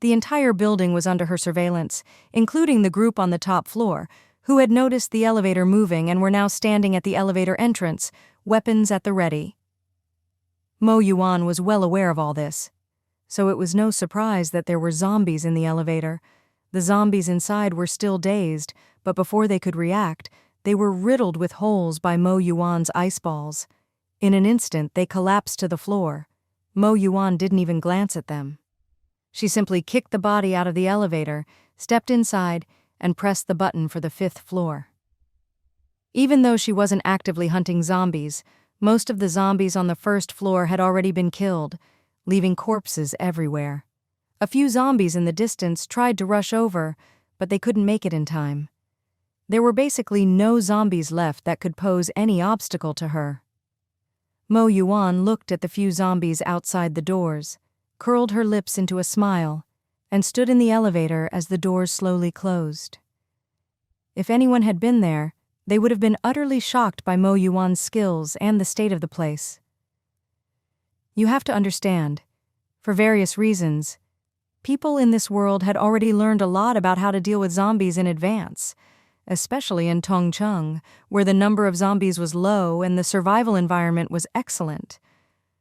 Speaker 1: The entire building was under her surveillance, including the group on the top floor, who had noticed the elevator moving and were now standing at the elevator entrance, weapons at the ready. Mo Yuwan was well aware of all this, so it was no surprise that there were zombies in the elevator. The zombies inside were still dazed, but before they could react, they were riddled with holes by Mo Yuwan's ice balls. In an instant, they collapsed to the floor. Mo Yuwan didn't even glance at them. She simply kicked the body out of the elevator, stepped inside, and pressed the button for the 5th floor. Even though she wasn't actively hunting zombies, most of the zombies on the 1st floor had already been killed, leaving corpses everywhere. A few zombies in the distance tried to rush over, but they couldn't make it in time. There were basically no zombies left that could pose any obstacle to her. Mo Yuwan looked at the few zombies outside the doors, curled her lips into a smile, and stood in the elevator as the doors slowly closed. If anyone had been there, they would have been utterly shocked by Mo Yuwan's skills and the state of the place. You have to understand, for various reasons, people in this world had already learned a lot about how to deal with zombies in advance, especially in Tongcheng, where the number of zombies was low and the survival environment was excellent.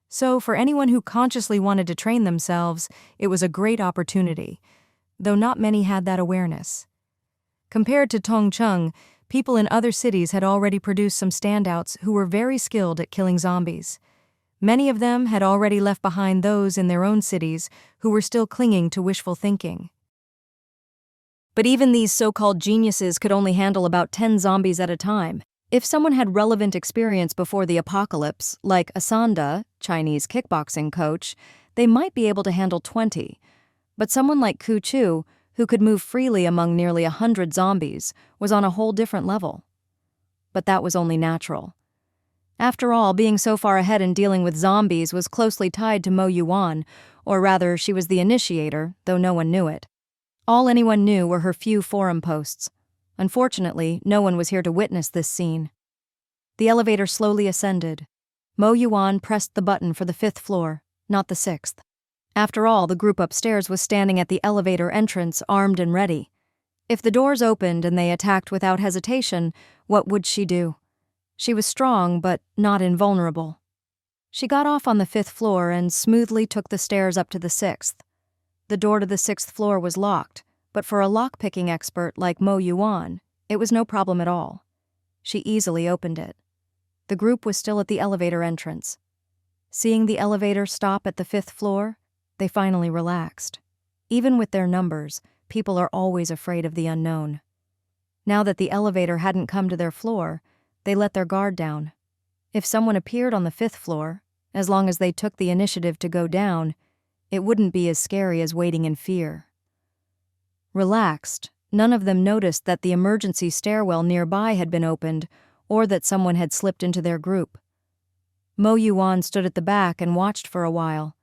Speaker 1: So for anyone who consciously wanted to train themselves, it was a great opportunity, though not many had that awareness. Compared to Tongcheng, people in other cities had already produced some standouts who were very skilled at killing zombies. Many of them had already left behind those in their own cities who were still clinging to wishful thinking. But even these so-called geniuses could only handle about 10 zombies at a time. If someone had relevant experience before the apocalypse, like Asanda, Chinese kickboxing coach, they might be able to handle 20. But someone like Ku Chu, who could move freely among nearly 100 zombies, was on a whole different level. But that was only natural. After all, being so far ahead in dealing with zombies was closely tied to Mo Yuwan, or rather, she was the initiator, though no one knew it. All anyone knew were her few forum posts. Unfortunately, no one was here to witness this scene. The elevator slowly ascended. Mo Yuwan pressed the button for the 5th floor, not the 6th. After all, the group upstairs was standing at the elevator entrance, armed and ready. If the doors opened and they attacked without hesitation, what would she do? She was strong, but not invulnerable. She got off on the 5th floor and smoothly took the stairs up to the 6th. The door to the 6th floor was locked, but for a lock-picking expert like Mo Yuwan, it was no problem at all. She easily opened it. The group was still at the elevator entrance. Seeing the elevator stop at the 5th floor, they finally relaxed. Even with their numbers, people are always afraid of the unknown. Now that the elevator hadn't come to their floor, they let their guard down. If someone appeared on the 5th floor, as long as they took the initiative to go down, it wouldn't be as scary as waiting in fear. Relaxed, none of them noticed that the emergency stairwell nearby had been opened or that someone had slipped into their group. Mo Yuwan stood at the back and watched for a while.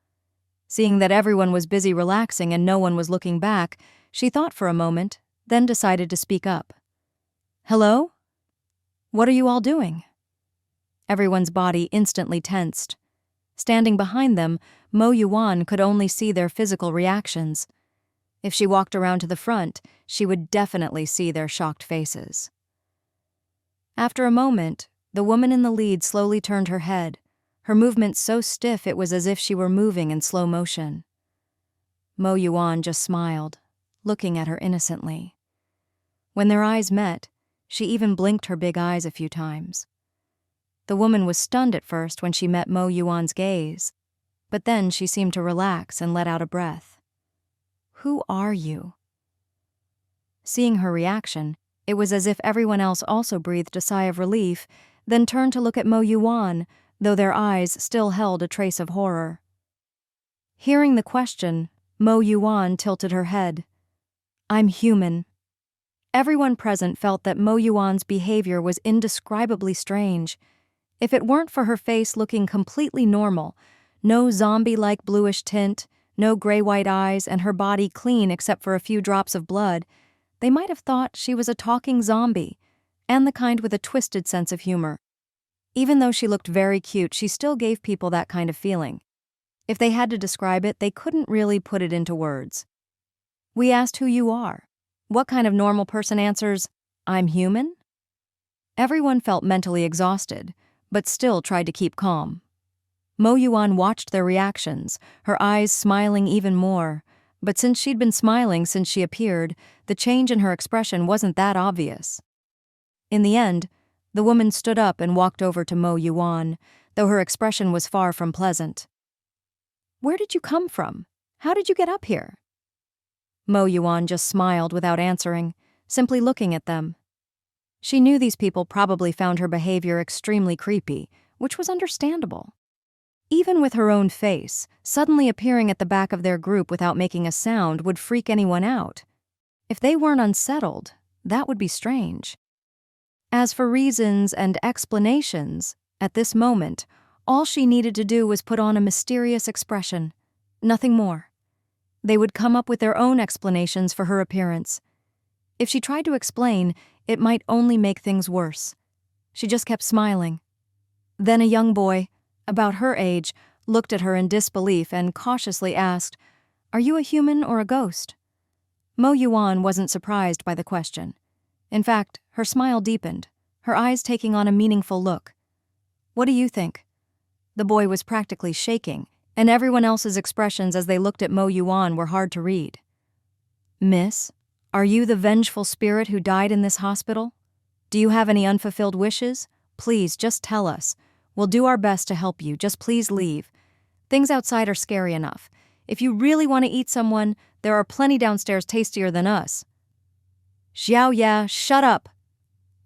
Speaker 1: Seeing that everyone was busy relaxing and no one was looking back, she thought for a moment, then decided to speak up. "Hello? What are you all doing?" Everyone's body instantly tensed. Standing behind them, Mo Yuwan could only see their physical reactions. If she walked around to the front, she would definitely see their shocked faces. After a moment, the woman in the lead slowly turned her head, her movement so stiff it was as if she were moving in slow motion. Mo Yuwan just smiled, looking at her innocently. When their eyes met, she even blinked her big eyes a few times. The woman was stunned at first when she met Mo Yuwan's gaze, but then she seemed to relax and let out a breath. "Who are you?" Seeing her reaction, it was as if everyone else also breathed a sigh of relief, then turned to look at Mo Yuwan, though their eyes still held a trace of horror. Hearing the question, Mo Yuwan tilted her head. "I'm human." Everyone present felt that Mo Yuwan's behavior was indescribably strange. If it weren't for her face looking completely normal, no zombie-like bluish tint, no gray-white eyes, and her body clean except for a few drops of blood, they might have thought she was a talking zombie, and the kind with a twisted sense of humor. Even though she looked very cute, she still gave people that kind of feeling. If they had to describe it, they couldn't really put it into words. We asked who you are. What kind of normal person answers, "I'm human?" Everyone felt mentally exhausted, but still tried to keep calm. Mo Yuwan watched their reactions, her eyes smiling even more, but since she'd been smiling since she appeared, the change in her expression wasn't that obvious. In the end, the woman stood up and walked over to Mo Yuwan, though her expression was far from pleasant. "Where did you come from? How did you get up here?" Mo Yuwan just smiled without answering, simply looking at them. She knew these people probably found her behavior extremely creepy, which was understandable. Even with her own face, suddenly appearing at the back of their group without making a sound would freak anyone out. If they weren't unsettled, that would be strange. As for reasons and explanations, at this moment, all she needed to do was put on a mysterious expression. Nothing more. They would come up with their own explanations for her appearance. If she tried to explain, it might only make things worse. She just kept smiling. Then a young boy, about her age, looked at her in disbelief and cautiously asked, "Are you a human or a ghost?" Mo Yuwan wasn't surprised by the question. In fact, her smile deepened, her eyes taking on a meaningful look. "What do you think?" The boy was practically shaking, and everyone else's expressions as they looked at Mo Yuwan were hard to read. "Miss, are you the vengeful spirit who died in this hospital? Do you have any unfulfilled wishes? Please, just tell us. We'll do our best to help you. Just please leave. Things outside are scary enough. If you really want to eat someone, there are plenty downstairs tastier than us." "Xiao Ya, shut up!"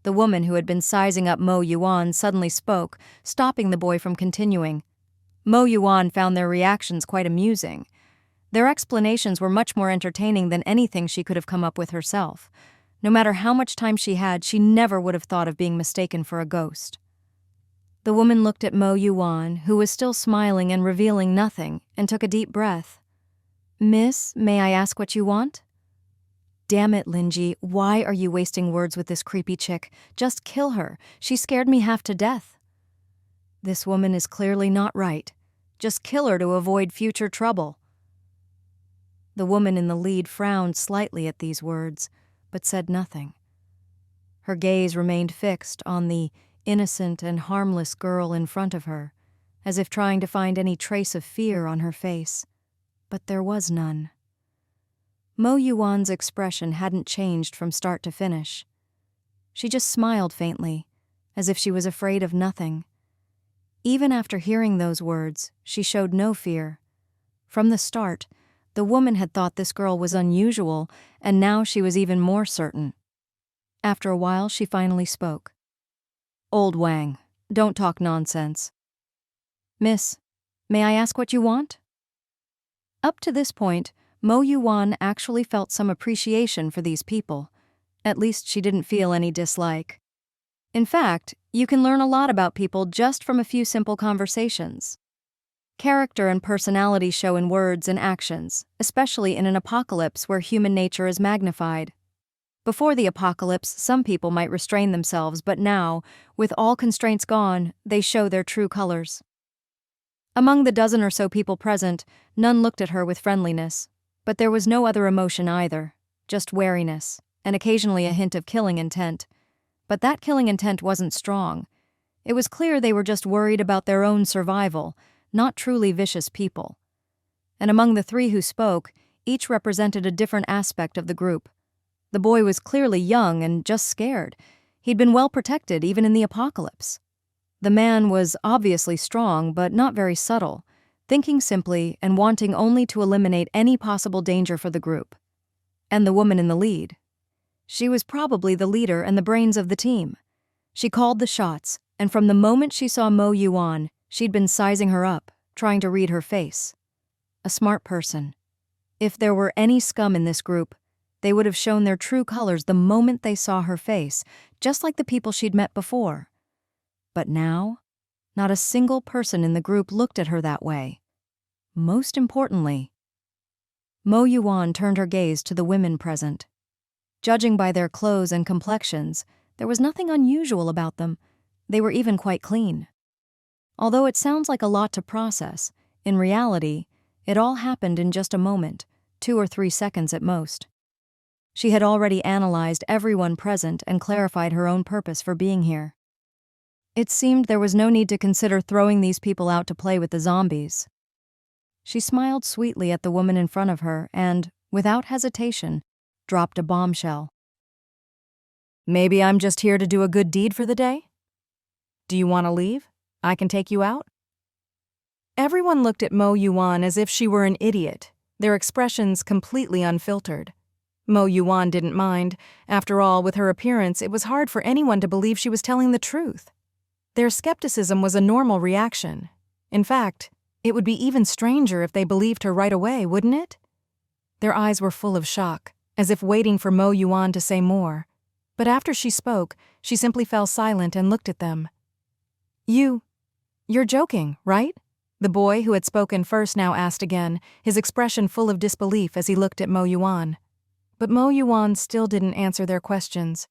Speaker 1: The woman who had been sizing up Mo Yuwan suddenly spoke, stopping the boy from continuing. Mo Yuwan found their reactions quite amusing. Their explanations were much more entertaining than anything she could have come up with herself. No matter how much time she had, she never would have thought of being mistaken for a ghost. The woman looked at Mo Yuwan, who was still smiling and revealing nothing, and took a deep breath. "Miss, may I ask what you want?" "Damn it, Linji, why are you wasting words with this creepy chick? Just kill her. She scared me half to death." "This woman is clearly not right. Just kill her to avoid future trouble." The woman in the lead frowned slightly at these words, but said nothing. Her gaze remained fixed on the innocent and harmless girl in front of her, as if trying to find any trace of fear on her face. But there was none. Mo Yuwan's expression hadn't changed from start to finish. She just smiled faintly, as if she was afraid of nothing. Even after hearing those words, she showed no fear. From the start, the woman had thought this girl was unusual, and now she was even more certain. After a while, she finally spoke. "Old Wang, don't talk nonsense." "Miss, may I ask what you want?" Up to this point, Mo Yuwan actually felt some appreciation for these people. At least she didn't feel any dislike. In fact, you can learn a lot about people just from a few simple conversations. Character and personality show in words and actions, especially in an apocalypse where human nature is magnified. Before the apocalypse, some people might restrain themselves, but now, with all constraints gone, they show their true colors. Among the dozen or so people present, none looked at her with friendliness, but there was no other emotion either, just wariness, and occasionally a hint of killing intent. But that killing intent wasn't strong. It was clear they were just worried about their own survival, not truly vicious people. And among the three who spoke, each represented a different aspect of the group. The boy was clearly young and just scared. He'd been well protected even in the apocalypse. The man was obviously strong, but not very subtle, thinking simply and wanting only to eliminate any possible danger for the group. And the woman in the lead. She was probably the leader and the brains of the team. She called the shots, and from the moment she saw Mo Yuwan, she'd been sizing her up, trying to read her face. A smart person. If there were any scum in this group, they would have shown their true colors the moment they saw her face, just like the people she'd met before. But now, not a single person in the group looked at her that way. Most importantly, Mo Yuwan turned her gaze to the women present. Judging by their clothes and complexions, there was nothing unusual about them. They were even quite clean. Although it sounds like a lot to process, in reality, it all happened in just a moment, 2 or 3 seconds at most. She had already analyzed everyone present and clarified her own purpose for being here. It seemed there was no need to consider throwing these people out to play with the zombies. She smiled sweetly at the woman in front of her and, without hesitation, dropped a bombshell. "Maybe I'm just here to do a good deed for the day? Do you want to leave? I can take you out?" Everyone looked at Mo Yuwan as if she were an idiot, their expressions completely unfiltered. Mo Yuwan didn't mind. After all, with her appearance, it was hard for anyone to believe she was telling the truth. Their skepticism was a normal reaction. In fact, it would be even stranger if they believed her right away, wouldn't it? Their eyes were full of shock, as if waiting for Mo Yuwan to say more. But after she spoke, she simply fell silent and looked at them. You're joking, right?" The boy who had spoken first now asked again, his expression full of disbelief as he looked at Mo Yuwan. But Mo Yuwan still didn't answer their questions.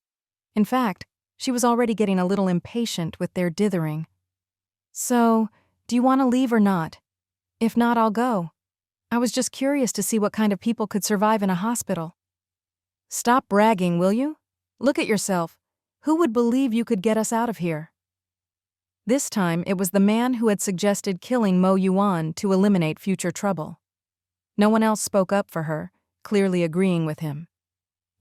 Speaker 1: In fact, she was already getting a little impatient with their dithering. "So, do you want to leave or not? If not, I'll go. I was just curious to see what kind of people could survive in a hospital." "Stop bragging, will you? Look at yourself. Who would believe you could get us out of here?" This time, it was the man who had suggested killing Mo Yuwan to eliminate future trouble. No one else spoke up for her, clearly agreeing with him.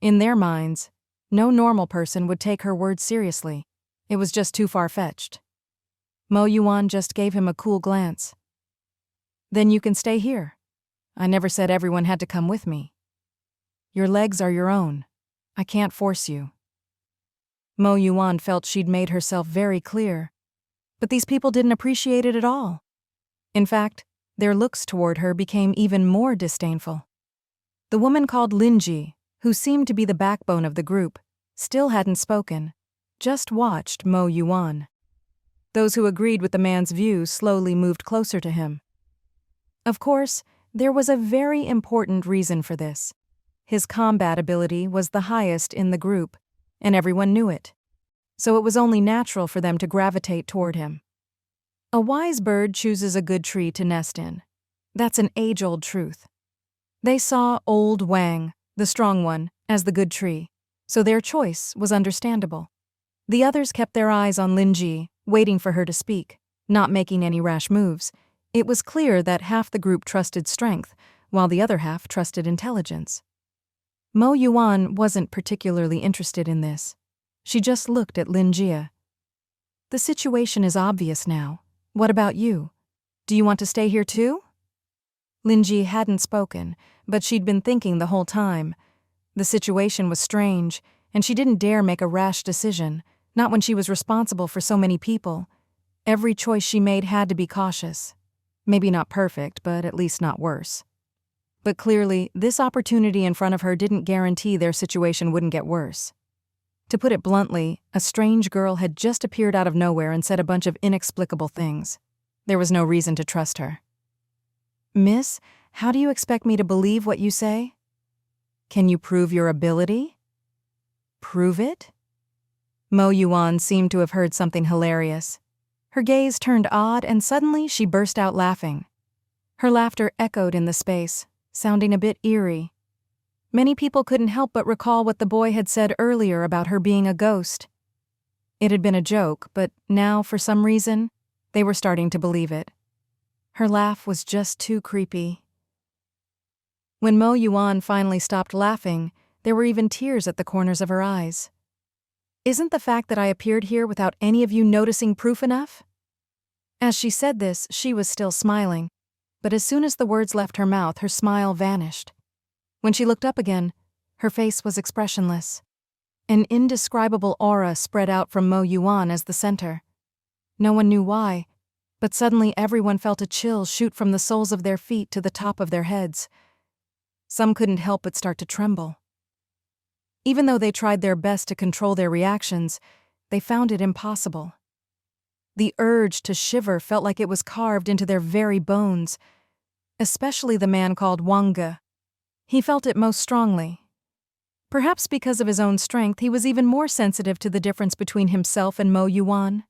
Speaker 1: In their minds, no normal person would take her words seriously. It was just too far-fetched. Mo Yuwan just gave him a cool glance. "Then you can stay here. I never said everyone had to come with me. Your legs are your own. I can't force you." Mo Yuwan felt she'd made herself very clear. But these people didn't appreciate it at all. In fact, their looks toward her became even more disdainful. The woman called Linji, who seemed to be the backbone of the group, still hadn't spoken, just watched Mo Yuwan. Those who agreed with the man's view slowly moved closer to him. Of course, there was a very important reason for this. His combat ability was the highest in the group, and everyone knew it. So it was only natural for them to gravitate toward him. A wise bird chooses a good tree to nest in. That's an age-old truth. They saw Old Wang, the strong one, as the good tree, so their choice was understandable. The others kept their eyes on Linji, waiting for her to speak, not making any rash moves. It was clear that half the group trusted strength, while the other half trusted intelligence. Mo Yuwan wasn't particularly interested in this. She just looked at Linji. "The situation is obvious now. What about you? Do you want to stay here too?" Linji hadn't spoken, but she'd been thinking the whole time. The situation was strange, and she didn't dare make a rash decision, not when she was responsible for so many people. Every choice she made had to be cautious. Maybe not perfect, but at least not worse. But clearly, this opportunity in front of her didn't guarantee their situation wouldn't get worse. To put it bluntly, a strange girl had just appeared out of nowhere and said a bunch of inexplicable things. There was no reason to trust her. "Miss, how do you expect me to believe what you say? Can you prove your ability?" "Prove it?" Mo Yuwan seemed to have heard something hilarious. Her gaze turned odd and suddenly she burst out laughing. Her laughter echoed in the space, sounding a bit eerie. Many people couldn't help but recall what the boy had said earlier about her being a ghost. It had been a joke, but now, for some reason, they were starting to believe it. Her laugh was just too creepy. When Mo Yuwan finally stopped laughing, there were even tears at the corners of her eyes. "Isn't the fact that I appeared here without any of you noticing proof enough?" As she said this, she was still smiling, but as soon as the words left her mouth, her smile vanished. When she looked up again, her face was expressionless. An indescribable aura spread out from Mo Yuwan as the center. No one knew why, but suddenly everyone felt a chill shoot from the soles of their feet to the top of their heads. Some couldn't help but start to tremble. Even though they tried their best to control their reactions, they found it impossible. The urge to shiver felt like it was carved into their very bones, especially the man called Wanga. He felt it most strongly. Perhaps because of his own strength, he was even more sensitive to the difference between himself and Mo Yuwan.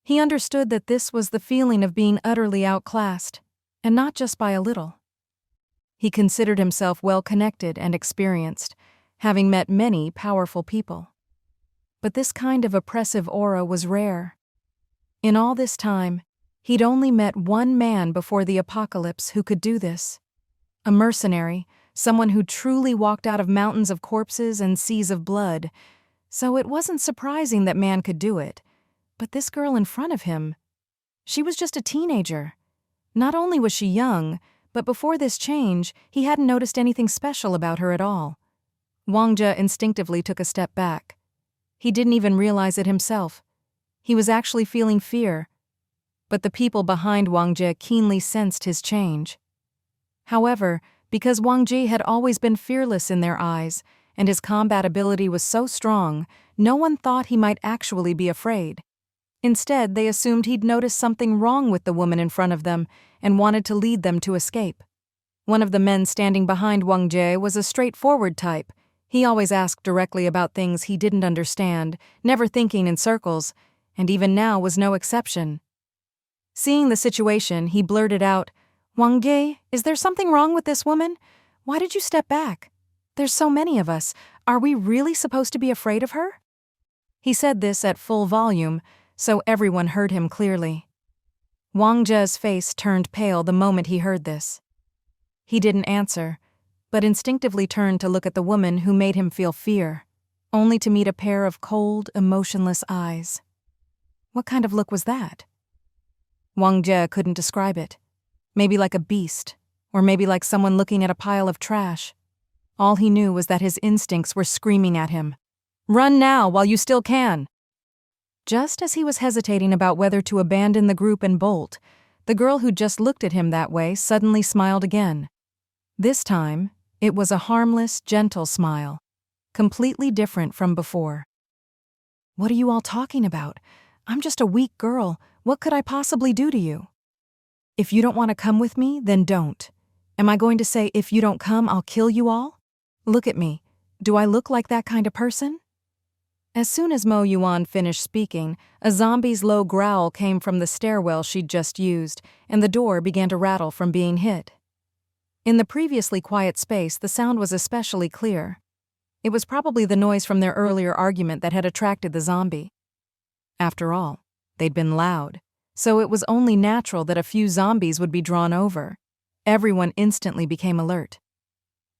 Speaker 1: He understood that this was the feeling of being utterly outclassed, and not just by a little. He considered himself well-connected and experienced, having met many powerful people. But this kind of oppressive aura was rare. In all this time, he'd only met one man before the apocalypse who could do this. A mercenary, someone who truly walked out of mountains of corpses and seas of blood. So it wasn't surprising that man could do it. But this girl in front of him, she was just a teenager. Not only was she young, but before this change, he hadn't noticed anything special about her at all. Wang Jie instinctively took a step back. He didn't even realize it himself. He was actually feeling fear. But the people behind Wang Jie keenly sensed his change. However, because Wang Jie had always been fearless in their eyes, and his combat ability was so strong, no one thought he might actually be afraid. Instead, they assumed he'd noticed something wrong with the woman in front of them and wanted to lead them to escape. One of the men standing behind Wang Jie was a straightforward type. He always asked directly about things he didn't understand, never thinking in circles, and even now was no exception. Seeing the situation, he blurted out, "Wang Jie, is there something wrong with this woman? Why did you step back? There's so many of us. Are we really supposed to be afraid of her?" He said this at full volume, so everyone heard him clearly. Wang Jie's face turned pale the moment he heard this. He didn't answer, but instinctively turned to look at the woman who made him feel fear, only to meet a pair of cold, emotionless eyes. What kind of look was that? Wang Jie couldn't describe it. Maybe like a beast, or maybe like someone looking at a pile of trash. All he knew was that his instincts were screaming at him. "Run now while you still can!" Just as he was hesitating about whether to abandon the group and bolt, the girl who just looked at him that way suddenly smiled again. This time, it was a harmless, gentle smile, completely different from before. "What are you all talking about? I'm just a weak girl. What could I possibly do to you? If you don't want to come with me, then don't. Am I going to say, if you don't come, I'll kill you all? Look at me. Do I look like that kind of person?" As soon as Mo Yuwan finished speaking, a zombie's low growl came from the stairwell she'd just used, and the door began to rattle from being hit. In the previously quiet space, the sound was especially clear. It was probably the noise from their earlier argument that had attracted the zombie. After all, they'd been loud, so it was only natural that a few zombies would be drawn over. Everyone instantly became alert.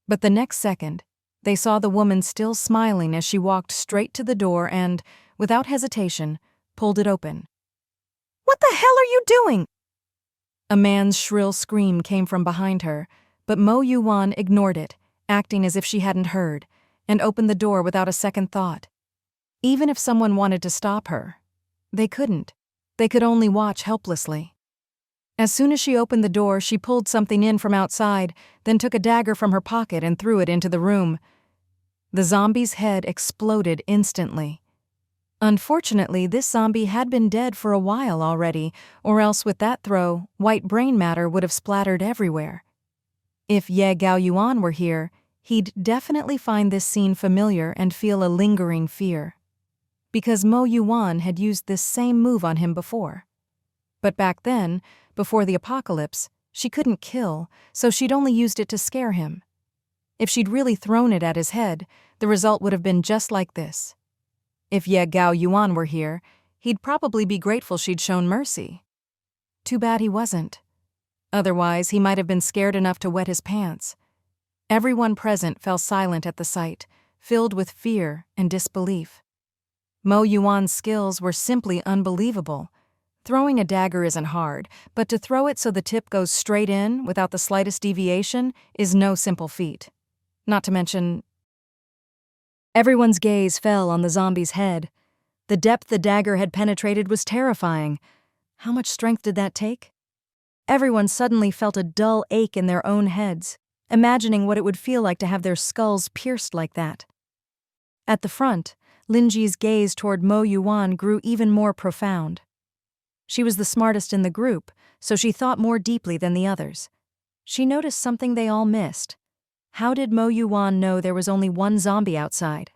Speaker 1: But the next second, they saw the woman still smiling as she walked straight to the door and, without hesitation, pulled it open. "What the hell are you doing?" A man's shrill scream came from behind her, but Mo Yuwan ignored it, acting as if she hadn't heard, and opened the door without a second thought. Even if someone wanted to stop her, they couldn't. They could only watch helplessly. As soon as she opened the door, she pulled something in from outside, then took a dagger from her pocket and threw it into the room. The zombie's head exploded instantly. Unfortunately, this zombie had been dead for a while already, or else with that throw, white brain matter would have splattered everywhere. If Ye Gaoyuan were here, he'd definitely find this scene familiar and feel a lingering fear. Because Mo Yuwan had used this same move on him before. But back then, before the apocalypse, she couldn't kill, so she'd only used it to scare him. If she'd really thrown it at his head, the result would have been just like this. If Ye Gaoyuan were here, he'd probably be grateful she'd shown mercy. Too bad he wasn't. Otherwise, he might have been scared enough to wet his pants. Everyone present fell silent at the sight, filled with fear and disbelief. Mo Yuwan's skills were simply unbelievable. Throwing a dagger isn't hard, but to throw it so the tip goes straight in without the slightest deviation is no simple feat. Not to mention... Everyone's gaze fell on the zombie's head. The depth the dagger had penetrated was terrifying. How much strength did that take? Everyone suddenly felt a dull ache in their own heads, imagining what it would feel like to have their skulls pierced like that. At the front, Linji's gaze toward Mo Yuwan grew even more profound. She was the smartest in the group, so she thought more deeply than the others. She noticed something they all missed: How did Mo Yuwan know there was only one zombie outside?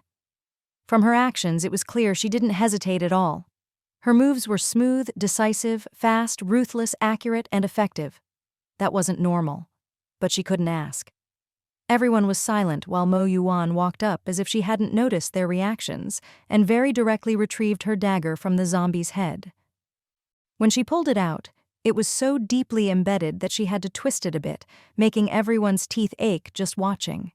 Speaker 1: From her actions, it was clear she didn't hesitate at all. Her moves were smooth, decisive, fast, ruthless, accurate, and effective. That wasn't normal. But she couldn't ask. Everyone was silent while Mo Yuwan walked up as if she hadn't noticed their reactions and very directly retrieved her dagger from the zombie's head. When she pulled it out, it was so deeply embedded that she had to twist it a bit, making everyone's teeth ache just watching.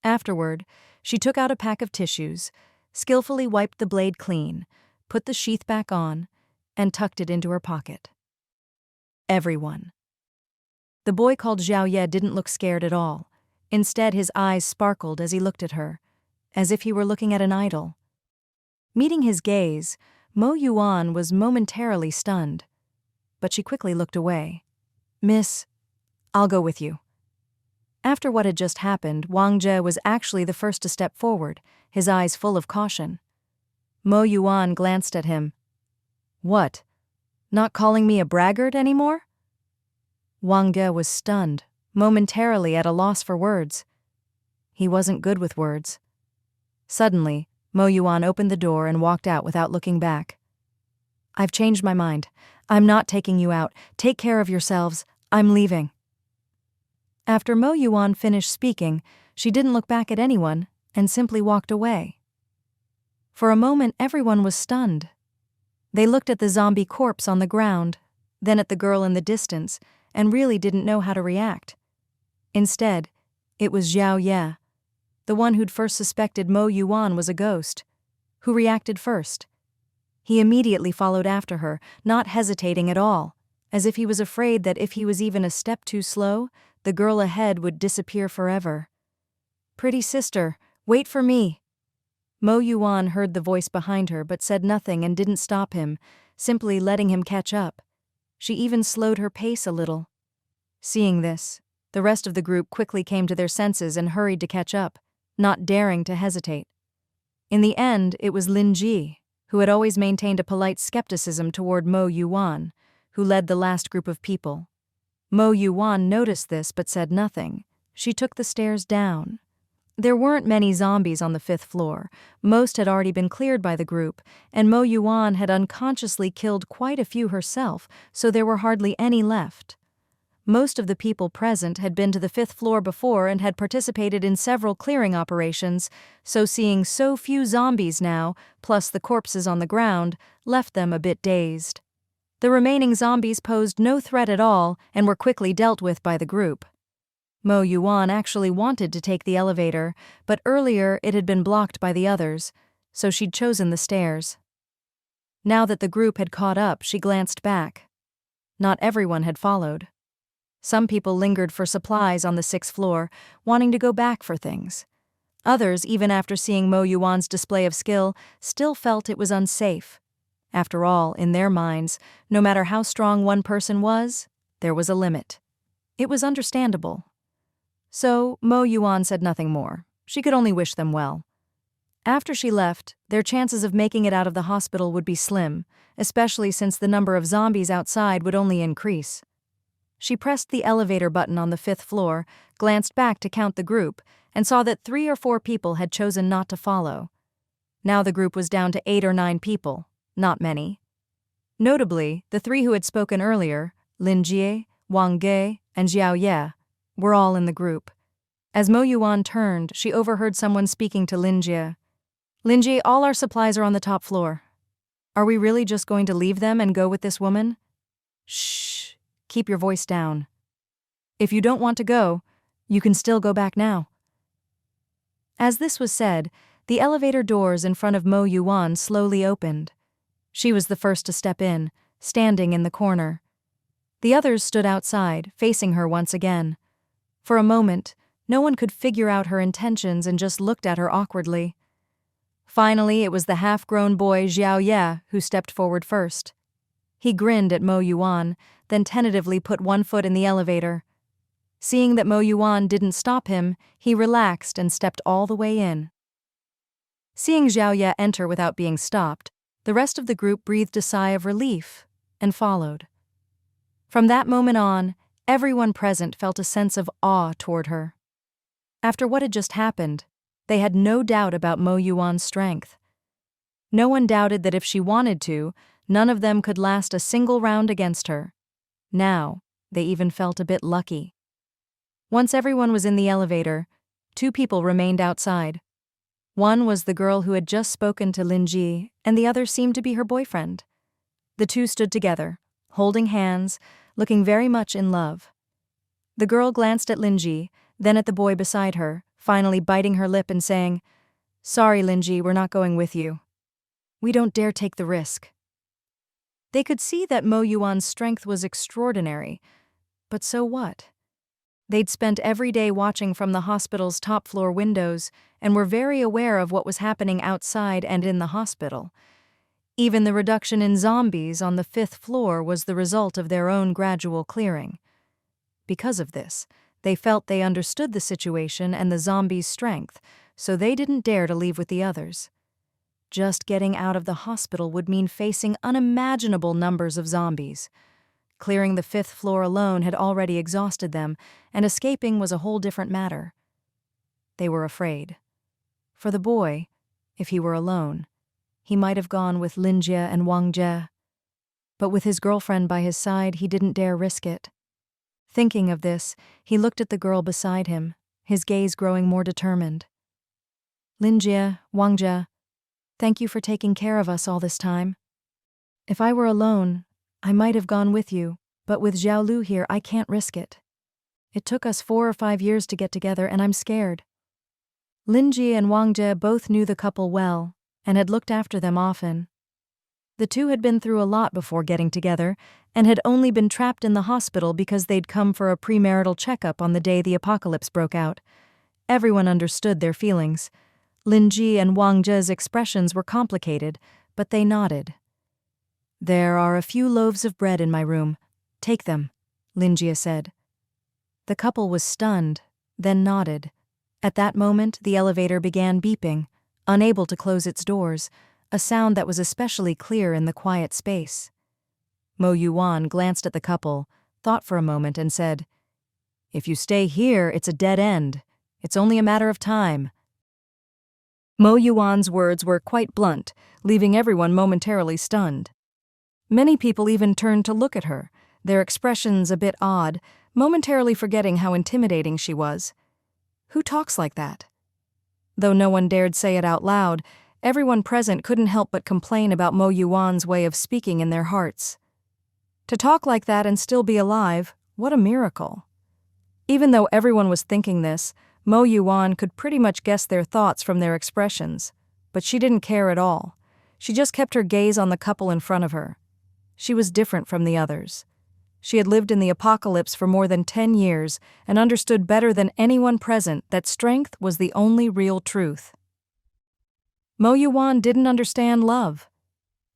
Speaker 1: Afterward, she took out a pack of tissues, skillfully wiped the blade clean, put the sheath back on, and tucked it into her pocket. Everyone. The boy called Xiao Ye didn't look scared at all. Instead, his eyes sparkled as he looked at her, as if he were looking at an idol. Meeting his gaze, Mo Yuwan was momentarily stunned, but she quickly looked away. "Miss, I'll go with you." After what had just happened, Wang Jie was actually the first to step forward, his eyes full of caution. Mo Yuwan glanced at him. "What? Not calling me a braggart anymore?" Wang Jie was stunned, momentarily at a loss for words. He wasn't good with words. Suddenly, Mo Yuwan opened the door and walked out without looking back. "I've changed my mind. I'm not taking you out. Take care of yourselves. I'm leaving." After Mo Yuwan finished speaking, she didn't look back at anyone and simply walked away. For a moment, everyone was stunned. They looked at the zombie corpse on the ground, then at the girl in the distance, and really didn't know how to react. Instead, it was Xiao Ye, the one who'd first suspected Mo Yuwan was a ghost, who reacted first. He immediately followed after her, not hesitating at all, as if he was afraid that if he was even a step too slow, the girl ahead would disappear forever. "Pretty sister, wait for me." Mo Yuwan heard the voice behind her but said nothing and didn't stop him, simply letting him catch up. She even slowed her pace a little. Seeing this, the rest of the group quickly came to their senses and hurried to catch up, not daring to hesitate. In the end, it was Lin Ji, who had always maintained a polite skepticism toward Mo Yuwan, who led the last group of people. Mo Yuwan noticed this but said nothing. She took the stairs down. There weren't many zombies on the 5th floor. Most had already been cleared by the group, and Mo Yuwan had unconsciously killed quite a few herself, so there were hardly any left. Most of the people present had been to the 5th floor before and had participated in several clearing operations, so seeing so few zombies now, plus the corpses on the ground, left them a bit dazed. The remaining zombies posed no threat at all and were quickly dealt with by the group. Mo Yuwan actually wanted to take the elevator, but earlier it had been blocked by the others, so she'd chosen the stairs. Now that the group had caught up, she glanced back. Not everyone had followed. Some people lingered for supplies on the 6th floor, wanting to go back for things. Others, even after seeing Mo Yuwan's display of skill, still felt it was unsafe. After all, in their minds, no matter how strong one person was, there was a limit. It was understandable. So, Mo Yuwan said nothing more. She could only wish them well. After she left, their chances of making it out of the hospital would be slim, especially since the number of zombies outside would only increase. She pressed the elevator button on the 5th floor, glanced back to count the group, and saw that 3 or 4 people had chosen not to follow. Now the group was down to 8 or 9 people, not many. Notably, the 3 who had spoken earlier, Lin Jie, Wang Ge, and Xiao Ye, were all in the group. As Mo Yuwan turned, she overheard someone speaking to Lin Jie. "Lin Jie, all our supplies are on the top floor. Are we really just going to leave them and go with this woman?" "Shh, keep your voice down. If you don't want to go, you can still go back now." As this was said, the elevator doors in front of Mo Yuwan slowly opened. She was the first to step in, standing in the corner. The others stood outside, facing her once again. For a moment, no one could figure out her intentions and just looked at her awkwardly. Finally, it was the half-grown boy Xiao Ye who stepped forward first. He grinned at Mo Yuwan, then tentatively put one foot in the elevator. Seeing that Mo Yuwan didn't stop him, he relaxed and stepped all the way in. Seeing Xiao Ye enter without being stopped, the rest of the group breathed a sigh of relief and followed. From that moment on, everyone present felt a sense of awe toward her. After what had just happened, they had no doubt about Mo Yuwan's strength. No one doubted that if she wanted to, none of them could last a single round against her. Now, they even felt a bit lucky. Once everyone was in the elevator, two people remained outside. One was the girl who had just spoken to Linji, and the other seemed to be her boyfriend. The two stood together, holding hands, looking very much in love. The girl glanced at Linji, then at the boy beside her, finally biting her lip and saying, "Sorry, Linji, we're not going with you. We don't dare take the risk." They could see that Mo Yuwan's strength was extraordinary, but so what? They'd spent every day watching from the hospital's top-floor windows and were very aware of what was happening outside and in the hospital. Even the reduction in zombies on the 5th floor was the result of their own gradual clearing. Because of this, they felt they understood the situation and the zombies' strength, so they didn't dare to leave with the others. Just getting out of the hospital would mean facing unimaginable numbers of zombies. Clearing the 5th floor alone had already exhausted them, and escaping was a whole different matter. They were afraid. For the boy, if he were alone, he might have gone with Linjie and Wang Jie. But with his girlfriend by his side, he didn't dare risk it. Thinking of this, he looked at the girl beside him, his gaze growing more determined. "Linjie, Wang Jie, thank you for taking care of us all this time. If I were alone, I might have gone with you, but with Xiaolu here, I can't risk it. It took us 4 or 5 years to get together, and I'm scared." Linji and Wang Jie both knew the couple well and had looked after them often. The two had been through a lot before getting together and had only been trapped in the hospital because they'd come for a premarital checkup on the day the apocalypse broke out. Everyone understood their feelings. Linji and Wang Jie's expressions were complicated, but they nodded. "There are a few loaves of bread in my room. Take them," Linjie said. The couple was stunned, then nodded. At that moment, the elevator began beeping, unable to close its doors, a sound that was especially clear in the quiet space. Mo Yuwan glanced at the couple, thought for a moment, and said, "If you stay here, it's a dead end. It's only a matter of time." Mo Yuwan's words were quite blunt, leaving everyone momentarily stunned. Many people even turned to look at her, their expressions a bit odd, momentarily forgetting how intimidating she was. Who talks like that? Though no one dared say it out loud, everyone present couldn't help but complain about Mo Yuwan's way of speaking in their hearts. To talk like that and still be alive, what a miracle. Even though everyone was thinking this, Mo Yuwan could pretty much guess their thoughts from their expressions, but she didn't care at all. She just kept her gaze on the couple in front of her. She was different from the others. She had lived in the apocalypse for more than 10 years and understood better than anyone present that strength was the only real truth. Mo Yuwan didn't understand love.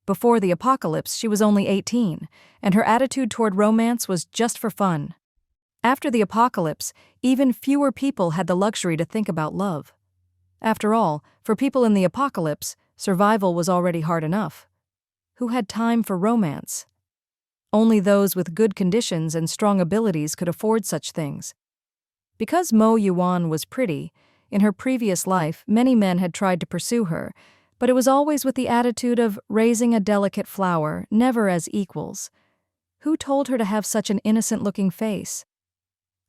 Speaker 1: Before the apocalypse, she was only 18, and her attitude toward romance was just for fun. After the apocalypse, even fewer people had the luxury to think about love. After all, for people in the apocalypse, survival was already hard enough. Who had time for romance? Only those with good conditions and strong abilities could afford such things. Because Mo Yuwan was pretty, in her previous life many men had tried to pursue her, but it was always with the attitude of raising a delicate flower, never as equals. Who told her to have such an innocent-looking face?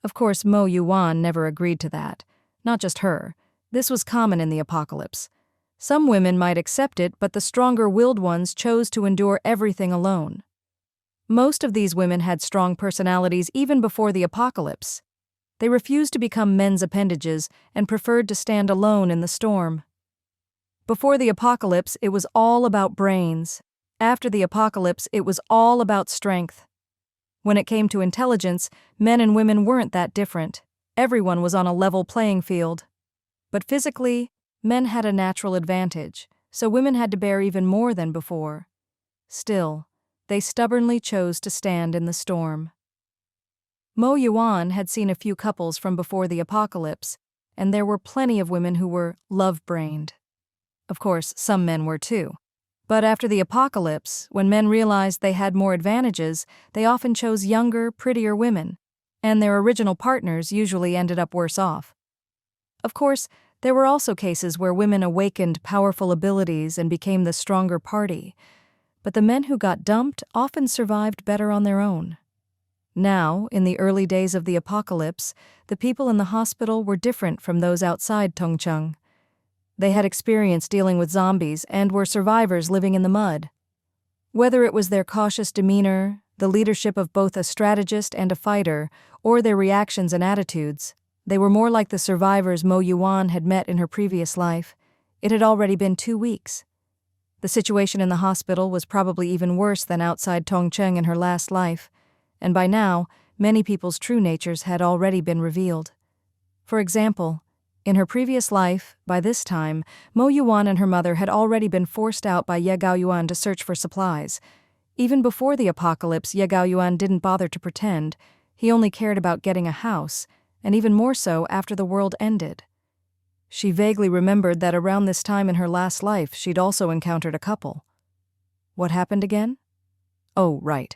Speaker 1: Of course, Mo Yuwan never agreed to that. Not just her. This was common in the apocalypse. Some women might accept it, but the stronger-willed ones chose to endure everything alone. Most of these women had strong personalities even before the apocalypse. They refused to become men's appendages and preferred to stand alone in the storm. Before the apocalypse, it was all about brains. After the apocalypse, it was all about strength. When it came to intelligence, men and women weren't that different. Everyone was on a level playing field. But physically, men had a natural advantage, so women had to bear even more than before. Still, they stubbornly chose to stand in the storm. Mo Yuwan had seen a few couples from before the apocalypse, and there were plenty of women who were love-brained. Of course, some men were too. But after the apocalypse, when men realized they had more advantages, they often chose younger, prettier women, and their original partners usually ended up worse off. Of course, there were also cases where women awakened powerful abilities and became the stronger party, but the men who got dumped often survived better on their own. Now, in the early days of the apocalypse, the people in the hospital were different from those outside Tongcheng. They had experience dealing with zombies and were survivors living in the mud. Whether it was their cautious demeanor, the leadership of both a strategist and a fighter, or their reactions and attitudes, they were more like the survivors Mo Yuwan had met in her previous life. It had already been 2 weeks. The situation in the hospital was probably even worse than outside Tongcheng in her last life, and by now, many people's true natures had already been revealed. For example, in her previous life, by this time, Mo Yuwan and her mother had already been forced out by Ye Gaoyuan to search for supplies. Even before the apocalypse, Ye Gaoyuan didn't bother to pretend. He only cared about getting a house, and even more so after the world ended. She vaguely remembered that around this time in her last life, she'd also encountered a couple. What happened again? Oh, right.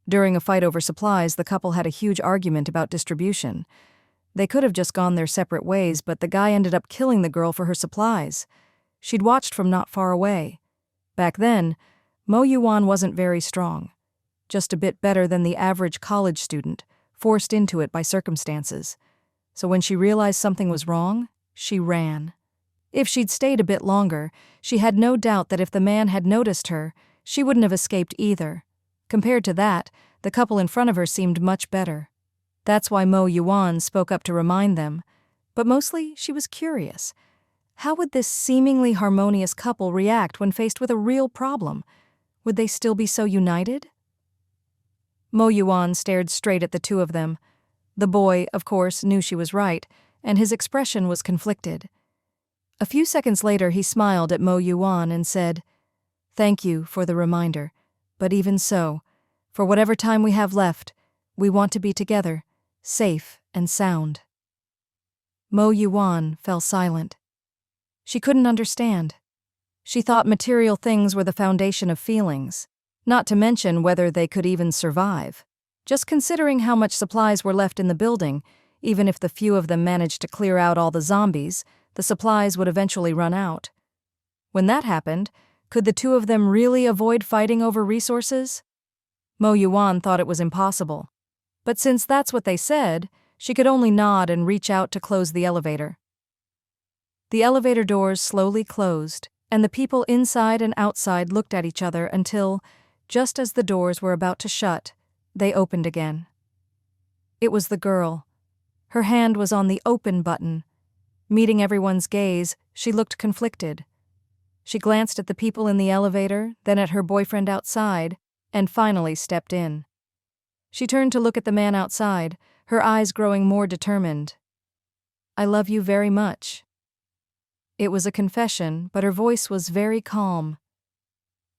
Speaker 1: During a fight over supplies, the couple had a huge argument about distribution. They could have just gone their separate ways, but the guy ended up killing the girl for her supplies. She'd watched from not far away. Back then, Mo Yuwan wasn't very strong, just a bit better than the average college student, forced into it by circumstances. So when she realized something was wrong, she ran. If she'd stayed a bit longer, she had no doubt that if the man had noticed her, she wouldn't have escaped either. Compared to that, the couple in front of her seemed much better. That's why Mo Yuwan spoke up to remind them. But mostly, she was curious. How would this seemingly harmonious couple react when faced with a real problem? Would they still be so united? Mo Yuwan stared straight at the two of them. The boy, of course, knew she was right, and his expression was conflicted. A few seconds later, he smiled at Mo Yuwan and said, "Thank you for the reminder. But even so, for whatever time we have left, we want to be together, safe and sound." Mo Yuwan fell silent. She couldn't understand. She thought material things were the foundation of feelings, not to mention whether they could even survive. Just considering how much supplies were left in the building, even if the few of them managed to clear out all the zombies, the supplies would eventually run out. When that happened, could the two of them really avoid fighting over resources? Mo Yuwan thought it was impossible. But since that's what they said, she could only nod and reach out to close the elevator. The elevator doors slowly closed, and the people inside and outside looked at each other until, just as the doors were about to shut, they opened again. It was the girl. Her hand was on the open button. Meeting everyone's gaze, she looked conflicted. She glanced at the people in the elevator, then at her boyfriend outside, and finally stepped in. She turned to look at the man outside, her eyes growing more determined. "I love you very much." It was a confession, but her voice was very calm.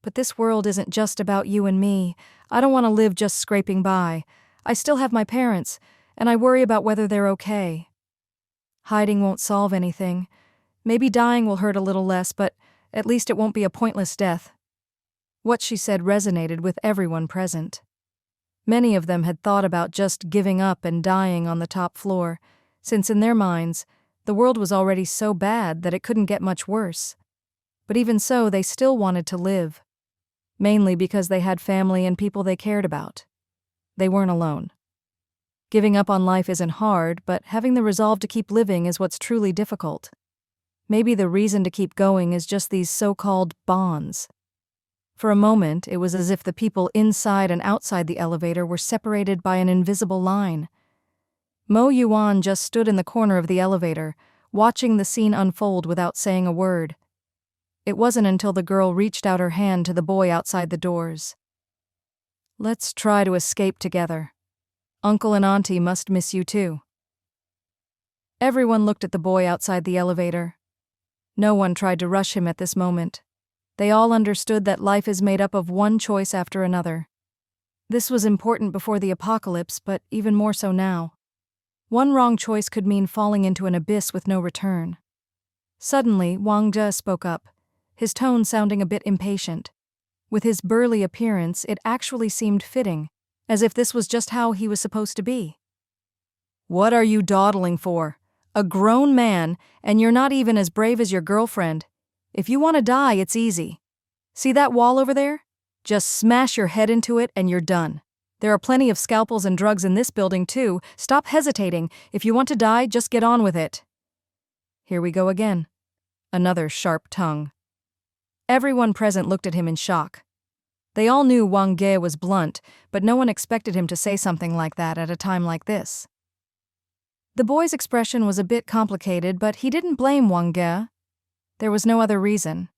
Speaker 1: "But this world isn't just about you and me. I don't want to live just scraping by. I still have my parents, and I worry about whether they're okay. Hiding won't solve anything. Maybe dying will hurt a little less, but at least it won't be a pointless death." What she said resonated with everyone present. Many of them had thought about just giving up and dying on the top floor, since in their minds, the world was already so bad that it couldn't get much worse. But even so, they still wanted to live, mainly because they had family and people they cared about. They weren't alone. Giving up on life isn't hard, but having the resolve to keep living is what's truly difficult. Maybe the reason to keep going is just these so-called bonds. For a moment, it was as if the people inside and outside the elevator were separated by an invisible line. Mo Yuwan just stood in the corner of the elevator, watching the scene unfold without saying a word. It wasn't until the girl reached out her hand to the boy outside the doors. "Let's try to escape together. Uncle and Auntie must miss you too." Everyone looked at the boy outside the elevator. No one tried to rush him at this moment. They all understood that life is made up of one choice after another. This was important before the apocalypse, but even more so now. One wrong choice could mean falling into an abyss with no return. Suddenly, Wang Zhe spoke up, his tone sounding a bit impatient. With his burly appearance, it actually seemed fitting, as if this was just how he was supposed to be. "What are you dawdling for? A grown man, and you're not even as brave as your girlfriend. If you want to die, it's easy. See that wall over there? Just smash your head into it and you're done. There are plenty of scalpels and drugs in this building too. Stop hesitating. If you want to die, just get on with it. Here we go again. Another sharp tongue. Everyone present looked at him in shock. They all knew Wang Ge was blunt, but no one expected him to say something like that at a time like this. The boy's expression was a bit complicated, but he didn't blame Wang Ge. There was no other reason.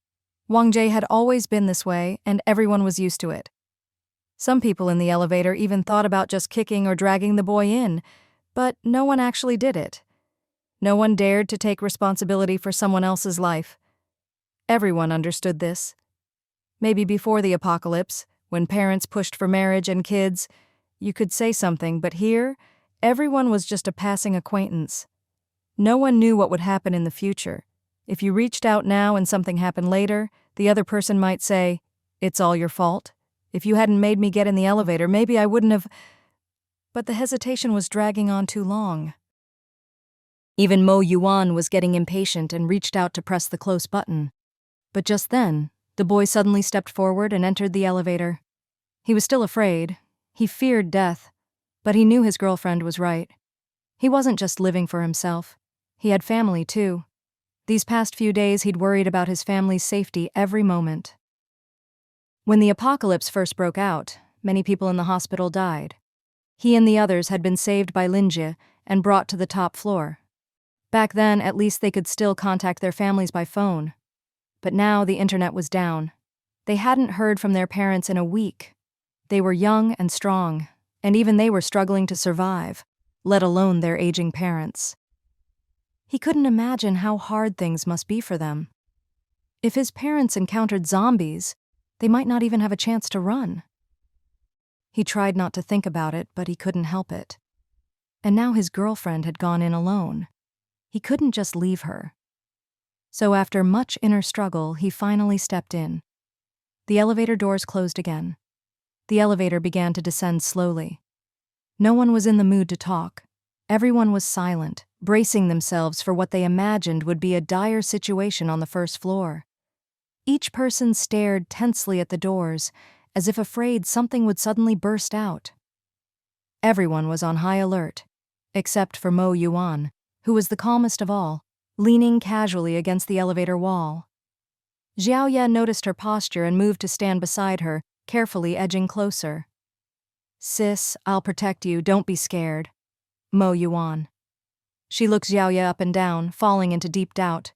Speaker 1: Wang Ge had always been this way, and everyone was used to it. Some people in the elevator even thought about just kicking or dragging the boy in, but no one actually did it. No one dared to take responsibility for someone else's life. Everyone understood this. Maybe before the apocalypse, when parents pushed for marriage and kids, you could say something, but here, everyone was just a passing acquaintance. No one knew what would happen in the future. If you reached out now and something happened later, the other person might say, "It's all your fault. If you hadn't made me get in the elevator, maybe I wouldn't have..." But the hesitation was dragging on too long. Even Mo Yuwan was getting impatient and reached out to press the close button. But just then, the boy suddenly stepped forward and entered the elevator. He was still afraid. He feared death. But he knew his girlfriend was right. He wasn't just living for himself. He had family, too. These past few days, he'd worried about his family's safety every moment. When the apocalypse first broke out, many people in the hospital died. He and the others had been saved by Linjie and brought to the top floor. Back then, at least they could still contact their families by phone. But now the internet was down. They hadn't heard from their parents in a week. They were young and strong, and even they were struggling to survive, let alone their aging parents. He couldn't imagine how hard things must be for them. If his parents encountered zombies, they might not even have a chance to run. He tried not to think about it, but he couldn't help it. And now his girlfriend had gone in alone. He couldn't just leave her. So after much inner struggle, he finally stepped in. The elevator doors closed again. The elevator began to descend slowly. No one was in the mood to talk. Everyone was silent, bracing themselves for what they imagined would be a dire situation on the first floor. Each person stared tensely at the doors, as if afraid something would suddenly burst out. Everyone was on high alert, except for Mo Yuwan, who was the calmest of all, leaning casually against the elevator wall. Xiaoye noticed her posture and moved to stand beside her, carefully edging closer. "Sis, I'll protect you, don't be scared." Mo Yuwan. She looked Xiaoye up and down, falling into deep doubt.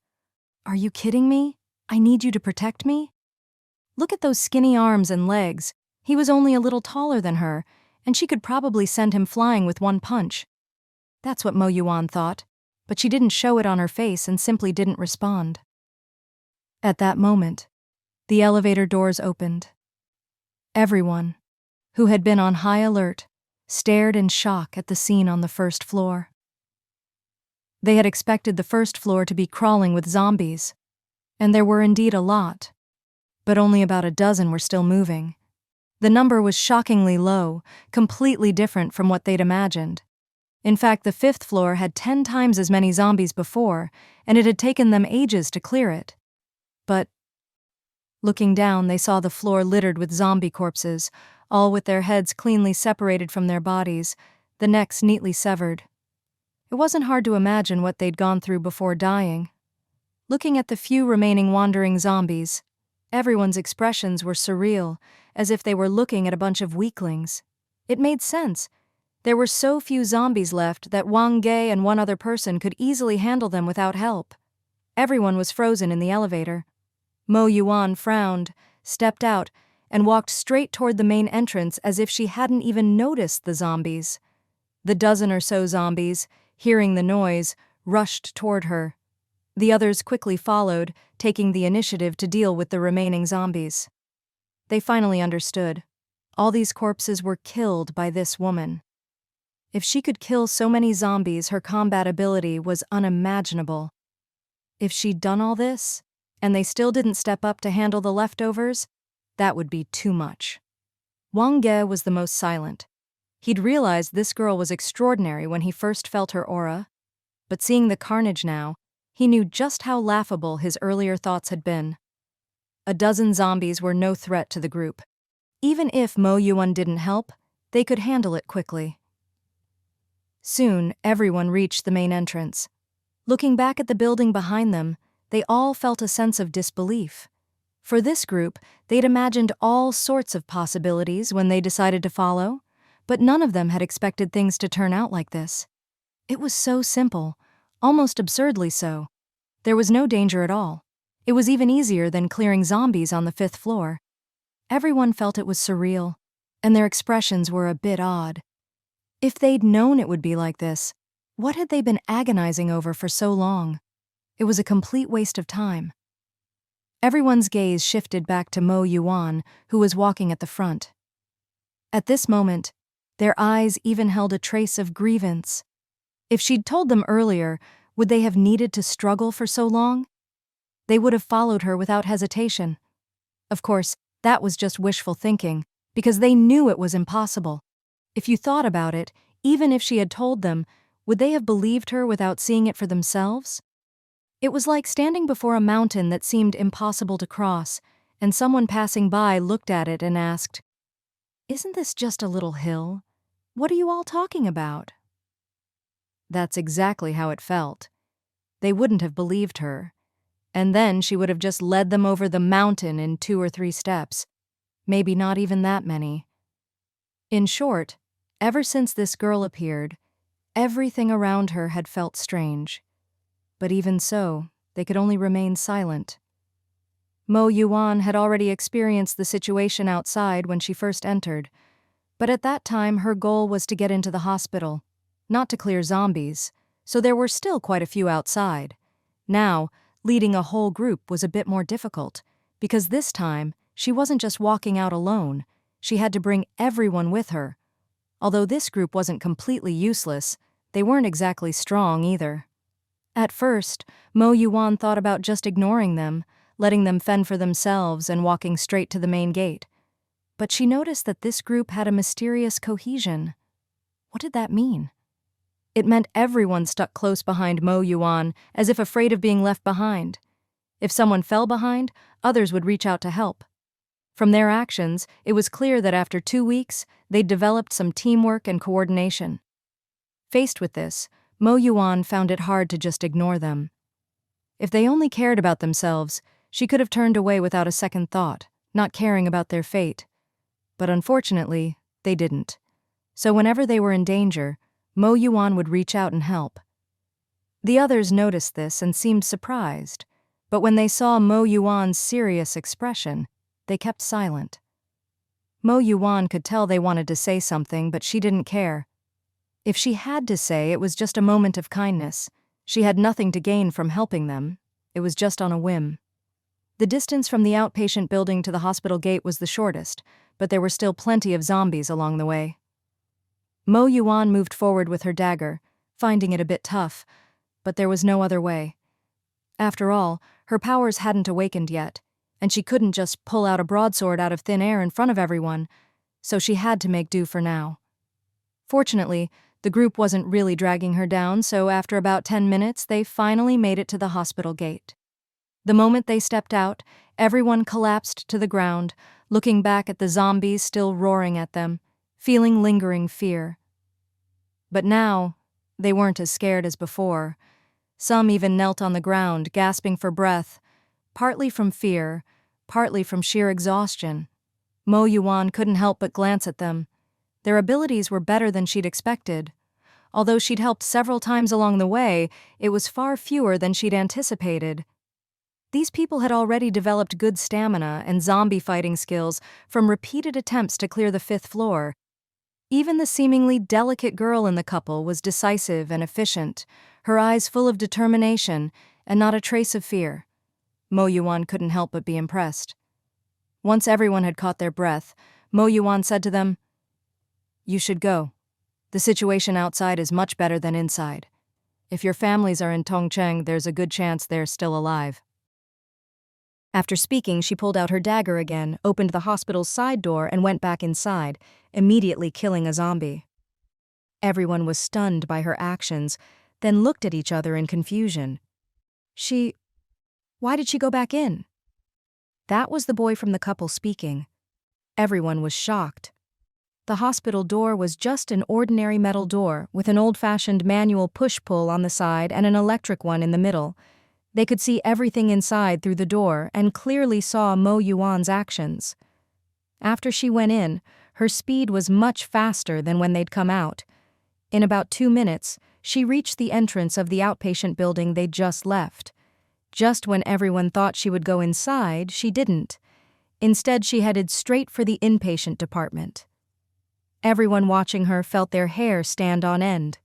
Speaker 1: "Are you kidding me? I need you to protect me?" Look at those skinny arms and legs. He was only a little taller than her, and she could probably send him flying with one punch. That's what Mo Yuwan thought, but she didn't show it on her face and simply didn't respond. At that moment, the elevator doors opened. Everyone, who had been on high alert, stared in shock at the scene on the first floor. They had expected the first floor to be crawling with zombies, and there were indeed a lot, but only about a dozen were still moving. The number was shockingly low, completely different from what they'd imagined. In fact, the fifth floor had 10 times as many zombies before, and it had taken them ages to clear it. But looking down, they saw the floor littered with zombie corpses, all with their heads cleanly separated from their bodies, the necks neatly severed. It wasn't hard to imagine what they'd gone through before dying. Looking at the few remaining wandering zombies, everyone's expressions were surreal, as if they were looking at a bunch of weaklings. It made sense. There were so few zombies left that Wang Ge and one other person could easily handle them without help. Everyone was frozen in the elevator. Mo Yuwan frowned, stepped out, and walked straight toward the main entrance as if she hadn't even noticed the zombies. The dozen or so zombies, hearing the noise, rushed toward her. The others quickly followed, taking the initiative to deal with the remaining zombies. They finally understood. All these corpses were killed by this woman. If she could kill so many zombies, her combat ability was unimaginable. If she'd done all this, and they still didn't step up to handle the leftovers, that would be too much. Wang Ge was the most silent. He'd realized this girl was extraordinary when he first felt her aura. But seeing the carnage now, he knew just how laughable his earlier thoughts had been. A dozen zombies were no threat to the group. Even if Mo Yuwan didn't help, they could handle it quickly. Soon, everyone reached the main entrance. Looking back at the building behind them, they all felt a sense of disbelief. For this group, they'd imagined all sorts of possibilities when they decided to follow, but none of them had expected things to turn out like this. It was so simple, almost absurdly so. There was no danger at all. It was even easier than clearing zombies on the 5th floor. Everyone felt it was surreal, and their expressions were a bit odd. If they'd known it would be like this, what had they been agonizing over for so long? It was a complete waste of time. Everyone's gaze shifted back to Mo Yuwan, who was walking at the front. At this moment, their eyes even held a trace of grievance. If she'd told them earlier, would they have needed to struggle for so long? They would have followed her without hesitation. Of course, that was just wishful thinking, because they knew it was impossible. If you thought about it, even if she had told them, would they have believed her without seeing it for themselves? It was like standing before a mountain that seemed impossible to cross, and someone passing by looked at it and asked, "Isn't this just a little hill? What are you all talking about?" That's exactly how it felt. They wouldn't have believed her. And then she would have just led them over the mountain in 2 or 3 steps. Maybe not even that many. In short, ever since this girl appeared, everything around her had felt strange. But even so, they could only remain silent. Mo Yuwan had already experienced the situation outside when she first entered, but at that time her goal was to get into the hospital, not to clear zombies, so there were still quite a few outside. Now, leading a whole group was a bit more difficult, because this time, she wasn't just walking out alone, she had to bring everyone with her. Although this group wasn't completely useless, they weren't exactly strong either. At first, Mo Yuwan thought about just ignoring them, letting them fend for themselves and walking straight to the main gate. But she noticed that this group had a mysterious cohesion. What did that mean? It meant everyone stuck close behind Mo Yuwan, as if afraid of being left behind. If someone fell behind, others would reach out to help. From their actions, it was clear that after 2 weeks, they'd developed some teamwork and coordination. Faced with this, Mo Yuwan found it hard to just ignore them. If they only cared about themselves, she could have turned away without a second thought, not caring about their fate. But unfortunately, they didn't. So whenever they were in danger, Mo Yuwan would reach out and help. The others noticed this and seemed surprised, but when they saw Mo Yuwan's serious expression, they kept silent. Mo Yuwan could tell they wanted to say something, but she didn't care. If she had to say, it was just a moment of kindness. She had nothing to gain from helping them. It was just on a whim. The distance from the outpatient building to the hospital gate was the shortest, but there were still plenty of zombies along the way. Mo Yuwan moved forward with her dagger, finding it a bit tough, but there was no other way. After all, her powers hadn't awakened yet, and she couldn't just pull out a broadsword out of thin air in front of everyone, so she had to make do for now. Fortunately, the group wasn't really dragging her down, so after about 10 minutes, they finally made it to the hospital gate. The moment they stepped out, everyone collapsed to the ground, looking back at the zombies still roaring at them, feeling lingering fear. But now, they weren't as scared as before. Some even knelt on the ground, gasping for breath, partly from fear, partly from sheer exhaustion. Mo Yuwan couldn't help but glance at them. Their abilities were better than she'd expected. Although she'd helped several times along the way, it was far fewer than she'd anticipated. These people had already developed good stamina and zombie fighting skills from repeated attempts to clear the 5th floor. Even the seemingly delicate girl in the couple was decisive and efficient, her eyes full of determination and not a trace of fear. Mo Yuwan couldn't help but be impressed. Once everyone had caught their breath, Mo Yuwan said to them, "You should go. The situation outside is much better than inside. If your families are in Tongcheng, there's a good chance they're still alive." After speaking, she pulled out her dagger again, opened the hospital's side door, and went back inside, immediately killing a zombie. Everyone was stunned by her actions. then looked at each other in confusion. Why did she go back in? That was the boy from the couple speaking. Everyone was shocked. The hospital door was just an ordinary metal door with an old-fashioned manual push-pull on the side and an electric one in the middle. They could see everything inside through the door and clearly saw Mo Yuwan's actions. After she went in, her speed was much faster than when they'd come out. In about 2 minutes, she reached the entrance of the outpatient building they'd just left. Just when everyone thought she would go inside, she didn't. Instead, she headed straight for the inpatient department. Everyone watching her felt their hair stand on end.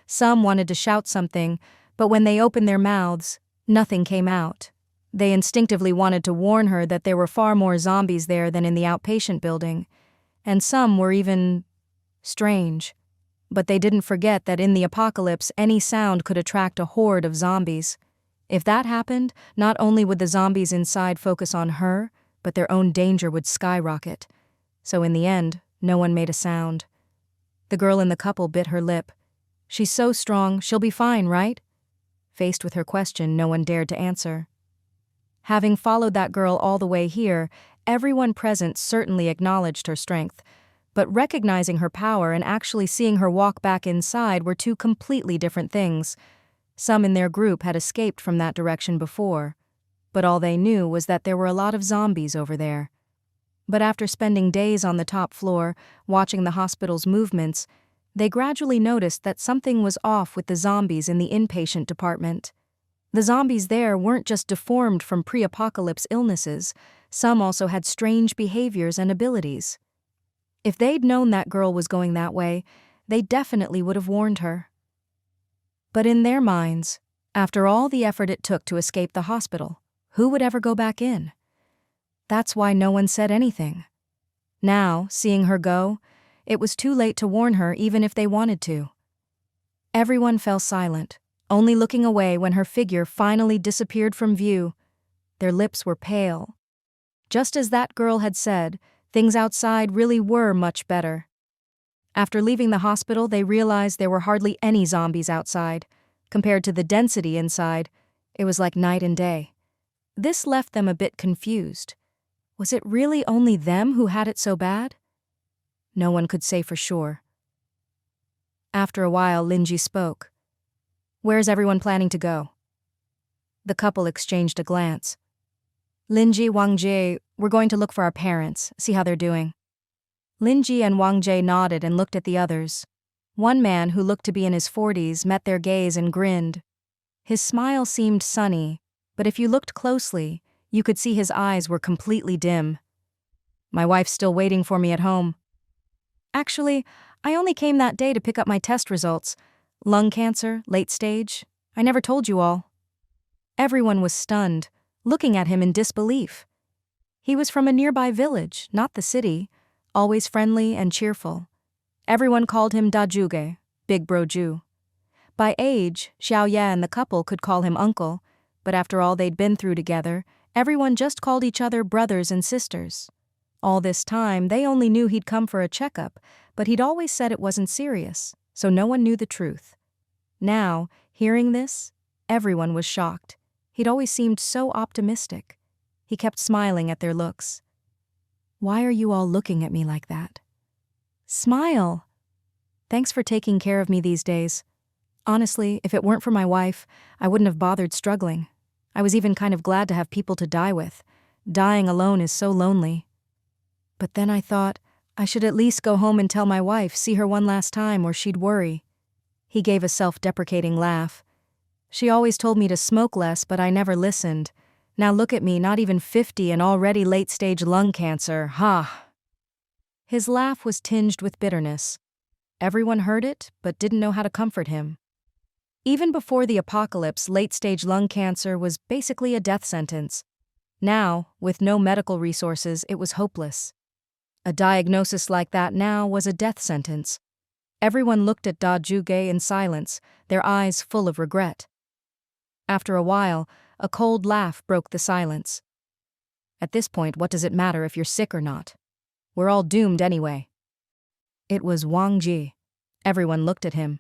Speaker 1: Some wanted to shout something, but when they opened their mouths, nothing came out. They instinctively wanted to warn her that there were far more zombies there than in the outpatient building, and some were even strange. But they didn't forget that in the apocalypse, any sound could attract a horde of zombies. If that happened, not only would the zombies inside focus on her, but their own danger would skyrocket. So in the end, no one made a sound. The girl in the couple bit her lip. She's so strong, she'll be fine, right? Faced with her question, no one dared to answer. Having followed that girl all the way here, everyone present certainly acknowledged her strength, but recognizing her power and actually seeing her walk back inside were two completely different things. Some in their group had escaped from that direction before, but all they knew was that there were a lot of zombies over there. But after spending days on the top floor, watching the hospital's movements, they gradually noticed that something was off with the zombies in the inpatient department. The zombies there weren't just deformed from pre-apocalypse illnesses, some also had strange behaviors and abilities. If they'd known that girl was going that way, they definitely would have warned her. But in their minds, after all the effort it took to escape the hospital, who would ever go back in? That's why no one said anything. Now, seeing her go, it was too late to warn her even if they wanted to. Everyone fell silent, only looking away when her figure finally disappeared from view. Their lips were pale. Just as that girl had said, things outside really were much better. After leaving the hospital, they realized there were hardly any zombies outside. Compared to the density inside, it was like night and day. This left them a bit confused. Was it really only them who had it so bad? No one could say for sure. After a while, Linji spoke. "Where's everyone planning to go?" The couple exchanged a glance. "Linji, Wang Jie, we're going to look for our parents, see how they're doing." Linji and Wang Jie nodded and looked at the others. One man, who looked to be in his 40s, met their gaze and grinned. His smile seemed sunny, but if you looked closely, you could see his eyes were completely dim. "My wife's still waiting for me at home." "Actually, I only came that day to pick up my test results. Lung cancer, late stage. I never told you all." Everyone was stunned, looking at him in disbelief. He was from a nearby village, not the city, always friendly and cheerful. Everyone called him Dajuge, Big Bro Ju. By age, Xiaoye and the couple could call him uncle, but after all they'd been through together, everyone just called each other brothers and sisters. All this time, they only knew he'd come for a checkup, but he'd always said it wasn't serious, so no one knew the truth. Now, hearing this, everyone was shocked. He'd always seemed so optimistic. He kept smiling at their looks. "Why are you all looking at me like that?" "Smile! Thanks for taking care of me these days. Honestly, if it weren't for my wife, I wouldn't have bothered struggling. I was even kind of glad to have people to die with. Dying alone is so lonely. But then I thought, I should at least go home and tell my wife, see her one last time, or she'd worry." He gave a self-deprecating laugh. "She always told me to smoke less, but I never listened. Now look at me, not even 50 and already late-stage lung cancer, ha!" His laugh was tinged with bitterness. Everyone heard it, but didn't know how to comfort him. Even before the apocalypse, late-stage lung cancer was basically a death sentence. Now, with no medical resources, it was hopeless. A diagnosis like that now was a death sentence. Everyone looked at Da Juge in silence, their eyes full of regret. After a while, a cold laugh broke the silence. "At this point, what does it matter if you're sick or not? We're all doomed anyway." It was Wang Ji. Everyone looked at him.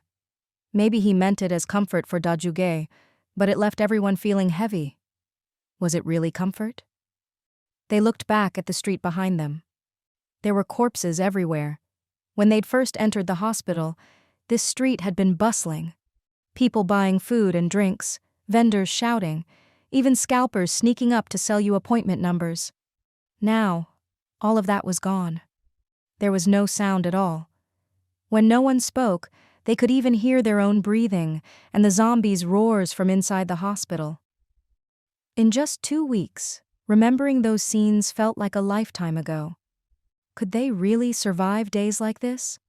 Speaker 1: Maybe he meant it as comfort for Dajuge, but it left everyone feeling heavy. Was it really comfort? They looked back at the street behind them. There were corpses everywhere. When they'd first entered the hospital, this street had been bustling. People buying food and drinks, vendors shouting, even scalpers sneaking up to sell you appointment numbers. Now, all of that was gone. There was no sound at all. When no one spoke, they could even hear their own breathing and the zombies' roars from inside the hospital. In just 2 weeks, remembering those scenes felt like a lifetime ago. Could they really survive days like this?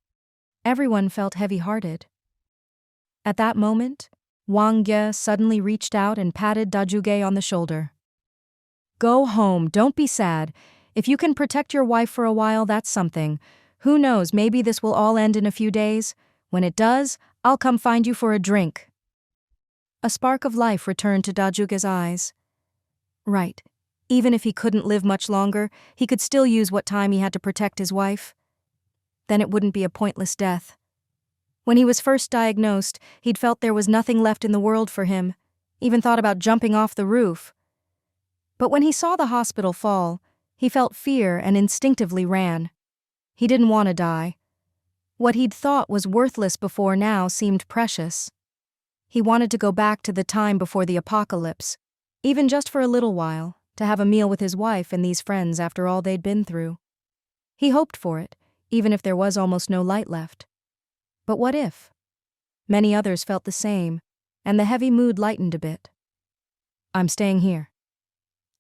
Speaker 1: Everyone felt heavy-hearted. At that moment, Wang Ge suddenly reached out and patted Dajuge on the shoulder. "Go home, don't be sad. If you can protect your wife for a while, that's something. Who knows, maybe this will all end in a few days. When it does, I'll come find you for a drink." A spark of life returned to Dajuge's eyes. Right. Even if he couldn't live much longer, he could still use what time he had to protect his wife. Then it wouldn't be a pointless death. When he was first diagnosed, he'd felt there was nothing left in the world for him, even thought about jumping off the roof. But when he saw the hospital fall, he felt fear and instinctively ran. He didn't want to die. What he'd thought was worthless before now seemed precious. He wanted to go back to the time before the apocalypse, even just for a little while, to have a meal with his wife and these friends after all they'd been through. He hoped for it, even if there was almost no light left. But what if? Many others felt the same, and the heavy mood lightened a bit. "I'm staying here.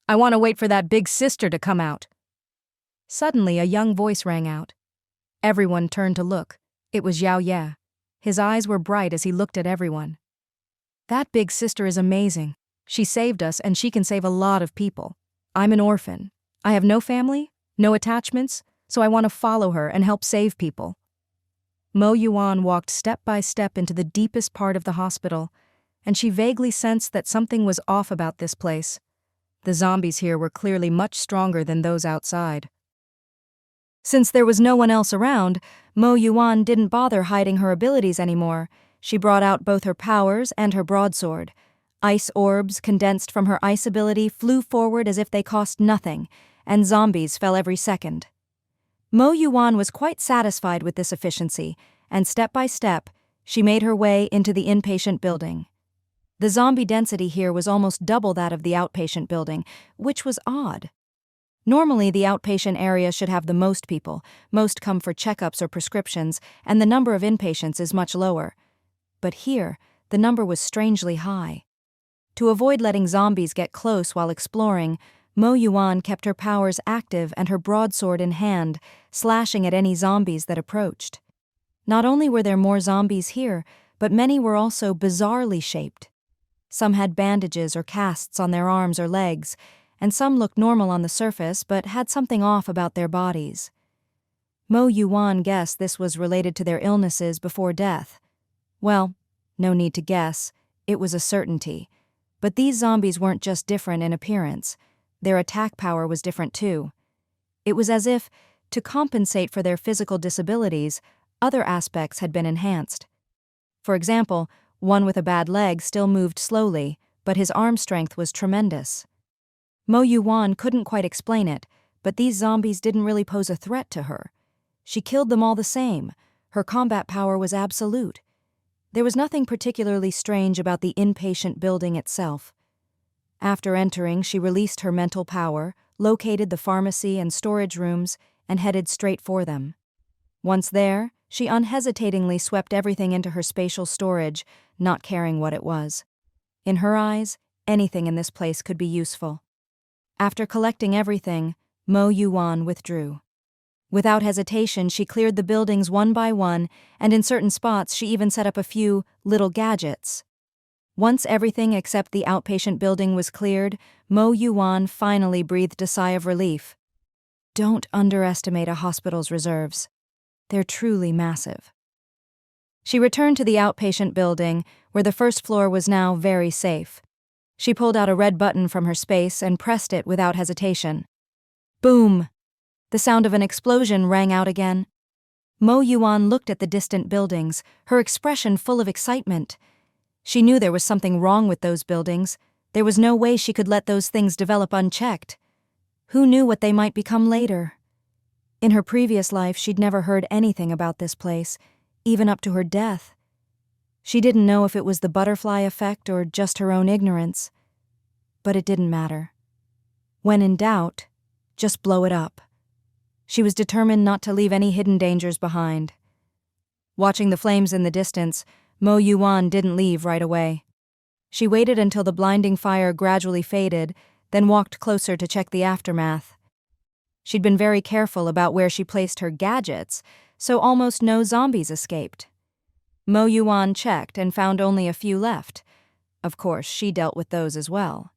Speaker 1: I want to wait for that big sister to come out." Suddenly, a young voice rang out. Everyone turned to look. It was Yao Ye. His eyes were bright as he looked at everyone. "That big sister is amazing. She saved us, and she can save a lot of people. I'm an orphan. I have no family, no attachments, so I want to follow her and help save people." Mo Yuwan walked step by step into the deepest part of the hospital, and she vaguely sensed that something was off about this place. The zombies here were clearly much stronger than those outside. Since there was no one else around, Mo Yuwan didn't bother hiding her abilities anymore. She brought out both her powers and her broadsword. Ice orbs, condensed from her ice ability, flew forward as if they cost nothing, and zombies fell every second. Mo Yuwan was quite satisfied with this efficiency, and step by step, she made her way into the inpatient building. The zombie density here was almost double that of the outpatient building, which was odd. Normally, the outpatient area should have the most people. Most come for checkups or prescriptions, and the number of inpatients is much lower. But here, the number was strangely high. To avoid letting zombies get close while exploring, Mo Yuwan kept her powers active and her broadsword in hand, slashing at any zombies that approached. Not only were there more zombies here, but many were also bizarrely shaped. Some had bandages or casts on their arms or legs, and some looked normal on the surface but had something off about their bodies. Mo Yuwan guessed this was related to their illnesses before death. Well, no need to guess, it was a certainty. But these zombies weren't just different in appearance. Their attack power was different too. It was as if, to compensate for their physical disabilities, other aspects had been enhanced. For example, one with a bad leg still moved slowly, but his arm strength was tremendous. Mo Yuwan couldn't quite explain it, but these zombies didn't really pose a threat to her. She killed them all the same. Her combat power was absolute. There was nothing particularly strange about the inpatient building itself. After entering, she released her mental power, located the pharmacy and storage rooms, and headed straight for them. Once there, she unhesitatingly swept everything into her spatial storage, not caring what it was. In her eyes, anything in this place could be useful. After collecting everything, Mo Yuwan withdrew. Without hesitation, she cleared the buildings one by one, and in certain spots she even set up a few little gadgets. Once everything except the outpatient building was cleared, Mo Yuwan finally breathed a sigh of relief. Don't underestimate a hospital's reserves. They're truly massive. She returned to the outpatient building, where the first floor was now very safe. She pulled out a red button from her space and pressed it without hesitation. Boom! The sound of an explosion rang out again. Mo Yuwan looked at the distant buildings, her expression full of excitement. She knew there was something wrong with those buildings. There was no way she could let those things develop unchecked. Who knew what they might become later? In her previous life, she'd never heard anything about this place, even up to her death. She didn't know if it was the butterfly effect or just her own ignorance. But it didn't matter. When in doubt, just blow it up. She was determined not to leave any hidden dangers behind. Watching the flames in the distance, Mo Yuwan didn't leave right away. She waited until the blinding fire gradually faded, then walked closer to check the aftermath. She'd been very careful about where she placed her gadgets, so almost no zombies escaped. Mo Yuwan checked and found only a few left. Of course, she dealt with those as well.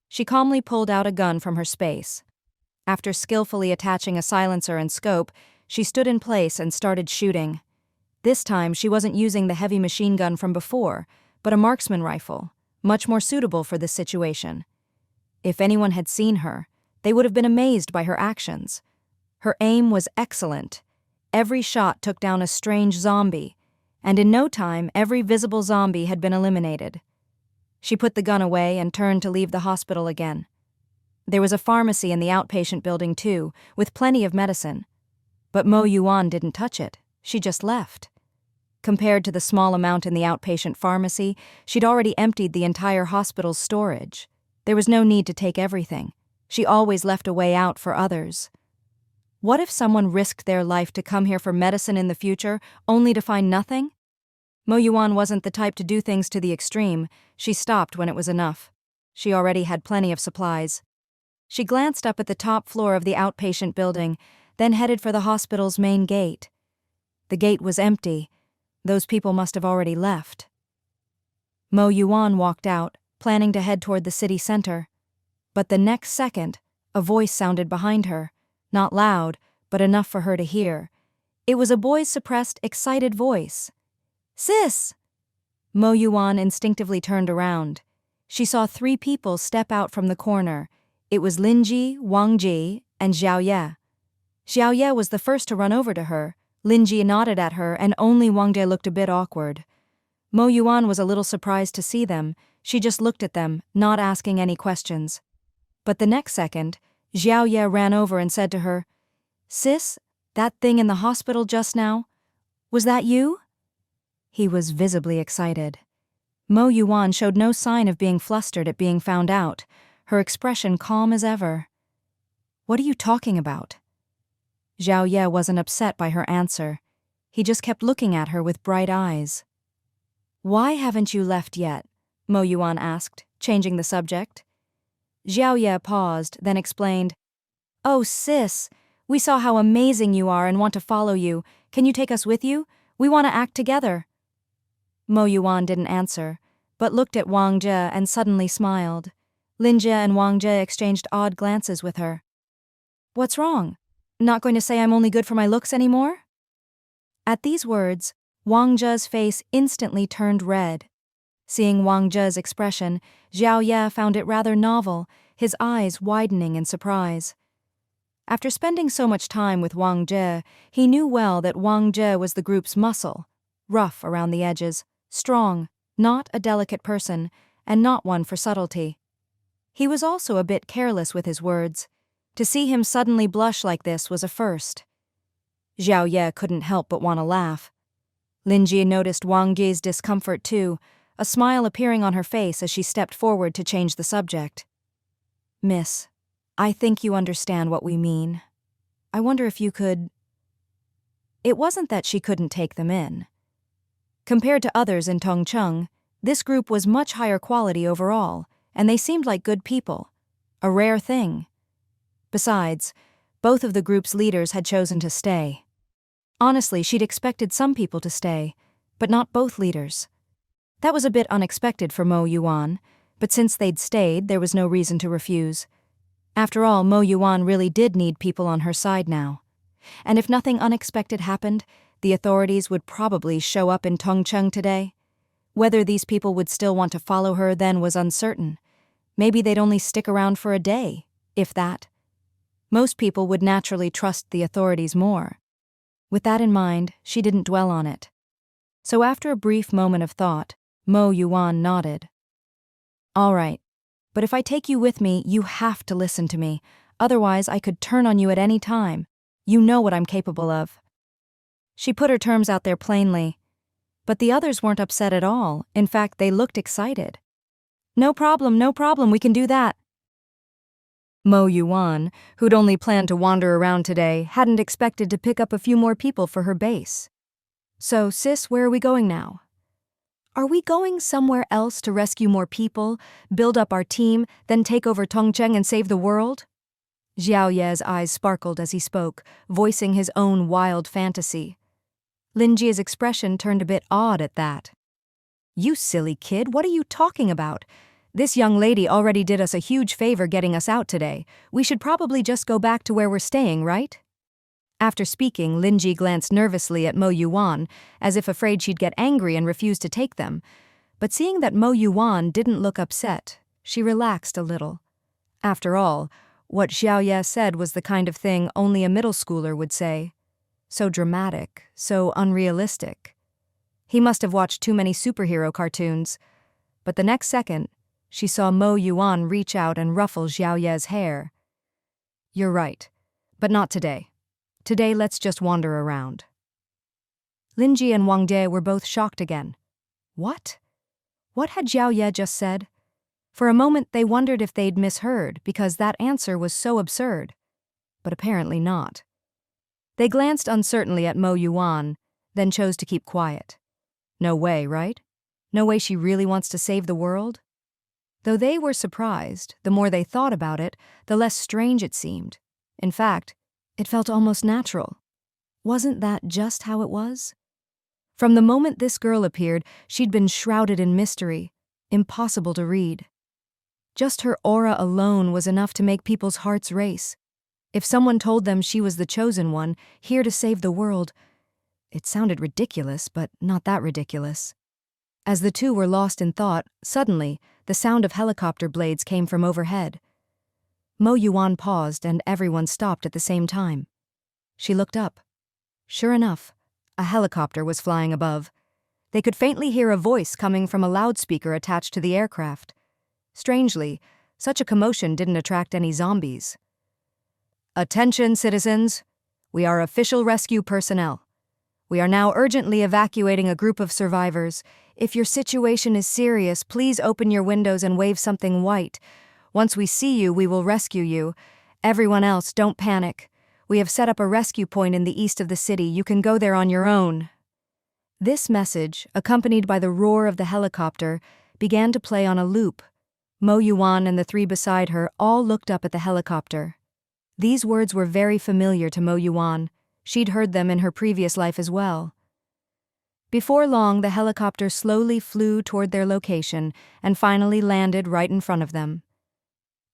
Speaker 1: She calmly pulled out a gun from her space. After skillfully attaching a silencer and scope, she stood in place and started shooting. This time, she wasn't using the heavy machine gun from before, but a marksman rifle, much more suitable for this situation. If anyone had seen her, they would have been amazed by her actions. Her aim was excellent. Every shot took down a strange zombie, and in no time, every visible zombie had been eliminated. She put the gun away and turned to leave the hospital again. There was a pharmacy in the outpatient building too, with plenty of medicine. But Mo Yuwan didn't touch it. She just left. Compared to the small amount in the outpatient pharmacy, she'd already emptied the entire hospital's storage. There was no need to take everything. She always left a way out for others. What if someone risked their life to come here for medicine in the future, only to find nothing? Mo Yuwan wasn't the type to do things to the extreme. She stopped when it was enough. She already had plenty of supplies. She glanced up at the top floor of the outpatient building, then headed for the hospital's main gate. The gate was empty. Those people must have already left. Mo Yuwan walked out, planning to head toward the city center. But the next second, a voice sounded behind her, not loud, but enough for her to hear. It was a boy's suppressed, excited voice. "Sis!" Mo Yuwan instinctively turned around. She saw 3 people step out from the corner. It was Linji, Wang Ji, and Xiao Ye. Xiao Ye was the first to run over to her. Linji nodded at her, and only Wang Ji looked a bit awkward. Mo Yuwan was a little surprised to see them. She just looked at them, not asking any questions. But the next second, Xiao Ye ran over and said to her, "Sis, that thing in the hospital just now, was that you?" He was visibly excited. Mo Yuwan showed no sign of being flustered at being found out, her expression calm as ever. "What are you talking about?" Xiao Ye wasn't upset by her answer. He just kept looking at her with bright eyes. "Why haven't you left yet?" Mo Yuwan asked, changing the subject. Xiao Ye paused, then explained, "Oh, sis, we saw how amazing you are and want to follow you. Can you take us with you? We want to act together." Mo Yuwan didn't answer, but looked at Wang Jie and suddenly smiled. Lin Jie and Wang Jie exchanged odd glances with her. "What's wrong? Not going to say I'm only good for my looks anymore?" At these words, Wang Jie's face instantly turned red. Seeing Wang Jie's expression, Xiao Ye found it rather novel, his eyes widening in surprise. After spending so much time with Wang Jie, he knew well that Wang Jie was the group's muscle, rough around the edges, strong, not a delicate person, and not one for subtlety. He was also a bit careless with his words. To see him suddenly blush like this was a first. Xiao Ye couldn't help but want to laugh. Lin Ji noticed Wang Ji's discomfort too, a smile appearing on her face as she stepped forward to change the subject. "Miss, I think you understand what we mean. I wonder if you could—" It wasn't that she couldn't take them in. Compared to others in Tongcheng, this group was much higher quality overall, and they seemed like good people. A rare thing. Besides, both of the group's leaders had chosen to stay. Honestly, she'd expected some people to stay, but not both leaders. That was a bit unexpected for Mo Yuwan, but since they'd stayed, there was no reason to refuse. After all, Mo Yuwan really did need people on her side now. And if nothing unexpected happened, the authorities would probably show up in Tongcheng today. Whether these people would still want to follow her then was uncertain. Maybe they'd only stick around for a day, if that. Most people would naturally trust the authorities more. With that in mind, she didn't dwell on it. So after a brief moment of thought, Mo Yuwan nodded. All right, but if I take you with me, you have to listen to me. Otherwise, I could turn on you at any time. You know what I'm capable of. She put her terms out there plainly. But the others weren't upset at all. In fact, they looked excited. No problem, we can do that. Mo Yuwan, who'd only planned to wander around today, hadn't expected to pick up a few more people for her base. So, sis, where are we going now? Are we going somewhere else to rescue more people, build up our team, then take over Tongcheng and save the world? Xiao Ye's eyes sparkled as he spoke, voicing his own wild fantasy. Lin Jie's expression turned a bit odd at that. You silly kid, what are you talking about? This young lady already did us a huge favor getting us out today. We should probably just go back to where we're staying, right? After speaking, Lin Jie glanced nervously at Mo Yuwan, as if afraid she'd get angry and refuse to take them. But seeing that Mo Yuwan didn't look upset, she relaxed a little. After all, what Xiao Ye said was the kind of thing only a middle schooler would say. So dramatic, so unrealistic. He must have watched too many superhero cartoons. But the next second, she saw Mo Yuwan reach out and ruffle Xiao Ye's hair. You're right, but not today. Today, let's just wander around. Lin Jie and Wang De were both shocked again. What? What had Xiao Ye just said? For a moment, they wondered if they'd misheard because that answer was so absurd. But apparently not. They glanced uncertainly at Mo Yuwan, then chose to keep quiet. No way, right? No way she really wants to save the world? Though they were surprised, the more they thought about it, the less strange it seemed. In fact, it felt almost natural. Wasn't that just how it was? From the moment this girl appeared, she'd been shrouded in mystery, impossible to read. Just her aura alone was enough to make people's hearts race. If someone told them she was the chosen one, here to save the world, it sounded ridiculous, but not that ridiculous. As the two were lost in thought, suddenly, the sound of helicopter blades came from overhead. Mo Yuwan paused and everyone stopped at the same time. She looked up. Sure enough, a helicopter was flying above. They could faintly hear a voice coming from a loudspeaker attached to the aircraft. Strangely, such a commotion didn't attract any zombies. Attention, citizens. We are official rescue personnel. We are now urgently evacuating a group of survivors. If your situation is serious, please open your windows and wave something white. Once we see you, we will rescue you. Everyone else, don't panic. We have set up a rescue point in the east of the city. You can go there on your own. This message, accompanied by the roar of the helicopter, began to play on a loop. Mo Yuwan and the three beside her all looked up at the helicopter. These words were very familiar to Mo Yuwan. She'd heard them in her previous life as well. Before long, the helicopter slowly flew toward their location and finally landed right in front of them.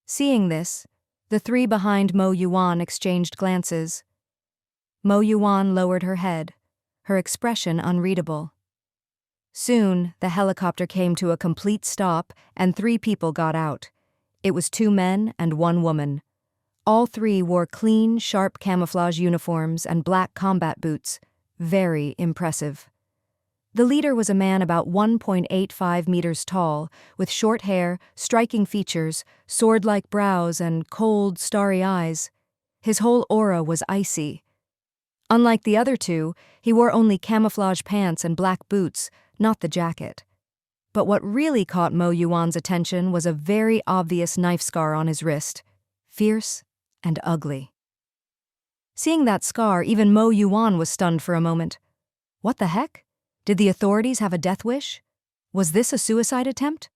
Speaker 1: Seeing this, the three behind Mo Yuwan exchanged glances. Mo Yuwan lowered her head, her expression unreadable. Soon, the helicopter came to a complete stop and 3 people got out. It was 2 men and 1 woman. All 3 wore clean, sharp camouflage uniforms and black combat boots. Very impressive. The leader was a man about 1.85 meters tall, with short hair, striking features, sword-like brows, and cold, starry eyes. His whole aura was icy. Unlike the other 2, he wore only camouflage pants and black boots, not the jacket. But what really caught Mo Yuwan's attention was a very obvious knife scar on his wrist. Fierce and ugly. Seeing that scar, even Mo Yuwan was stunned for a moment. What the heck? Did the authorities have a death wish? Was this a suicide attempt?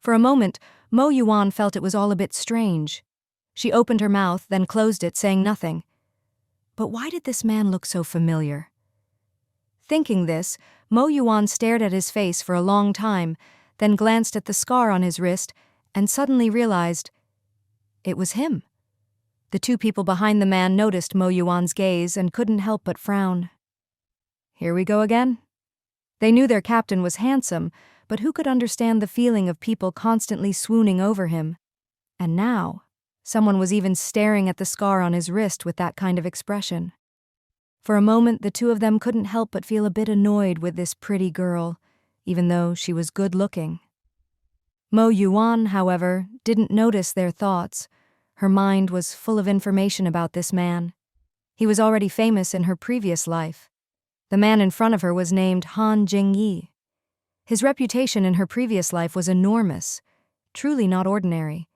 Speaker 1: For a moment, Mo Yuwan felt it was all a bit strange. She opened her mouth, then closed it, saying nothing. But why did this man look so familiar? Thinking this, Mo Yuwan stared at his face for a long time, then glanced at the scar on his wrist, and suddenly realized it was him. The 2 people behind the man noticed Mo Yuwan's gaze and couldn't help but frown. Here we go again. They knew their captain was handsome, but who could understand the feeling of people constantly swooning over him? And now, someone was even staring at the scar on his wrist with that kind of expression. For a moment, the two of them couldn't help but feel a bit annoyed with this pretty girl, even though she was good-looking. Mo Yuwan, however, didn't notice their thoughts. Her mind was full of information about this man. He was already famous in her previous life. The man in front of her was named Han Jingyi. His reputation in her previous life was enormous, truly not ordinary.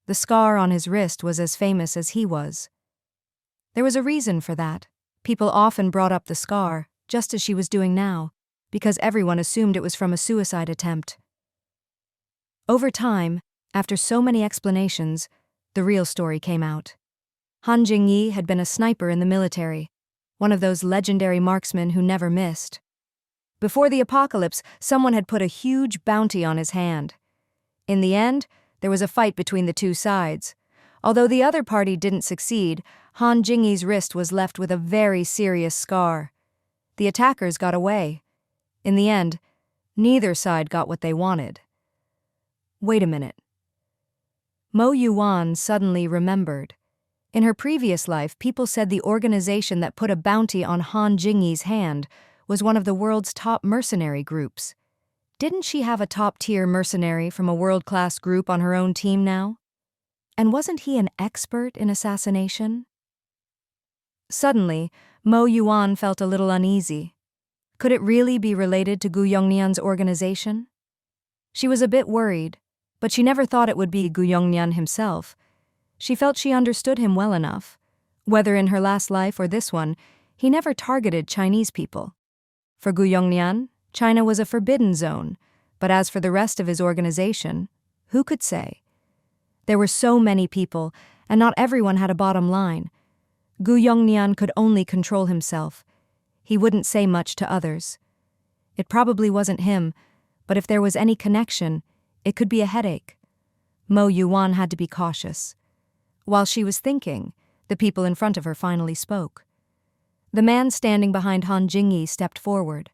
Speaker 1: The scar on his wrist was as famous as he was. There was a reason for that. People often brought up the scar, just as she was doing now, because everyone assumed it was from a suicide attempt. Over time, after so many explanations, the real story came out. Han Jingyi had been a sniper in the military, one of those legendary marksmen who never missed. Before the apocalypse, someone had put a huge bounty on his hand. In the end, there was a fight between the two sides. Although the other party didn't succeed, Han Jingyi's wrist was left with a very serious scar. The attackers got away. In the end, neither side got what they wanted. Wait a minute. Mo Yuwan suddenly remembered. In her previous life, people said the organization that put a bounty on Han Jingyi's hand was one of the world's top mercenary groups. Didn't she have a top-tier mercenary from a world-class group on her own team now? And wasn't he an expert in assassination? Suddenly, Mo Yuwan felt a little uneasy. Could it really be related to Gu Yongnian's organization? She was a bit worried, but she never thought it would be Gu Yongnian himself. She felt she understood him well enough. Whether in her last life or this one, he never targeted Chinese people. For Gu Yongnian, China was a forbidden zone, but as for the rest of his organization, who could say? There were so many people, and not everyone had a bottom line. Gu Yongnian could only control himself. He wouldn't say much to others. It probably wasn't him, but if there was any connection, it could be a headache. Mo Yuwan had to be cautious. While she was thinking, the people in front of her finally spoke. The man standing behind Han Jingyi stepped forward.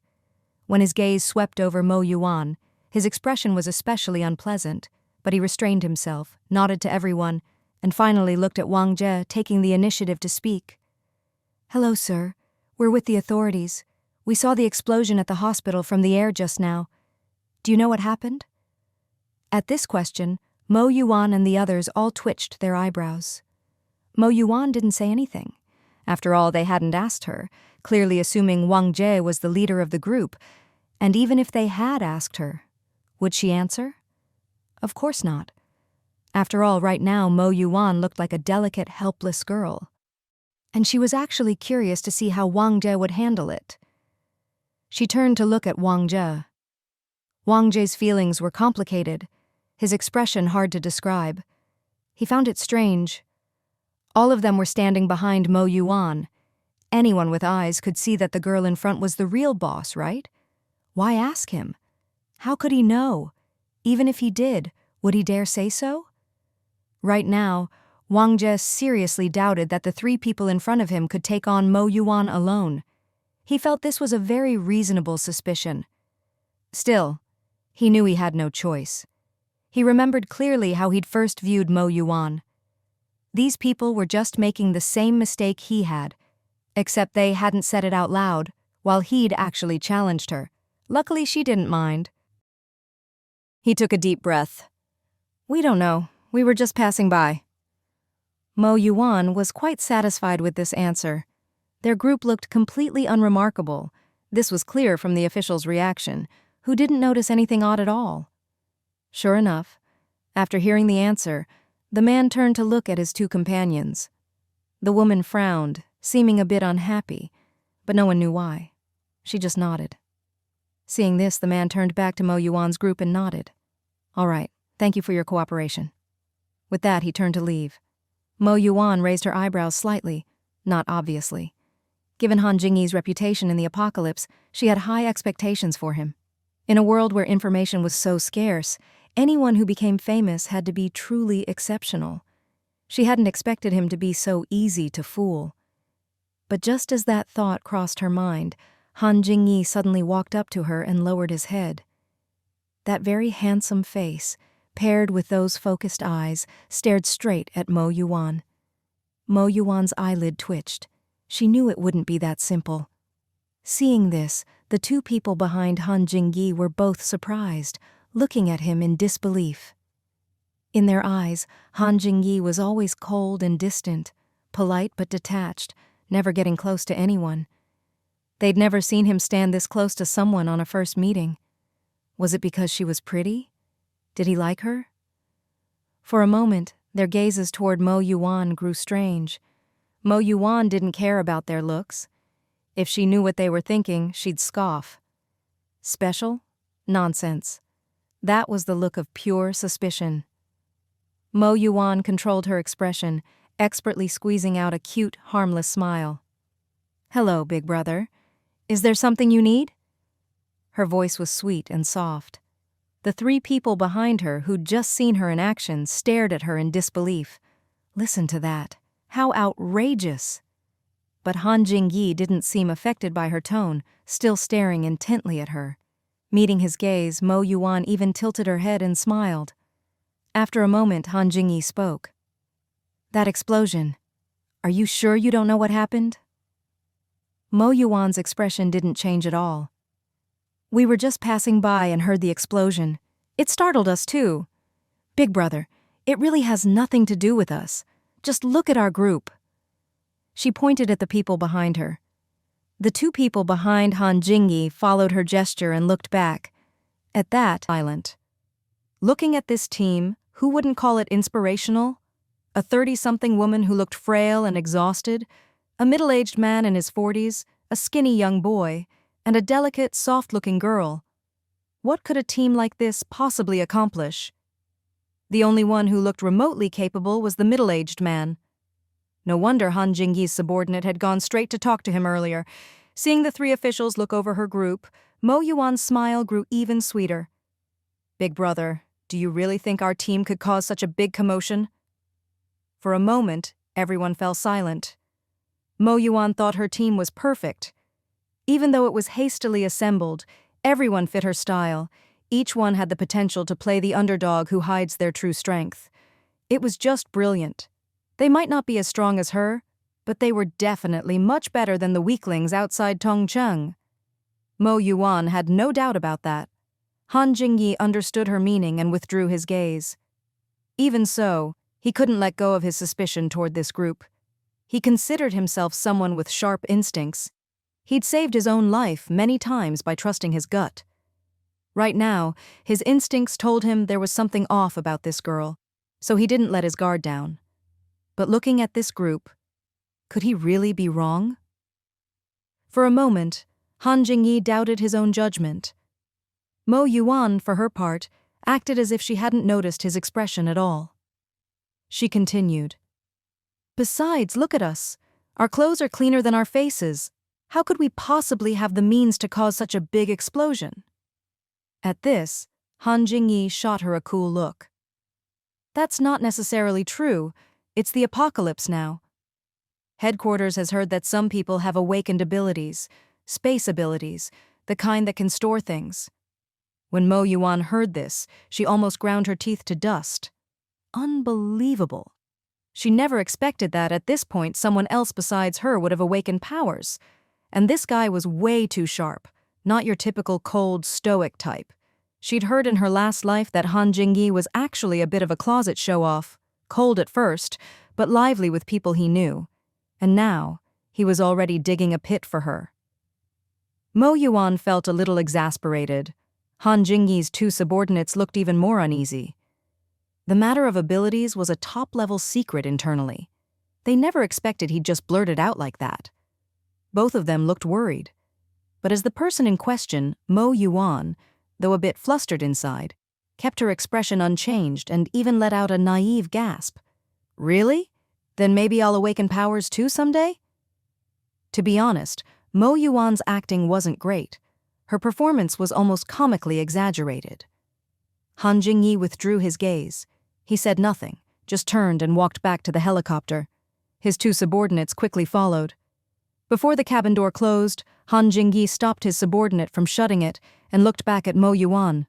Speaker 1: When his gaze swept over Mo Yuwan, his expression was especially unpleasant, but he restrained himself, nodded to everyone, and finally looked at Wang Jie, taking the initiative to speak. "Hello, sir. We're with the authorities. We saw the explosion at the hospital from the air just now. Do you know what happened?" At this question, Mo Yuwan and the others all twitched their eyebrows. Mo Yuwan didn't say anything. After all, they hadn't asked her, clearly assuming Wang Jie was the leader of the group, and even if they had asked her, would she answer? Of course not. After all, right now, Mo Yuwan looked like a delicate, helpless girl. And she was actually curious to see how Wang Jie would handle it. She turned to look at Wang Jie. Wang Jie's feelings were complicated, his expression hard to describe. He found it strange. All of them were standing behind Mo Yuwan. Anyone with eyes could see that the girl in front was the real boss, right? Why ask him? How could he know? Even if he did, would he dare say so? Right now, Wang Jie seriously doubted that the three people in front of him could take on Mo Yuwan alone. He felt this was a very reasonable suspicion. Still, he knew he had no choice. He remembered clearly how he'd first viewed Mo Yuwan. These people were just making the same mistake he had, except they hadn't said it out loud, while he'd actually challenged her. Luckily, she didn't mind. He took a deep breath. "We don't know. We were just passing by." Mo Yuwan was quite satisfied with this answer. Their group looked completely unremarkable. This was clear from the official's reaction, who didn't notice anything odd at all. Sure enough, after hearing the answer, the man turned to look at his two companions. The woman frowned, seeming a bit unhappy, but no one knew why. She just nodded. Seeing this, the man turned back to Mo Yuwan's group and nodded. "All right, thank you for your cooperation." With that, he turned to leave. Mo Yuwan raised her eyebrows slightly, not obviously. Given Han Jingyi's reputation in the apocalypse, she had high expectations for him. In a world where information was so scarce, anyone who became famous had to be truly exceptional. She hadn't expected him to be so easy to fool. But just as that thought crossed her mind, Han Jingyi suddenly walked up to her and lowered his head. That very handsome face, paired with those focused eyes, stared straight at Mo Yuwan. Mo Yuwan's eyelid twitched. She knew it wouldn't be that simple. Seeing this, the two people behind Han Jingyi were both surprised, looking at him in disbelief. In their eyes, Han Jingyi was always cold and distant, polite but detached, never getting close to anyone. They'd never seen him stand this close to someone on a first meeting. Was it because she was pretty? Did he like her? For a moment, their gazes toward Mo Yuwan grew strange. Mo Yuwan didn't care about their looks. If she knew what they were thinking, she'd scoff. Special? Nonsense. That was the look of pure suspicion. Mo Yuwan controlled her expression, expertly squeezing out a cute, harmless smile. "Hello, big brother. Is there something you need?" Her voice was sweet and soft. The three people behind her who'd just seen her in action stared at her in disbelief. Listen to that. How outrageous! But Han Jingyi didn't seem affected by her tone, still staring intently at her. Meeting his gaze, Mo Yuwan even tilted her head and smiled. After a moment, Han Jingyi spoke. "That explosion. Are you sure you don't know what happened?" Mo Yuwan's expression didn't change at all. "We were just passing by and heard the explosion. It startled us too. Big brother, it really has nothing to do with us. Just look at our group." She pointed at the people behind her. The two people behind Han Jingyi followed her gesture and looked back. At that, silent. Looking at this team, who wouldn't call it inspirational? A 30-something woman who looked frail and exhausted, a middle-aged man in his 40s, a skinny young boy, and a delicate, soft-looking girl. What could a team like this possibly accomplish? The only one who looked remotely capable was the middle-aged man. No wonder Han Jingyi's subordinate had gone straight to talk to him earlier. Seeing the three officials look over her group, Mo Yuwan's smile grew even sweeter. "Big brother, do you really think our team could cause such a big commotion?" For a moment, everyone fell silent. Mo Yuwan thought her team was perfect. Even though it was hastily assembled, everyone fit her style. Each one had the potential to play the underdog who hides their true strength. It was just brilliant. They might not be as strong as her, but they were definitely much better than the weaklings outside Tongcheng. Mo Yuwan had no doubt about that. Han Jingyi understood her meaning and withdrew his gaze. Even so, he couldn't let go of his suspicion toward this group. He considered himself someone with sharp instincts. He'd saved his own life many times by trusting his gut. Right now, his instincts told him there was something off about this girl, so he didn't let his guard down. But looking at this group, could he really be wrong? For a moment, Han Jingyi doubted his own judgment. Mo Yuwan, for her part, acted as if she hadn't noticed his expression at all. She continued. "Besides, look at us. Our clothes are cleaner than our faces. How could we possibly have the means to cause such a big explosion?" At this, Han Jingyi shot her a cool look. "That's not necessarily true. It's the apocalypse now. Headquarters has heard that some people have awakened abilities, space abilities, the kind that can store things." When Mo Yuwan heard this, she almost ground her teeth to dust. Unbelievable. She never expected that at this point someone else besides her would have awakened powers. And this guy was way too sharp, not your typical cold, stoic type. She'd heard in her last life that Han Jingyi was actually a bit of a closet show-off, cold at first, but lively with people he knew. And now, he was already digging a pit for her. Mo Yuwan felt a little exasperated. Han Jingyi's two subordinates looked even more uneasy. The matter of abilities was a top-level secret internally. They never expected he'd just blurt it out like that. Both of them looked worried. But as the person in question, Mo Yuwan, though a bit flustered inside, kept her expression unchanged and even let out a naive gasp. "Really? Then maybe I'll awaken powers too someday?" To be honest, Mo Yuwan's acting wasn't great. Her performance was almost comically exaggerated. Han Jingyi withdrew his gaze. He said nothing, just turned and walked back to the helicopter. His two subordinates quickly followed. Before the cabin door closed, Han Jingyi stopped his subordinate from shutting it and looked back at Mo Yuwan.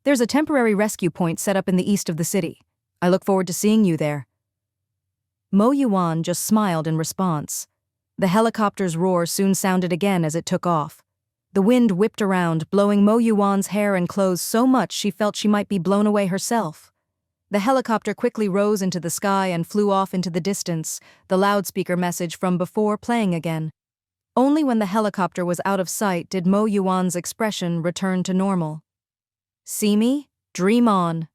Speaker 1: "There's a temporary rescue point set up in the east of the city. I look forward to seeing you there." Mo Yuwan just smiled in response. The helicopter's roar soon sounded again as it took off. The wind whipped around, blowing Mo Yuwan's hair and clothes so much she felt she might be blown away herself. The helicopter quickly rose into the sky and flew off into the distance, the loudspeaker message from before playing again. Only when the helicopter was out of sight did Mo Yuwan's expression return to normal. See me? Dream on.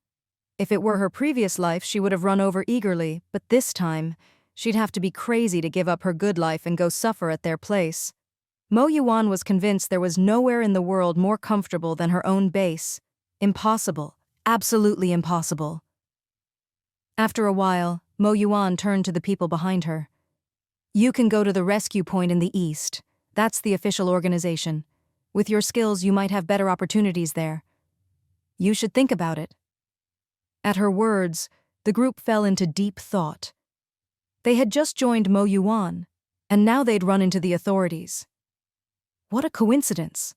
Speaker 1: If it were her previous life, she would have run over eagerly, but this time, she'd have to be crazy to give up her good life and go suffer at their place. Mo Yuwan was convinced there was nowhere in the world more comfortable than her own base. Impossible. Absolutely impossible. After a while, Mo Yuwan turned to the people behind her. You can go to the rescue point in the east. That's the official organization. With your skills, you might have better opportunities there. You should think about it. At her words, the group fell into deep thought. They had just joined Mo Yuwan, and now they'd run into the authorities. What a coincidence.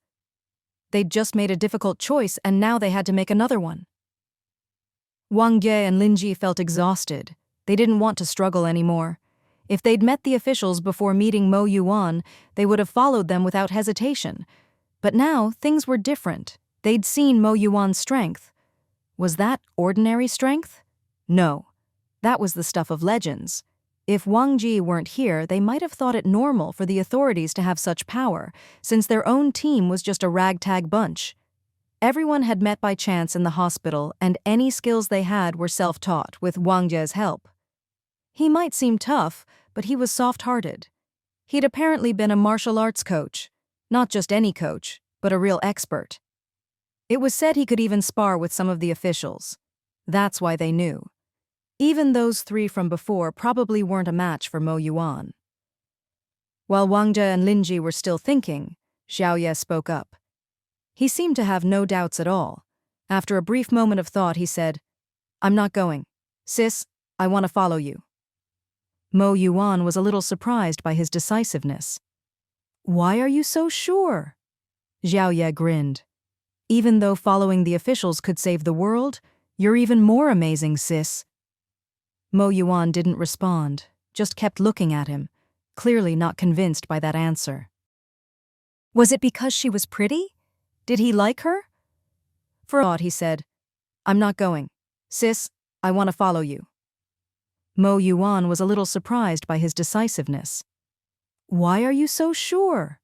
Speaker 1: They'd just made a difficult choice, and now they had to make another one. Wang Ye and Lin Ji felt exhausted. They didn't want to struggle anymore. If they'd met the officials before meeting Mo Yuwan, they would have followed them without hesitation. But now, things were different. They'd seen Mo Yuwan's strength. Was that ordinary strength? No. That was the stuff of legends. If Wang Ji weren't here, they might have thought it normal for the authorities to have such power, since their own team was just a ragtag bunch. Everyone had met by chance in the hospital, and any skills they had were self-taught, with Wang Jie's help. He might seem tough, but he was soft-hearted. He'd apparently been a martial arts coach. Not just any coach, but a real expert. It was said he could even spar with some of the officials. That's why they knew. Even those three from before probably weren't a match for Mo Yuwan. While Wang Jie and Lin Ji were still thinking, Xiao Ye spoke up. He seemed to have no doubts at all. After a brief moment of thought, he said, I'm not going. Sis, I want to follow you. Mo Yuwan was a little surprised by his decisiveness. Why are you so sure? Xiao Ye grinned. Even though following the officials could save the world, you're even more amazing, sis. Mo Yuwan didn't respond, just kept looking at him, clearly not convinced by that answer. Was it because she was pretty? Did he like her? For a thought, he said, I'm not going. Sis, I want to follow you. Mo Yuwan was a little surprised by his decisiveness. Why are you so sure?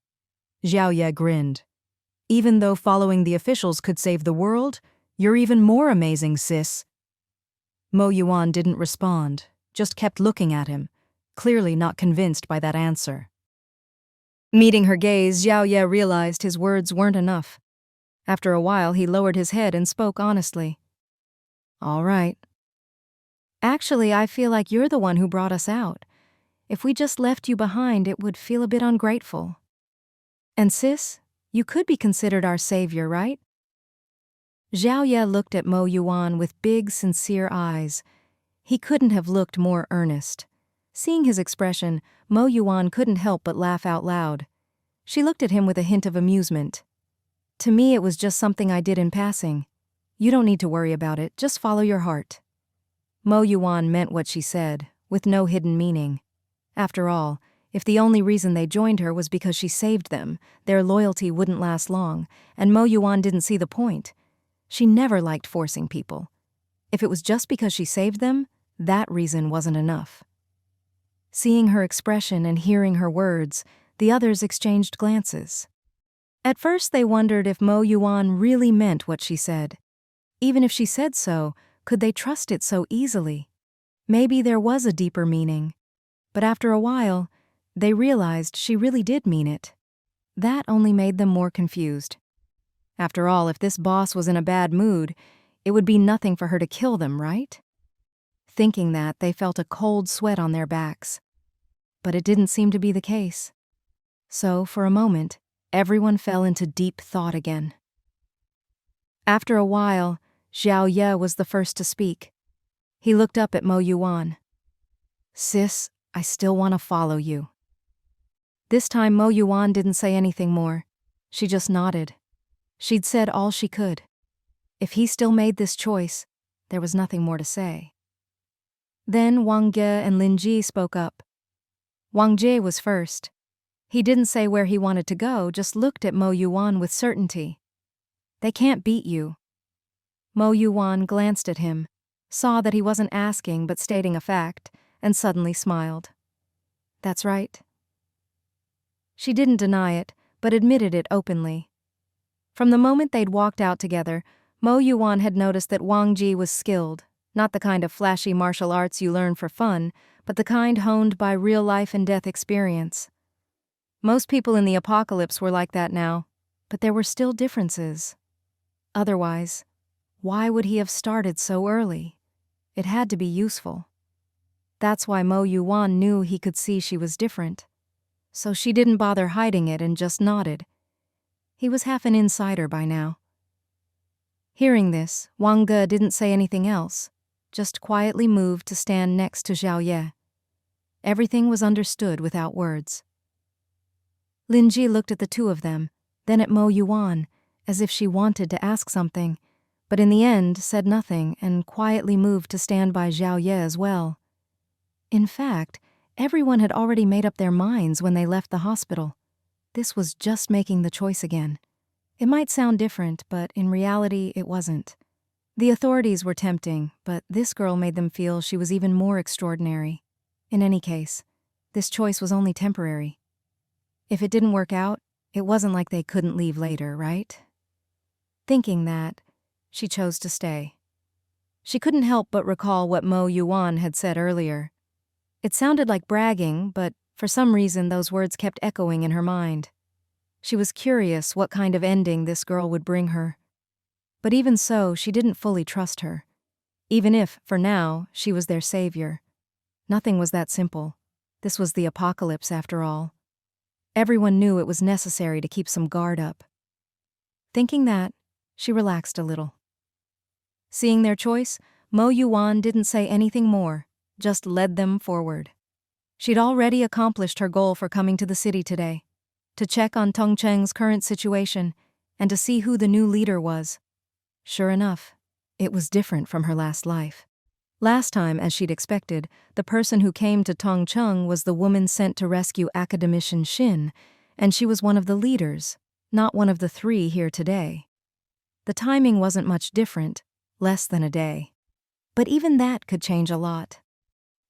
Speaker 1: Xiao Ye grinned. Even though following the officials could save the world, you're even more amazing, sis. Mo Yuwan didn't respond, just kept looking at him, clearly not convinced by that answer. Meeting her gaze, Xiao Ye realized his words weren't enough. After a while, he lowered his head and spoke honestly. All right. Actually, I feel like you're the one who brought us out. If we just left you behind, it would feel a bit ungrateful. And sis, you could be considered our savior, right? Xiao Ye looked at Mo Yuwan with big, sincere eyes. He couldn't have looked more earnest. Seeing his expression, Mo Yuwan couldn't help but laugh out loud. She looked at him with a hint of amusement. To me, it was just something I did in passing. You don't need to worry about it, just follow your heart. Mo Yuwan meant what she said, with no hidden meaning. After all, if the only reason they joined her was because she saved them, their loyalty wouldn't last long, and Mo Yuwan didn't see the point. She never liked forcing people. If it was just because she saved them, that reason wasn't enough. Seeing her expression and hearing her words, the others exchanged glances. At first they wondered if Mo Yuwan really meant what she said. Even if she said so, could they trust it so easily? Maybe there was a deeper meaning. But after a while, they realized she really did mean it. That only made them more confused. After all, if this boss was in a bad mood, it would be nothing for her to kill them, right? Thinking that, they felt a cold sweat on their backs. But it didn't seem to be the case. So, for a moment, everyone fell into deep thought again. After a while, Xiao Ye was the first to speak. He looked up at Mo Yuwan. Sis, I still want to follow you. This time Mo Yuwan didn't say anything more. She just nodded. She'd said all she could. If he still made this choice, there was nothing more to say. Then Wang Ge and Lin Ji spoke up. Wang Jie was first. He didn't say where he wanted to go, just looked at Mo Yuwan with certainty. They can't beat you. Mo Yuwan glanced at him, saw that he wasn't asking but stating a fact, and suddenly smiled. That's right. She didn't deny it, but admitted it openly. From the moment they'd walked out together, Mo Yuwan had noticed that Wang Ji was skilled, not the kind of flashy martial arts you learn for fun, but the kind honed by real life and death experience. Most people in the apocalypse were like that now, but there were still differences. Otherwise, why would he have started so early? It had to be useful. That's why Mo Yuwan knew he could see she was different. So she didn't bother hiding it and just nodded. He was half an insider by now. Hearing this, Wang Ge didn't say anything else, just quietly moved to stand next to Zhao Ye. Everything was understood without words. Lin Ji looked at the two of them, then at Mo Yuwan, as if she wanted to ask something, but in the end said nothing and quietly moved to stand by Zhao Ye as well. In fact, everyone had already made up their minds when they left the hospital. This was just making the choice again. It might sound different, but in reality it wasn't. The authorities were tempting, but this girl made them feel she was even more extraordinary. In any case, this choice was only temporary. If it didn't work out, it wasn't like they couldn't leave later, right? Thinking that, she chose to stay. She couldn't help but recall what Mo Yuwan had said earlier. It sounded like bragging, but for some reason those words kept echoing in her mind. She was curious what kind of ending this girl would bring her. But even so, she didn't fully trust her. Even if, for now, she was their savior. Nothing was that simple. This was the apocalypse after all. Everyone knew it was necessary to keep some guard up. Thinking that, she relaxed a little. Seeing their choice, Mo Yuwan didn't say anything more, just led them forward. She'd already accomplished her goal for coming to the city today, to check on Tongcheng's current situation and to see who the new leader was. Sure enough, it was different from her last life. Last time, as she'd expected, the person who came to Tongcheng was the woman sent to rescue academician Xin, and she was one of the leaders, not one of the three here today. The timing wasn't much different, less than a day. But even that could change a lot.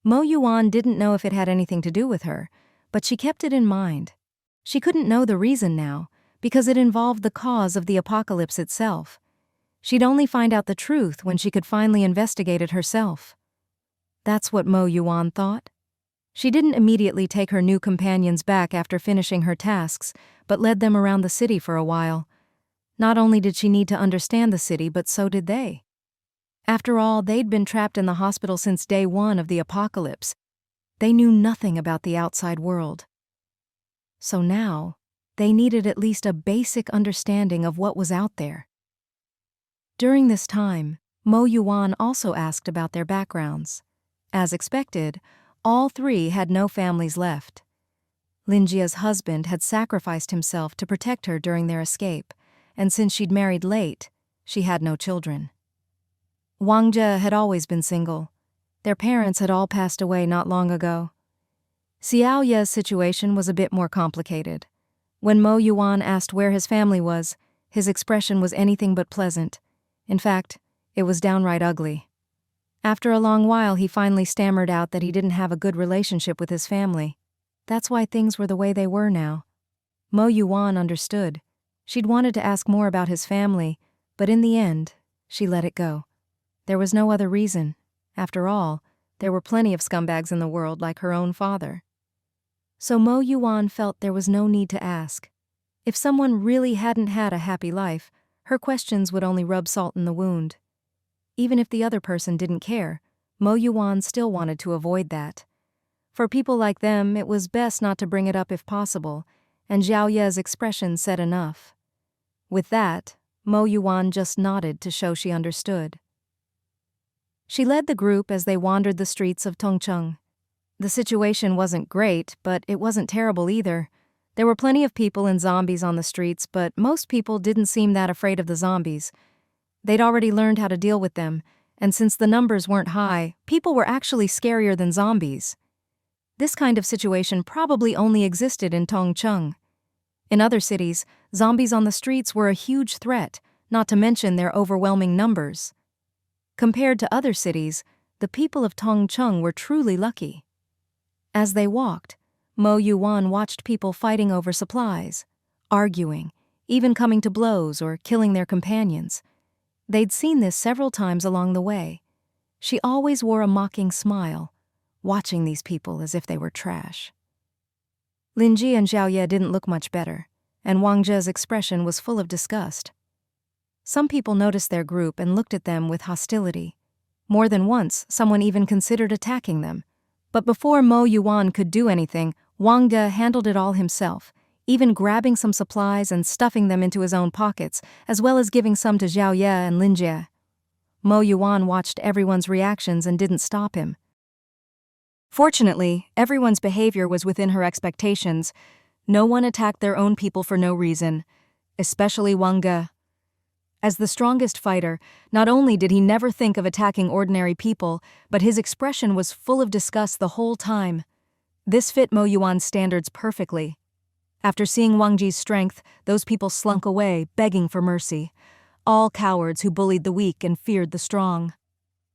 Speaker 1: Mo Yuwan didn't know if it had anything to do with her, but she kept it in mind. She couldn't know the reason now, because it involved the cause of the apocalypse itself. She'd only find out the truth when she could finally investigate it herself. That's what Mo Yuwan thought. She didn't immediately take her new companions back after finishing her tasks, but led them around the city for a while. Not only did she need to understand the city, but so did they. After all, they'd been trapped in the hospital since day one of the apocalypse. They knew nothing about the outside world. So now, they needed at least a basic understanding of what was out there. During this time, Mo Yuwan also asked about their backgrounds. As expected, all three had no families left. Lin Jia's husband had sacrificed himself to protect her during their escape, and since she'd married late, she had no children. Wang Jie had always been single. Their parents had all passed away not long ago. Xiao Ye's situation was a bit more complicated. When Mo Yuwan asked where his family was, his expression was anything but pleasant. In fact, it was downright ugly. After a long while, he finally stammered out that he didn't have a good relationship with his family. That's why things were the way they were now. Mo Yuwan understood. She'd wanted to ask more about his family, but in the end, she let it go. There was no other reason. After all, there were plenty of scumbags in the world like her own father. So Mo Yuwan felt there was no need to ask. If someone really hadn't had a happy life, her questions would only rub salt in the wound. Even if the other person didn't care, Mo Yuwan still wanted to avoid that. For people like them, it was best not to bring it up if possible, and Zhao Ye's expression said enough. With that, Mo Yuwan just nodded to show she understood. She led the group as they wandered the streets of Tongcheng. The situation wasn't great, but it wasn't terrible either. There were plenty of people and zombies on the streets, but most people didn't seem that afraid of the zombies. They'd already learned how to deal with them, and since the numbers weren't high, people were actually scarier than zombies. This kind of situation probably only existed in Tongcheng. In other cities, zombies on the streets were a huge threat, not to mention their overwhelming numbers. Compared to other cities, the people of Tongcheng were truly lucky. As they walked, Mo Yuwan watched people fighting over supplies, arguing, even coming to blows or killing their companions. They'd seen this several times along the way. She always wore a mocking smile, watching these people as if they were trash. Linji and Xiaoye didn't look much better, and Wang Zhe's expression was full of disgust. Some people noticed their group and looked at them with hostility. More than once, someone even considered attacking them. But before Mo Yuwan could do anything, Wang Ge handled it all himself, even grabbing some supplies and stuffing them into his own pockets, as well as giving some to Xiaoye and Linjie. Mo Yuwan watched everyone's reactions and didn't stop him. Fortunately, everyone's behavior was within her expectations. No one attacked their own people for no reason, especially Wang Ge. As the strongest fighter, not only did he never think of attacking ordinary people, but his expression was full of disgust the whole time. This fit Mo Yuwan's standards perfectly. After seeing Wang Ji's strength, those people slunk away, begging for mercy. All cowards who bullied the weak and feared the strong.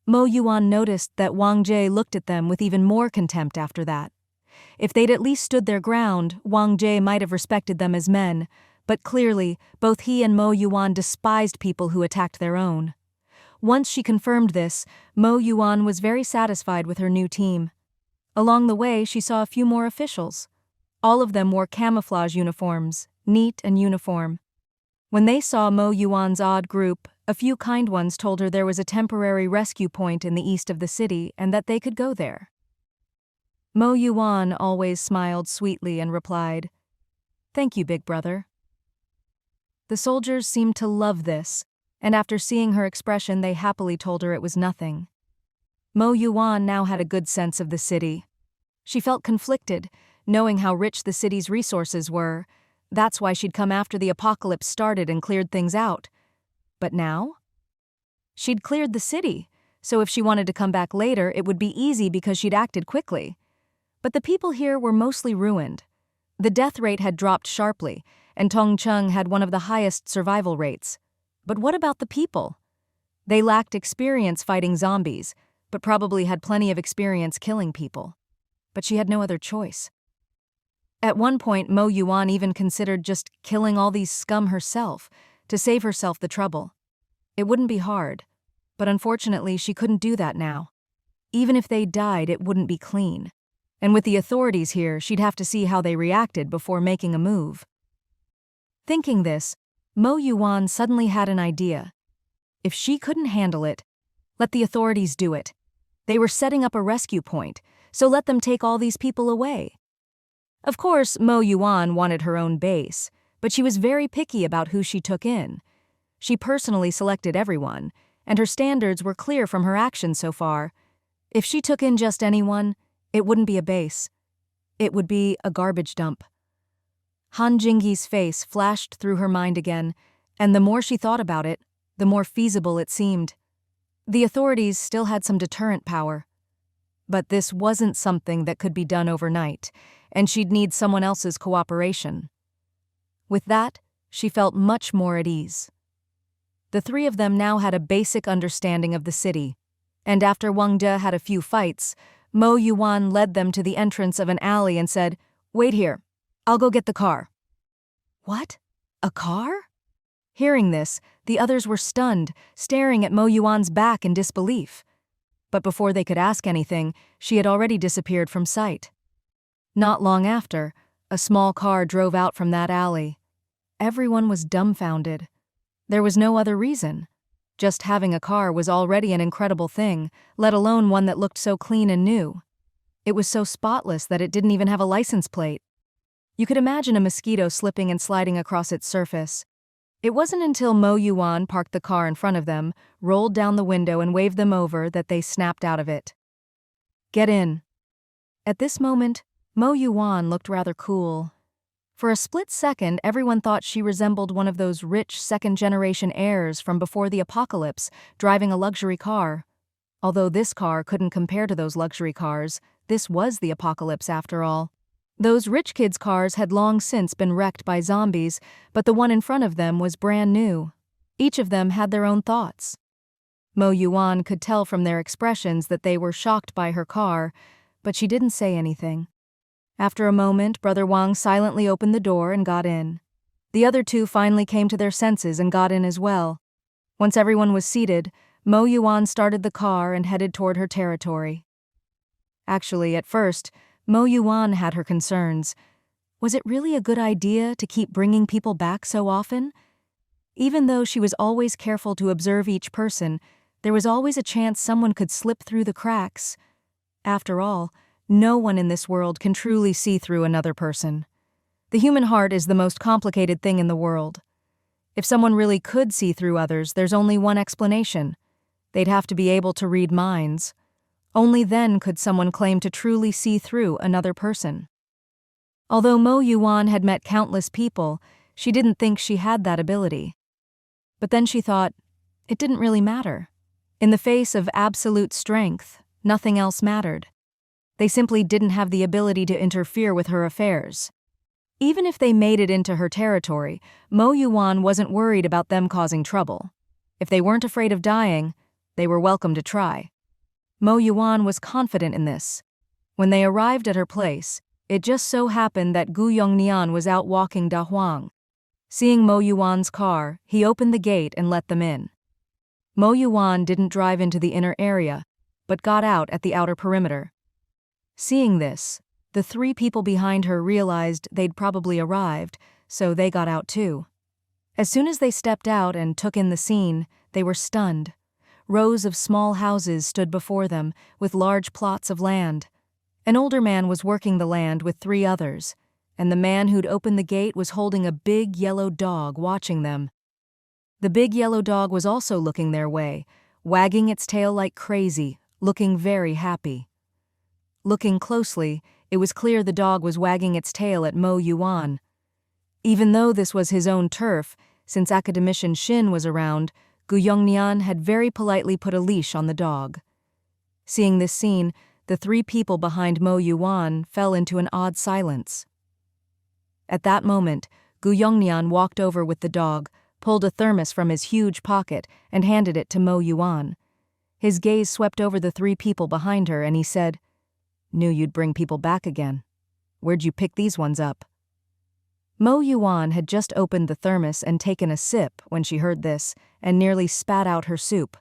Speaker 1: Mo Yuwan noticed that Wang Jie looked at them with even more contempt after that. If they'd at least stood their ground, Wang Jie might have respected them as men, but clearly, both he and Mo Yuwan despised people who attacked their own. Once she confirmed this, Mo Yuwan was very satisfied with her new team. Along the way, she saw a few more officials. All of them wore camouflage uniforms, neat and uniform. When they saw Mo Yuwan's odd group, a few kind ones told her there was a temporary rescue point in the east of the city and that they could go there. Mo Yuwan always smiled sweetly and replied, "Thank you, big brother." The soldiers seemed to love this, and after seeing her expression they happily told her it was nothing. Mo Yuwan now had a good sense of the city. She felt conflicted, knowing how rich the city's resources were. That's why she'd come after the apocalypse started and cleared things out. But now? She'd cleared the city, so if she wanted to come back later, it would be easy because she'd acted quickly. But the people here were mostly ruined. The death rate had dropped sharply, and Tongcheng had one of the highest survival rates. But what about the people? They lacked experience fighting zombies, but probably had plenty of experience killing people. But she had no other choice. At one point, Mo Yuwan even considered just killing all these scum herself, to save herself the trouble. It wouldn't be hard, but unfortunately she couldn't do that now. Even if they died, it wouldn't be clean. And with the authorities here, she'd have to see how they reacted before making a move. Thinking this, Mo Yuwan suddenly had an idea. If she couldn't handle it, let the authorities do it. They were setting up a rescue point, so let them take all these people away. Of course, Mo Yuwan wanted her own base, but she was very picky about who she took in. She personally selected everyone, and her standards were clear from her actions so far. If she took in just anyone, it wouldn't be a base. It would be a garbage dump. Han Jingyi's face flashed through her mind again, and the more she thought about it, the more feasible it seemed. The authorities still had some deterrent power. But this wasn't something that could be done overnight, and she'd need someone else's cooperation. With that, she felt much more at ease. The three of them now had a basic understanding of the city, and after Wang De had a few fights, Mo Yuwan led them to the entrance of an alley and said, "Wait here. I'll go get the car." "What? A car?" Hearing this, the others were stunned, staring at Mo Yuwan's back in disbelief. But before they could ask anything, she had already disappeared from sight. Not long after, a small car drove out from that alley. Everyone was dumbfounded. There was no other reason. Just having a car was already an incredible thing, let alone one that looked so clean and new. It was so spotless that it didn't even have a license plate. You could imagine a mosquito slipping and sliding across its surface. It wasn't until Mo Yuwan parked the car in front of them, rolled down the window and waved them over that they snapped out of it. "Get in." At this moment, Mo Yuwan looked rather cool. For a split second, everyone thought she resembled one of those rich second-generation heirs from before the apocalypse, driving a luxury car. Although this car couldn't compare to those luxury cars, this was the apocalypse after all. Those rich kids' cars had long since been wrecked by zombies, but the one in front of them was brand new. Each of them had their own thoughts. Mo Yuwan could tell from their expressions that they were shocked by her car, but she didn't say anything. After a moment, Brother Wang silently opened the door and got in. The other two finally came to their senses and got in as well. Once everyone was seated, Mo Yuwan started the car and headed toward her territory. Actually, at first, Mo Yuwan had her concerns. Was it really a good idea to keep bringing people back so often? Even though she was always careful to observe each person, there was always a chance someone could slip through the cracks. After all, no one in this world can truly see through another person. The human heart is the most complicated thing in the world. If someone really could see through others, there's only one explanation. They'd have to be able to read minds. Only then could someone claim to truly see through another person. Although Mo Yuwan had met countless people, she didn't think she had that ability. But then she thought, it didn't really matter. In the face of absolute strength, nothing else mattered. They simply didn't have the ability to interfere with her affairs. Even if they made it into her territory, Mo Yuwan wasn't worried about them causing trouble. If they weren't afraid of dying, they were welcome to try. Mo Yuwan was confident in this. When they arrived at her place, it just so happened that Gu Yongnian was out walking Da Huang. Seeing Mo Yuwan's car, he opened the gate and let them in. Mo Yuwan didn't drive into the inner area, but got out at the outer perimeter. Seeing this, the three people behind her realized they'd probably arrived, so they got out too. As soon as they stepped out and took in the scene, they were stunned. Rows of small houses stood before them, with large plots of land. An older man was working the land with three others, and the man who'd opened the gate was holding a big yellow dog watching them. The big yellow dog was also looking their way, wagging its tail like crazy, looking very happy. Looking closely, it was clear the dog was wagging its tail at Mo Yuwan. Even though this was his own turf, since Academician Shin was around, Gu Yongnian had very politely put a leash on the dog. Seeing this scene, the three people behind Mo Yuwan fell into an odd silence. At that moment, Gu Yongnian walked over with the dog, pulled a thermos from his huge pocket, and handed it to Mo Yuwan. His gaze swept over the three people behind her, and he said, "Knew you'd bring people back again. Where'd you pick these ones up?" Mo Yuwan had just opened the thermos and taken a sip when she heard this, and nearly spat out her soup.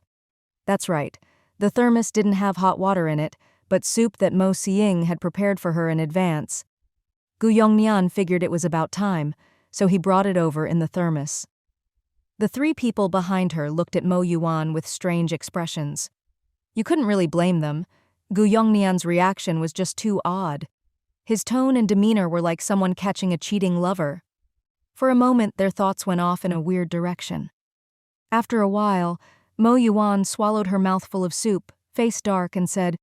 Speaker 1: That's right, the thermos didn't have hot water in it, but soup that Mo Siying had prepared for her in advance. Gu Yongnian figured it was about time, so he brought it over in the thermos. The three people behind her looked at Mo Yuwan with strange expressions. You couldn't really blame them. Gu Yongnian's reaction was just too odd. His tone and demeanor were like someone catching a cheating lover. For a moment, their thoughts went off in a weird direction. After a while, Mo Yuwan swallowed her mouthful of soup, face dark, and said,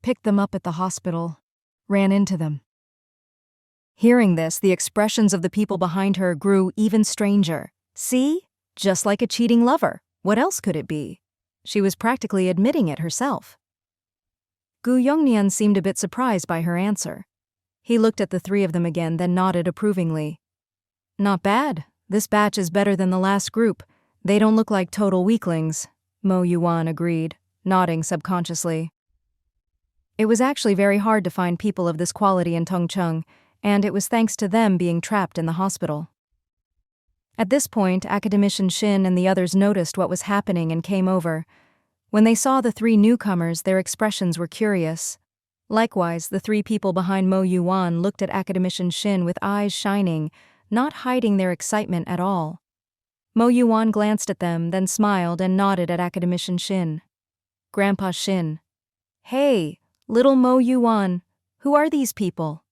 Speaker 1: "Picked them up at the hospital. Ran into them." Hearing this, the expressions of the people behind her grew even stranger. See? Just like a cheating lover. What else could it be? She was practically admitting it herself. Gu Yongnian seemed a bit surprised by her answer. He looked at the three of them again, then nodded approvingly. "Not bad. This batch is better than the last group. They don't look like total weaklings," Mo Yuwan agreed, nodding subconsciously. It was actually very hard to find people of this quality in Tongcheng, and it was thanks to them being trapped in the hospital. At this point, Academician Shin and the others noticed what was happening and came over. When they saw the three newcomers, their expressions were curious. Likewise, the three people behind Mo Yuwan looked at Academician Shin with eyes shining, not hiding their excitement at all. Mo Yuwan glanced at them, then smiled and nodded at Academician Shin. Grandpa Shin. "Hey, little Mo Yuwan, who are these people?"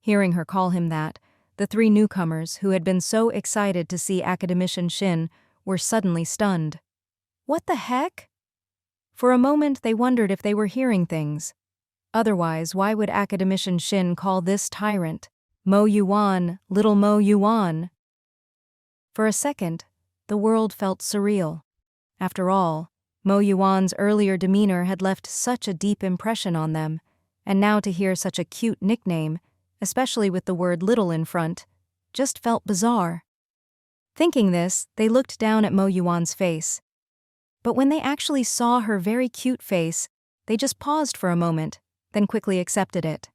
Speaker 1: Hearing her call him that, the three newcomers, who had been so excited to see Academician Shin, were suddenly stunned. What the heck? For a moment, they wondered if they were hearing things. Otherwise, why would Academician Shin call this tyrant Mo Yuwan, little Mo Yuwan? For a second, the world felt surreal. After all, Mo Yuwan's earlier demeanor had left such a deep impression on them. and now to hear such a cute nickname, especially with the word little in front, just felt bizarre. Thinking this, they looked down at Mo Yuwan's face. But when they actually saw her very cute face, they just paused for a moment, then quickly accepted it.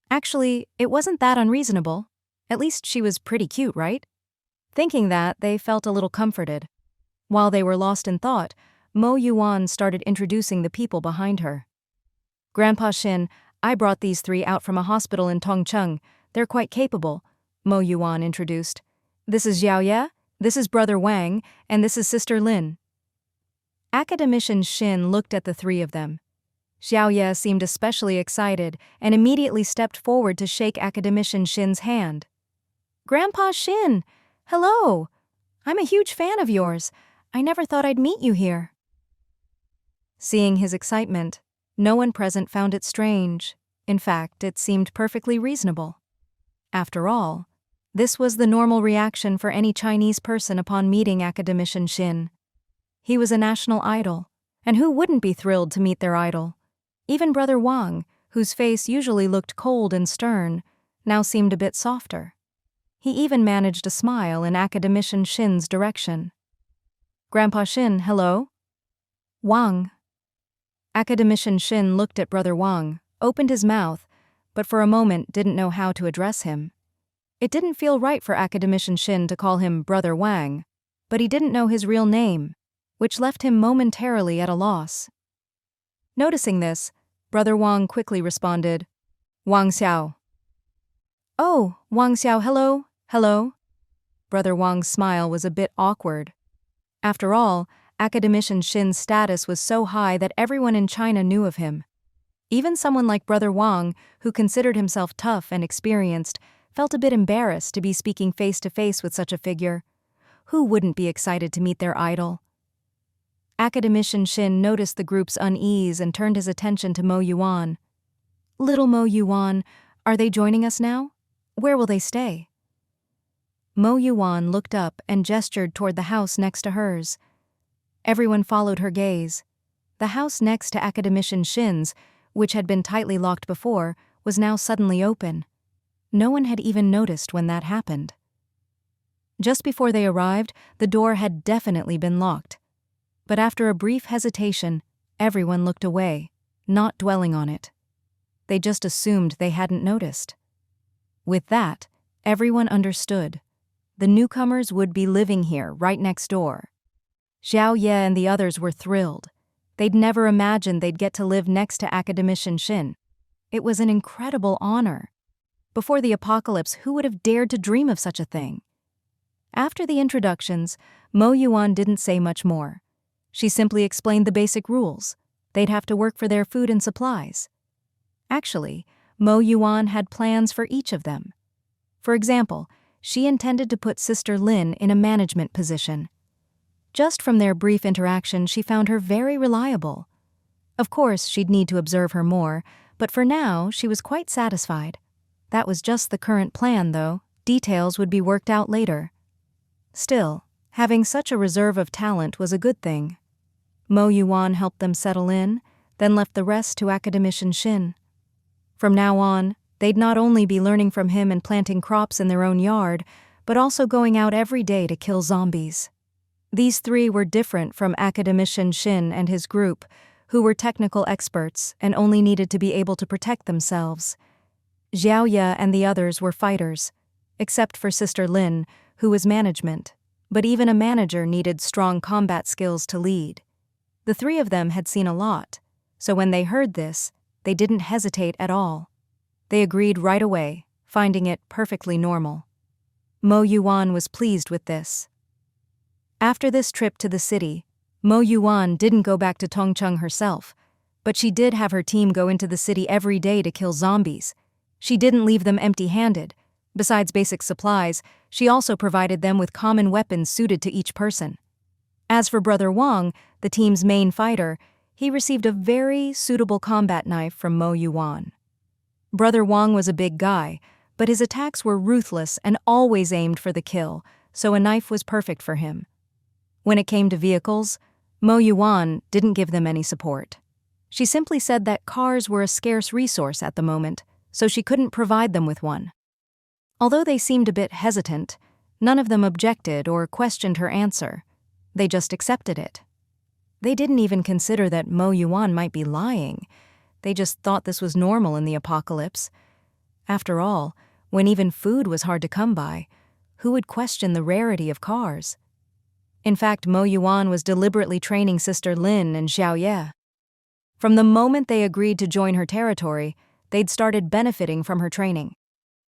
Speaker 1: Actually, it wasn't that unreasonable. At least she was pretty cute, right? Thinking that, they felt a little comforted. While they were lost in thought, Mo Yuwan started introducing the people behind her. Grandpa Shin, I brought these three out from a hospital in Tongcheng. They're quite capable, Mo Yuwan introduced. This is Xiao Ye, this is Brother Wang, and this is Sister Lin. Academician Shin looked at the three of them. Xiao Ye seemed especially excited and immediately stepped forward to shake Academician Shin's hand. Grandpa Shin, hello! I'm a huge fan of yours. I never thought I'd meet you here. Seeing his excitement, no one present found it strange. In fact, it seemed perfectly reasonable. After all, this was the normal reaction for any Chinese person upon meeting Academician Shin. He was a national idol, and who wouldn't be thrilled to meet their idol? Even Brother Wang, whose face usually looked cold and stern, now seemed a bit softer. He even managed a smile in Academician Shin's direction. Grandpa Shin, hello? Wang. Academician Shin looked at Brother Wang, opened his mouth, but for a moment didn't know how to address him. It didn't feel right for Academician Shin to call him Brother Wang, but he didn't know his real name, which left him momentarily at a loss. Noticing this, Brother Wang quickly responded, Wang Xiao. Oh, Wang Xiao, hello, hello. Brother Wang's smile was a bit awkward. After all, Academician Shin's status was so high that everyone in China knew of him. Even someone like Brother Wang, who considered himself tough and experienced, felt a bit embarrassed to be speaking face-to-face with such a figure. Who wouldn't be excited to meet their idol? Academician Shin noticed the group's unease and turned his attention to Mo Yuwan. Little Mo Yuwan, are they joining us now? Where will they stay? Mo Yuwan looked up and gestured toward the house next to hers. Everyone followed her gaze. The house next to Academician Shin's, which had been tightly locked before, was now suddenly open. No one had even noticed when that happened. Just before they arrived, the door had definitely been locked. But after a brief hesitation, everyone looked away, not dwelling on it. They just assumed they hadn't noticed. With that, everyone understood. The newcomers would be living here, right next door. Xiao Ye and the others were thrilled. They'd never imagined they'd get to live next to Academician Shin. It was an incredible honor. Before the apocalypse, who would have dared to dream of such a thing? After the introductions, Mo Yuwan didn't say much more. She simply explained the basic rules. They'd have to work for their food and supplies. Actually, Mo Yuwan had plans for each of them. For example, she intended to put Sister Lin in a management position. Just from their brief interaction, she found her very reliable. Of course, she'd need to observe her more, but for now, she was quite satisfied. That was just the current plan, though. Details would be worked out later. Still, having such a reserve of talent was a good thing. Mo Yuwan helped them settle in, then left the rest to Academician Shin. From now on, they'd not only be learning from him and planting crops in their own yard, but also going out every day to kill zombies. These three were different from Academician Shin and his group, who were technical experts and only needed to be able to protect themselves. Xiao Ye and the others were fighters, except for Sister Lin, who was management, but even a manager needed strong combat skills to lead. The three of them had seen a lot, so when they heard this, they didn't hesitate at all. They agreed right away, finding it perfectly normal. Mo Yuwan was pleased with this. After this trip to the city, Mo Yuwan didn't go back to Tongcheng herself, but she did have her team go into the city every day to kill zombies. She didn't leave them empty-handed. Besides basic supplies, she also provided them with common weapons suited to each person. As for Brother Wang, the team's main fighter, he received a very suitable combat knife from Mo Yuwan. Brother Wang was a big guy, but his attacks were ruthless and always aimed for the kill, so a knife was perfect for him. When it came to vehicles, Mo Yuwan didn't give them any support. She simply said that cars were a scarce resource at the moment, so she couldn't provide them with one. Although they seemed a bit hesitant, none of them objected or questioned her answer. They just accepted it. They didn't even consider that Mo Yuwan might be lying. They just thought this was normal in the apocalypse. After all, when even food was hard to come by, who would question the rarity of cars? In fact, Mo Yuwan was deliberately training Sister Lin and Xiao Ye. From the moment they agreed to join her territory, they'd started benefiting from her training.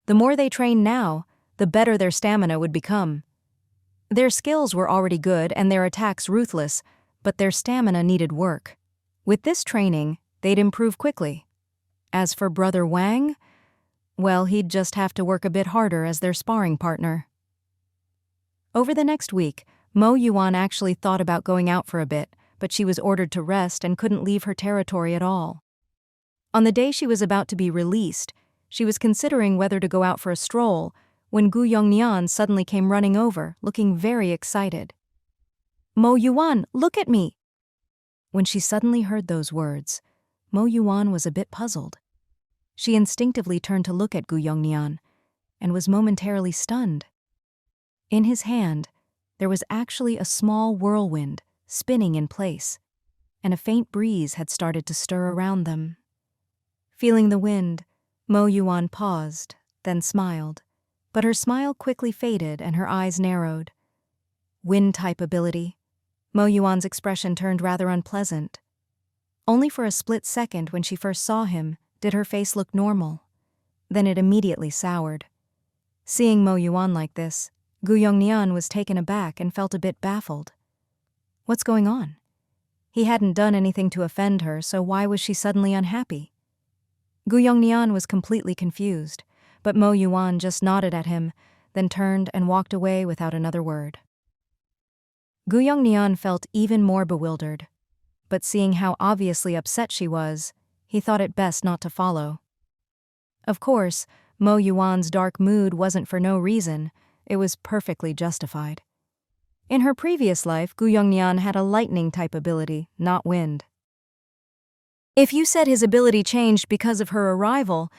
Speaker 1: The more they trained now, the better their stamina would become. Their skills were already good and their attacks ruthless, but their stamina needed work. With this training, they'd improve quickly. As for Brother Wang, well, he'd just have to work a bit harder as their sparring partner. Over the next week, Mo Yuwan actually thought about going out for a bit, but she was ordered to rest and couldn't leave her territory at all. On the day she was about to be released, she was considering whether to go out for a stroll when Gu Yongnian suddenly came running over, looking very excited. "Mo Yuwan, look at me!" When she suddenly heard those words, Mo Yuwan was a bit puzzled. She instinctively turned to look at Gu Yongnian and was momentarily stunned. In his hand, there was actually a small whirlwind spinning in place, and a faint breeze had started to stir around them. Feeling the wind, Mo Yuwan paused, then smiled, but her smile quickly faded and her eyes narrowed. Wind-type ability. Mo Yuwan's expression turned rather unpleasant. Only for a split second when she first saw him did her face look normal. Then it immediately soured. Seeing Mo Yuwan like this, Gu Yongnian was taken aback and felt a bit baffled. What's going on? He hadn't done anything to offend her, so why was she suddenly unhappy? Gu Yongnian was completely confused, but Mo Yuwan just nodded at him, then turned and walked away without another word. Gu Yongnian felt even more bewildered, but seeing how obviously upset she was, he thought it best not to follow. Of course, Mo Yuwan's dark mood wasn't for no reason, it was perfectly justified. In her previous life, Gu Yongnian had a lightning-type ability, not wind. If you said his ability changed because of her arrival,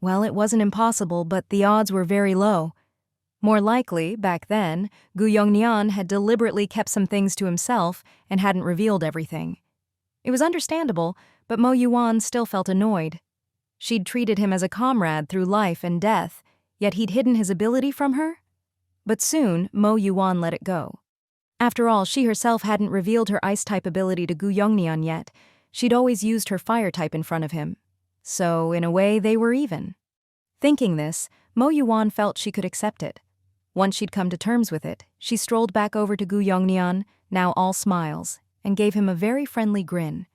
Speaker 1: well, it wasn't impossible, but the odds were very low. More likely, back then, Gu Yongnian had deliberately kept some things to himself and hadn't revealed everything. It was understandable, but Mo Yuwan still felt annoyed. She'd treated him as a comrade through life and death, yet he'd hidden his ability from her? But soon, Mo Yuwan let it go. After all, she herself hadn't revealed her ice-type ability to Gu Yongnian yet. She'd always used her fire-type in front of him. So, in a way, they were even. Thinking this, Mo Yuwan felt she could accept it. Once she'd come to terms with it, she strolled back over to Gu Yongnian, now all smiles, and gave him a very friendly grin.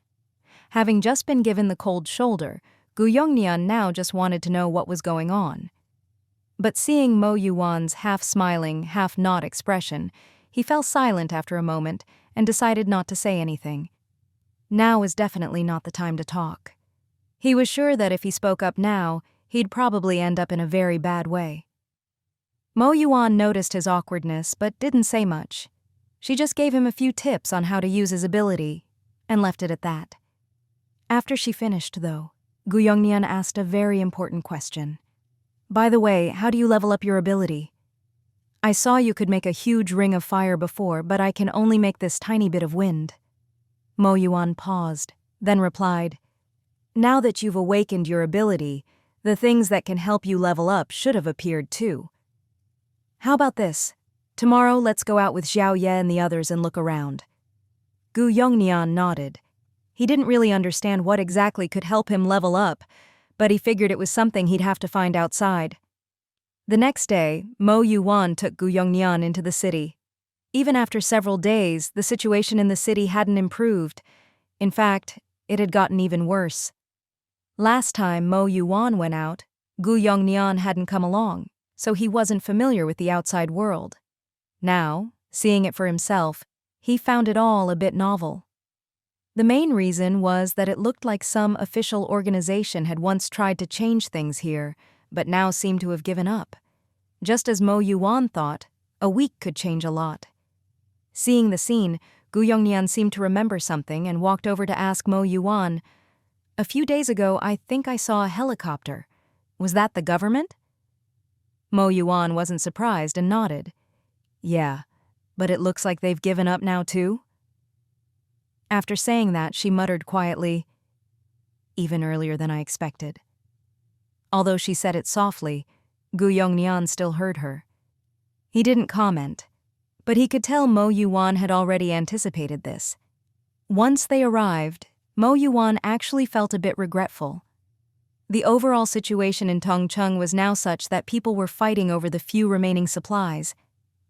Speaker 1: Having just been given the cold shoulder, Gu Yongnian now just wanted to know what was going on. But seeing Mo Yuwan's half-smiling, half-not expression, he fell silent after a moment and decided not to say anything. Now was definitely not the time to talk. He was sure that if he spoke up now, he'd probably end up in a very bad way. Mo Yuwan noticed his awkwardness but didn't say much. She just gave him a few tips on how to use his ability, and left it at that. After she finished, though, Gu Yongnian asked a very important question. "By the way, how do you level up your ability? I saw you could make a huge ring of fire before, but I can only make this tiny bit of wind." Mo Yuwan paused, then replied, "Now that you've awakened your ability, the things that can help you level up should have appeared too. How about this? Tomorrow let's go out with Xiao Ye and the others and look around." Gu Yongnian nodded. He didn't really understand what exactly could help him level up, but he figured it was something he'd have to find outside. The next day, Mo Yuwan took Gu Yongnian into the city. Even after several days, the situation in the city hadn't improved. In fact, it had gotten even worse. Last time Mo Yuwan went out, Gu Yongnian hadn't come along, so he wasn't familiar with the outside world. Now, seeing it for himself, he found it all a bit novel. The main reason was that it looked like some official organization had once tried to change things here, but now seemed to have given up. Just as Mo Yuwan thought, a week could change a lot. Seeing the scene, Gu Yongnian seemed to remember something and walked over to ask Mo Yuwan, "A few days ago, I think I saw a helicopter. Was that the government?" Mo Yuwan wasn't surprised and nodded. "Yeah, but it looks like they've given up now too?" After saying that, she muttered quietly, "Even earlier than I expected." Although she said it softly, Gu Yongnian still heard her. He didn't comment, but he could tell Mo Yuwan had already anticipated this. Once they arrived, Mo Yuwan actually felt a bit regretful. The overall situation in Tongcheng was now such that people were fighting over the few remaining supplies,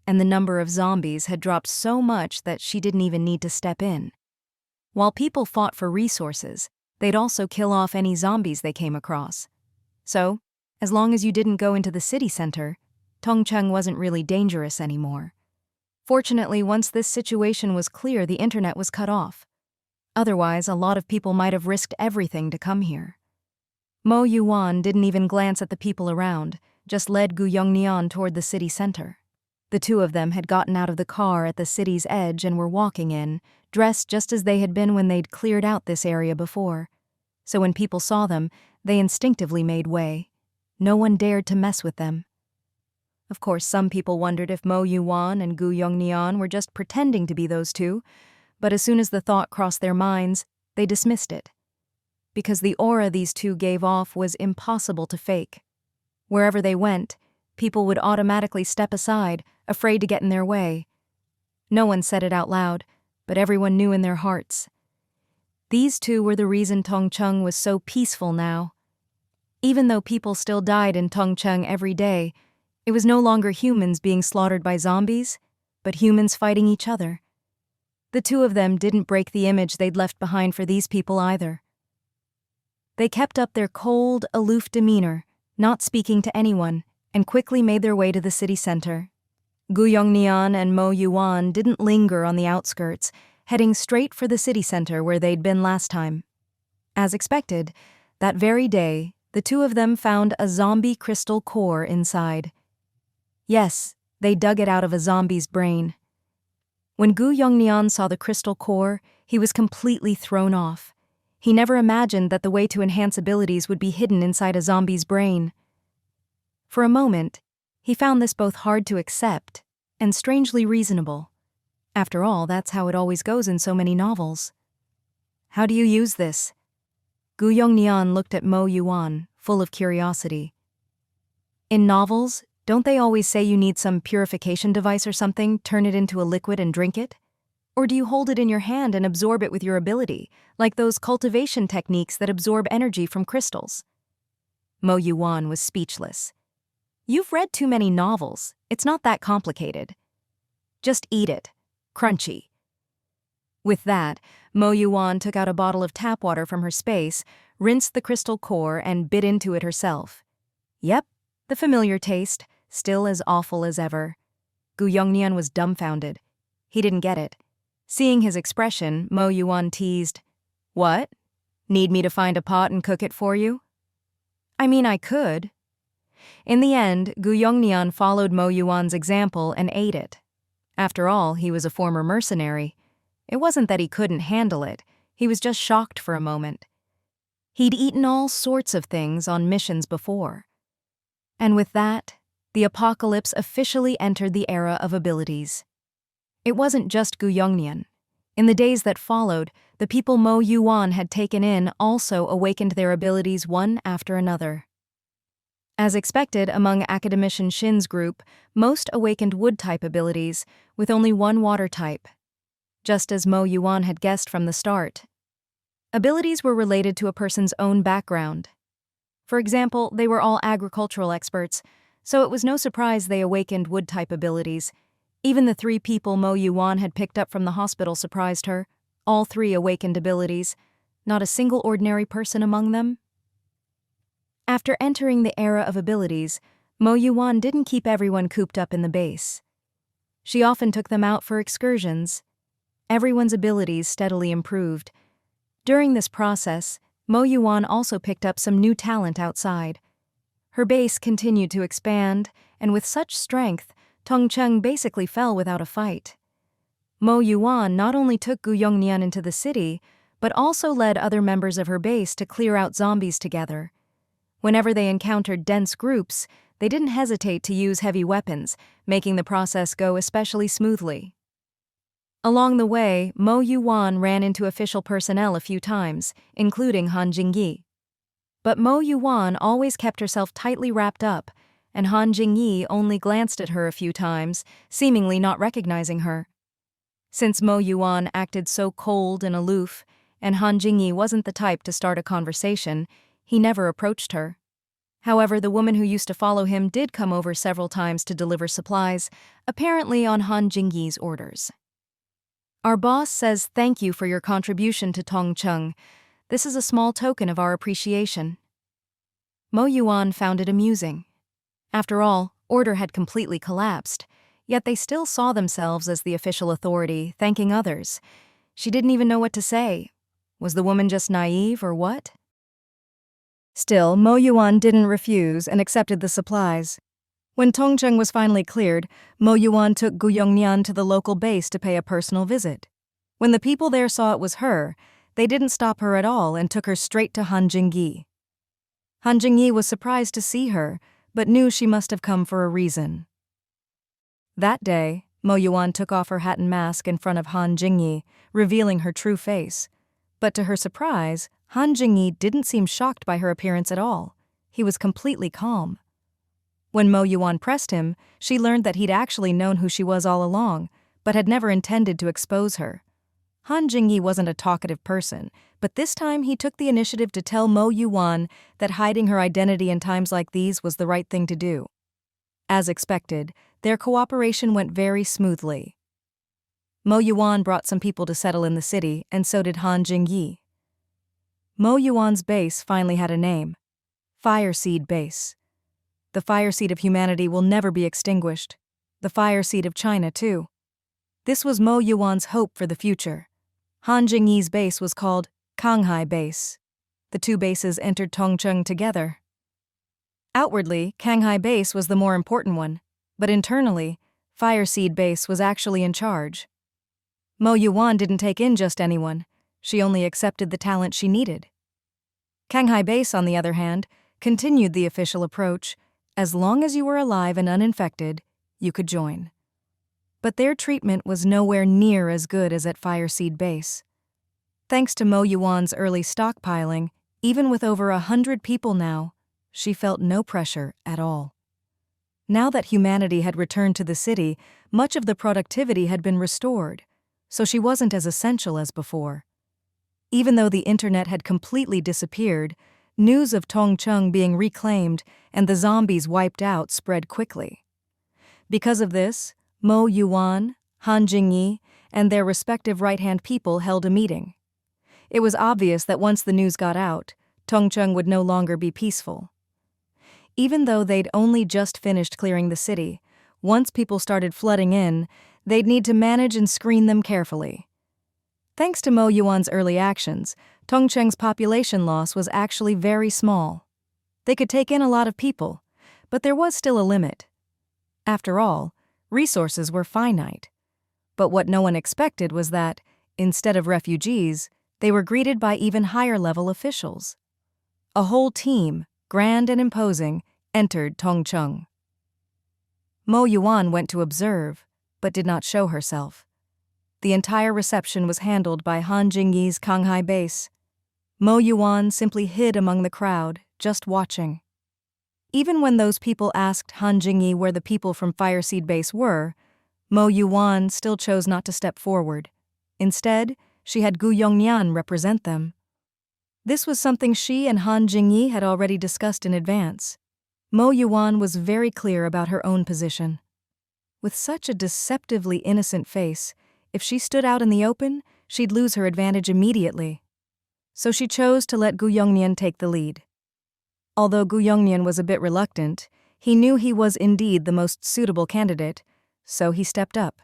Speaker 1: and the number of zombies had dropped so much that she didn't even need to step in. While people fought for resources, they'd also kill off any zombies they came across. So, as long as you didn't go into the city center, Tongcheng wasn't really dangerous anymore. Fortunately, once this situation was clear, the internet was cut off. Otherwise, a lot of people might have risked everything to come here. Mo Yuwan didn't even glance at the people around, just led Gu Yongnian toward the city center. The two of them had gotten out of the car at the city's edge and were walking in, dressed just as they had been when they'd cleared out this area before. So when people saw them, they instinctively made way. No one dared to mess with them. Of course, some people wondered if Mo Yuwan and Gu Yongnian were just pretending to be those two, but as soon as the thought crossed their minds, they dismissed it. Because the aura these two gave off was impossible to fake. Wherever they went, people would automatically step aside, afraid to get in their way. No one said it out loud, but everyone knew in their hearts. These two were the reason Tongcheng was so peaceful now. Even though people still died in Tongcheng every day, it was no longer humans being slaughtered by zombies, but humans fighting each other. The two of them didn't break the image they'd left behind for these people either. They kept up their cold, aloof demeanor, not speaking to anyone, and quickly made their way to the city center. Gu Yongnian and Mo Yuwan didn't linger on the outskirts, heading straight for the city center where they'd been last time. As expected, that very day, the two of them found a zombie crystal core inside. Yes, they dug it out of a zombie's brain. When Gu Yongnian saw the crystal core, he was completely thrown off. He never imagined that the way to enhance abilities would be hidden inside a zombie's brain. For a moment, he found this both hard to accept and strangely reasonable. After all, that's how it always goes in so many novels. "How do you use this?" Gu Yongnian looked at Mo Yuwan, full of curiosity. "In novels, don't they always say you need some purification device or something, turn it into a liquid and drink it? Or do you hold it in your hand and absorb it with your ability, like those cultivation techniques that absorb energy from crystals?" Mo Yuwan was speechless. "You've read too many novels. It's not that complicated. Just eat it. Crunchy." With that, Mo Yuwan took out a bottle of tap water from her space, rinsed the crystal core, and bit into it herself. Yep, the familiar taste, still as awful as ever. Gu Yongnian was dumbfounded. He didn't get it. Seeing his expression, Mo Yuwan teased, "What? Need me to find a pot and cook it for you?" "I mean, I could." In the end, Gu Yongnian followed Mo Yuwan's example and ate it. After all, he was a former mercenary. It wasn't that he couldn't handle it, he was just shocked for a moment. He'd eaten all sorts of things on missions before. And with that, the apocalypse officially entered the era of abilities. It wasn't just Gu Yongnian. In the days that followed, the people Mo Yuwan had taken in also awakened their abilities one after another. As expected among Academician Shin's group, most awakened wood-type abilities, with only one water-type. Just as Mo Yuwan had guessed from the start. Abilities were related to a person's own background. For example, they were all agricultural experts, so it was no surprise they awakened wood-type abilities. Even the 3 people Mo Yuwan had picked up from the hospital surprised her. All 3 awakened abilities. Not a single ordinary person among them. After entering the era of abilities, Mo Yuwan didn't keep everyone cooped up in the base. She often took them out for excursions. Everyone's abilities steadily improved. During this process, Mo Yuwan also picked up some new talent outside. Her base continued to expand, and with such strength, Tongcheng basically fell without a fight. Mo Yuwan not only took Gu Yongnian into the city, but also led other members of her base to clear out zombies together. Whenever they encountered dense groups, they didn't hesitate to use heavy weapons, making the process go especially smoothly. Along the way, Mo Yuwan ran into official personnel a few times, including Han Jingyi. But Mo Yuwan always kept herself tightly wrapped up, and Han Jingyi only glanced at her a few times, seemingly not recognizing her. Since Mo Yuwan acted so cold and aloof, and Han Jingyi wasn't the type to start a conversation, he never approached her. However, the woman who used to follow him did come over several times to deliver supplies, apparently on Han Jingyi's orders. Our boss says thank you for your contribution to Tongcheng. This is a small token of our appreciation. Mo Yuwan found it amusing. After all, order had completely collapsed, yet they still saw themselves as the official authority, thanking others. She didn't even know what to say. Was the woman just naive or what? Still, Mo Yuwan didn't refuse and accepted the supplies. When Tongcheng was finally cleared, Mo Yuwan took Gu Yongnian to the local base to pay a personal visit. When the people there saw it was her, they didn't stop her at all and took her straight to Han Jingyi. Han Jingyi was surprised to see her, but knew she must have come for a reason. That day, Mo Yuwan took off her hat and mask in front of Han Jingyi, revealing her true face. But to her surprise, Han Jingyi didn't seem shocked by her appearance at all. He was completely calm. When Mo Yuwan pressed him, she learned that he'd actually known who she was all along, but had never intended to expose her. Han Jingyi wasn't a talkative person, but this time he took the initiative to tell Mo Yuwan that hiding her identity in times like these was the right thing to do. As expected, their cooperation went very smoothly. Mo Yuwan brought some people to settle in the city, and so did Han Jingyi. Mo Yuwan's base finally had a name: Fireseed Base. The fireseed of humanity will never be extinguished. The fireseed of China, too. This was Mo Yuwan's hope for the future. Han Jingyi's base was called Kanghai Base. The two bases entered Tongcheng together. Outwardly, Kanghai Base was the more important one, but internally, Fireseed Base was actually in charge. Mo Yuwan didn't take in just anyone. She only accepted the talent she needed. Kanghai Base, on the other hand, continued the official approach: as long as you were alive and uninfected, you could join. But their treatment was nowhere near as good as at Fireseed Base. Thanks to Mo Yuwan's early stockpiling, even with over 100 people now, she felt no pressure at all. Now that humanity had returned to the city, much of the productivity had been restored, so she wasn't as essential as before. Even though the internet had completely disappeared, news of Tongcheng being reclaimed and the zombies wiped out spread quickly. Because of this, Mo Yuwan, Han Jingyi, and their respective right-hand people held a meeting. It was obvious that once the news got out, Tongcheng would no longer be peaceful. Even though they'd only just finished clearing the city, once people started flooding in, they'd need to manage and screen them carefully. Thanks to Mo Yuwan's early actions, Tongcheng's population loss was actually very small. They could take in a lot of people, but there was still a limit. After all, resources were finite. But what no one expected was that, instead of refugees, they were greeted by even higher-level officials. A whole team, grand and imposing, entered Tongcheng. Mo Yuwan went to observe, but did not show herself. The entire reception was handled by Han Jingyi's Kanghai Base. Mo Yuwan simply hid among the crowd, just watching. Even when those people asked Han Jingyi where the people from Fireseed Base were, Mo Yuwan still chose not to step forward. Instead, she had Gu Yongnian represent them. This was something she and Han Jingyi had already discussed in advance. Mo Yuwan was very clear about her own position. With such a deceptively innocent face, if she stood out in the open, she'd lose her advantage immediately. So she chose to let Gu Yongnian take the lead. Although Gu Yongnian was a bit reluctant, he knew he was indeed the most suitable candidate, so he stepped up.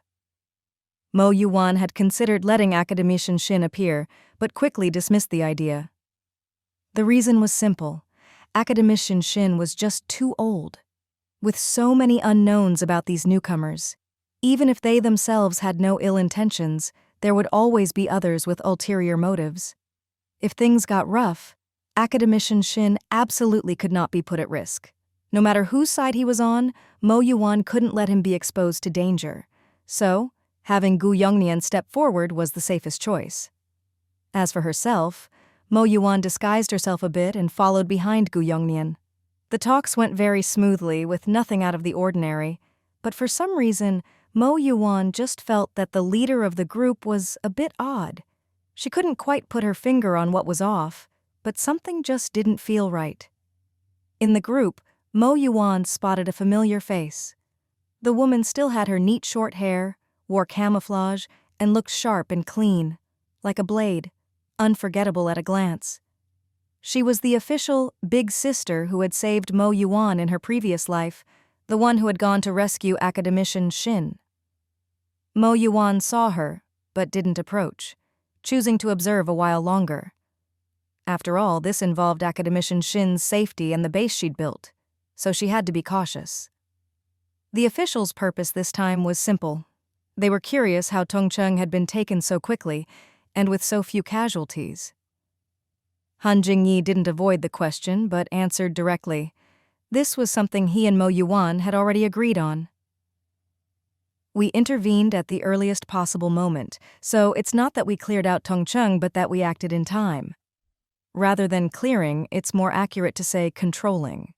Speaker 1: Mo Yuwan had considered letting Academician Shin appear, but quickly dismissed the idea. The reason was simple. Academician Shin was just too old. With so many unknowns about these newcomers, Even if they themselves had no ill intentions, there would always be others with ulterior motives. If things got rough, Academician Shin absolutely could not be put at risk. No matter whose side he was on, Mo Yuwan couldn't let him be exposed to danger. So, having Gu Yongnian step forward was the safest choice. As for herself, Mo Yuwan disguised herself a bit and followed behind Gu Yongnian. The talks went very smoothly, with nothing out of the ordinary, but for some reason, Mo Yuwan just felt that the leader of the group was a bit odd. She couldn't quite put her finger on what was off, but something just didn't feel right. In the group, Mo Yuwan spotted a familiar face. The woman still had her neat short hair, wore camouflage, and looked sharp and clean, like a blade, unforgettable at a glance. She was the official big sister who had saved Mo Yuwan in her previous life, the one who had gone to rescue Academician Shin. Mo Yuwan saw her, but didn't approach, choosing to observe a while longer. After all, this involved Academician Shin's safety and the base she'd built, so she had to be cautious. The officials' purpose this time was simple. They were curious how Tongcheng had been taken so quickly, and with so few casualties. Han Jingyi didn't avoid the question, but answered directly. This was something he and Mo Yuwan had already agreed on. We intervened at the earliest possible moment, so it's not that we cleared out Tongcheng, but that we acted in time. Rather than clearing, it's more accurate to say controlling.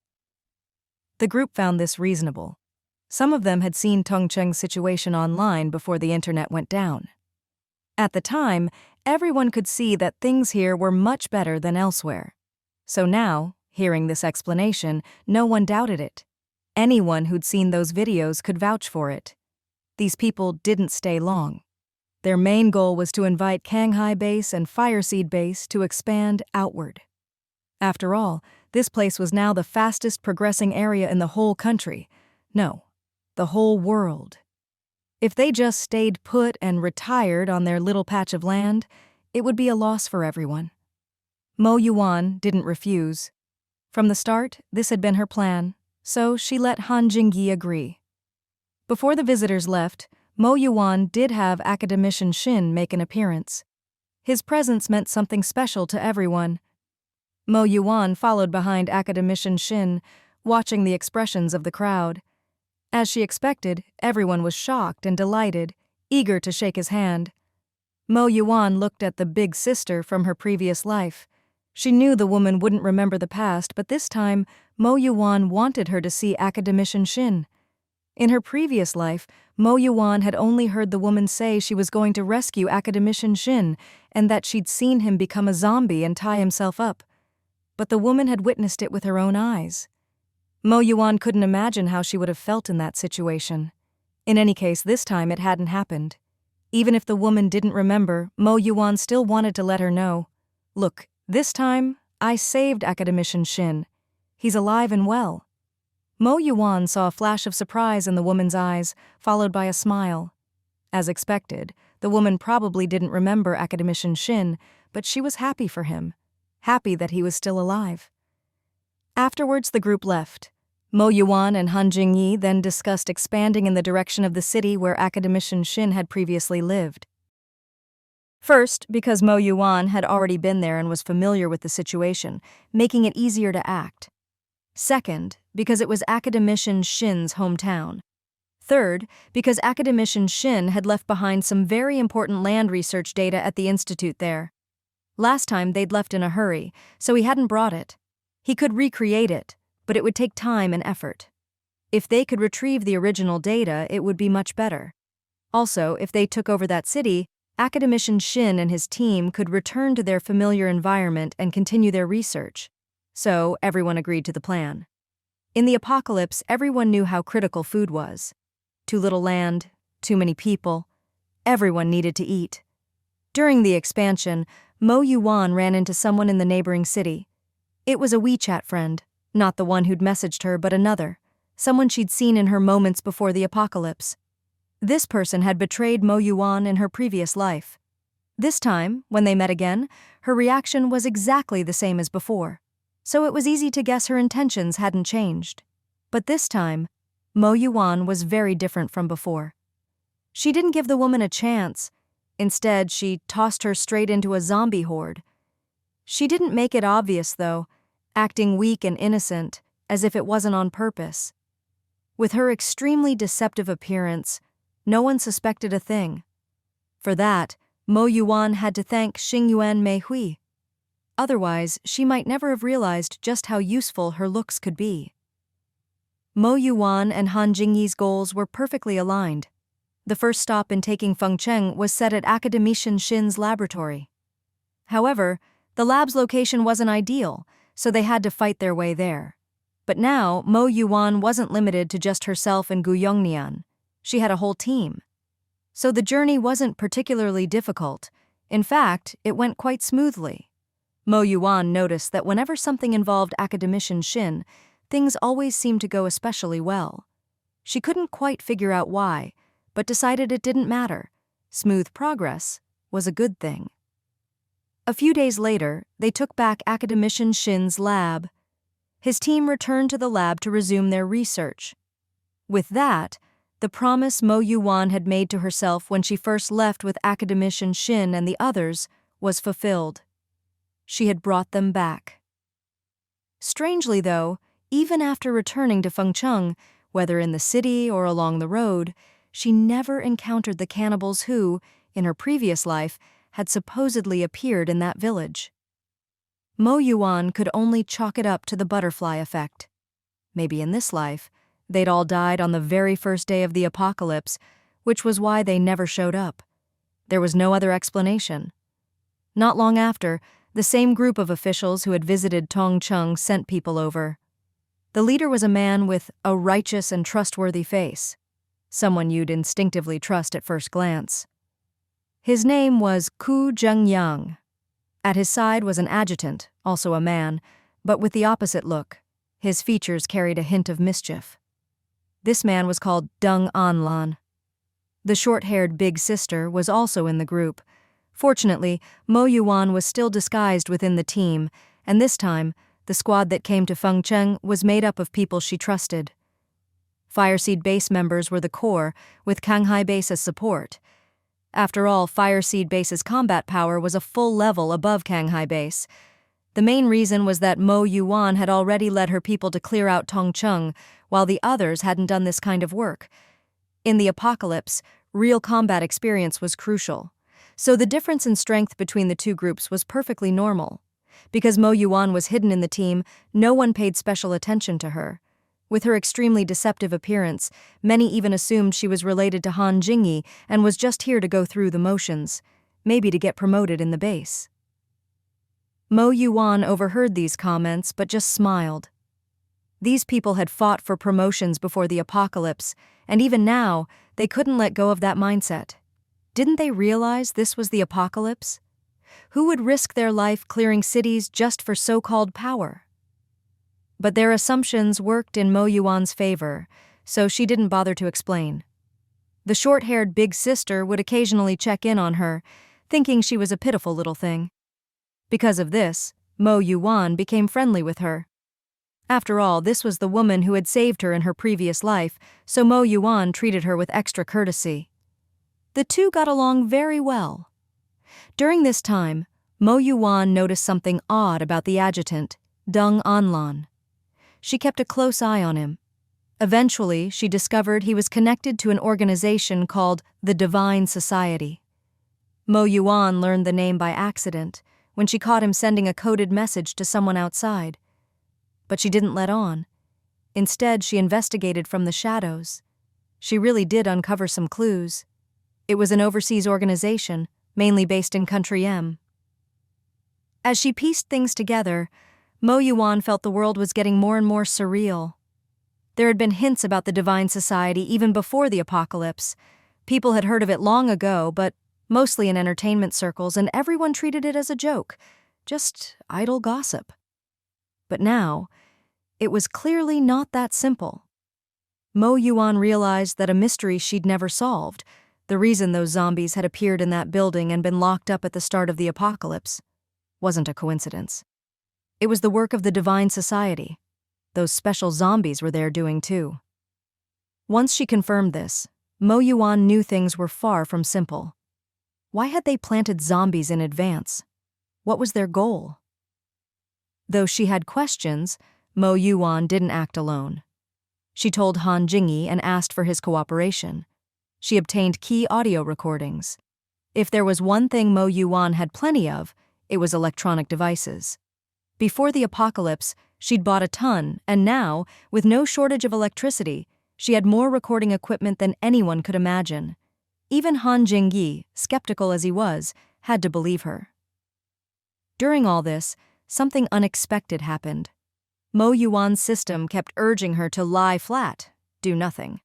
Speaker 1: The group found this reasonable. Some of them had seen Tongcheng's situation online before the internet went down. At the time, everyone could see that things here were much better than elsewhere. So now, hearing this explanation, no one doubted it. Anyone who'd seen those videos could vouch for it. These people didn't stay long. Their main goal was to invite Kanghai Base and Fireseed Base to expand outward. After all, this place was now the fastest progressing area in the whole country. No, the whole world. If they just stayed put and retired on their little patch of land, it would be a loss for everyone. Mo Yuwan didn't refuse. From the start, this had been her plan, so she let Han Jingyi agree. Before the visitors left, Mo Yuwan did have Academician Shin make an appearance. His presence meant something special to everyone. Mo Yuwan followed behind Academician Shin, watching the expressions of the crowd. As she expected, everyone was shocked and delighted, eager to shake his hand. Mo Yuwan looked at the big sister from her previous life. She knew the woman wouldn't remember the past, but this time, Mo Yuwan wanted her to see Academician Shin. In her previous life, Mo Yuwan had only heard the woman say she was going to rescue Academician Shin and that she'd seen him become a zombie and tie himself up. But the woman had witnessed it with her own eyes. Mo Yuwan couldn't imagine how she would have felt in that situation. In any case, this time it hadn't happened. Even if the woman didn't remember, Mo Yuwan still wanted to let her know. Look, this time, I saved Academician Shin. He's alive and well. Mo Yuwan saw a flash of surprise in the woman's eyes, followed by a smile. As expected, the woman probably didn't remember Academician Shin, but she was happy for him, happy that he was still alive. Afterwards, the group left. Mo Yuwan and Han Jingyi then discussed expanding in the direction of the city where Academician Shin had previously lived. First, because Mo Yuwan had already been there and was familiar with the situation, making it easier to act. Second, because it was Academician Shin's hometown. Third, because Academician Shin had left behind some very important land research data at the institute there. Last time they'd left in a hurry, so he hadn't brought it. He could recreate it, but it would take time and effort. If they could retrieve the original data, it would be much better. Also, if they took over that city, Academician Shin and his team could return to their familiar environment and continue their research. So, everyone agreed to the plan. In the apocalypse, everyone knew how critical food was. Too little land, too many people. Everyone needed to eat. During the expansion, Mo Yuwan ran into someone in the neighboring city. It was a WeChat friend, not the one who'd messaged her, but another, someone she'd seen in her moments before the apocalypse. This person had betrayed Mo Yuwan in her previous life. This time, when they met again, her reaction was exactly the same as before. So it was easy to guess her intentions hadn't changed. But this time, Mo Yuwan was very different from before. She didn't give the woman a chance. Instead, she tossed her straight into a zombie horde. She didn't make it obvious, though, acting weak and innocent, as if it wasn't on purpose. With her extremely deceptive appearance, no one suspected a thing. For that, Mo Yuwan had to thank Xingyuan Meihui. Otherwise, she might never have realized just how useful her looks could be. Mo Yuwan and Han Jingyi's goals were perfectly aligned. The first stop in taking Fengcheng was set at Academician Shin's laboratory. However, the lab's location wasn't ideal, so they had to fight their way there. But now, Mo Yuwan wasn't limited to just herself and Gu Yongnian. She had a whole team. So the journey wasn't particularly difficult. In fact, it went quite smoothly. Mo Yuwan noticed that whenever something involved Academician Shin, things always seemed to go especially well. She couldn't quite figure out why, but decided it didn't matter. Smooth progress was a good thing. A few days later, they took back Academician Shin's lab. His team returned to the lab to resume their research. With that, the promise Mo Yuwan had made to herself when she first left with Academician Shin and the others was fulfilled. She had brought them back. Strangely, though, even after returning to Fengcheng, whether in the city or along the road, she never encountered the cannibals who, in her previous life, had supposedly appeared in that village. Mo Yuwan could only chalk it up to the butterfly effect. Maybe in this life, they'd all died on the very first day of the apocalypse, which was why they never showed up. There was no other explanation. Not long after, the same group of officials who had visited Tongcheng sent people over. The leader was a man with a righteous and trustworthy face, someone you'd instinctively trust at first glance. His name was Ku Zhengyang. At his side was an adjutant, also a man, but with the opposite look. His features carried a hint of mischief. This man was called Deng Anlan. The short-haired big sister was also in the group. Fortunately, Mo Yuwan was still disguised within the team, and this time, the squad that came to Fengcheng was made up of people she trusted. Fireseed Base members were the core, with Canghai Base as support. After all, Fireseed Base's combat power was a full level above Canghai Base. The main reason was that Mo Yuwan had already led her people to clear out Tongcheng, while the others hadn't done this kind of work. In the apocalypse, real combat experience was crucial. So the difference in strength between the two groups was perfectly normal. Because Mo Yuwan was hidden in the team, no one paid special attention to her. With her extremely deceptive appearance, many even assumed she was related to Han Jingyi and was just here to go through the motions, maybe to get promoted in the base. Mo Yuwan overheard these comments but just smiled. These people had fought for promotions before the apocalypse, and even now, they couldn't let go of that mindset. Didn't they realize this was the apocalypse? Who would risk their life clearing cities just for so-called power? But their assumptions worked in Mo Yuwan's favor, so she didn't bother to explain. The short-haired big sister would occasionally check in on her, thinking she was a pitiful little thing. Because of this, Mo Yuwan became friendly with her. After all, this was the woman who had saved her in her previous life, so Mo Yuwan treated her with extra courtesy. The two got along very well. During this time, Mo Yuwan noticed something odd about the adjutant, Deng Anlan. She kept a close eye on him. Eventually, she discovered he was connected to an organization called the Divine Society. Mo Yuwan learned the name by accident, when she caught him sending a coded message to someone outside. But she didn't let on. Instead, she investigated from the shadows. She really did uncover some clues. It was an overseas organization, mainly based in Country M. As she pieced things together, Mo Yuwan felt the world was getting more and more surreal. There had been hints about the Divine Society even before the apocalypse. People had heard of it long ago, but mostly in entertainment circles, and everyone treated it as a joke, just idle gossip. But now, it was clearly not that simple. Mo Yuwan realized that a mystery she'd never solved, the reason those zombies had appeared in that building and been locked up at the start of the apocalypse, wasn't a coincidence. It was the work of the Divine Society. Those special zombies were there doing too. Once she confirmed this, Mo Yuwan knew things were far from simple. Why had they planted zombies in advance? What was their goal? Though she had questions, Mo Yuwan didn't act alone. She told Han Jingyi and asked for his cooperation. She obtained key audio recordings. If there was one thing Mo Yuwan had plenty of, it was electronic devices. Before the apocalypse, she'd bought a ton, and now, with no shortage of electricity, she had more recording equipment than anyone could imagine. Even Han Jingyi, skeptical as he was, had to believe her. During all this, something unexpected happened. Mo Yuwan's system kept urging her to lie flat, do nothing.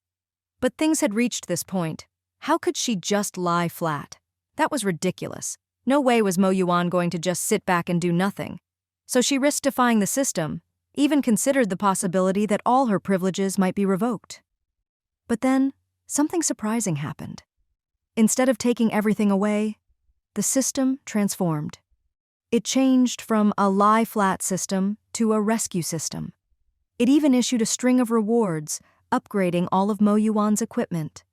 Speaker 1: But things had reached this point. How could she just lie flat? That was ridiculous. No way was Mo Yuwan going to just sit back and do nothing. So she risked defying the system, even considered the possibility that all her privileges might be revoked. But then, something surprising happened. Instead of taking everything away, the system transformed. It changed from a lie-flat system to a rescue system. It even issued a string of rewards, upgrading all of Mo Yuwan's equipment.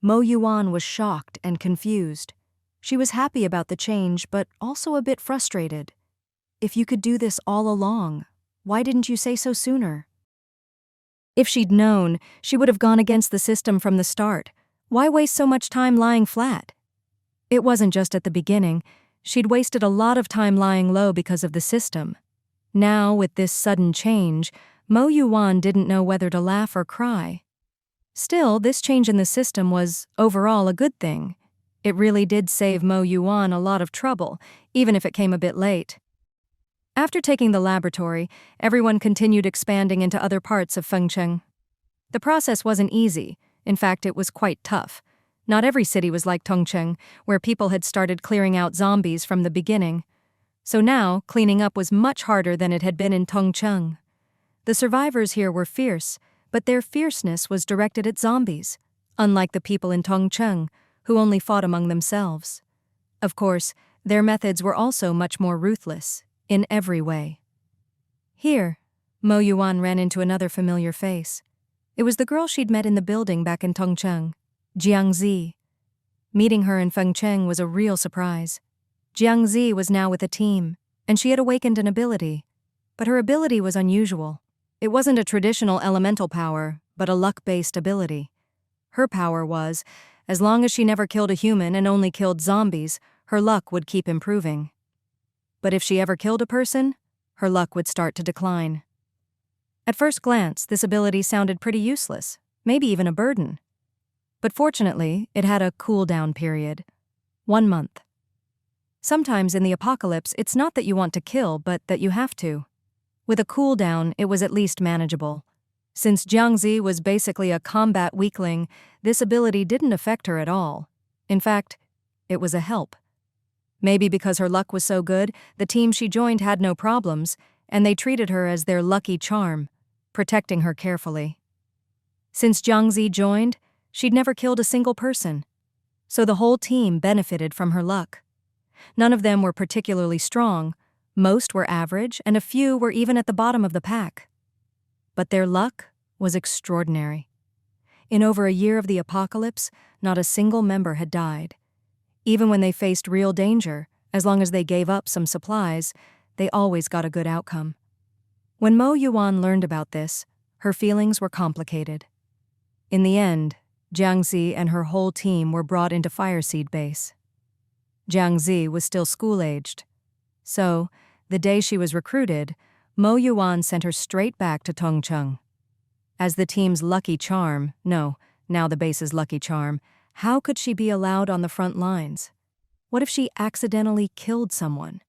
Speaker 1: Mo Yuwan was shocked and confused. She was happy about the change, but also a bit frustrated. If you could do this all along, why didn't you say so sooner? If she'd known, she would have gone against the system from the start. Why waste so much time lying flat? It wasn't just at the beginning. She'd wasted a lot of time lying low because of the system. Now, with this sudden change, Mo Yuwan didn't know whether to laugh or cry. Still, this change in the system was, overall, a good thing. It really did save Mo Yuwan a lot of trouble, even if it came a bit late. After taking the laboratory, everyone continued expanding into other parts of Fengcheng. The process wasn't easy. In fact, it was quite tough. Not every city was like Tongcheng, where people had started clearing out zombies from the beginning. So now, cleaning up was much harder than it had been in Tongcheng. The survivors here were fierce, but their fierceness was directed at zombies, unlike the people in Tongcheng, who only fought among themselves. Of course, their methods were also much more ruthless, in every way. Here, Mo Yuwan ran into another familiar face. It was the girl she'd met in the building back in Tongcheng, Jiangzi. Meeting her in Fengcheng was a real surprise. Jiangzi was now with a team, and she had awakened an ability. But her ability was unusual. It wasn't a traditional elemental power, but a luck-based ability. Her power was, as long as she never killed a human and only killed zombies, her luck would keep improving. But if she ever killed a person, her luck would start to decline. At first glance, this ability sounded pretty useless, maybe even a burden. But fortunately, it had a cool-down period. 1 month. Sometimes in the apocalypse, it's not that you want to kill, but that you have to. With a cooldown, it was at least manageable. Since Jiangzi was basically a combat weakling, this ability didn't affect her at all. In fact, it was a help. Maybe because her luck was so good, the team she joined had no problems, and they treated her as their lucky charm, protecting her carefully. Since Jiangzi joined, she'd never killed a single person, so the whole team benefited from her luck. None of them were particularly strong, most were average, and a few were even at the bottom of the pack. But their luck was extraordinary. In over a year of the apocalypse, not a single member had died. Even when they faced real danger, as long as they gave up some supplies, they always got a good outcome. When Mo Yuwan learned about this, her feelings were complicated. In the end, Jiangzi and her whole team were brought into Fireseed Base. Jiangzi was still school-aged. So, the day she was recruited, Mo Yuwan sent her straight back to Tongcheng. As the team's lucky charm, now the base's lucky charm, how could she be allowed on the front lines? What if she accidentally killed someone?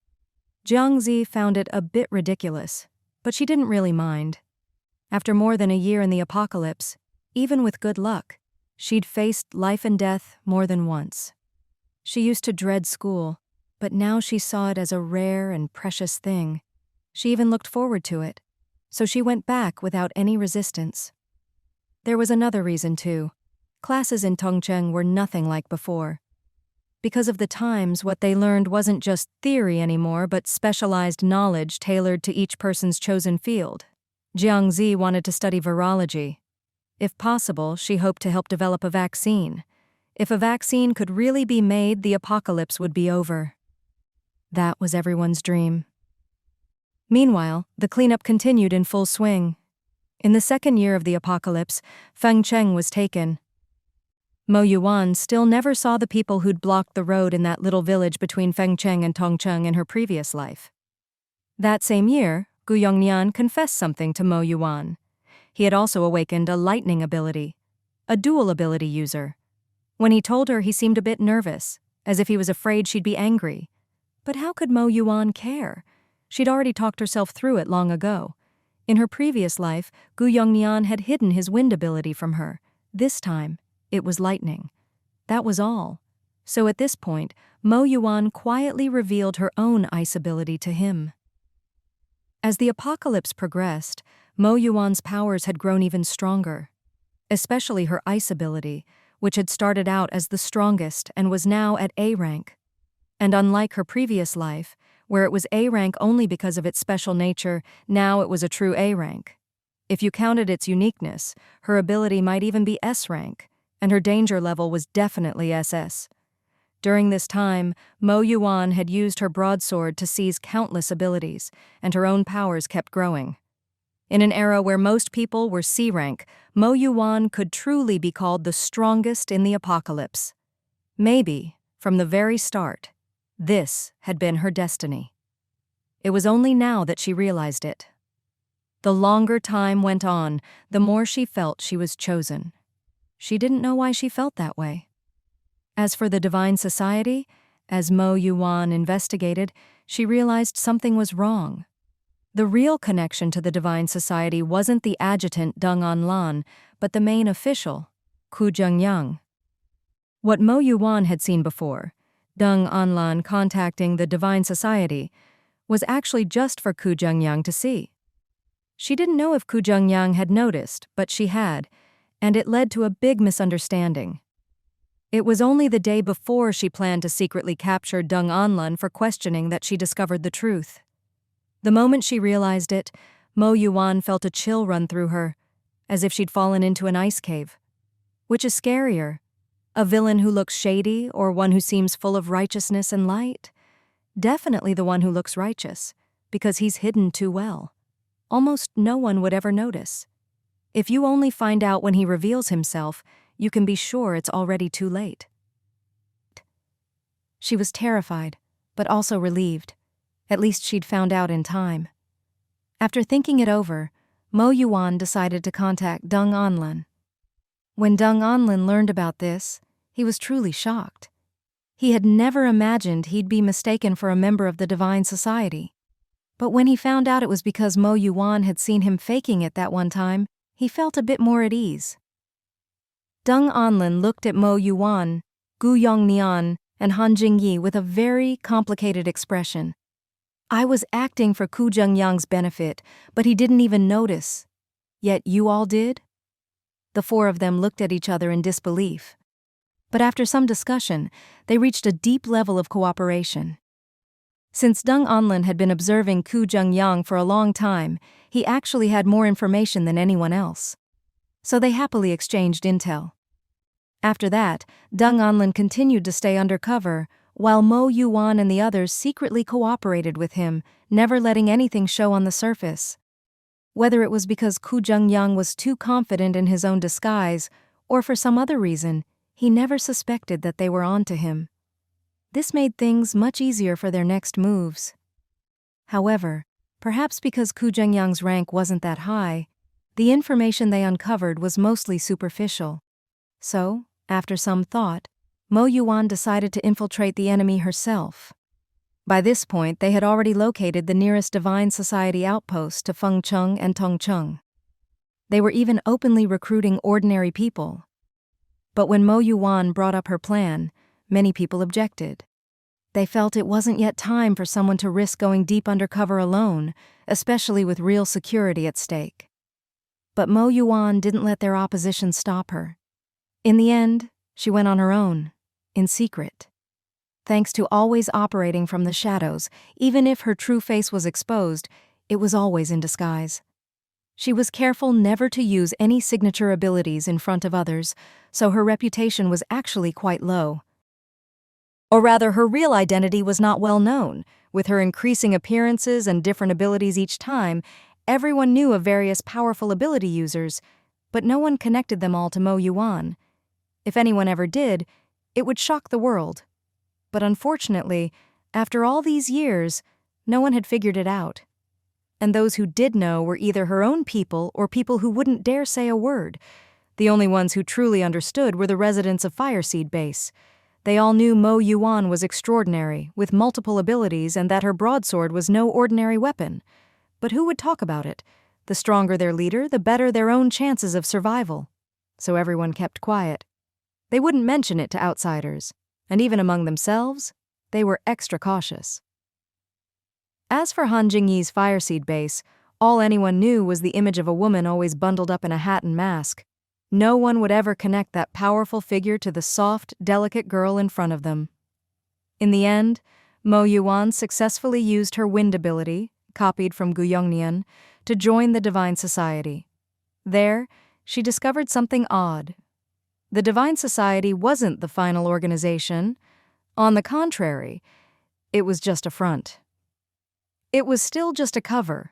Speaker 1: Jiangzi found it a bit ridiculous, but she didn't really mind. After more than a year in the apocalypse, even with good luck, she'd faced life and death more than once. She used to dread school, but now she saw it as a rare and precious thing. She even looked forward to it, so she went back without any resistance. There was another reason, too. Classes in Tongcheng were nothing like before. Because of the times, what they learned wasn't just theory anymore, but specialized knowledge tailored to each person's chosen field. Jiangzi wanted to study virology. If possible, she hoped to help develop a vaccine. If a vaccine could really be made, the apocalypse would be over. That was everyone's dream. Meanwhile, the cleanup continued in full swing. In the second year of the apocalypse, Fengcheng was taken. Mo Yuwan still never saw the people who'd blocked the road in that little village between Fengcheng and Tongcheng in her previous life. That same year, Gu Yongnian confessed something to Mo Yuwan. He had also awakened a lightning ability, a dual ability user. When he told her, he seemed a bit nervous, as if he was afraid she'd be angry. But how could Mo Yuwan care? She'd already talked herself through it long ago. In her previous life, Gu Yongnian had hidden his wind ability from her. This time, it was lightning. That was all. So at this point, Mo Yuwan quietly revealed her own ice ability to him. As the apocalypse progressed, Mo Yuwan's powers had grown even stronger, especially her ice ability, which had started out as the strongest and was now at A rank. And unlike her previous life, where it was A rank only because of its special nature, now it was a true A rank. If you counted its uniqueness, her ability might even be S rank, and her danger level was definitely SS. During this time, Mo Yuwan had used her broadsword to seize countless abilities, and her own powers kept growing. In an era where most people were C rank, Mo Yuwan could truly be called the strongest in the apocalypse. Maybe, from the very start, this had been her destiny. It was only now that she realized it. The longer time went on, the more she felt she was chosen. She didn't know why she felt that way. As for the Divine Society, as Mo Yuwan investigated, she realized something was wrong. The real connection to the Divine Society wasn't the adjutant Deng Anlan, but the main official, Ku Zhengyang. What Mo Yuwan had seen before, Deng Anlan contacting the Divine Society, was actually just for Ku Zhengyang to see. She didn't know if Ku Zhengyang had noticed, but she had, and it led to a big misunderstanding. It was only the day before she planned to secretly capture Deng Anlan for questioning that she discovered the truth. The moment she realized it, Mo Yuwan felt a chill run through her, as if she'd fallen into an ice cave. Which is scarier, a villain who looks shady or one who seems full of righteousness and light? Definitely the one who looks righteous, because he's hidden too well. Almost no one would ever notice. If you only find out when he reveals himself, you can be sure it's already too late. She was terrified, but also relieved. At least she'd found out in time. After thinking it over, Mo Yuwan decided to contact Deng Anlan. When Deng Anlan learned about this, he was truly shocked. He had never imagined he'd be mistaken for a member of the Divine Society. But when he found out it was because Mo Yuwan had seen him faking it that one time, he felt a bit more at ease. Deng Anlan looked at Mo Yuwan, Gu Yongnian, and Han Jingyi with a very complicated expression. I was acting for Ku Zhengyang's benefit, but he didn't even notice. Yet you all did? The four of them looked at each other in disbelief. But after some discussion, they reached a deep level of cooperation. Since Deng Anlan had been observing Ku Zhengyang for a long time, he actually had more information than anyone else. So they happily exchanged intel. After that, Deng Anlan continued to stay undercover, while Mo Yuwan and the others secretly cooperated with him, never letting anything show on the surface. Whether it was because Ku Zhengyang was too confident in his own disguise, or for some other reason, he never suspected that they were onto him. This made things much easier for their next moves. However, perhaps because Ku Zhengyang's rank wasn't that high, the information they uncovered was mostly superficial. So, after some thought, Mo Yuwan decided to infiltrate the enemy herself. By this point, they had already located the nearest Divine Society outpost to Fengcheng and Tongcheng. They were even openly recruiting ordinary people. But when Mo Yuwan brought up her plan, many people objected. They felt it wasn't yet time for someone to risk going deep undercover alone, especially with real security at stake. But Mo Yuwan didn't let their opposition stop her. In the end, she went on her own, in secret. Thanks to always operating from the shadows, even if her true face was exposed, it was always in disguise. She was careful never to use any signature abilities in front of others, so her reputation was actually quite low. Or rather, her real identity was not well known. With her increasing appearances and different abilities each time, everyone knew of various powerful ability users, but no one connected them all to Mo Yuwan. If anyone ever did, it would shock the world. But unfortunately, after all these years, no one had figured it out. And those who did know were either her own people or people who wouldn't dare say a word. The only ones who truly understood were the residents of Fireseed Base. They all knew Mo Yuwan was extraordinary, with multiple abilities, and that her broadsword was no ordinary weapon. But who would talk about it? The stronger their leader, the better their own chances of survival. So everyone kept quiet. They wouldn't mention it to outsiders, and even among themselves, they were extra cautious. As for Han Jingyi's Fireseed Base, all anyone knew was the image of a woman always bundled up in a hat and mask. No one would ever connect that powerful figure to the soft, delicate girl in front of them. In the end, Mo Yuwan successfully used her wind ability, copied from Guyongnian, to join the Divine Society. There, she discovered something odd. The Divine Society wasn't the final organization. On the contrary, it was just a front. It was still just a cover.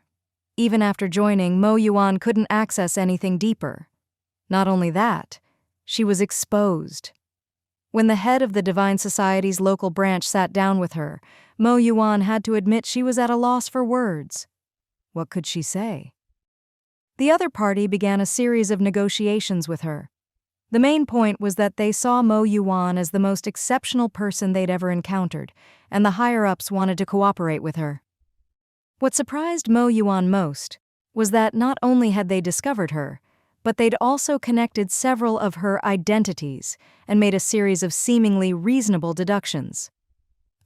Speaker 1: Even after joining, Mo Yuwan couldn't access anything deeper. Not only that, she was exposed. When the head of the Divine Society's local branch sat down with her, Mo Yuwan had to admit she was at a loss for words. What could she say? The other party began a series of negotiations with her. The main point was that they saw Mo Yuwan as the most exceptional person they'd ever encountered, and the higher-ups wanted to cooperate with her. What surprised Mo Yuwan most was that not only had they discovered her, but they'd also connected several of her identities and made a series of seemingly reasonable deductions.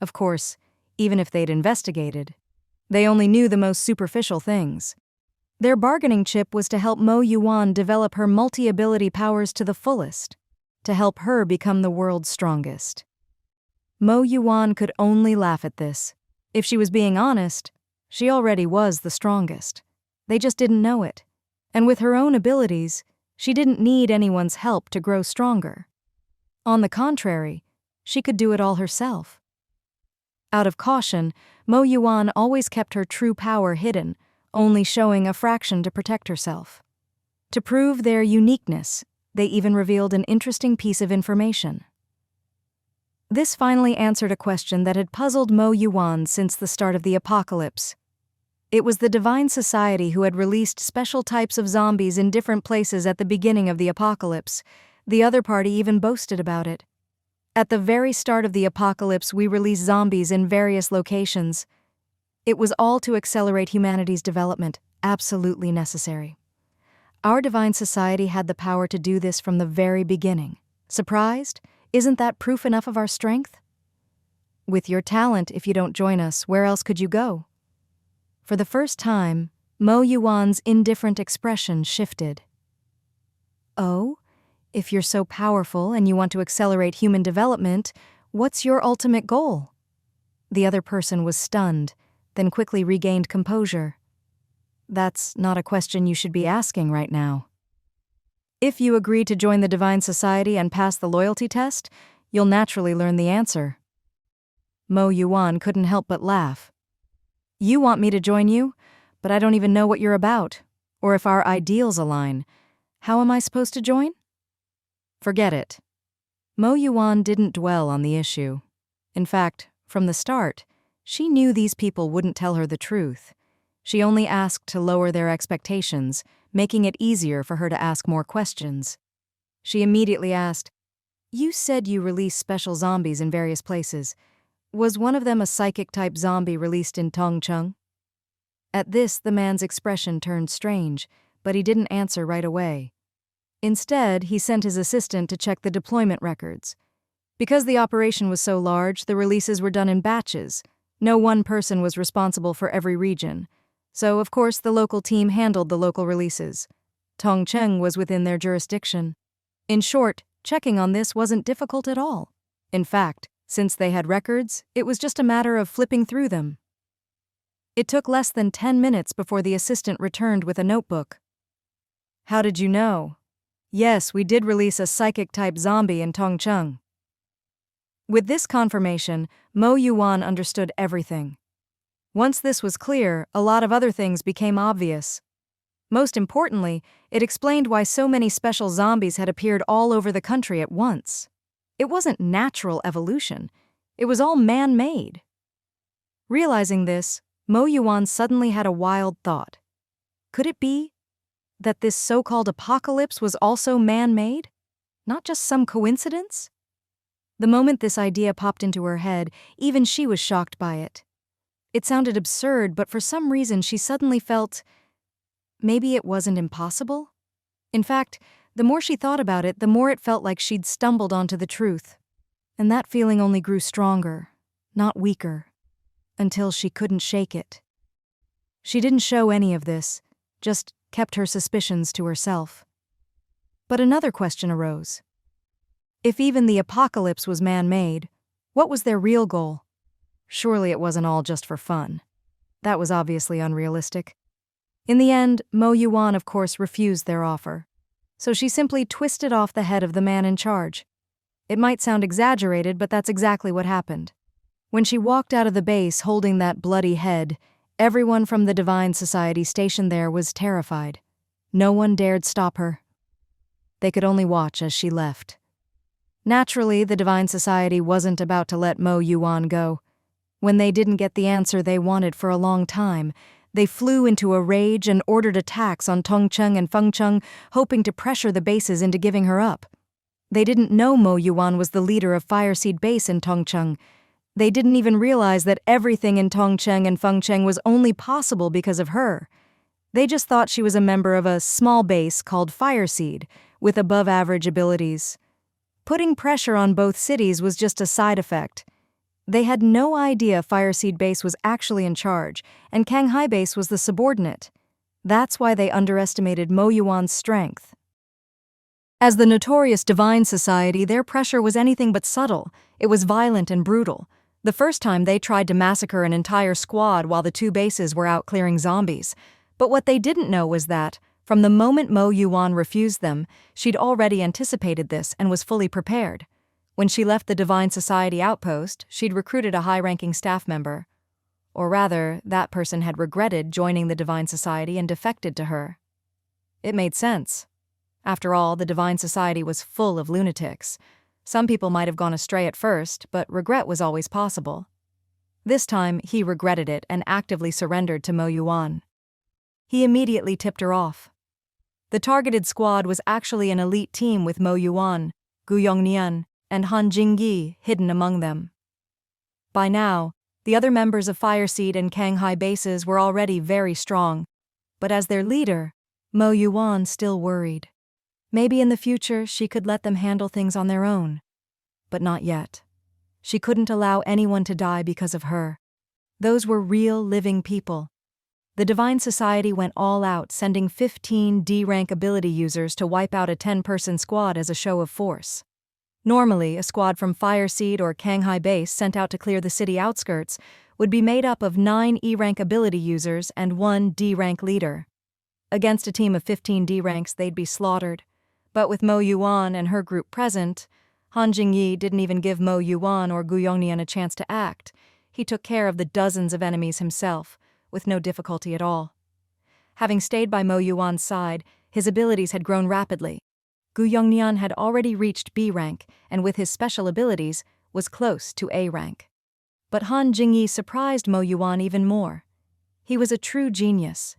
Speaker 1: Of course, even if they'd investigated, they only knew the most superficial things. Their bargaining chip was to help Mo Yuwan develop her multi-ability powers to the fullest, to help her become the world's strongest. Mo Yuwan could only laugh at this. If she was being honest, she already was the strongest. They just didn't know it. And with her own abilities, she didn't need anyone's help to grow stronger. On the contrary, she could do it all herself. Out of caution, Mo Yuwan always kept her true power hidden, only showing a fraction to protect herself. To prove their uniqueness, they even revealed an interesting piece of information. This finally answered a question that had puzzled Mo Yuwan since the start of the apocalypse. It was the Divine Society who had released special types of zombies in different places at the beginning of the apocalypse. The other party even boasted about it. At the very start of the apocalypse, we released zombies in various locations. It was all to accelerate humanity's development, absolutely necessary. Our Divine Society had the power to do this from the very beginning. Surprised? Isn't that proof enough of our strength? With your talent, if you don't join us, where else could you go? For the first time, Mo Yuwan's indifferent expression shifted. Oh, if you're so powerful and you want to accelerate human development, what's your ultimate goal? The other person was stunned, then quickly regained composure. That's not a question you should be asking right now. If you agree to join the Divine Society and pass the loyalty test, you'll naturally learn the answer. Mo Yuwan couldn't help but laugh. You want me to join you, but I don't even know what you're about, or if our ideals align. How am I supposed to join? Forget it. Mo Yuwan didn't dwell on the issue. In fact, from the start, she knew these people wouldn't tell her the truth. She only asked to lower their expectations, making it easier for her to ask more questions. She immediately asked, "You said you released special zombies in various places. Was one of them a psychic-type zombie released in Tongcheng?" At this, the man's expression turned strange, but he didn't answer right away. Instead, he sent his assistant to check the deployment records. Because the operation was so large, the releases were done in batches. No one person was responsible for every region. So, of course, the local team handled the local releases. Tongcheng was within their jurisdiction. In short, checking on this wasn't difficult at all. In fact, since they had records, it was just a matter of flipping through them. It took less than 10 minutes before the assistant returned with a notebook. How did you know? Yes, we did release a psychic-type zombie in Tongcheng. With this confirmation, Mo Yuwan understood everything. Once this was clear, a lot of other things became obvious. Most importantly, it explained why so many special zombies had appeared all over the country at once. It wasn't natural evolution. It was all man-made. Realizing this, Mo Yuwan suddenly had a wild thought. Could it be that this so-called apocalypse was also man-made? Not just some coincidence? The moment this idea popped into her head, even she was shocked by it. It sounded absurd, but for some reason she suddenly felt maybe it wasn't impossible? In fact, the more she thought about it, the more it felt like she'd stumbled onto the truth. And that feeling only grew stronger, not weaker, until she couldn't shake it. She didn't show any of this, just kept her suspicions to herself. But another question arose. If even the apocalypse was man-made, what was their real goal? Surely it wasn't all just for fun. That was obviously unrealistic. In the end, Mo Yuwan, of course, refused their offer. So she simply twisted off the head of the man in charge. It might sound exaggerated, but that's exactly what happened. When she walked out of the base holding that bloody head, everyone from the Divine Society stationed there was terrified. No one dared stop her. They could only watch as she left. Naturally, the Divine Society wasn't about to let Mo Yuwan go. When they didn't get the answer they wanted for a long time, they flew into a rage and ordered attacks on Tongcheng and Fengcheng, hoping to pressure the bases into giving her up. They didn't know Mo Yuwan was the leader of Fireseed Base in Tongcheng. They didn't even realize that everything in Tongcheng and Fengcheng was only possible because of her. They just thought she was a member of a small base called Fireseed, with above-average abilities. Putting pressure on both cities was just a side effect. They had no idea Fireseed Base was actually in charge, and Kanghai Base was the subordinate. That's why they underestimated Mo Yuwan's strength. As the notorious Divine Society, their pressure was anything but subtle. It was violent and brutal. The first time they tried to massacre an entire squad while the two bases were out clearing zombies. But what they didn't know was that, from the moment Mo Yuwan refused them, she'd already anticipated this and was fully prepared. When she left the Divine Society outpost, she'd recruited a high-ranking staff member. Or rather, that person had regretted joining the Divine Society and defected to her. It made sense. After all, the Divine Society was full of lunatics. Some people might have gone astray at first, but regret was always possible. This time, he regretted it and actively surrendered to Mo Yuwan. He immediately tipped her off. The targeted squad was actually an elite team with Mo Yuwan, Gu Yongnian, and Han Jingyi hidden among them. By now, the other members of Fireseed and Kanghai bases were already very strong, but as their leader, Mo Yuwan still worried. Maybe in the future she could let them handle things on their own. But not yet. She couldn't allow anyone to die because of her. Those were real, living people. The Divine Society went all out, sending 15 D-rank ability users to wipe out a 10-person squad as a show of force. Normally, a squad from Fireseed or Kanghai Base sent out to clear the city outskirts would be made up of 9 E-rank ability users and 1 D-rank leader. Against a team of 15 D-ranks, they'd be slaughtered. But with Mo Yuwan and her group present, Han Jingyi didn't even give Mo Yuwan or Gu Yongnian a chance to act. He took care of the dozens of enemies himself, with no difficulty at all. Having stayed by Mo Yuwan's side, his abilities had grown rapidly. Gu Yongnian had already reached B rank, and with his special abilities, was close to A rank. But Han Jingyi surprised Mo Yuwan even more. He was a true genius.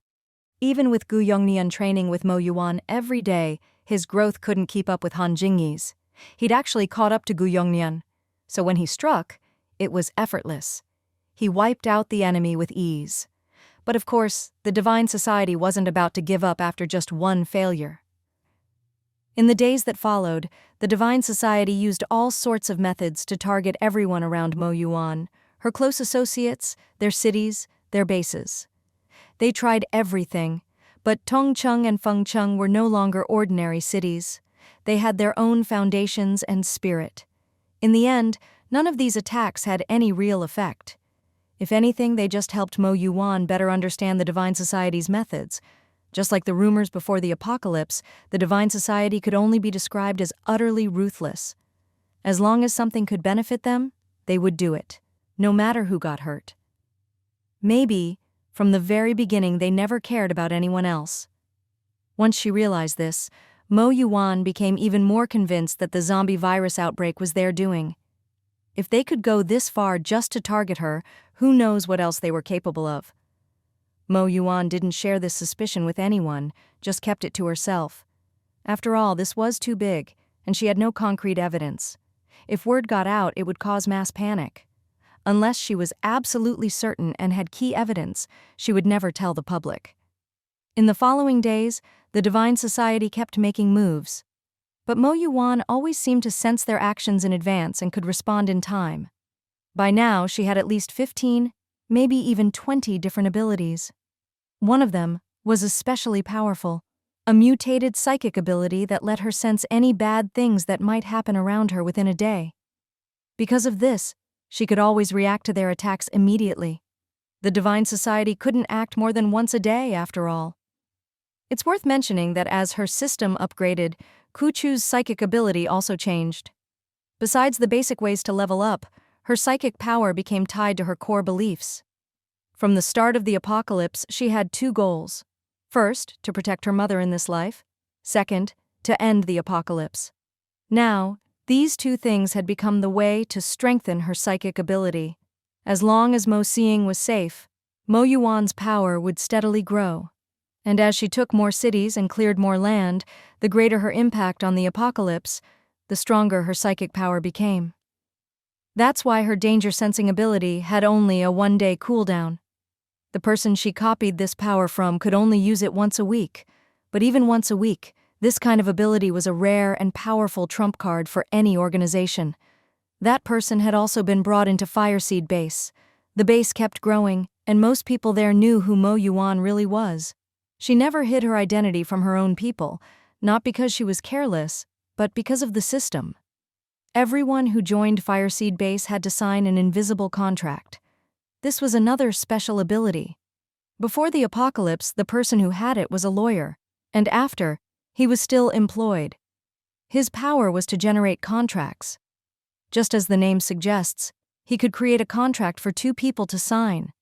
Speaker 1: Even with Gu Yongnian training with Mo Yuwan every day, his growth couldn't keep up with Han Jingyi's. He'd actually caught up to Gu Yongnian, so when he struck, it was effortless. He wiped out the enemy with ease. But of course, the Divine Society wasn't about to give up after just one failure. In the days that followed, the Divine Society used all sorts of methods to target everyone around Mo Yuwan, her close associates, their cities, their bases. They tried everything, but Tongcheng and Fengcheng were no longer ordinary cities. They had their own foundations and spirit. In the end, none of these attacks had any real effect. If anything, they just helped Mo Yuwan better understand the Divine Society's methods. Just like the rumors before the apocalypse, the Divine Society could only be described as utterly ruthless. As long as something could benefit them, they would do it, no matter who got hurt. Maybe, from the very beginning, they never cared about anyone else. Once she realized this, Mo Yuwan became even more convinced that the zombie virus outbreak was their doing. If they could go this far just to target her, who knows what else they were capable of. Mo Yuwan didn't share this suspicion with anyone, just kept it to herself. After all, this was too big, and she had no concrete evidence. If word got out, it would cause mass panic. Unless she was absolutely certain and had key evidence, she would never tell the public. In the following days, the Divine Society kept making moves. But Mo Yuwan always seemed to sense their actions in advance and could respond in time. By now, she had at least 15, maybe even 20 different abilities. One of them was especially powerful, a mutated psychic ability that let her sense any bad things that might happen around her within a day. Because of this, she could always react to their attacks immediately. The Divine Society couldn't act more than once a day, after all. It's worth mentioning that as her system upgraded, Kuchu's psychic ability also changed. Besides the basic ways to level up, her psychic power became tied to her core beliefs. From the start of the apocalypse, she had two goals. First, to protect her mother in this life. Second, to end the apocalypse. Now, these two things had become the way to strengthen her psychic ability. As long as Mo Seeing was safe, Mo Yuwan's power would steadily grow. And as she took more cities and cleared more land, the greater her impact on the apocalypse, the stronger her psychic power became. That's why her danger-sensing ability had only a one-day cooldown. The person she copied this power from could only use it once a week, but even once a week, this kind of ability was a rare and powerful trump card for any organization. That person had also been brought into Fireseed Base. The base kept growing, and most people there knew who Mo Yuwan really was. She never hid her identity from her own people, not because she was careless, but because of the system. Everyone who joined Fireseed Base had to sign an invisible contract. This was another special ability. Before the apocalypse, the person who had it was a lawyer, and after, he was still employed. His power was to generate contracts. Just as the name suggests, he could create a contract for two people to sign.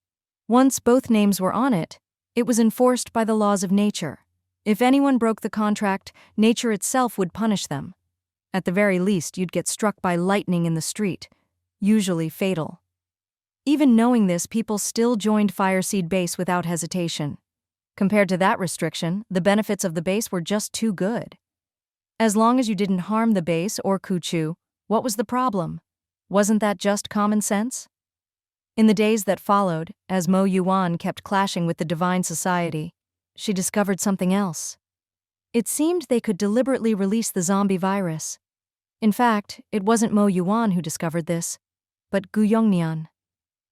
Speaker 1: Once both names were on it, it was enforced by the laws of nature. If anyone broke the contract, nature itself would punish them. At the very least, you'd get struck by lightning in the street, usually fatal. Even knowing this, people still joined Fireseed Base without hesitation. Compared to that restriction, the benefits of the base were just too good. As long as you didn't harm the base or Kuchu, what was the problem? Wasn't that just common sense? In the days that followed, as Mo Yuwan kept clashing with the Divine Society, she discovered something else. It seemed they could deliberately release the zombie virus. In fact, it wasn't Mo Yuwan who discovered this, but Gu Yongnian.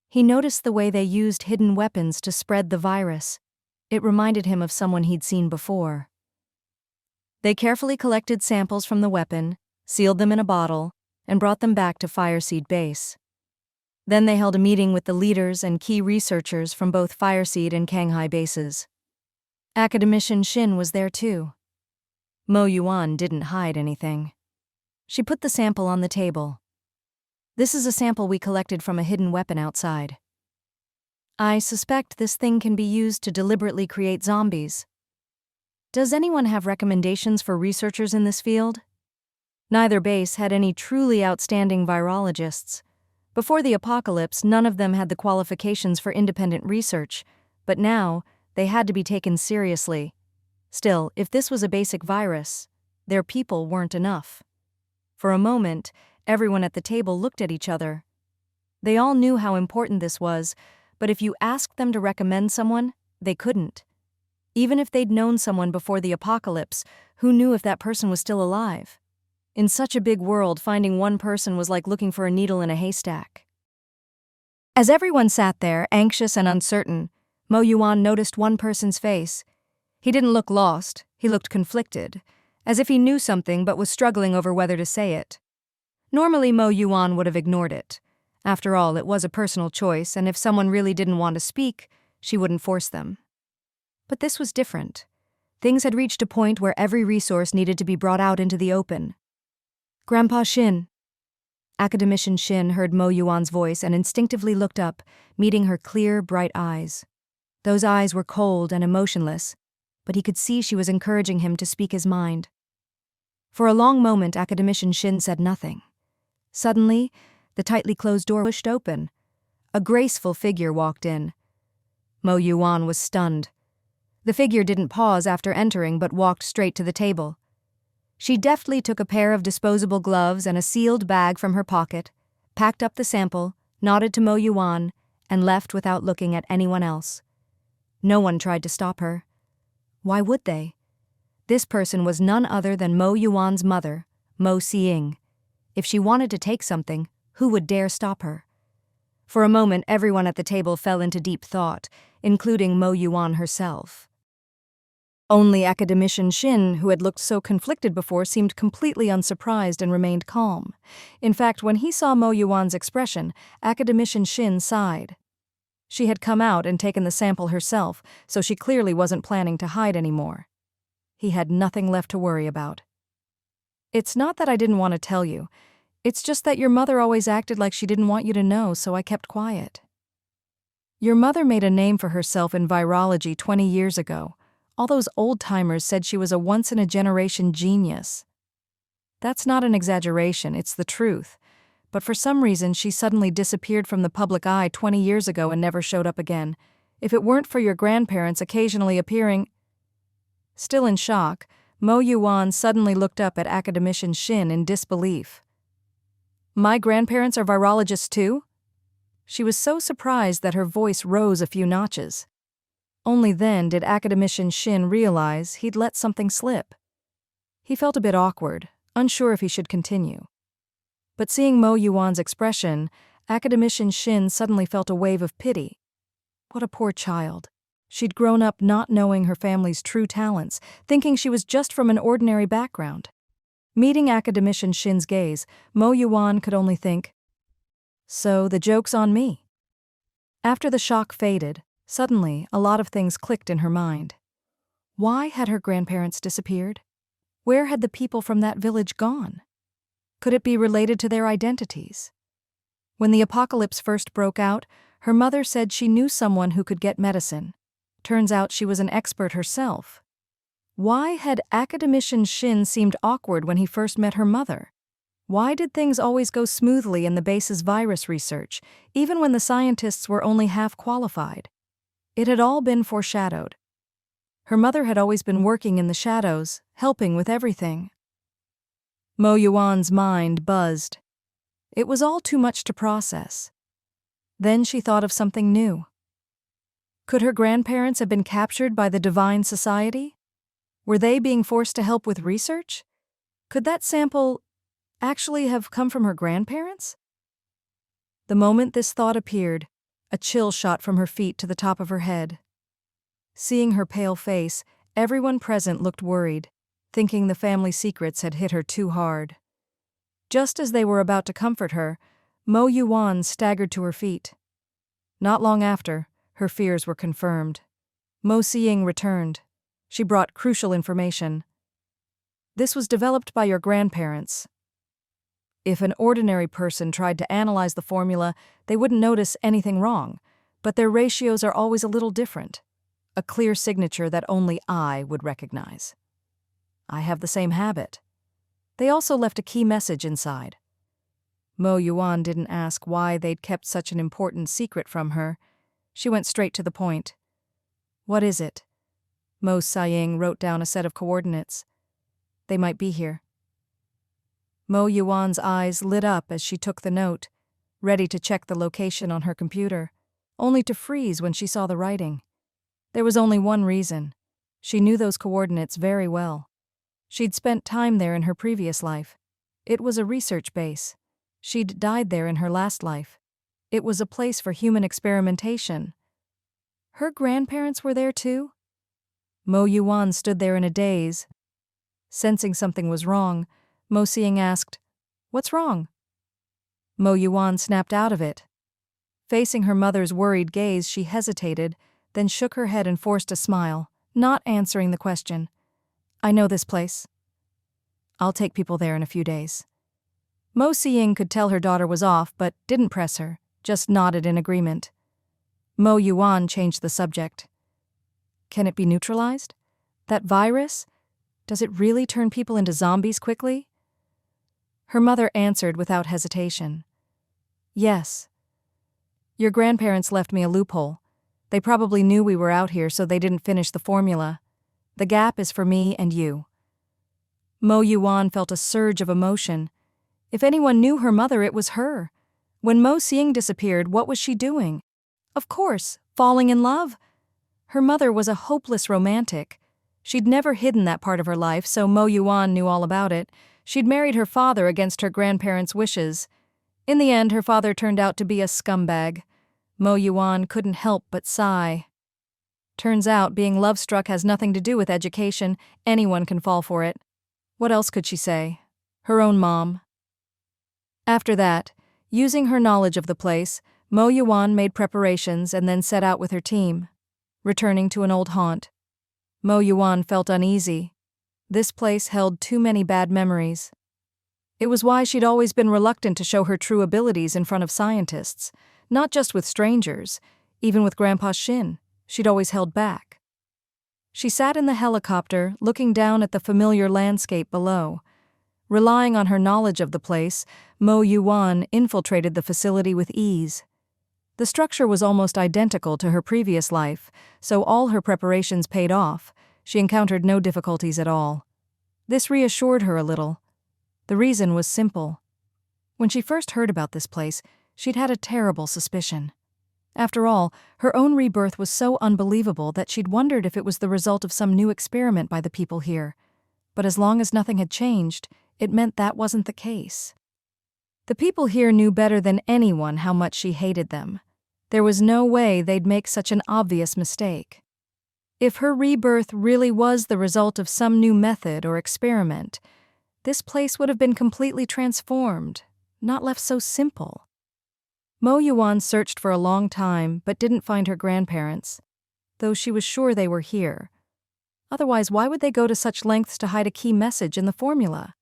Speaker 1: He noticed the way they used hidden weapons to spread the virus. It reminded him of someone he'd seen before. They carefully collected samples from the weapon, sealed them in a bottle, and brought them back to Fireseed Base. Then they held a meeting with the leaders and key researchers from both Fireseed and Kanghai bases. Academician Shin was there too. Mo Yuwan didn't hide anything. She put the sample on the table. This is a sample we collected from a hidden weapon outside. I suspect this thing can be used to deliberately create zombies. Does anyone have recommendations for researchers in this field? Neither base had any truly outstanding virologists. Before the apocalypse, none of them had the qualifications for independent research, but now, they had to be taken seriously. Still, if this was a basic virus, their people weren't enough. For a moment, everyone at the table looked at each other. They all knew how important this was, but if you asked them to recommend someone, they couldn't. Even if they'd known someone before the apocalypse, who knew if that person was still alive? In such a big world, finding one person was like looking for a needle in a haystack. As everyone sat there, anxious and uncertain, Mo Yuwan noticed one person's face. He didn't look lost, he looked conflicted, as if he knew something but was struggling over whether to say it. Normally, Mo Yuwan would have ignored it. After all, it was a personal choice, and if someone really didn't want to speak, she wouldn't force them. But this was different. Things had reached a point where every resource needed to be brought out into the open. "Grandpa Shin." Academician Shin heard Mo Yuwan's voice and instinctively looked up, meeting her clear, bright eyes. Those eyes were cold and emotionless, but he could see she was encouraging him to speak his mind. For a long moment, Academician Shin said nothing. Suddenly, the tightly closed door pushed open. A graceful figure walked in. Mo Yuwan was stunned. The figure didn't pause after entering but walked straight to the table. She deftly took a pair of disposable gloves and a sealed bag from her pocket, packed up the sample, nodded to Mo Yuwan, and left without looking at anyone else. No one tried to stop her. Why would they? This person was none other than Mo Yuwan's mother, Mo Siying. If she wanted to take something, who would dare stop her? For a moment, everyone at the table fell into deep thought, including Mo Yuwan herself. Only Academician Shin, who had looked so conflicted before, seemed completely unsurprised and remained calm. In fact, when he saw Mo Yuwan's expression, Academician Shin sighed. She had come out and taken the sample herself, so she clearly wasn't planning to hide anymore. He had nothing left to worry about. "It's not that I didn't want to tell you. It's just that your mother always acted like she didn't want you to know, so I kept quiet. Your mother made a name for herself in virology 20 years ago. All those old-timers said she was a once-in-a-generation genius. That's not an exaggeration, it's the truth. But for some reason, she suddenly disappeared from the public eye 20 years ago and never showed up again. If it weren't for your grandparents occasionally appearing..." Still in shock, Mo Yuwan suddenly looked up at Academician Shin in disbelief. "My grandparents are virologists too?" She was so surprised that her voice rose a few notches. Only then did Academician Shin realize he'd let something slip. He felt a bit awkward, unsure if he should continue. But seeing Mo Yuwan's expression, Academician Shin suddenly felt a wave of pity. What a poor child. She'd grown up not knowing her family's true talents, thinking she was just from an ordinary background. Meeting Academician Shin's gaze, Mo Yuwan could only think, "So the joke's on me." After the shock faded, suddenly a lot of things clicked in her mind. Why had her grandparents disappeared? Where had the people from that village gone? Could it be related to their identities? When the apocalypse first broke out, her mother said she knew someone who could get medicine. Turns out she was an expert herself. Why had Academician Shin seemed awkward when he first met her mother? Why did things always go smoothly in the base's virus research, even when the scientists were only half qualified? It had all been foreshadowed. Her mother had always been working in the shadows, helping with everything. Mo Yuwan's mind buzzed. It was all too much to process. Then she thought of something new. Could her grandparents have been captured by the Divine Society? Were they being forced to help with research? Could that sample actually have come from her grandparents? The moment this thought appeared, a chill shot from her feet to the top of her head. Seeing her pale face, everyone present looked worried, thinking the family secrets had hit her too hard. Just as they were about to comfort her, Mo Yuwan staggered to her feet. Not long after, her fears were confirmed. Mo Siying returned. She brought crucial information. "This was developed by your grandparents. If an ordinary person tried to analyze the formula, they wouldn't notice anything wrong, but their ratios are always a little different. A clear signature that only I would recognize. I have the same habit. They also left a key message inside." Mo Yuwan didn't ask why they'd kept such an important secret from her. She went straight to the point. "What is it?" Mo Siying wrote down a set of coordinates. "They might be here." Mo Yuwan's eyes lit up as she took the note, ready to check the location on her computer, only to freeze when she saw the writing. There was only one reason. She knew those coordinates very well. She'd spent time there in her previous life. It was a research base. She'd died there in her last life. It was a place for human experimentation. Her grandparents were there too? Mo Yuwan stood there in a daze. Sensing something was wrong, Mo Siying asked, "What's wrong?" Mo Yuwan snapped out of it. Facing her mother's worried gaze, she hesitated, then shook her head and forced a smile, not answering the question. I know this place. I'll take people there in a few days. Mo Yuwan could tell her daughter was off, but didn't press her, just nodded in agreement. Mo Yuwan changed the subject. Can it be neutralized? That virus? Does it really turn people into zombies quickly? Her mother answered without hesitation. Yes. Your grandparents left me a loophole. They probably knew we were out here, so they didn't finish the formula. The gap is for me and you. Mo Yuwan felt a surge of emotion. If anyone knew her mother, it was her. When Mo Yuwan disappeared, what was she doing? Of course, falling in love. Her mother was a hopeless romantic. She'd never hidden that part of her life, so Mo Yuwan knew all about it. She'd married her father against her grandparents' wishes. In the end, her father turned out to be a scumbag. Mo Yuwan couldn't help but sigh. Turns out, being love-struck has nothing to do with education. Anyone can fall for it. What else could she say? Her own mom. After that, using her knowledge of the place, Mo Yuwan made preparations and then set out with her team, returning to an old haunt. Mo Yuwan felt uneasy. This place held too many bad memories. It was why she'd always been reluctant to show her true abilities in front of scientists, not just with strangers, even with Grandpa Shin. She'd always held back. She sat in the helicopter, looking down at the familiar landscape below. Relying on her knowledge of the place, Mo Yuwan infiltrated the facility with ease. The structure was almost identical to her previous life, so all her preparations paid off. She encountered no difficulties at all. This reassured her a little. The reason was simple. When she first heard about this place, she'd had a terrible suspicion. After all, her own rebirth was so unbelievable that she'd wondered if it was the result of some new experiment by the people here. But as long as nothing had changed, it meant that wasn't the case. The people here knew better than anyone how much she hated them. There was no way they'd make such an obvious mistake. If her rebirth really was the result of some new method or experiment, this place would have been completely transformed, not left so simple. Mo Yuwan searched for a long time but didn't find her grandparents, though she was sure they were here. Otherwise, why would they go to such lengths to hide a key message in the formula?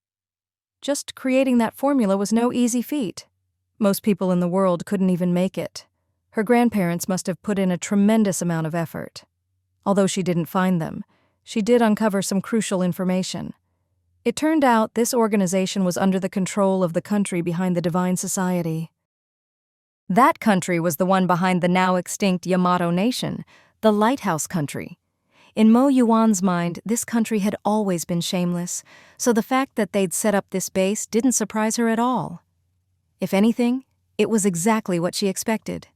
Speaker 1: Just creating that formula was no easy feat. Most people in the world couldn't even make it. Her grandparents must have put in a tremendous amount of effort. Although she didn't find them, she did uncover some crucial information. It turned out this organization was under the control of the country behind the Divine Society. That country was the one behind the now extinct Yamato nation, the Lighthouse country. In Mo Yuwan's mind, this country had always been shameless, so the fact that they'd set up this base didn't surprise her at all. If anything, it was exactly what she expected.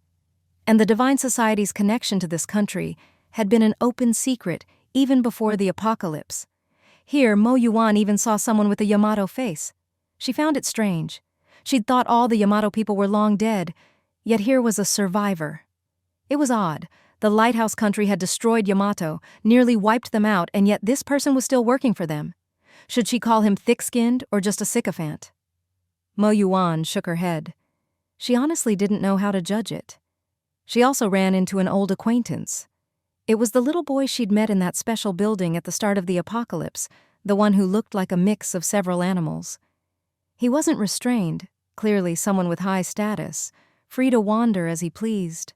Speaker 1: And the Divine Society's connection to this country had been an open secret even before the apocalypse. Here, Mo Yuwan even saw someone with a Yamato face. She found it strange. She'd thought all the Yamato people were long dead, yet here was a survivor. It was odd. The Lighthouse country had destroyed Yamato, nearly wiped them out, and yet this person was still working for them. Should she call him thick-skinned or just a sycophant? Mo Yuwan shook her head. She honestly didn't know how to judge it. She also ran into an old acquaintance. It was the little boy she'd met in that special building at the start of the apocalypse, the one who looked like a mix of several animals. He wasn't restrained, clearly someone with high status, free to wander as he pleased.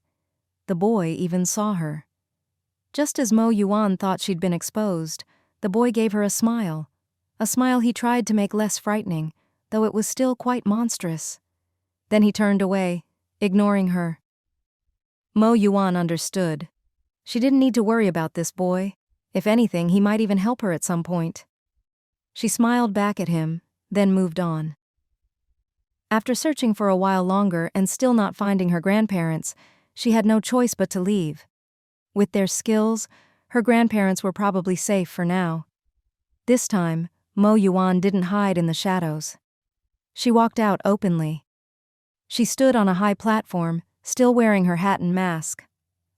Speaker 1: The boy even saw her. Just as Mo Yuwan thought she'd been exposed, the boy gave her a smile he tried to make less frightening, though it was still quite monstrous. Then he turned away, ignoring her. Mo Yuwan understood. She didn't need to worry about this boy. If anything, he might even help her at some point. She smiled back at him, then moved on. After searching for a while longer and still not finding her grandparents, she had no choice but to leave. With their skills, her grandparents were probably safe for now. This time, Mo Yuwan didn't hide in the shadows. She walked out openly. She stood on a high platform, still wearing her hat and mask.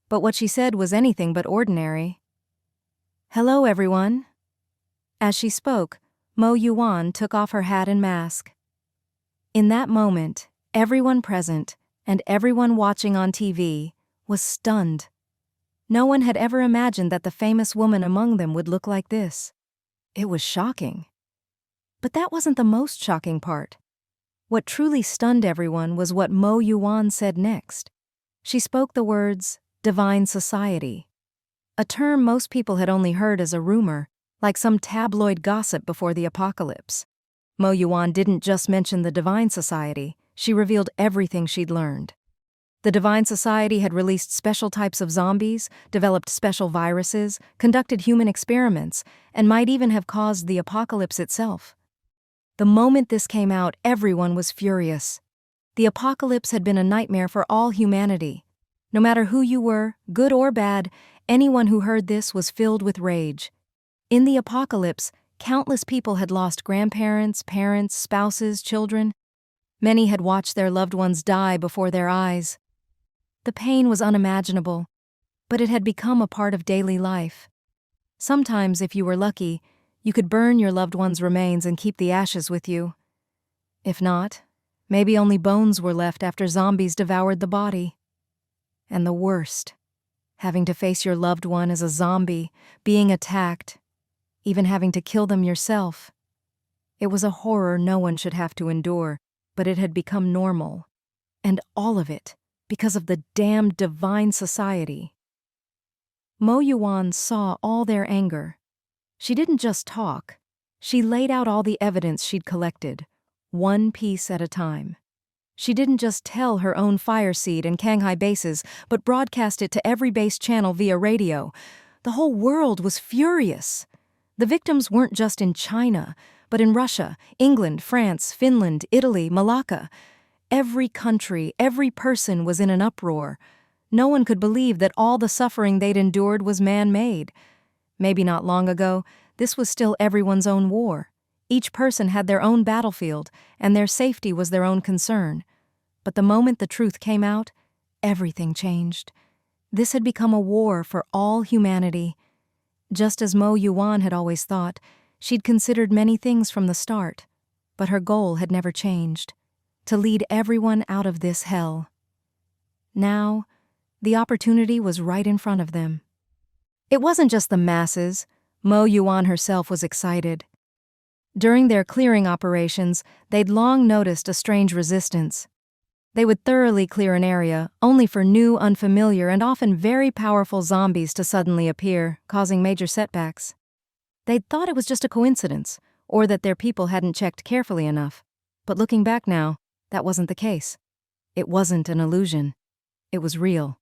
Speaker 1: But what she said was anything but ordinary. "Hello, everyone." As she spoke, Mo Yuwan took off her hat and mask. In that moment, everyone present, and everyone watching on TV, was stunned. No one had ever imagined that the famous woman among them would look like this. It was shocking. But that wasn't the most shocking part. What truly stunned everyone was what Mo Yuwan said next. She spoke the words, divine society. A term most people had only heard as a rumor, like some tabloid gossip before the apocalypse. Mo Yuwan didn't just mention the divine society, she revealed everything she'd learned. The divine society had released special types of zombies, developed special viruses, conducted human experiments, and might even have caused the apocalypse itself. The moment this came out, everyone was furious. The apocalypse had been a nightmare for all humanity. No matter who you were, good or bad, anyone who heard this was filled with rage. In the apocalypse, countless people had lost grandparents, parents, spouses, children. Many had watched their loved ones die before their eyes. The pain was unimaginable, but it had become a part of daily life. Sometimes, if you were lucky, you could burn your loved one's remains and keep the ashes with you. If not, maybe only bones were left after zombies devoured the body. And the worst, having to face your loved one as a zombie, being attacked, even having to kill them yourself. It was a horror no one should have to endure, but it had become normal. And all of it because of the damned divine society. Mo Yuwan saw all their anger. She didn't just talk. She laid out all the evidence she'd collected, one piece at a time. She didn't just tell her own Fireseed and Shanghai bases, but broadcast it to every base channel via radio. The whole world was furious. The victims weren't just in China, but in Russia, England, France, Finland, Italy, Malacca. Every country, every person was in an uproar. No one could believe that all the suffering they'd endured was man-made. Maybe not long ago, this was still everyone's own war. Each person had their own battlefield, and their safety was their own concern. But the moment the truth came out, everything changed. This had become a war for all humanity. Just as Mo Yuwan had always thought, she'd considered many things from the start, but her goal had never changed: to lead everyone out of this hell. Now, the opportunity was right in front of them. It wasn't just the masses. Mo Yuwan herself was excited. During their clearing operations, they'd long noticed a strange resistance. They would thoroughly clear an area, only for new, unfamiliar, and often very powerful zombies to suddenly appear, causing major setbacks. They'd thought it was just a coincidence, or that their people hadn't checked carefully enough. But looking back now, that wasn't the case. It wasn't an illusion. It was real.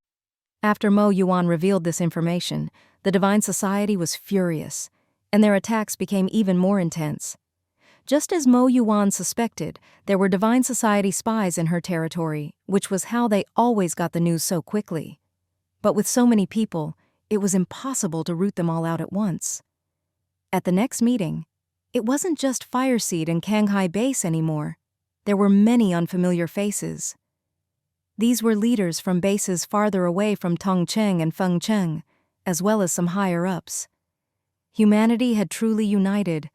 Speaker 1: After Mo Yuwan revealed this information, the Divine Society was furious, and their attacks became even more intense. Just as Mo Yuwan suspected, there were Divine Society spies in her territory, which was how they always got the news so quickly. But with so many people, it was impossible to root them all out at once. At the next meeting, it wasn't just Fireseed and Shanghai base anymore. There were many unfamiliar faces. These were leaders from bases farther away from Tongcheng and Fengcheng, as well as some higher-ups. Humanity had truly united.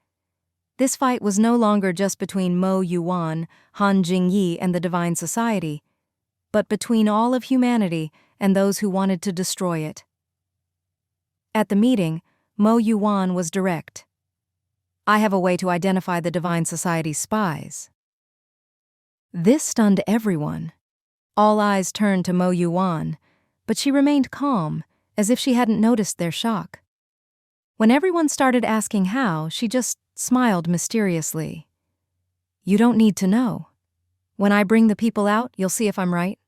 Speaker 1: This fight was no longer just between Mo Yuwan, Han Jingyi, and the Divine Society, but between all of humanity and those who wanted to destroy it. At the meeting, Mo Yuwan was direct. "I have a way to identify the Divine Society's spies." This stunned everyone. All eyes turned to Mo Yuwan, but she remained calm, as if she hadn't noticed their shock. When everyone started asking how, she just smiled mysteriously. "You don't need to know. When I bring the people out, you'll see if I'm right."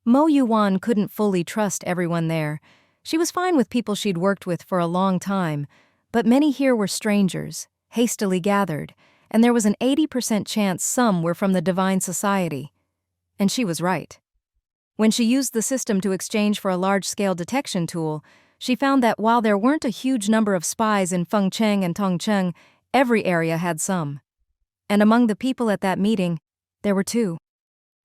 Speaker 1: Mo Yuwan couldn't fully trust everyone there. She was fine with people she'd worked with for a long time, but many here were strangers, hastily gathered, and there was an 80% chance some were from the Divine Society. And she was right. When she used the system to exchange for a large-scale detection tool, she found that while there weren't a huge number of spies in Fengcheng and Tongcheng, every area had some. And among the people at that meeting, there were two.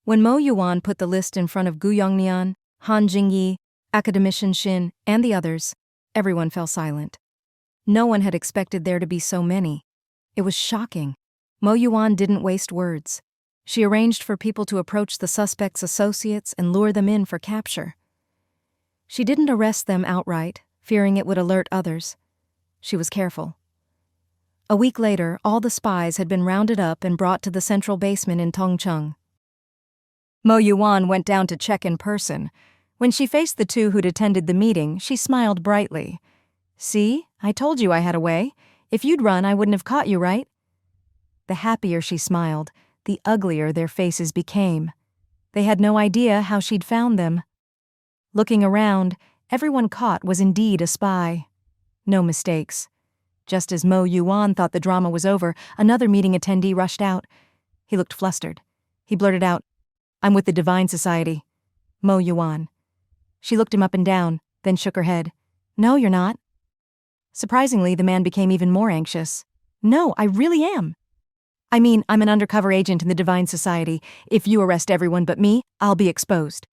Speaker 1: When Mo Yuwan put the list in front of Gu Yongnian, Han Jingyi, Academician Xin, and the others, everyone fell silent. No one had expected there to be so many. It was shocking. Mo Yuwan didn't waste words. She arranged for people to approach the suspects' associates and lure them in for capture. She didn't arrest them outright, fearing it would alert others. She was careful. A week later, all the spies had been rounded up and brought to the central basement in Tongcheng. Mo Yuwan went down to check in person. When she faced the two who'd attended the meeting, she smiled brightly. "See, I told you I had a way. If you'd run, I wouldn't have caught you, right?" The happier she smiled, the uglier their faces became. They had no idea how she'd found them. Looking around, everyone caught was indeed a spy. No mistakes. Just as Mo Yuwan thought the drama was over, another meeting attendee rushed out. He looked flustered. He blurted out, "I'm with the Divine Society." Mo Yuwan. She looked him up and down, then shook her head. "No, you're not." Surprisingly, the man became even more anxious. "No, I really am. I mean, I'm an undercover agent in the Divine Society. If you arrest everyone but me, I'll be exposed."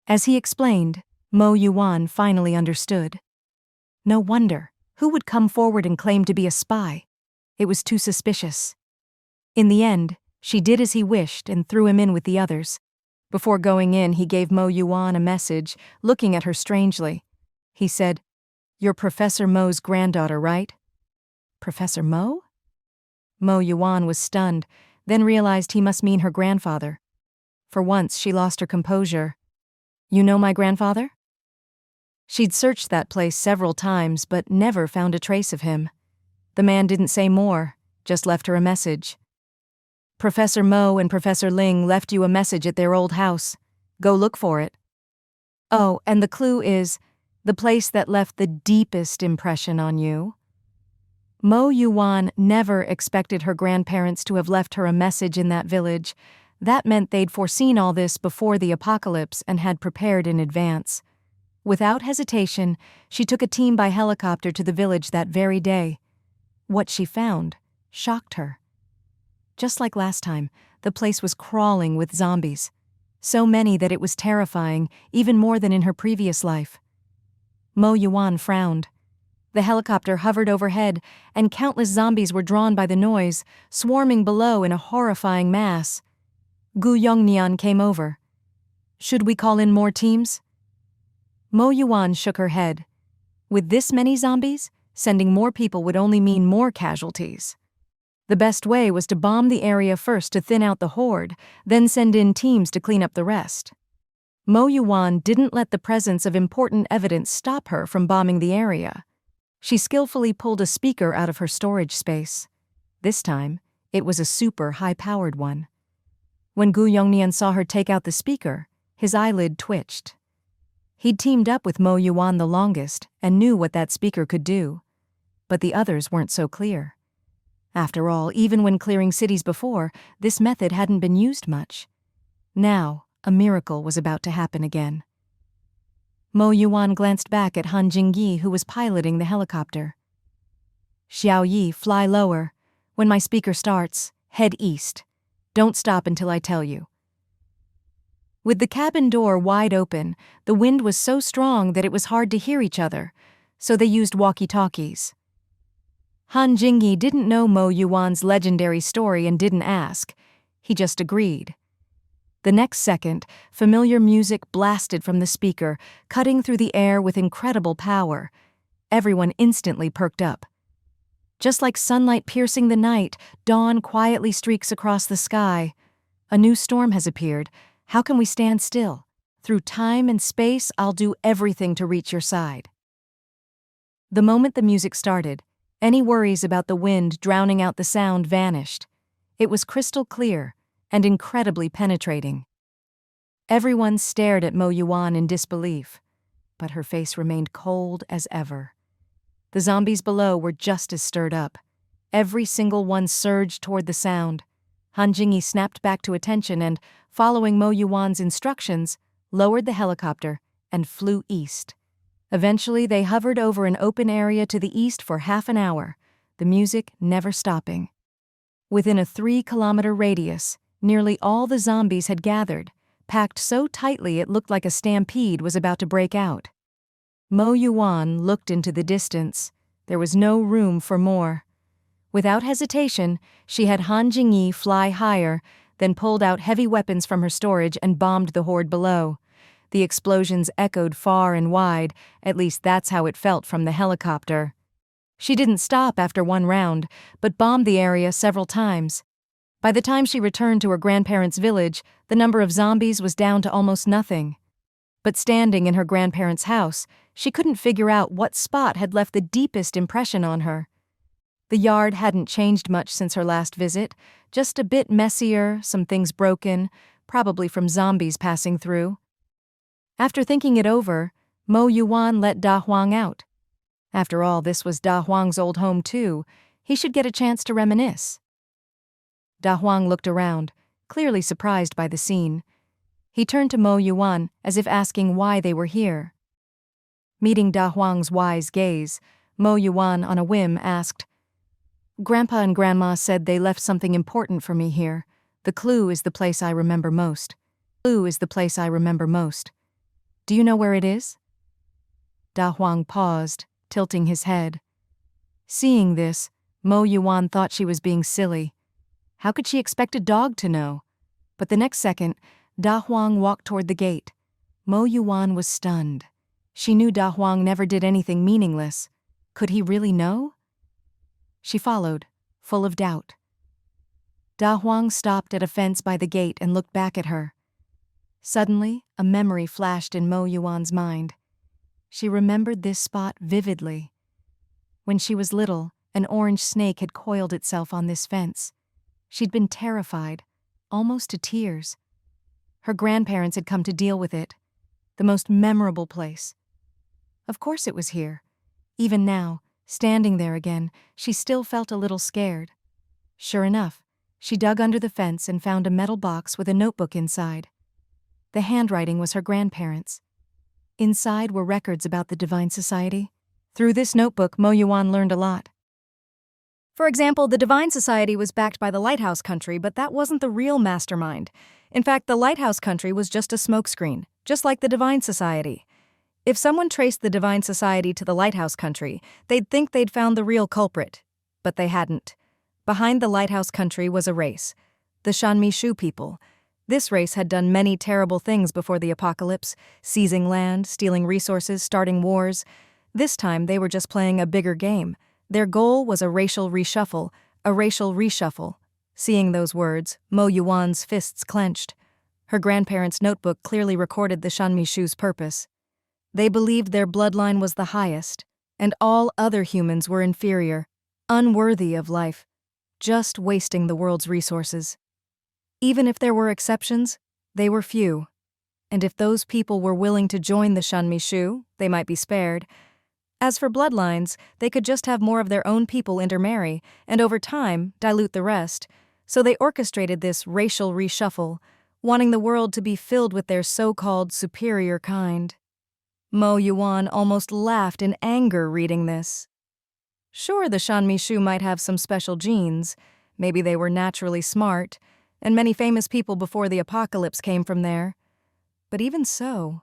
Speaker 1: As he explained, Mo Yuwan finally understood. No wonder. Who would come forward and claim to be a spy? It was too suspicious. In the end, she did as he wished and threw him in with the others. Before going in, he gave Mo Yuwan a message, looking at her strangely. He said, "You're Professor Mo's granddaughter, right?" "Professor Mo?" Mo Yuwan was stunned, then realized he must mean her grandfather. For once, she lost her composure. "You know my grandfather?" She'd searched that place several times, but never found a trace of him. The man didn't say more, just left her a message. "Professor Mo and Professor Ling left you a message at their old house. Go look for it. Oh, and the clue is the place that left the deepest impression on you." Mo Yuwan never expected her grandparents to have left her a message in that village. That meant they'd foreseen all this before the apocalypse and had prepared in advance. Without hesitation, she took a team by helicopter to the village that very day. What she found shocked her. Just like last time, the place was crawling with zombies. So many that it was terrifying, even more than in her previous life. Mo Yuwan frowned. The helicopter hovered overhead, and countless zombies were drawn by the noise, swarming below in a horrifying mass. Gu Yongnian came over. "Should we call in more teams?" Mo Yuwan shook her head. With this many zombies, sending more people would only mean more casualties. The best way was to bomb the area first to thin out the Hoard, then send in teams to clean up the rest. Mo Yuwan didn't let the presence of important evidence stop her from bombing the area. She skillfully pulled a speaker out of her storage space. This time, it was a super high-powered one. When Gu Yongnian saw her take out the speaker, his eyelid twitched. He'd teamed up with Mo Yuwan the longest and knew what that speaker could do. But the others weren't so clear. After all, even when clearing cities before, this method hadn't been used much. Now, a miracle was about to happen again. Mo Yuwan glanced back at Han Jingyi, who was piloting the helicopter. "Xiao Yi, fly lower. When my speaker starts, head east. Don't stop until I tell you." With the cabin door wide open, the wind was so strong that it was hard to hear each other, so they used walkie-talkies. Han Jingyi didn't know Mo Yuwan's legendary story and didn't ask. He just agreed. The next second, familiar music blasted from the speaker, cutting through the air with incredible power. Everyone instantly perked up. Just like sunlight piercing the night, dawn quietly streaks across the sky. A new storm has appeared. How can we stand still? Through time and space, I'll do everything to reach your side. The moment the music started, any worries about the wind drowning out the sound vanished. It was crystal clear and incredibly penetrating. Everyone stared at Mo Yuwan in disbelief, but her face remained cold as ever. The zombies below were just as stirred up. Every single one surged toward the sound. Han Jingyi snapped back to attention and, following Mo Yuwan's instructions, lowered the helicopter and flew east. Eventually, they hovered over an open area to the east for half an hour, the music never stopping. Within a 3-kilometer radius, nearly all the zombies had gathered, packed so tightly it looked like a stampede was about to break out. Mo Yuwan looked into the distance. There was no room for more. Without hesitation, she had Han Jingyi fly higher, then pulled out heavy weapons from her storage and bombed the Hoard below. The explosions echoed far and wide, at least that's how it felt from the helicopter. She didn't stop after one round, but bombed the area several times. By the time she returned to her grandparents' village, the number of zombies was down to almost nothing. But standing in her grandparents' house, she couldn't figure out what spot had left the deepest impression on her. The yard hadn't changed much since her last visit, just a bit messier, some things broken, probably from zombies passing through. After thinking it over, Mo Yuwan let Da Huang out. After all, this was Da Huang's old home too. He should get a chance to reminisce. Da Huang looked around, clearly surprised by the scene. He turned to Mo Yuwan as if asking why they were here. Meeting Da Huang's wise gaze, Mo Yuwan on a whim asked, "Grandpa and Grandma said they left something important for me here. The clue is the place I remember most. Do you know where it is?" Da Huang paused, tilting his head. Seeing this, Mo Yuwan thought she was being silly. How could she expect a dog to know? But the next second, Da Huang walked toward the gate. Mo Yuwan was stunned. She knew Da Huang never did anything meaningless. Could he really know? She followed, full of doubt. Da Huang stopped at a fence by the gate and looked back at her. Suddenly, a memory flashed in Mo Yuwan's mind. She remembered this spot vividly. When she was little, an orange snake had coiled itself on this fence. She'd been terrified, almost to tears. Her grandparents had come to deal with it. The most memorable place. Of course it was here. Even now, standing there again, she still felt a little scared. Sure enough, she dug under the fence and found a metal box with a notebook inside. The handwriting was her grandparents'. Inside were records about the Divine Society. Through this notebook, Mo Yuwan learned a lot. For example, the Divine Society was backed by the Lighthouse Country, but that wasn't the real mastermind. In fact, the Lighthouse Country was just a smokescreen, just like the Divine Society. If someone traced the Divine Society to the Lighthouse Country, they'd think they'd found the real culprit. But they hadn't. Behind the Lighthouse Country was a race, the Shanmishu people. This race had done many terrible things before the apocalypse, seizing land, stealing resources, starting wars. This time they were just playing a bigger game. Their goal was a racial reshuffle. Seeing those words, Mo Yuwan's fists clenched. Her grandparents' notebook clearly recorded the Shanmishu's purpose. They believed their bloodline was the highest, and all other humans were inferior, unworthy of life, just wasting the world's resources. Even if there were exceptions, they were few. And if those people were willing to join the Shanmishu, they might be spared. As for bloodlines, they could just have more of their own people intermarry, and over time, dilute the rest. So they orchestrated this racial reshuffle, wanting the world to be filled with their so-called superior kind. Mo Yuwan almost laughed in anger reading this. Sure, the Shanmishu might have some special genes. Maybe they were naturally smart, and many famous people before the apocalypse came from there. But even so,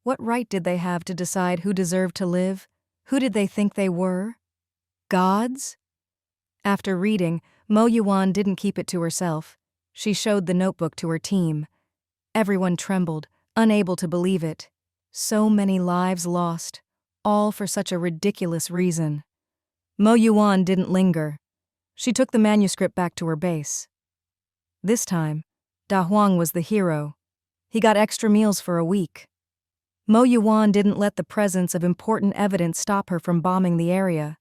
Speaker 1: what right did they have to decide who deserved to live? Who did they think they were? Gods? After reading, Mo Yuwan didn't keep it to herself. She showed the notebook to her team. Everyone trembled, unable to believe it. So many lives lost, all for such a ridiculous reason. Mo Yuwan didn't linger. She took the manuscript back to her base. This time, Da Huang was the hero. He got extra meals for a week. Mo Yuwan didn't let the presence of important evidence stop her from bombing the area.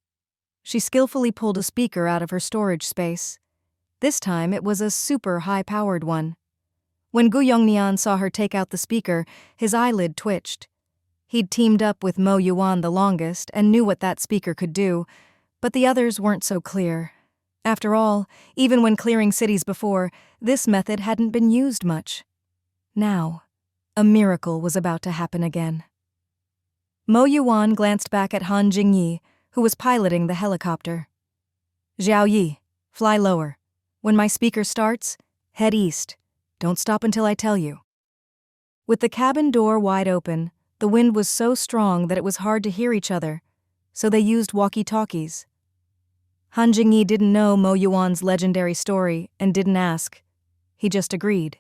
Speaker 1: She skillfully pulled a speaker out of her storage space. This time it was a super high-powered one. When Gu Yongnian saw her take out the speaker, his eyelid twitched. He'd teamed up with Mo Yuwan the longest and knew what that speaker could do, but the others weren't so clear. After all, even when clearing cities before, this method hadn't been used much. Now, a miracle was about to happen again. Mo Yuwan glanced back at Han Jingyi, who was piloting the helicopter. "Zhao Yi, fly lower. When my speaker starts, head east. Don't stop until I tell you." With the cabin door wide open, the wind was so strong that it was hard to hear each other, so they used walkie-talkies. Han Jingyi didn't know Mo Yuwan's legendary story and didn't ask. He just agreed.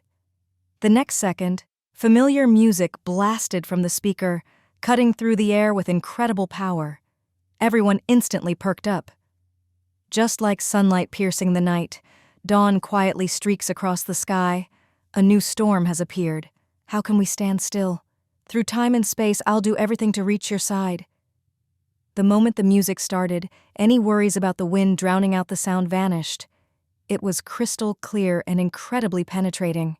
Speaker 1: The next second, familiar music blasted from the speaker, cutting through the air with incredible power. Everyone instantly perked up. Just like sunlight piercing the night, dawn quietly streaks across the sky. A new storm has appeared. How can we stand still? Through time and space, I'll do everything to reach your side. The moment the music started, any worries about the wind drowning out the sound vanished. It was crystal clear and incredibly penetrating.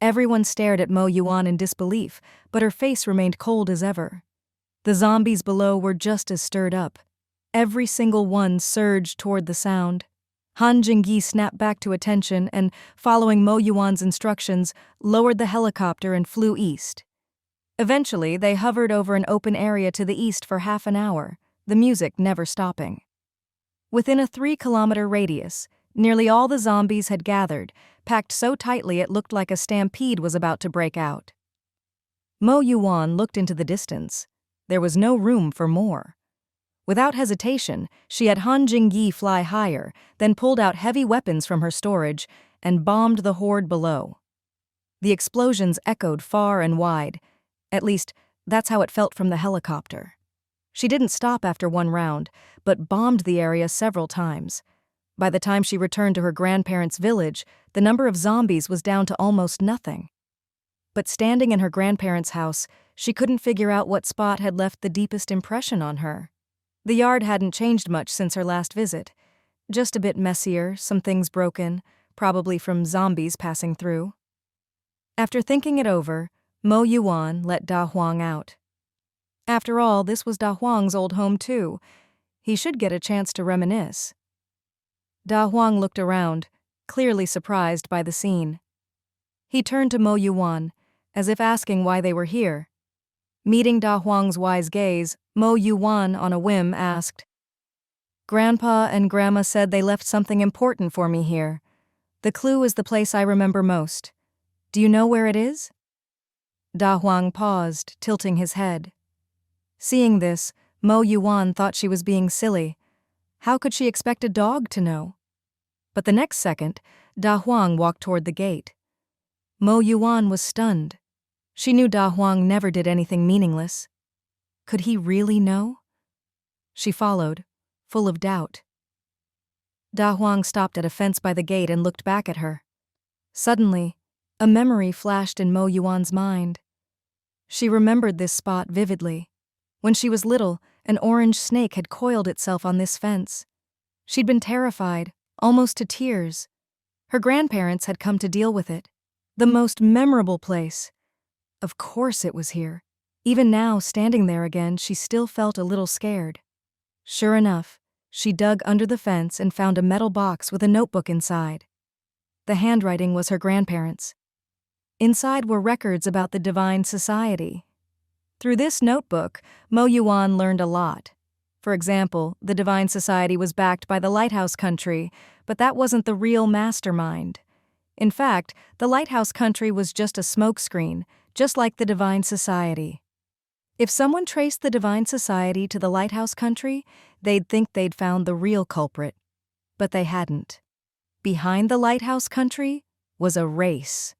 Speaker 1: Everyone stared at Mo Yuwan in disbelief, but her face remained cold as ever. The zombies below were just as stirred up. Every single one surged toward the sound. Han Jingyi snapped back to attention and, following Mo Yuwan's instructions, lowered the helicopter and flew east. Eventually, they hovered over an open area to the east for half an hour, the music never stopping. Within a 3-kilometer radius, nearly all the zombies had gathered, packed so tightly it looked like a stampede was about to break out. Mo Yuwan looked into the distance. There was no room for more. Without hesitation, she had Han Jingyi fly higher, then pulled out heavy weapons from her storage and bombed the Hoard below. The explosions echoed far and wide. At least, that's how it felt from the helicopter. She didn't stop after one round, but bombed the area several times. By the time she returned to her grandparents' village, the number of zombies was down to almost nothing. But standing in her grandparents' house, she couldn't figure out what spot had left the deepest impression on her. The yard hadn't changed much since her last visit. Just a bit messier, some things broken, probably from zombies passing through. After thinking it over, Mo Yuwan let Da Huang out. After all, this was Da Huang's old home too. He should get a chance to reminisce. Da Huang looked around, clearly surprised by the scene. He turned to Mo Yuwan, as if asking why they were here. Meeting Da Huang's wise gaze, Mo Yuwan, on a whim, asked, "Grandpa and Grandma said they left something important for me here. The clue is the place I remember most. Do you know where it is?" Da Huang paused, tilting his head. Seeing this, Mo Yuwan thought she was being silly. How could she expect a dog to know? But the next second, Da Huang walked toward the gate. Mo Yuwan was stunned. She knew Da Huang never did anything meaningless. Could he really know? She followed, full of doubt. Da Huang stopped at a fence by the gate and looked back at her. Suddenly, a memory flashed in Mo Yuwan's mind. She remembered this spot vividly. When she was little, an orange snake had coiled itself on this fence. She'd been terrified, almost to tears. Her grandparents had come to deal with it. The most memorable place. Of course it was here. Even now, standing there again, she still felt a little scared. Sure enough, she dug under the fence and found a metal box with a notebook inside. The handwriting was her grandparents'. Inside were records about the Divine Society. Through this notebook, Mo Yuwan learned a lot. For example, the Divine Society was backed by the Lighthouse Country, but that wasn't the real mastermind. In fact, the Lighthouse Country was just a smokescreen, just like the Divine Society. If someone traced the Divine Society to the Lighthouse Country, they'd think they'd found the real culprit. But they hadn't. Behind the Lighthouse Country was a race.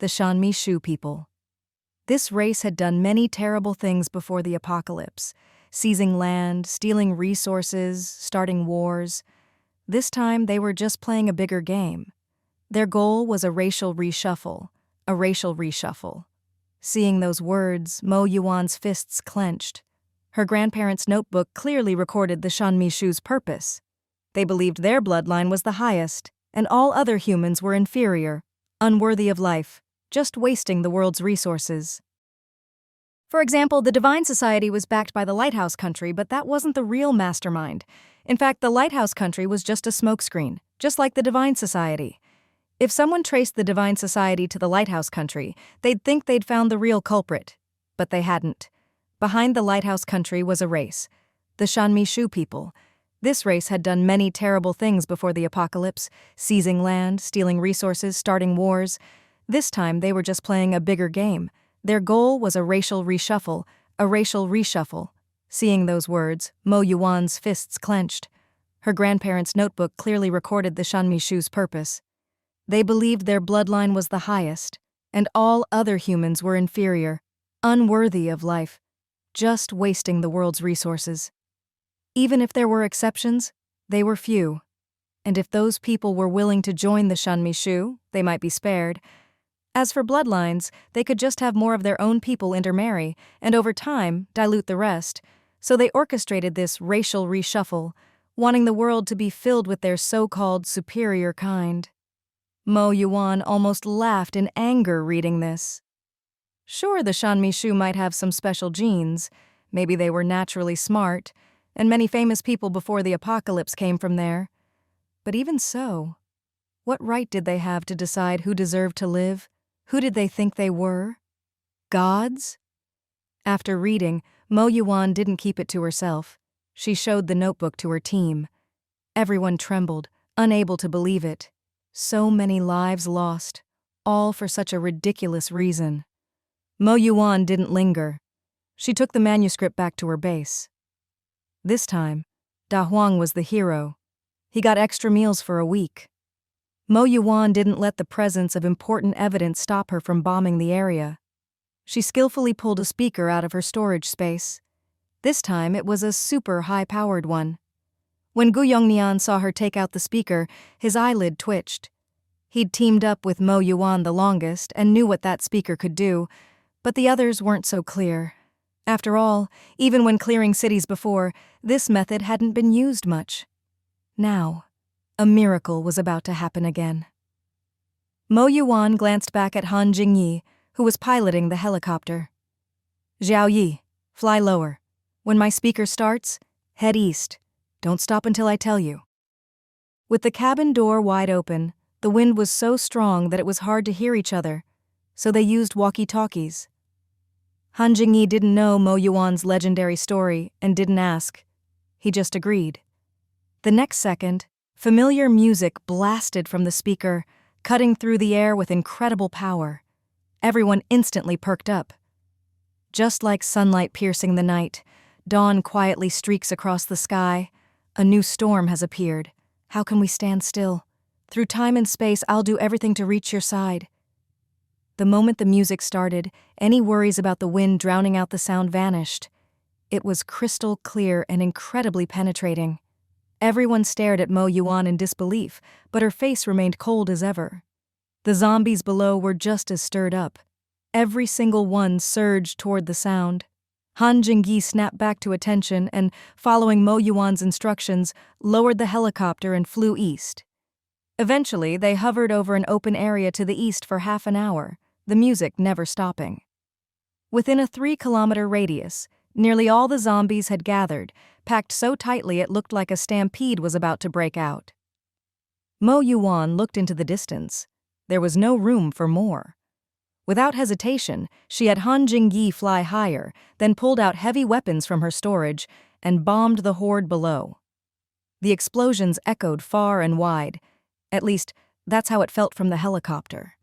Speaker 1: The Shanmishu people. This race had done many terrible things before the apocalypse, seizing land, stealing resources, starting wars. This time they were just playing a bigger game. Their goal was a racial reshuffle. Seeing those words, Mo Yuwan's fists clenched. Her grandparents' notebook clearly recorded the Shanmishu's purpose. They believed their bloodline was the highest, and all other humans were inferior, unworthy of life, just wasting the world's resources. For example, the Divine Society was backed by the Lighthouse Country, but that wasn't the real mastermind. In fact, the Lighthouse Country was just a smokescreen, just like the Divine Society. If someone traced the Divine Society to the Lighthouse Country, they'd think they'd found the real culprit. But they hadn't. Behind the Lighthouse Country was a race. The Shanmishu people. This race had done many terrible things before the apocalypse, seizing land, stealing resources, starting wars. This time they were just playing a bigger game. Their goal was a racial reshuffle. Seeing those words, Mo Yuwan's fists clenched. Her grandparents' notebook clearly recorded the Shanmishu's purpose. They believed their bloodline was the highest, and all other humans were inferior, unworthy of life, just wasting the world's resources. Even if there were exceptions, they were few. And if those people were willing to join the Shanmishu, they might be spared. As for bloodlines, they could just have more of their own people intermarry, and over time, dilute the rest. So they orchestrated this racial reshuffle, wanting the world to be filled with their so-called superior kind. Mo Yuwan almost laughed in anger reading this. Sure, the Shanmishu might have some special genes, maybe they were naturally smart, and many famous people before the apocalypse came from there. But even so, what right did they have to decide who deserved to live? Who did they think they were? Gods? After reading, Mo Yuwan didn't keep it to herself. She showed the notebook to her team. Everyone trembled, unable to believe it. So many lives lost, all for such a ridiculous reason. Mo Yuwan didn't linger. She took the manuscript back to her base. This time, Da Huang was the hero. He got extra meals for a week. Mo Yuwan didn't let the presence of important evidence stop her from bombing the area. She skillfully pulled a speaker out of her storage space. This time it was a super high-powered one. When Gu Yongnian saw her take out the speaker, his eyelid twitched. He'd teamed up with Mo Yuwan the longest and knew what that speaker could do, but the others weren't so clear. After all, even when clearing cities before, this method hadn't been used much. Now, a miracle was about to happen again. Mo Yuwan glanced back at Han Jingyi, who was piloting the helicopter. Zhao Yi, fly lower. When my speaker starts, head east. Don't stop until I tell you. With the cabin door wide open, the wind was so strong that it was hard to hear each other, so they used walkie-talkies. Han Jingyi didn't know Mo Yuwan's legendary story and didn't ask. He just agreed. The next second, familiar music blasted from the speaker, cutting through the air with incredible power. Everyone instantly perked up. Just like sunlight piercing the night, dawn quietly streaks across the sky. A new storm has appeared. How can we stand still? Through time and space, I'll do everything to reach your side. The moment the music started, any worries about the wind drowning out the sound vanished. It was crystal clear and incredibly penetrating. Everyone stared at Mo Yuwan in disbelief, but her face remained cold as ever. The zombies below were just as stirred up. Every single one surged toward the sound. Han Jingyi snapped back to attention and, following Mo Yuwan's instructions, lowered the helicopter and flew east. Eventually, they hovered over an open area to the east for half an hour, the music never stopping. Within a 3-kilometer radius, nearly all the zombies had gathered, packed so tightly it looked like a stampede was about to break out. Mo Yuwan looked into the distance. There was no room for more. Without hesitation, she had Han Jingyi fly higher, then pulled out heavy weapons from her storage and bombed the Hoard below. The explosions echoed far and wide. At least, that's how it felt from the helicopter.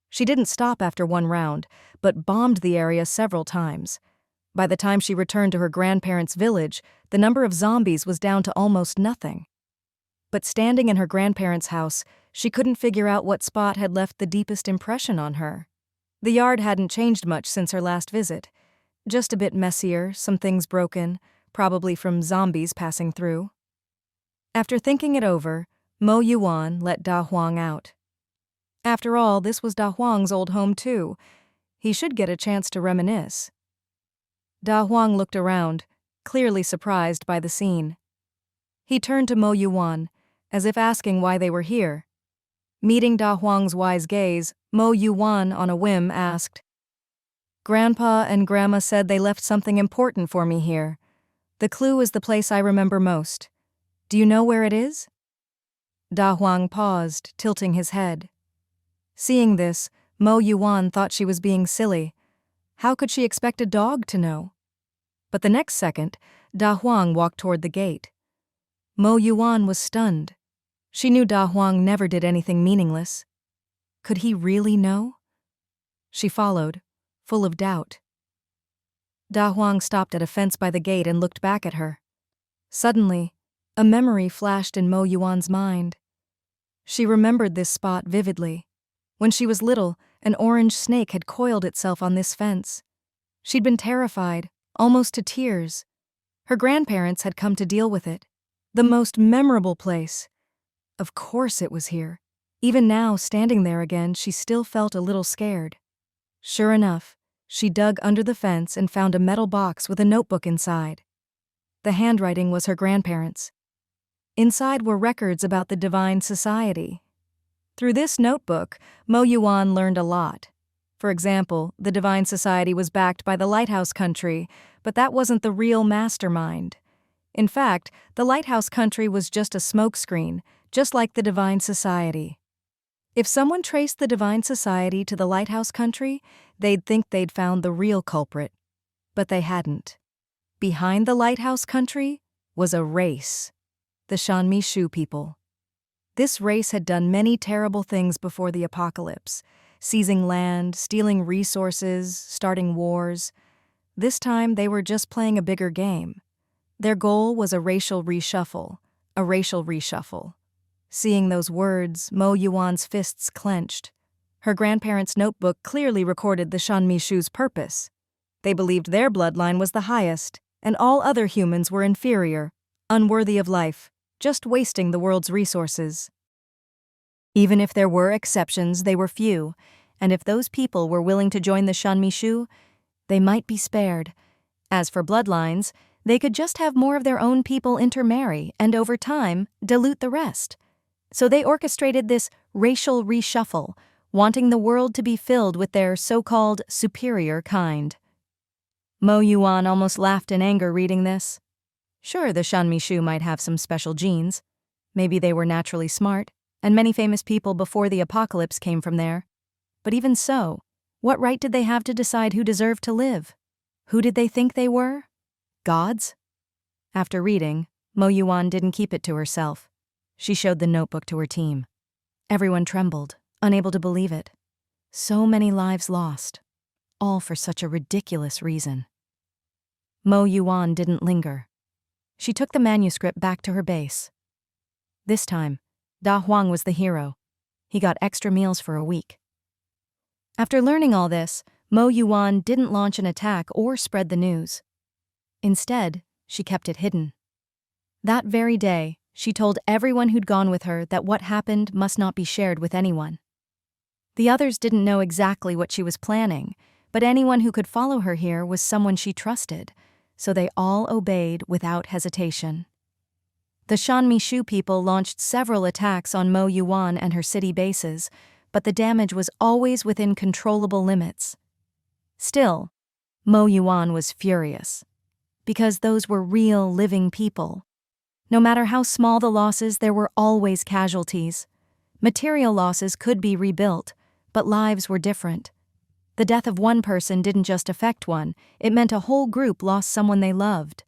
Speaker 1: She didn't stop after one round, but bombed the area several times. By the time she returned to her grandparents' village, the number of zombies was down to almost nothing. But standing in her grandparents' house, she couldn't figure out what spot had left the deepest impression on her. The yard hadn't changed much since her last visit. Just a bit messier, some things broken, probably from zombies passing through. After thinking it over, Mo Yuwan let Da Huang out. After all, this was Da Huang's old home too. He should get a chance to reminisce. Da Huang looked around, clearly surprised by the scene. He turned to Mo Yuwan, as if asking why they were here. Meeting Da Huang's wise gaze, Mo Yuwan, on a whim, asked, "Grandpa and Grandma said they left something important for me here. The clue is the place I remember most. Do you know where it is?" Da Huang paused, tilting his head. Seeing this, Mo Yuwan thought she was being silly. How could she expect a dog to know? But the next second, Da Huang walked toward the gate. Mo Yuwan was stunned. She knew Da Huang never did anything meaningless. Could he really know? She followed, full of doubt. Da Huang stopped at a fence by the gate and looked back at her. Suddenly, a memory flashed in Mo Yuwan's mind. She remembered this spot vividly. When she was little, an orange snake had coiled itself on this fence. She'd been terrified, almost to tears. Her grandparents had come to deal with it. The most memorable place. Of course it was here. Even now, standing there again, she still felt a little scared. Sure enough, she dug under the fence and found a metal box with a notebook inside. The handwriting was her grandparents'. Inside were records about the Divine Society. Through this notebook, Mo Yuwan learned a lot. For example, the Divine Society was backed by the Lighthouse Country, but that wasn't the real mastermind. In fact, the Lighthouse Country was just a smokescreen, just like the Divine Society. If someone traced the Divine Society to the Lighthouse Country, they'd think they'd found the real culprit. But they hadn't. Behind the Lighthouse Country was a race. The Shanmishu people. This race had done many terrible things before the apocalypse, seizing land, stealing resources, starting wars. This time they were just playing a bigger game. Their goal was a racial reshuffle. Seeing those words, Mo Yuwan's fists clenched. Her grandparents' notebook clearly recorded the Shanmishu's purpose. They believed their bloodline was the highest, and all other humans were inferior, unworthy of life, just wasting the world's resources. Even if there were exceptions, they were few, and if those people were willing to join the Shanmishu, they might be spared. As for bloodlines, they could just have more of their own people intermarry and, over time, dilute the rest. So they orchestrated this racial reshuffle, wanting the world to be filled with their so-called superior kind. Mo Yuwan almost laughed in anger reading this. Sure, the Shanmishu might have some special genes. Maybe they were naturally smart, and many famous people before the apocalypse came from there. But even so, what right did they have to decide who deserved to live? Who did they think they were? Gods? After reading, Mo Yuwan didn't keep it to herself. She showed the notebook to her team. Everyone trembled, unable to believe it. So many lives lost, all for such a ridiculous reason. Mo Yuwan didn't linger. She took the manuscript back to her base. This time, Da Huang was the hero. He got extra meals for a week. After learning all this, Mo Yuwan didn't launch an attack or spread the news. Instead, she kept it hidden. That very day, she told everyone who'd gone with her that what happened must not be shared with anyone. The others didn't know exactly what she was planning, but anyone who could follow her here was someone she trusted, so they all obeyed without hesitation. The Shanmishu people launched several attacks on Mo Yuwan and her city bases, but the damage was always within controllable limits. Still, Mo Yuwan was furious, because those were real living people. No matter how small the losses, there were always casualties. Material losses could be rebuilt, but lives were different. The death of one person didn't just affect one, it meant a whole group lost someone they loved.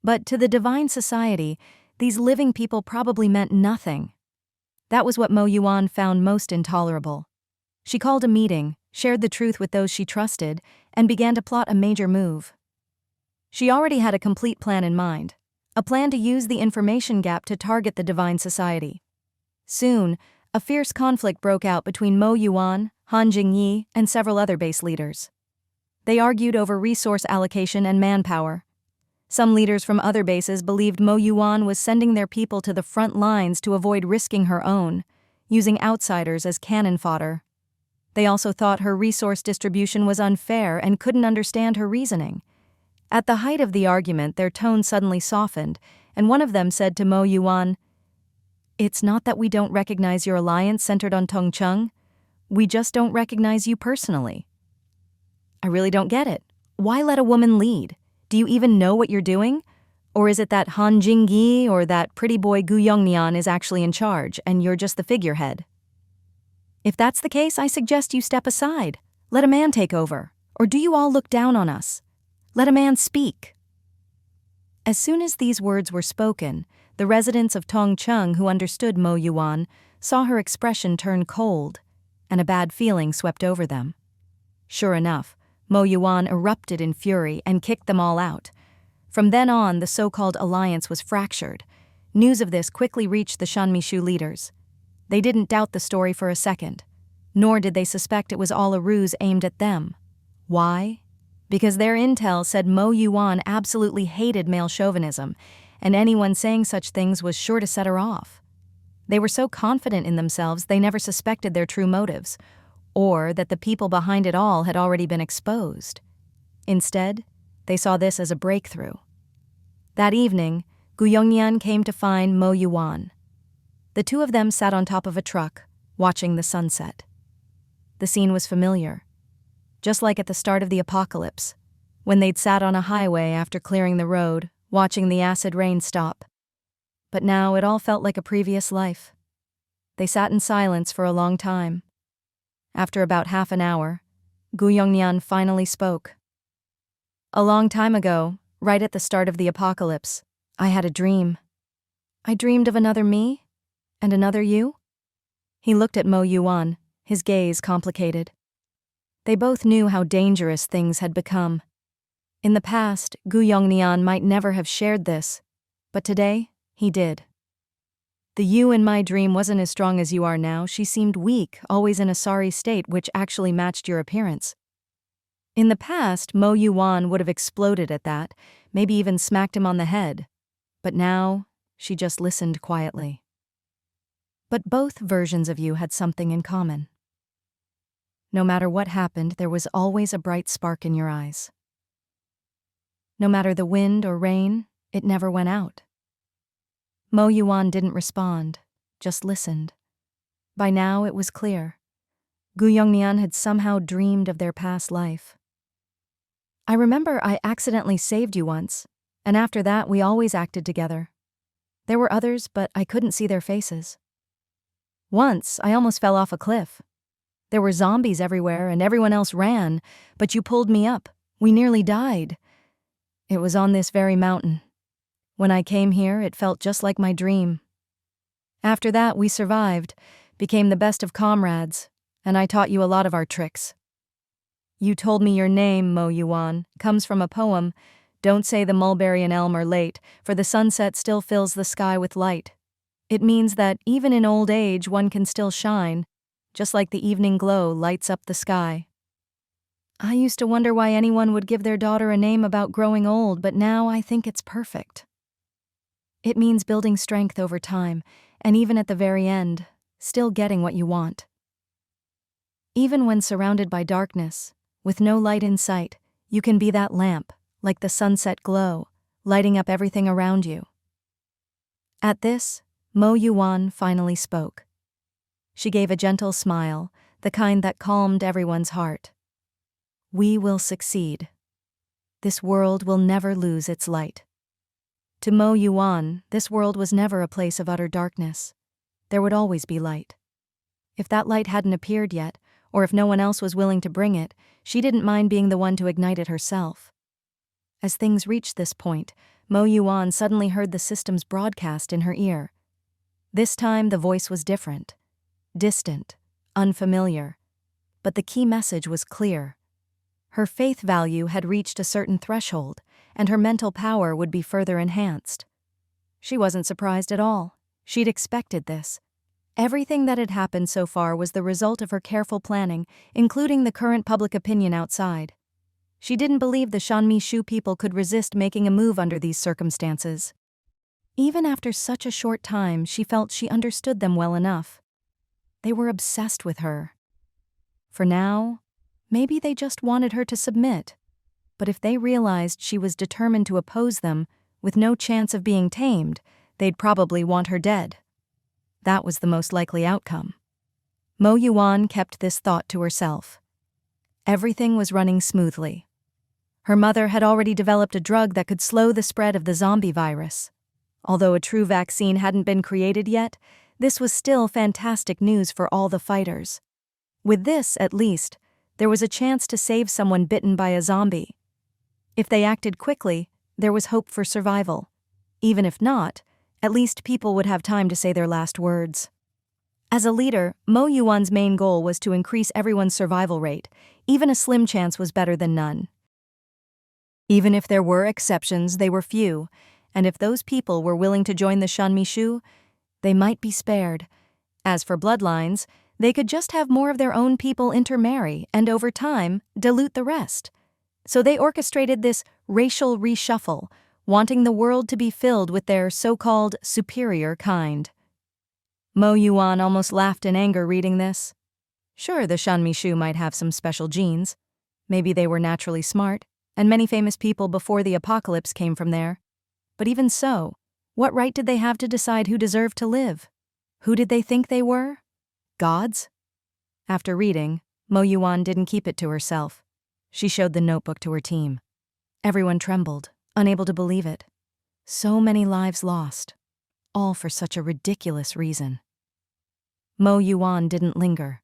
Speaker 1: But to the Divine Society, these living people probably meant nothing. That was what Mo Yuwan found most intolerable. She called a meeting, shared the truth with those she trusted, and began to plot a major move. She already had a complete plan in mind, a plan to use the information gap to target the Divine Society. Soon, a fierce conflict broke out between Mo Yuwan, Han Jingyi, and several other base leaders. They argued over resource allocation and manpower. Some leaders from other bases believed Mo Yuwan was sending their people to the front lines to avoid risking her own, using outsiders as cannon fodder. They also thought her resource distribution was unfair and couldn't understand her reasoning. At the height of the argument, their tone suddenly softened, and one of them said to Mo Yuwan, "It's not that we don't recognize your alliance centered on Tongcheng. We just don't recognize you personally." "I really don't get it. Why let a woman lead? Do you even know what you're doing? Or is it that Han Jingyi or that pretty boy Gu Yongnian is actually in charge, and you're just the figurehead?" "If that's the case, I suggest you step aside. Let a man take over. Or do you all look down on us? Let a man speak." As soon as these words were spoken, the residents of Tongcheng who understood Mo Yuwan saw her expression turn cold, and a bad feeling swept over them. Sure enough, Mo Yuwan erupted in fury and kicked them all out. From then on, the so-called alliance was fractured. News of this quickly reached the Shanmishu leaders. They didn't doubt the story for a second, nor did they suspect it was all a ruse aimed at them. Why? because their intel said Mo Yuwan absolutely hated male chauvinism, and anyone saying such things was sure to set her off. They were so confident in themselves they never suspected their true motives, or that the people behind it all had already been exposed. Instead, they saw this as a breakthrough. That evening, Gu Yongnian came to find Mo Yuwan. The two of them sat on top of a truck, watching the sunset. The scene was familiar, just like at the start of the apocalypse, when they'd sat on a highway after clearing the road, watching the acid rain stop. But now it all felt like a previous life. They sat in silence for a long time. After about half an hour, Gu Yongnian finally spoke. "A long time ago, right at the start of the apocalypse, I had a dream. I dreamed of another me and another you." He looked at Mo Yuwan, his gaze complicated. They both knew how dangerous things had become. In the past, Gu Yongnian might never have shared this, but today, he did. "The you in my dream wasn't as strong as you are now. She seemed weak, always in a sorry state which actually matched your appearance." In the past, Mo Yuwan would have exploded at that, maybe even smacked him on the head. But now, she just listened quietly. "But both versions of you had something in common. No matter what happened, there was always a bright spark in your eyes. No matter the wind or rain, it never went out." Mo Yuwan didn't respond, just listened. By now it was clear. Gu Yongnian had somehow dreamed of their past life. "I remember I accidentally saved you once, and after that we always acted together. There were others, but I couldn't see their faces. Once, I almost fell off a cliff. There were zombies everywhere and everyone else ran, but you pulled me up. We nearly died. It was on this very mountain. When I came here, it felt just like my dream. After that, we survived, became the best of comrades, and I taught you a lot of our tricks. You told me your name, Mo Yuwan, comes from a poem, 'Don't say the mulberry and elm are late, for the sunset still fills the sky with light.' It means that even in old age one can still shine, just like the evening glow lights up the sky. I used to wonder why anyone would give their daughter a name about growing old, but now I think it's perfect. It means building strength over time, and even at the very end, still getting what you want. Even when surrounded by darkness, with no light in sight, you can be that lamp, like the sunset glow, lighting up everything around you." At this, Mo Yuwan finally spoke. She gave a gentle smile, the kind that calmed everyone's heart. "We will succeed. This world will never lose its light." To Mo Yuwan, this world was never a place of utter darkness. There would always be light. If that light hadn't appeared yet, or if no one else was willing to bring it, she didn't mind being the one to ignite it herself. As things reached this point, Mo Yuwan suddenly heard the system's broadcast in her ear. This time the voice was different, distant, unfamiliar, but the key message was clear. Her faith value had reached a certain threshold, and her mental power would be further enhanced. She wasn't surprised at all. She'd expected this. Everything that had happened so far was the result of her careful planning, including the current public opinion outside. She didn't believe the Shanmi Shu people could resist making a move under these circumstances. Even after such a short time, she felt she understood them well enough. They were obsessed with her. For now, maybe they just wanted her to submit. But if they realized she was determined to oppose them, with no chance of being tamed, they'd probably want her dead. That was the most likely outcome. Mo Yuwan kept this thought to herself. Everything was running smoothly. Her mother had already developed a drug that could slow the spread of the zombie virus. Although a true vaccine hadn't been created yet, this was still fantastic news for all the fighters. With this, at least, there was a chance to save someone bitten by a zombie. If they acted quickly, there was hope for survival. Even if not, at least people would have time to say their last words. As a leader, Mo Yuwan's main goal was to increase everyone's survival rate. Even a slim chance was better than none. Even if there were exceptions, they were few, and if those people were willing to join the Shanmi Shu, they might be spared. As for bloodlines, they could just have more of their own people intermarry and over time dilute the rest. So they orchestrated this racial reshuffle, wanting the world to be filled with their so-called superior kind. Mo Yuwan almost laughed in anger reading this. Sure, the Shanmishu might have some special genes. Maybe they were naturally smart, and many famous people before the apocalypse came from there. But even so, what right did they have to decide who deserved to live? Who did they think they were? Gods? After reading, Mo Yuwan didn't keep it to herself. She showed the notebook to her team. Everyone trembled, unable to believe it. So many lives lost, all for such a ridiculous reason. Mo Yuwan didn't linger.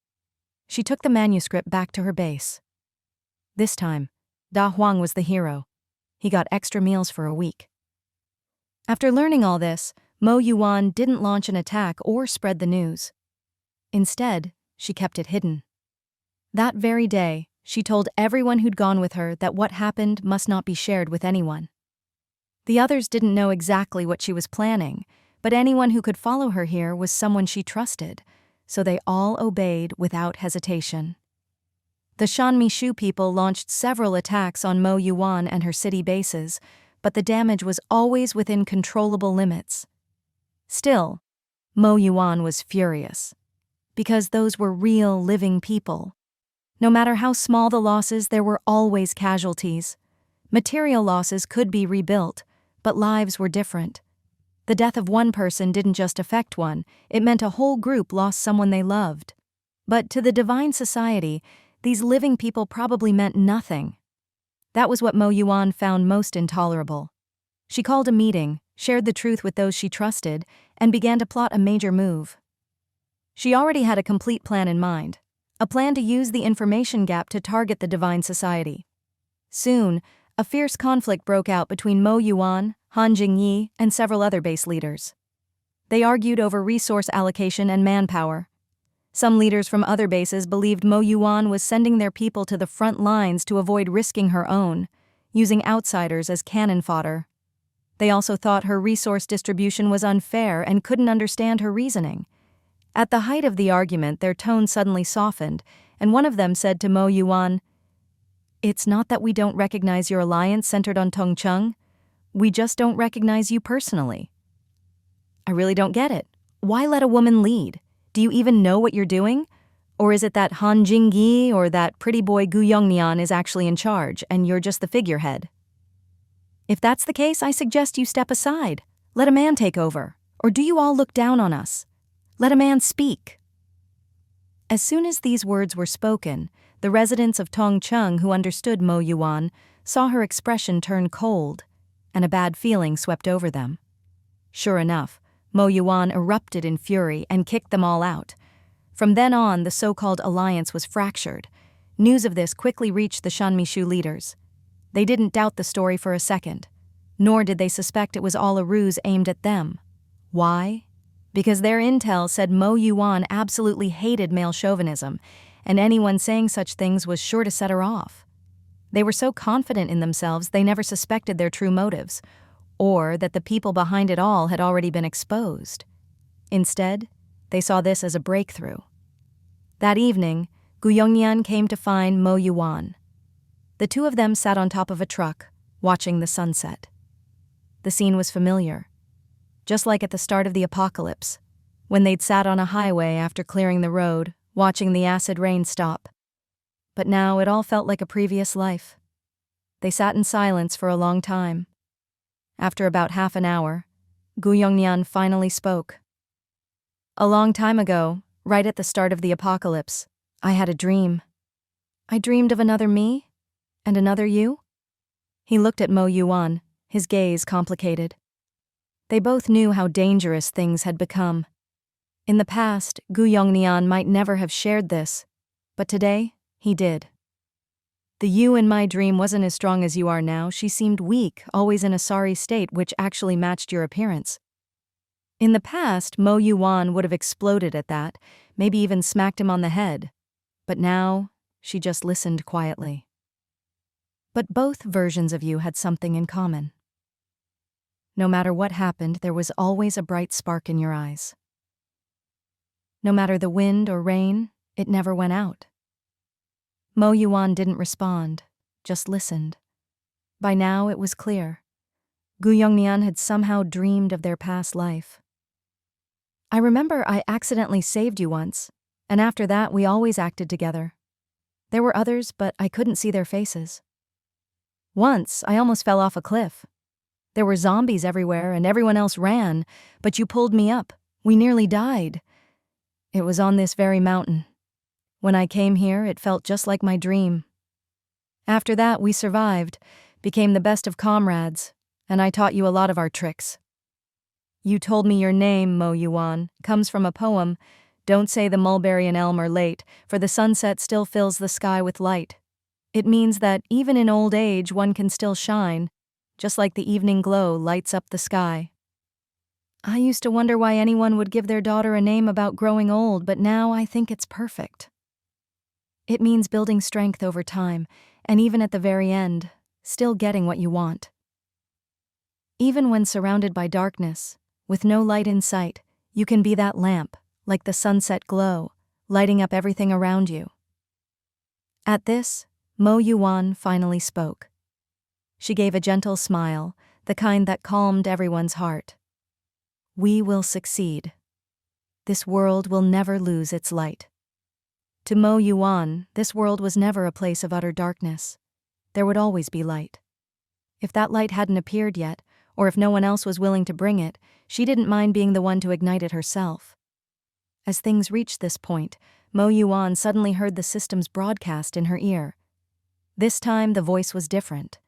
Speaker 1: She took the manuscript back to her base. This time, Da Huang was the hero. He got extra meals for a week. After learning all this, Mo Yuwan didn't launch an attack or spread the news. Instead, she kept it hidden. That very day, she told everyone who'd gone with her that what happened must not be shared with anyone. The others didn't know exactly what she was planning, but anyone who could follow her here was someone she trusted, so they all obeyed without hesitation. The Shanmishu people launched several attacks on Mo Yuwan and her city bases, but the damage was always within controllable limits. Still, Mo Yuwan was furious, because those were real living people. No matter how small the losses, there were always casualties. Material losses could be rebuilt, but lives were different. The death of one person didn't just affect one, it meant a whole group lost someone they loved. But to the divine society, these living people probably meant nothing. That was what Mo Yuwan found most intolerable. She called a meeting, shared the truth with those she trusted, and began to plot a major move. She already had a complete plan in mind, a plan to use the information gap to target the divine society. Soon, a fierce conflict broke out between Mo Yuwan, Han Jingyi, and several other base leaders. They argued over resource allocation and manpower. Some leaders from other bases believed Mo Yuwan was sending their people to the front lines to avoid risking her own, using outsiders as cannon fodder. They also thought her resource distribution was unfair and couldn't understand her reasoning. At the height of the argument, their tone suddenly softened, and one of them said to Mo Yuwan, "It's not that we don't recognize your alliance centered on Tongcheng. We just don't recognize you personally." "I really don't get it. Why let a woman lead? Do you even know what you're doing? Or is it that Han Jingyi or that pretty boy Gu Yongnian is actually in charge, and you're just the figurehead?" "If that's the case, I suggest you step aside. Let a man take over. Or do you all look down on us? Let a man speak." As soon as these words were spoken, the residents of Tongcheng who understood Mo Yuwan saw her expression turn cold, and a bad feeling swept over them. Sure enough, Mo Yuwan erupted in fury and kicked them all out. From then on, the so-called alliance was fractured. News of this quickly reached the Shanmishu leaders. They didn't doubt the story for a second, nor did they suspect it was all a ruse aimed at them. Why? Because their intel said Mo Yuwan absolutely hated male chauvinism, and anyone saying such things was sure to set her off. They were so confident in themselves they never suspected their true motives, or that the people behind it all had already been exposed. Instead, they saw this as a breakthrough. That evening, Gu Yongnian came to find Mo Yuwan. The two of them sat on top of a truck, watching the sunset. The scene was familiar, just like at the start of the apocalypse, when they'd sat on a highway after clearing the road, watching the acid rain stop. But now it all felt like a previous life. They sat in silence for a long time. After about half an hour, Gu Yongnian finally spoke. "A long time ago, right at the start of the apocalypse, I had a dream. I dreamed of another me and another you." He looked at Mo Yuwan, his gaze complicated. They both knew how dangerous things had become. In the past, Gu Yongnian might never have shared this, but today, he did. "The you in my dream wasn't as strong as you are now. She seemed weak, always in a sorry state which actually matched your appearance." In the past, Mo Yuwan would have exploded at that, maybe even smacked him on the head. But now, she just listened quietly. But both versions of you had something in common. No matter what happened, there was always a bright spark in your eyes. No matter the wind or rain, it never went out. Mo Yuwan didn't respond, just listened. By now it was clear. Gu Yongnian had somehow dreamed of their past life. I remember I accidentally saved you once, and after that we always acted together. There were others, but I couldn't see their faces. Once, I almost fell off a cliff. There were zombies everywhere and everyone else ran, but you pulled me up. We nearly died. It was on this very mountain. When I came here, it felt just like my dream. After that, we survived, became the best of comrades, and I taught you a lot of our tricks. You told me your name, Mo Yuwan, comes from a poem. Don't say the mulberry and elm are late, for the sunset still fills the sky with light. It means that even in old age one can still shine, just like the evening glow lights up the sky. I used to wonder why anyone would give their daughter a name about growing old, but now I think it's perfect. It means building strength over time, and even at the very end, still getting what you want. Even when surrounded by darkness, with no light in sight, you can be that lamp, like the sunset glow, lighting up everything around you. At this, Mo Yuwan finally spoke. She gave a gentle smile, the kind that calmed everyone's heart. We will succeed. This world will never lose its light. To Mo Yuwan, this world was never a place of utter darkness. There would always be light. If that light hadn't appeared yet, or if no one else was willing to bring it, she didn't mind being the one to ignite it herself. As things reached this point, Mo Yuwan suddenly heard the system's broadcast in her ear. This time the voice was different,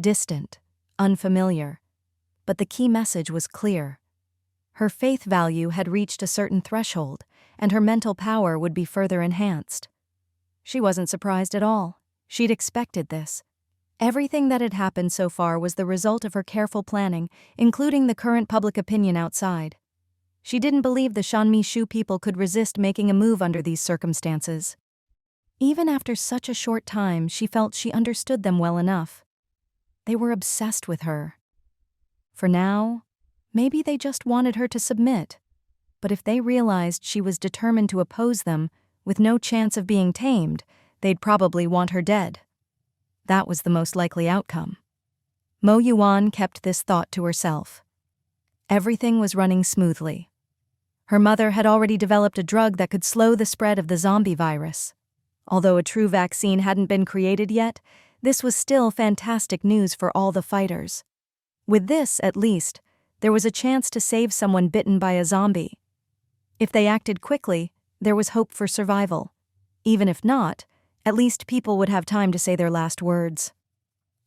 Speaker 1: distant, unfamiliar, but the key message was clear. Her faith value had reached a certain threshold, and her mental power would be further enhanced. She wasn't surprised at all. She'd expected this. Everything that had happened so far was the result of her careful planning, including the current public opinion outside. She didn't believe the Shanmi Shu people could resist making a move under these circumstances. Even after such a short time, she felt she understood them well enough. They were obsessed with her. For now, maybe they just wanted her to submit. But if they realized she was determined to oppose them, with no chance of being tamed, they'd probably want her dead. That was the most likely outcome. Mo Yuwan kept this thought to herself. Everything was running smoothly. Her mother had already developed a drug that could slow the spread of the zombie virus. Although a true vaccine hadn't been created yet, this was still fantastic news for all the fighters. With this, at least, there was a chance to save someone bitten by a zombie. If they acted quickly, there was hope for survival. Even if not, at least people would have time to say their last words.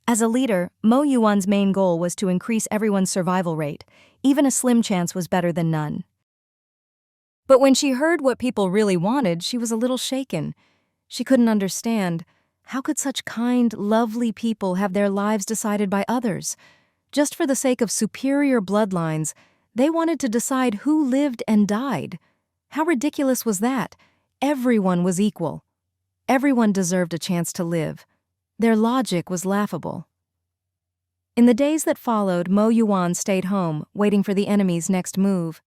Speaker 1: As a leader, Mo Yuwan's main goal was to increase everyone's survival rate. Even a slim chance was better than none. But when she heard what people really wanted, she was a little shaken. She couldn't understand. How could such kind, lovely people have their lives decided by others? Just for the sake of superior bloodlines, they wanted to decide who lived and died. How ridiculous was that? Everyone was equal. Everyone deserved a chance to live. Their logic was laughable. In the days that followed, Mo Yuwan stayed home, waiting for the enemy's next move.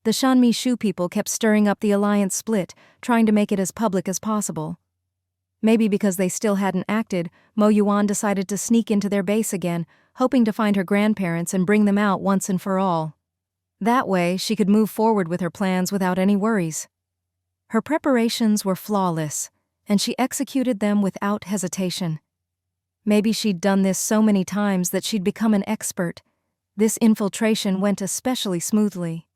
Speaker 1: The Shanmi Shu people kept stirring up the alliance split, trying to make it as public as possible. Maybe because they still hadn't acted, Mo Yuwan decided to sneak into their base again, hoping to find her grandparents and bring them out once and for all. That way, she could move forward with her plans without any worries. Her preparations were flawless, and she executed them without hesitation. Maybe she'd done this so many times that she'd become an expert. This infiltration went especially smoothly.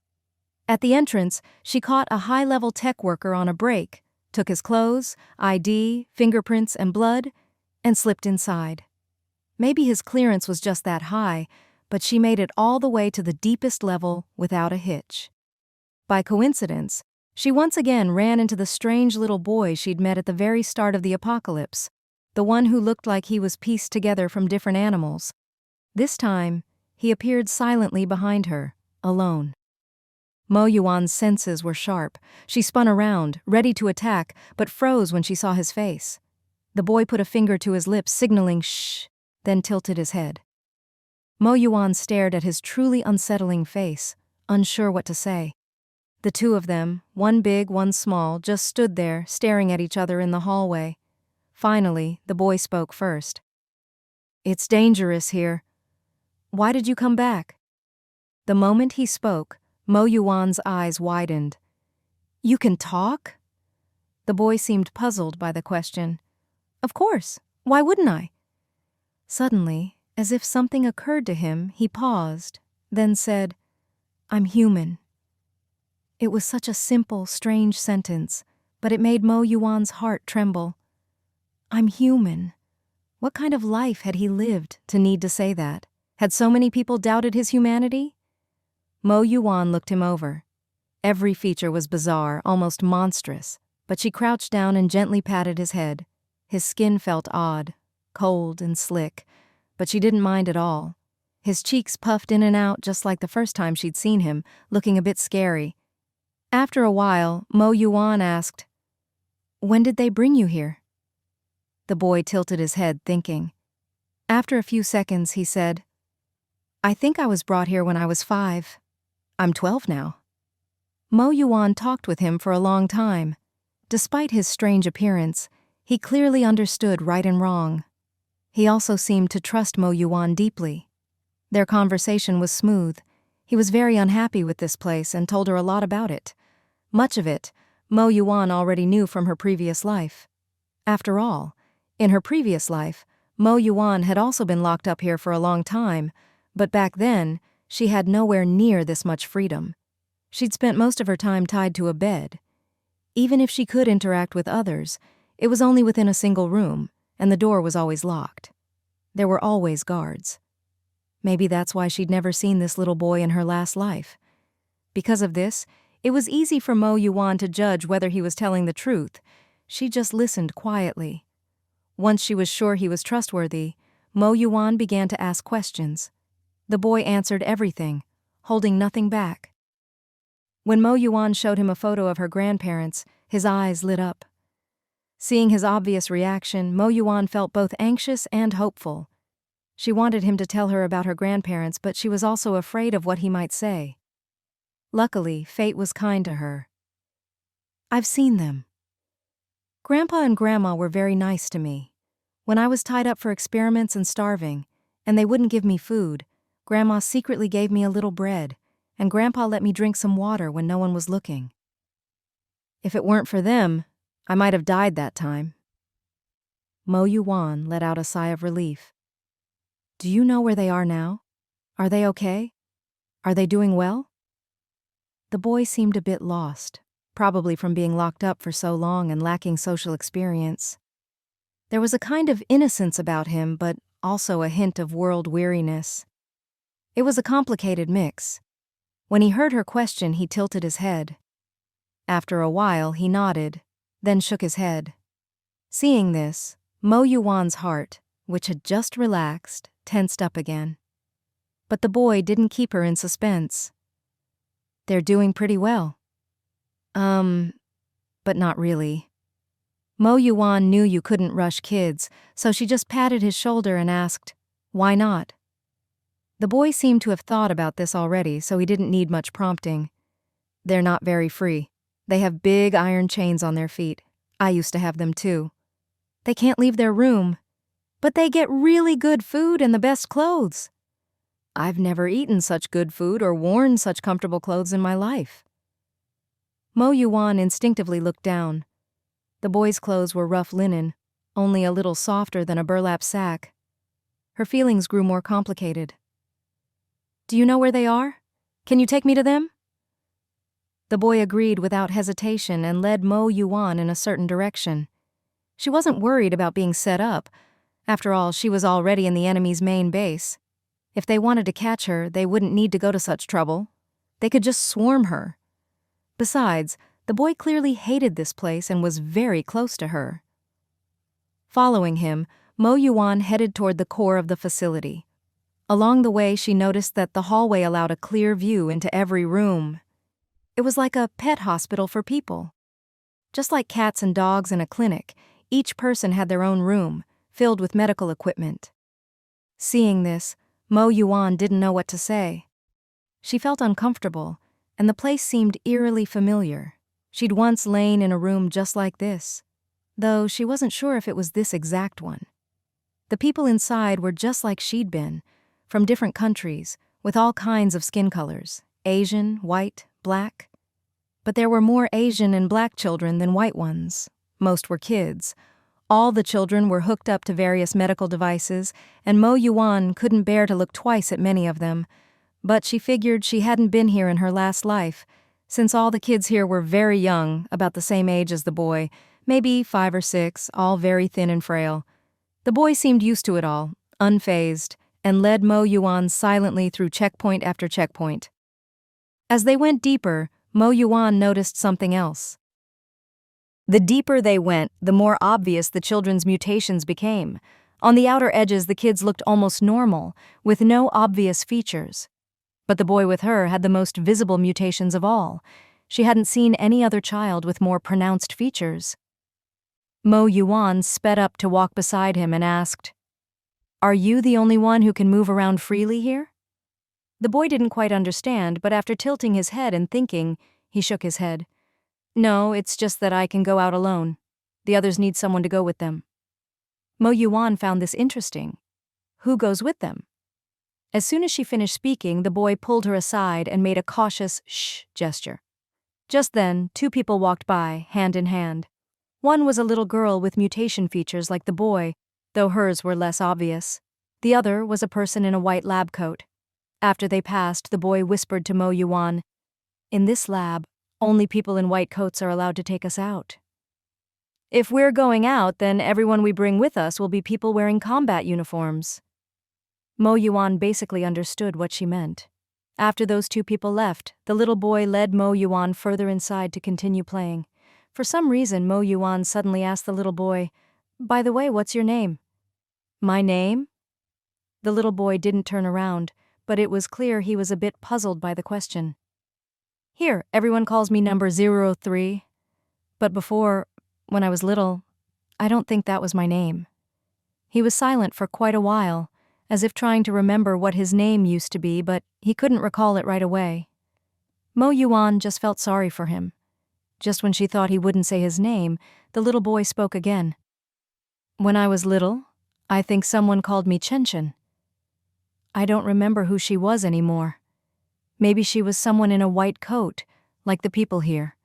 Speaker 1: At the entrance, she caught a high-level tech worker on a break, took his clothes, ID, fingerprints, and blood, and slipped inside. Maybe his clearance was just that high, but she made it all the way to the deepest level without a hitch. By coincidence, she once again ran into the strange little boy she'd met at the very start of the apocalypse, the one who looked like he was pieced together from different animals. This time, he appeared silently behind her, alone. Mo Yuwan's senses were sharp. She spun around, ready to attack, but froze when she saw his face. The boy put a finger to his lips, signaling shh, then tilted his head. Mo Yuwan stared at his truly unsettling face, unsure what to say. The two of them, one big, one small, just stood there, staring at each other in the hallway. Finally, the boy spoke first. "It's dangerous here. Why did you come back?" The moment he spoke, Mo Yuwan's eyes widened. "You can talk?" The boy seemed puzzled by the question. "Of course. Why wouldn't I?" Suddenly, as if something occurred to him, he paused, then said, "I'm human." It was such a simple, strange sentence, but it made Mo Yuwan's heart tremble. I'm human. What kind of life had he lived to need to say that? Had so many people doubted his humanity? Mo Yuwan looked him over. Every feature was bizarre, almost monstrous, but she crouched down and gently patted his head. His skin felt odd, cold and slick, but she didn't mind at all. His cheeks puffed in and out just like the first time she'd seen him, looking a bit scary. After a while, Mo Yuwan asked, "When did they bring you here?" The boy tilted his head, thinking. After a few seconds, he said, "I think I was brought here when I was 5. I'm 12 now." Mo Yuwan talked with him for a long time. Despite his strange appearance, he clearly understood right and wrong. He also seemed to trust Mo Yuwan deeply. Their conversation was smooth. He was very unhappy with this place and told her a lot about it. Much of it, Mo Yuwan already knew from her previous life. After all, in her previous life, Mo Yuwan had also been locked up here for a long time, but back then, she had nowhere near this much freedom. She'd spent most of her time tied to a bed. Even if she could interact with others, it was only within a single room, and the door was always locked. There were always guards. Maybe that's why she'd never seen this little boy in her last life. Because of this, it was easy for Mo Yuwan to judge whether he was telling the truth. She just listened quietly. Once she was sure he was trustworthy, Mo Yuwan began to ask questions. The boy answered everything, holding nothing back. When Mo Yuwan showed him a photo of her grandparents, his eyes lit up. Seeing his obvious reaction, Mo Yuwan felt both anxious and hopeful. She wanted him to tell her about her grandparents, but she was also afraid of what he might say. Luckily, fate was kind to her. "I've seen them. Grandpa and Grandma were very nice to me. When I was tied up for experiments and starving, and they wouldn't give me food, Grandma secretly gave me a little bread, and Grandpa let me drink some water when no one was looking. If it weren't for them, I might have died that time." Mo Yuwan let out a sigh of relief. "Do you know where they are now? Are they okay? Are they doing well?" The boy seemed a bit lost, probably from being locked up for so long and lacking social experience. There was a kind of innocence about him, but also a hint of world weariness. It was a complicated mix. When he heard her question, he tilted his head. After a while, he nodded, then shook his head. Seeing this, Mo Yuwan's heart, which had just relaxed, tensed up again. But the boy didn't keep her in suspense. "They're doing pretty well." But not really. Mo Yuwan knew you couldn't rush kids, so she just patted his shoulder and asked, "Why not?" The boy seemed to have thought about this already, so he didn't need much prompting. "They're not very free. They have big iron chains on their feet. I used to have them too. They can't leave their room, but they get really good food and the best clothes. I've never eaten such good food or worn such comfortable clothes in my life." Mo Yuwan instinctively looked down. The boy's clothes were rough linen, only a little softer than a burlap sack. Her feelings grew more complicated. "Do you know where they are? Can you take me to them?" The boy agreed without hesitation and led Mo Yuwan in a certain direction. She wasn't worried about being set up. After all, she was already in the enemy's main base. If they wanted to catch her, they wouldn't need to go to such trouble. They could just swarm her. Besides, the boy clearly hated this place and was very close to her. Following him, Mo Yuwan headed toward the core of the facility. Along the way, she noticed that the hallway allowed a clear view into every room. It was like a pet hospital for people. Just like cats and dogs in a clinic, each person had their own room, filled with medical equipment. Seeing this, Mo Yuwan didn't know what to say. She felt uncomfortable, and the place seemed eerily familiar. She'd once lain in a room just like this. though she wasn't sure if it was this exact one. The people inside were just like she'd been, from different countries, with all kinds of skin colors, Asian, white, black. But there were more Asian and black children than white ones. Most were kids. All the children were hooked up to various medical devices, and Mo Yuwan couldn't bear to look twice at many of them. But she figured she hadn't been here in her last life, since all the kids here were very young, about the same age as the boy, maybe 5 or 6, all very thin and frail. The boy seemed used to it all, unfazed, and led Mo Yuwan silently through checkpoint after checkpoint. As they went deeper, Mo Yuwan noticed something else. The deeper they went, the more obvious the children's mutations became. On the outer edges, the kids looked almost normal, with no obvious features. But the boy with her had the most visible mutations of all. She hadn't seen any other child with more pronounced features. Mo Yuwan sped up to walk beside him and asked, "Are you the only one who can move around freely here?" The boy didn't quite understand, but after tilting his head and thinking, he shook his head. "No, it's just that I can go out alone. The others need someone to go with them." Mo Yuwan found this interesting. Who goes with them? As soon as she finished speaking, the boy pulled her aside and made a cautious shh gesture. Just then, 2 people walked by, hand in hand. One was a little girl with mutation features like the boy, though hers were less obvious. The other was a person in a white lab coat. After they passed, the boy whispered to Mo Yuwan, "In this lab, only people in white coats are allowed to take us out. If we're going out, then everyone we bring with us will be people wearing combat uniforms." Mo Yuwan basically understood what she meant. After those 2 people left, the little boy led Mo Yuwan further inside to continue playing. For some reason, Mo Yuwan suddenly asked the little boy, "By the way, what's your name?" "My name?" The little boy didn't turn around, but it was clear he was a bit puzzled by the question. "Here, everyone calls me number 03. But before, when I was little, I don't think that was my name." He was silent for quite a while, as if trying to remember what his name used to be, but he couldn't recall it right away. Mo Yuwan just felt sorry for him. Just when she thought he wouldn't say his name, the little boy spoke again. "When I was little, I think someone called me Chen. I don't remember who she was anymore. Maybe she was someone in a white coat, like the people here."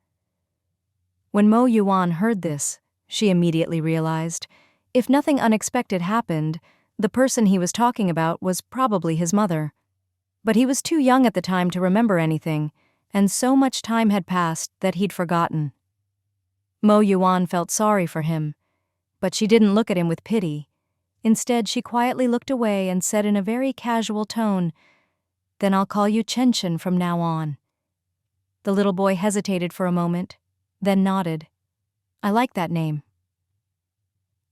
Speaker 1: When Mo Yuwan heard this, she immediately realized, if nothing unexpected happened, the person he was talking about was probably his mother. But he was too young at the time to remember anything, and so much time had passed that he'd forgotten. Mo Yuwan felt sorry for him, but she didn't look at him with pity. Instead, she quietly looked away and said in a very casual tone, "Then I'll call you Chen from now on." The little boy hesitated for a moment, then nodded. "I like that name."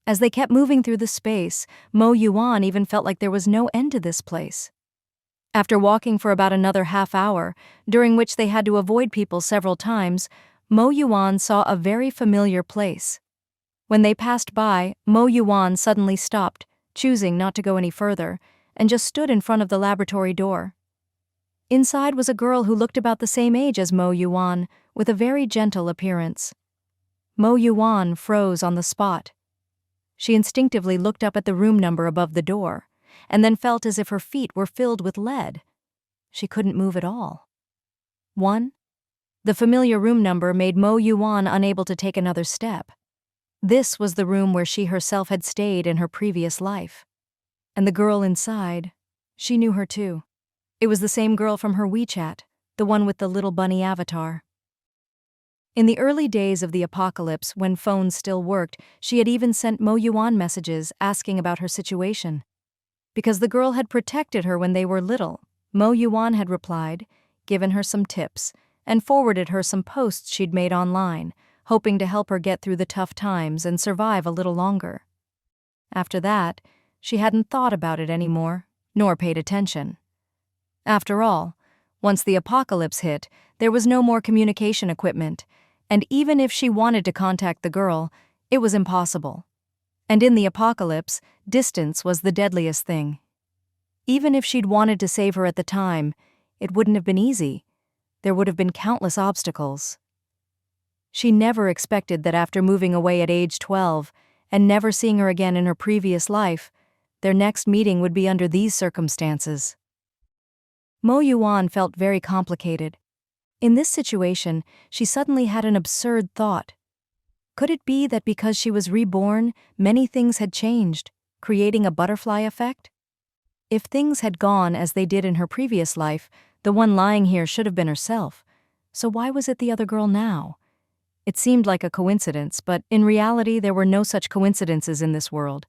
Speaker 1: As they kept moving through the space, Mo Yuwan even felt like there was no end to this place. After walking for about another half hour, during which they had to avoid people several times, Mo Yuwan saw a very familiar place. When they passed by, Mo Yuwan suddenly stopped, choosing not to go any further, and just stood in front of the laboratory door. Inside was a girl who looked about the same age as Mo Yuwan, with a very gentle appearance. Mo Yuwan froze on the spot. She instinctively looked up at the room number above the door, and then felt as if her feet were filled with lead. She couldn't move at all. 1. The familiar room number made Mo Yuwan unable to take another step. This was the room where she herself had stayed in her previous life. And the girl inside, she knew her too. It was the same girl from her WeChat, the one with the little bunny avatar. In the early days of the apocalypse, when phones still worked, she had even sent Mo Yuwan messages asking about her situation. Because the girl had protected her when they were little, Mo Yuwan had replied, given her some tips, and forwarded her some posts she'd made online, hoping to help her get through the tough times and survive a little longer. After that, she hadn't thought about it anymore, nor paid attention. After all, once the apocalypse hit, there was no more communication equipment, and even if she wanted to contact the girl, it was impossible. And in the apocalypse, distance was the deadliest thing. Even if she'd wanted to save her at the time, it wouldn't have been easy. There would have been countless obstacles. She never expected that after moving away at age 12 and never seeing her again in her previous life, their next meeting would be under these circumstances. Mo Yuwan felt very complicated. In this situation, she suddenly had an absurd thought. Could it be that because she was reborn, many things had changed, creating a butterfly effect? If things had gone as they did in her previous life, the one lying here should have been herself. So why was it the other girl now? It seemed like a coincidence, but in reality there were no such coincidences in this world.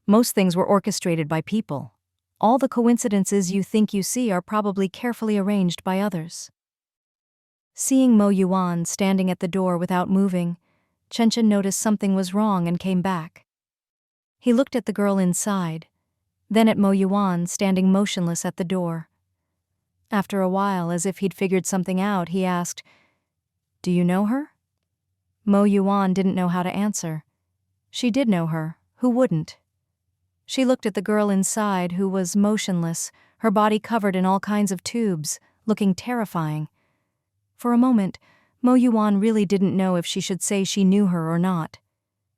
Speaker 1: Most things were orchestrated by people. All the coincidences you think you see are probably carefully arranged by others. Seeing Mo Yuwan standing at the door without moving, Chenchen noticed something was wrong and came back. He looked at the girl inside, then at Mo Yuwan standing motionless at the door. After a while, as if he'd figured something out, he asked, "Do you know her?" Mo Yuwan didn't know how to answer. She did know her, who wouldn't? She looked at the girl inside, who was motionless, her body covered in all kinds of tubes, looking terrifying. For a moment, Mo Yuwan really didn't know if she should say she knew her or not.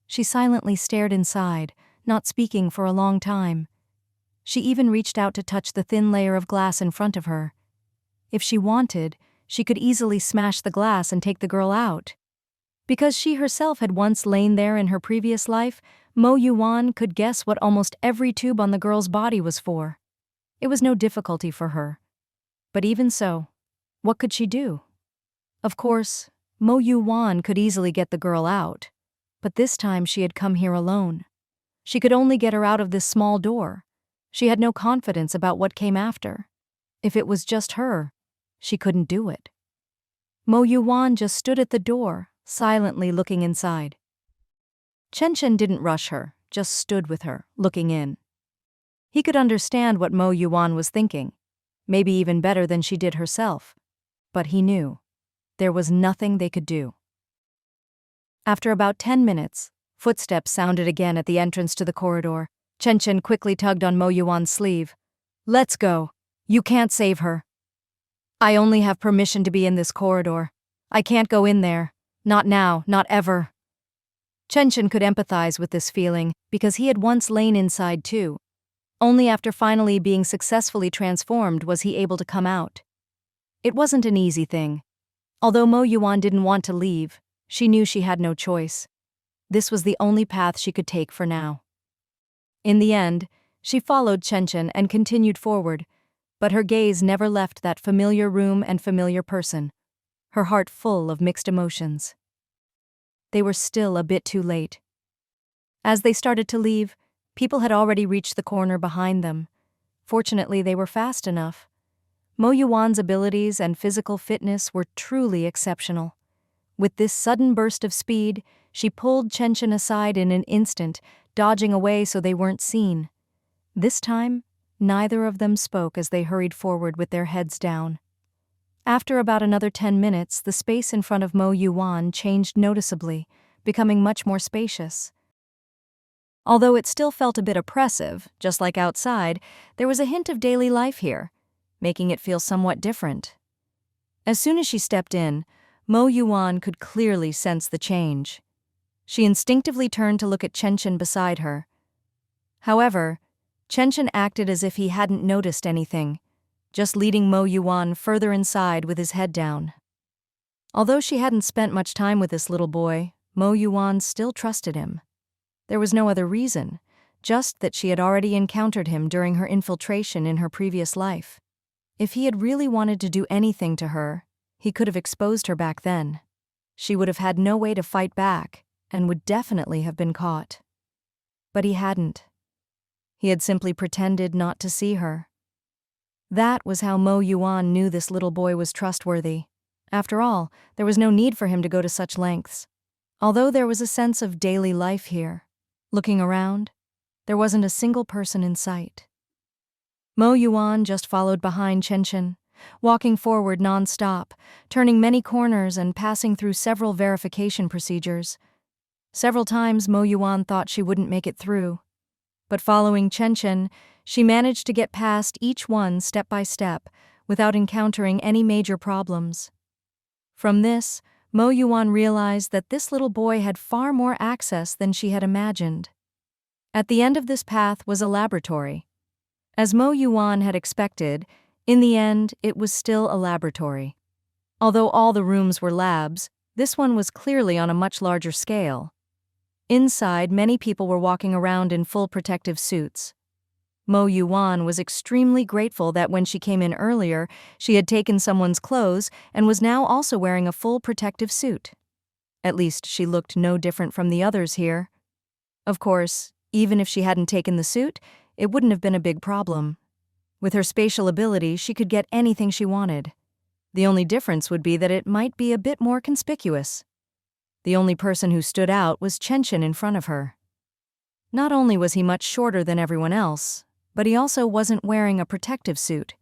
Speaker 1: She silently stared inside, not speaking for a long time. She even reached out to touch the thin layer of glass in front of her. If she wanted, she could easily smash the glass and take the girl out. Because she herself had once lain there in her previous life, Mo Yuwan could guess what almost every tube on the girl's body was for. It was no difficulty for her. But even so, what could she do? Of course, Mo Yuwan could easily get the girl out, but this time she had come here alone. She could only get her out of this small door. She had no confidence about what came after. If it was just her, she couldn't do it. Mo Yuwan just stood at the door, silently looking inside. Chenchen didn't rush her, just stood with her, looking in. He could understand what Mo Yuwan was thinking, maybe even better than she did herself. But he knew. There was nothing they could do. After about 10 minutes, footsteps sounded again at the entrance to the corridor. Chenchen quickly tugged on Mo Yuwan's sleeve. "Let's go. You can't save her. I only have permission to be in this corridor. I can't go in there. Not now, not ever." Chenchen could empathize with this feeling because he had once lain inside too. Only after finally being successfully transformed was he able to come out. It wasn't an easy thing. Although Mo Yuwan didn't want to leave, she knew she had no choice. This was the only path she could take for now. In the end, she followed Chenchen and continued forward, but her gaze never left that familiar room and familiar person, her heart full of mixed emotions. They were still a bit too late. As they started to leave, people had already reached the corner behind them. Fortunately, they were fast enough. Mo Yuwan's abilities and physical fitness were truly exceptional. With this sudden burst of speed, she pulled Chenchen aside in an instant, dodging away so they weren't seen. This time, neither of them spoke as they hurried forward with their heads down. After about another 10 minutes, the space in front of Mo Yuwan changed noticeably, becoming much more spacious. Although it still felt a bit oppressive, just like outside, there was a hint of daily life here, making it feel somewhat different. As soon as she stepped in, Mo Yuwan could clearly sense the change. She instinctively turned to look at Chenchen beside her. However, Chenchen acted as if he hadn't noticed anything, just leading Mo Yuwan further inside with his head down. Although she hadn't spent much time with this little boy, Mo Yuwan still trusted him. There was no other reason, just that she had already encountered him during her infiltration in her previous life. If he had really wanted to do anything to her, he could have exposed her back then. She would have had no way to fight back, and would definitely have been caught. But he hadn't. He had simply pretended not to see her. That was how Mo Yuwan knew this little boy was trustworthy. After all, there was no need for him to go to such lengths. Although there was a sense of daily life here, looking around, there wasn't a single person in sight. Mo Yuwan just followed behind Chenchen, walking forward non-stop, turning many corners and passing through several verification procedures. Several times Mo Yuwan thought she wouldn't make it through. But following Chenchen, she managed to get past each one step by step without encountering any major problems. From this, Mo Yuwan realized that this little boy had far more access than she had imagined. At the end of this path was a laboratory. As Mo Yuwan had expected, in the end, it was still a laboratory. Although all the rooms were labs, this one was clearly on a much larger scale. Inside, many people were walking around in full protective suits. Mo Yuwan was extremely grateful that when she came in earlier, she had taken someone's clothes and was now also wearing a full protective suit. At least she looked no different from the others here. Of course, even if she hadn't taken the suit, it wouldn't have been a big problem. With her spatial ability, she could get anything she wanted. The only difference would be that it might be a bit more conspicuous. The only person who stood out was Chenshin in front of her. Not only was he much shorter than everyone else, but he also wasn't wearing a protective suit.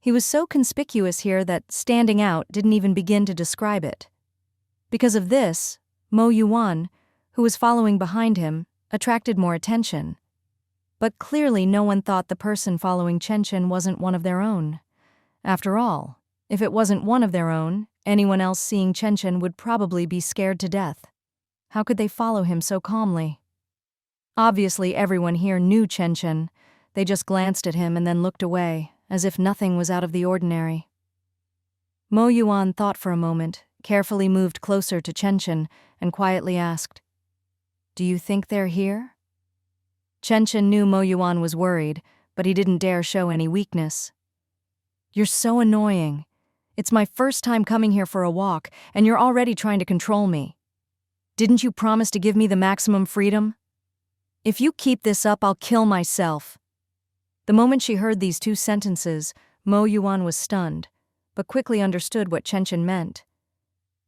Speaker 1: He was so conspicuous here that standing out didn't even begin to describe it. Because of this, Mo Yuwan, who was following behind him, attracted more attention. But clearly no one thought the person following Chenshin wasn't one of their own. After all, if it wasn't one of their own, anyone else seeing Chenshin would probably be scared to death. How could they follow him so calmly? Obviously everyone here knew Chenshin. They just glanced at him and then looked away, as if nothing was out of the ordinary. Mo Yuwan thought for a moment, carefully moved closer to Chenshin, and quietly asked, "Do you think they're here?" Chenshin knew Mo Yuwan was worried, but he didn't dare show any weakness. "You're so annoying. It's my first time coming here for a walk, and you're already trying to control me. Didn't you promise to give me the maximum freedom? If you keep this up, I'll kill myself." The moment she heard these two sentences, Mo Yuwan was stunned, but quickly understood what Chenshin meant.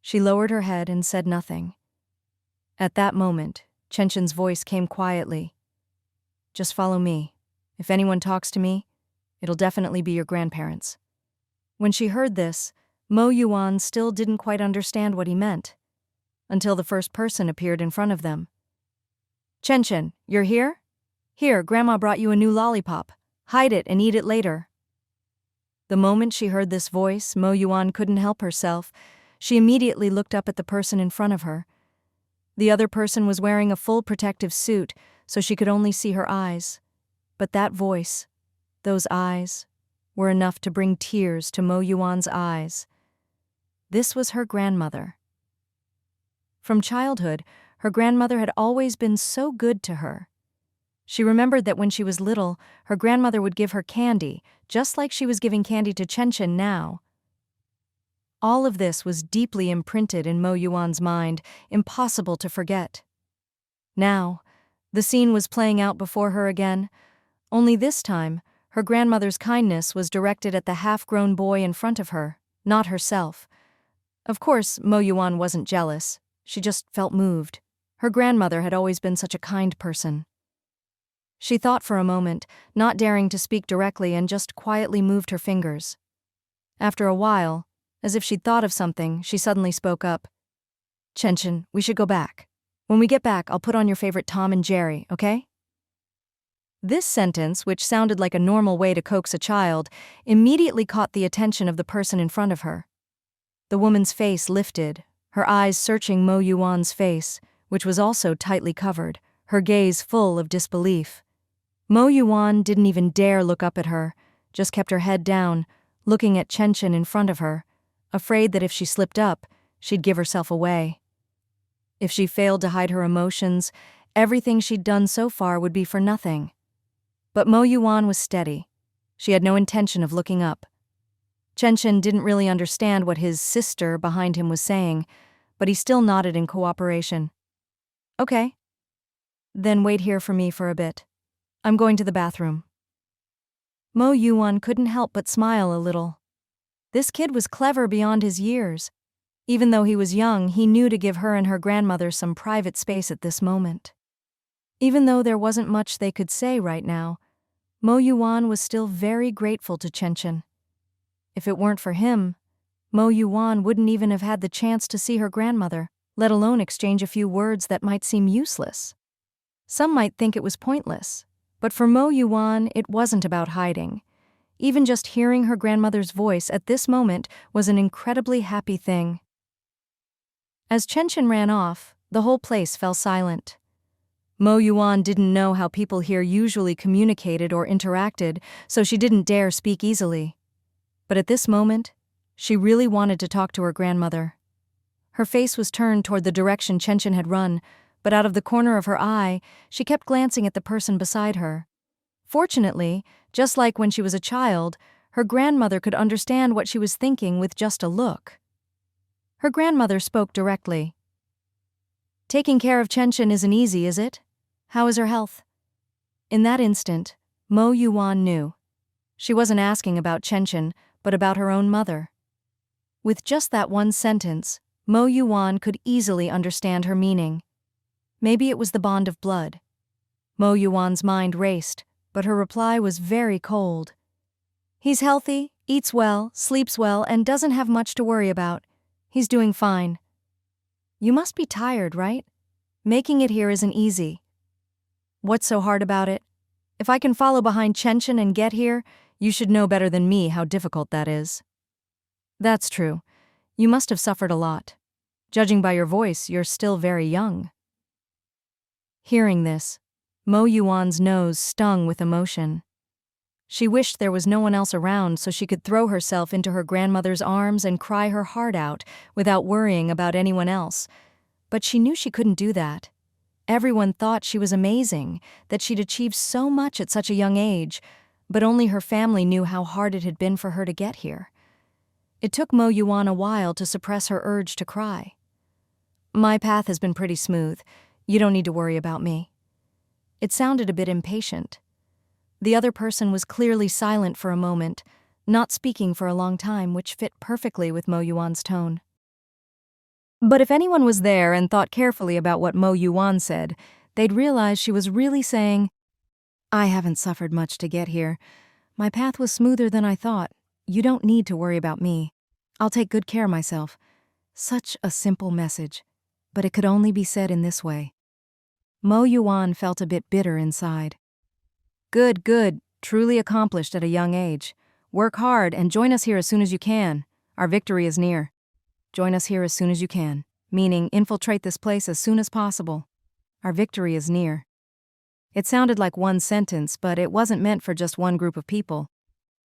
Speaker 1: She lowered her head and said nothing. At that moment, Chenshin's voice came quietly. "Just follow me. If anyone talks to me, it'll definitely be your grandparents." When she heard this, Mo Yuwan still didn't quite understand what he meant, until the first person appeared in front of them. "Chenshin, you're here? Here, Grandma brought you a new lollipop. Hide it and eat it later." The moment she heard this voice, Mo Yuwan couldn't help herself. She immediately looked up at the person in front of her. The other person was wearing a full protective suit, so she could only see her eyes. But that voice, those eyes, were enough to bring tears to Mo Yuwan's eyes. This was her grandmother. From childhood, her grandmother had always been so good to her. She remembered that when she was little, her grandmother would give her candy, just like she was giving candy to Chenshin now. All of this was deeply imprinted in Mo Yuwan's mind, impossible to forget. Now, the scene was playing out before her again, only this time, her grandmother's kindness was directed at the half-grown boy in front of her, not herself. Of course, Mo Yuwan wasn't jealous. She just felt moved. Her grandmother had always been such a kind person. She thought for a moment, not daring to speak directly, and just quietly moved her fingers. After a while, as if she'd thought of something, she suddenly spoke up. "Chenshin, we should go back. When we get back, I'll put on your favorite Tom and Jerry, okay?" This sentence, which sounded like a normal way to coax a child, immediately caught the attention of the person in front of her. The woman's face lifted, her eyes searching Mo Yuwan's face, which was also tightly covered, her gaze full of disbelief. Mo Yuwan didn't even dare look up at her, just kept her head down, looking at Chenshin in front of her, afraid that if she slipped up, she'd give herself away. If she failed to hide her emotions, everything she'd done so far would be for nothing. But Mo Yuwan was steady. She had no intention of looking up. Chenshin didn't really understand what his sister behind him was saying, but he still nodded in cooperation. "Okay. Then wait here for me for a bit. I'm going to the bathroom." Mo Yuwan couldn't help but smile a little. This kid was clever beyond his years. Even though he was young, he knew to give her and her grandmother some private space at this moment. Even though there wasn't much they could say right now, Mo Yuwan was still very grateful to Chenshin. If it weren't for him, Mo Yuwan wouldn't even have had the chance to see her grandmother, let alone exchange a few words that might seem useless. Some might think it was pointless, but for Mo Yuwan, it wasn't about hiding. Even just hearing her grandmother's voice at this moment was an incredibly happy thing. As Chenshin ran off, the whole place fell silent. Mo Yuwan didn't know how people here usually communicated or interacted, so she didn't dare speak easily. But at this moment, she really wanted to talk to her grandmother. Her face was turned toward the direction Chenshin had run, but out of the corner of her eye, she kept glancing at the person beside her. Fortunately, just like when she was a child, her grandmother could understand what she was thinking with just a look. Her grandmother spoke directly. "Taking care of Chenshin isn't easy, is it? How is her health?" In that instant, Mo Yuwan knew. She wasn't asking about Chenshin, but about her own mother. With just that one sentence, Mo Yuwan could easily understand her meaning. Maybe it was the bond of blood. Mo Yuwan's mind raced, but her reply was very cold. "He's healthy, eats well, sleeps well, and doesn't have much to worry about. He's doing fine." "You must be tired, right? Making it here isn't easy." "What's so hard about it? If I can follow behind Chenshin and get here, you should know better than me how difficult that is." "That's true. You must have suffered a lot. Judging by your voice, you're still very young." Hearing this, Mo Yuwan's nose stung with emotion. She wished there was no one else around so she could throw herself into her grandmother's arms and cry her heart out without worrying about anyone else. But she knew she couldn't do that. Everyone thought she was amazing, that she'd achieved so much at such a young age, but only her family knew how hard it had been for her to get here. It took Mo Yuwan a while to suppress her urge to cry. "My path has been pretty smooth. You don't need to worry about me." It sounded a bit impatient. The other person was clearly silent for a moment, not speaking for a long time, which fit perfectly with Mo Yuwan's tone. But if anyone was there and thought carefully about what Mo Yuwan said, they'd realize she was really saying, "I haven't suffered much to get here. My path was smoother than I thought. You don't need to worry about me. I'll take good care of myself." Such a simple message, but it could only be said in this way. Mo Yuwan felt a bit bitter inside. Good, good, truly accomplished at a young age. Work hard and join us here as soon as you can. Our victory is near. Join us here as soon as you can, meaning infiltrate this place as soon as possible. Our victory is near. It sounded like one sentence, but it wasn't meant for just one group of people.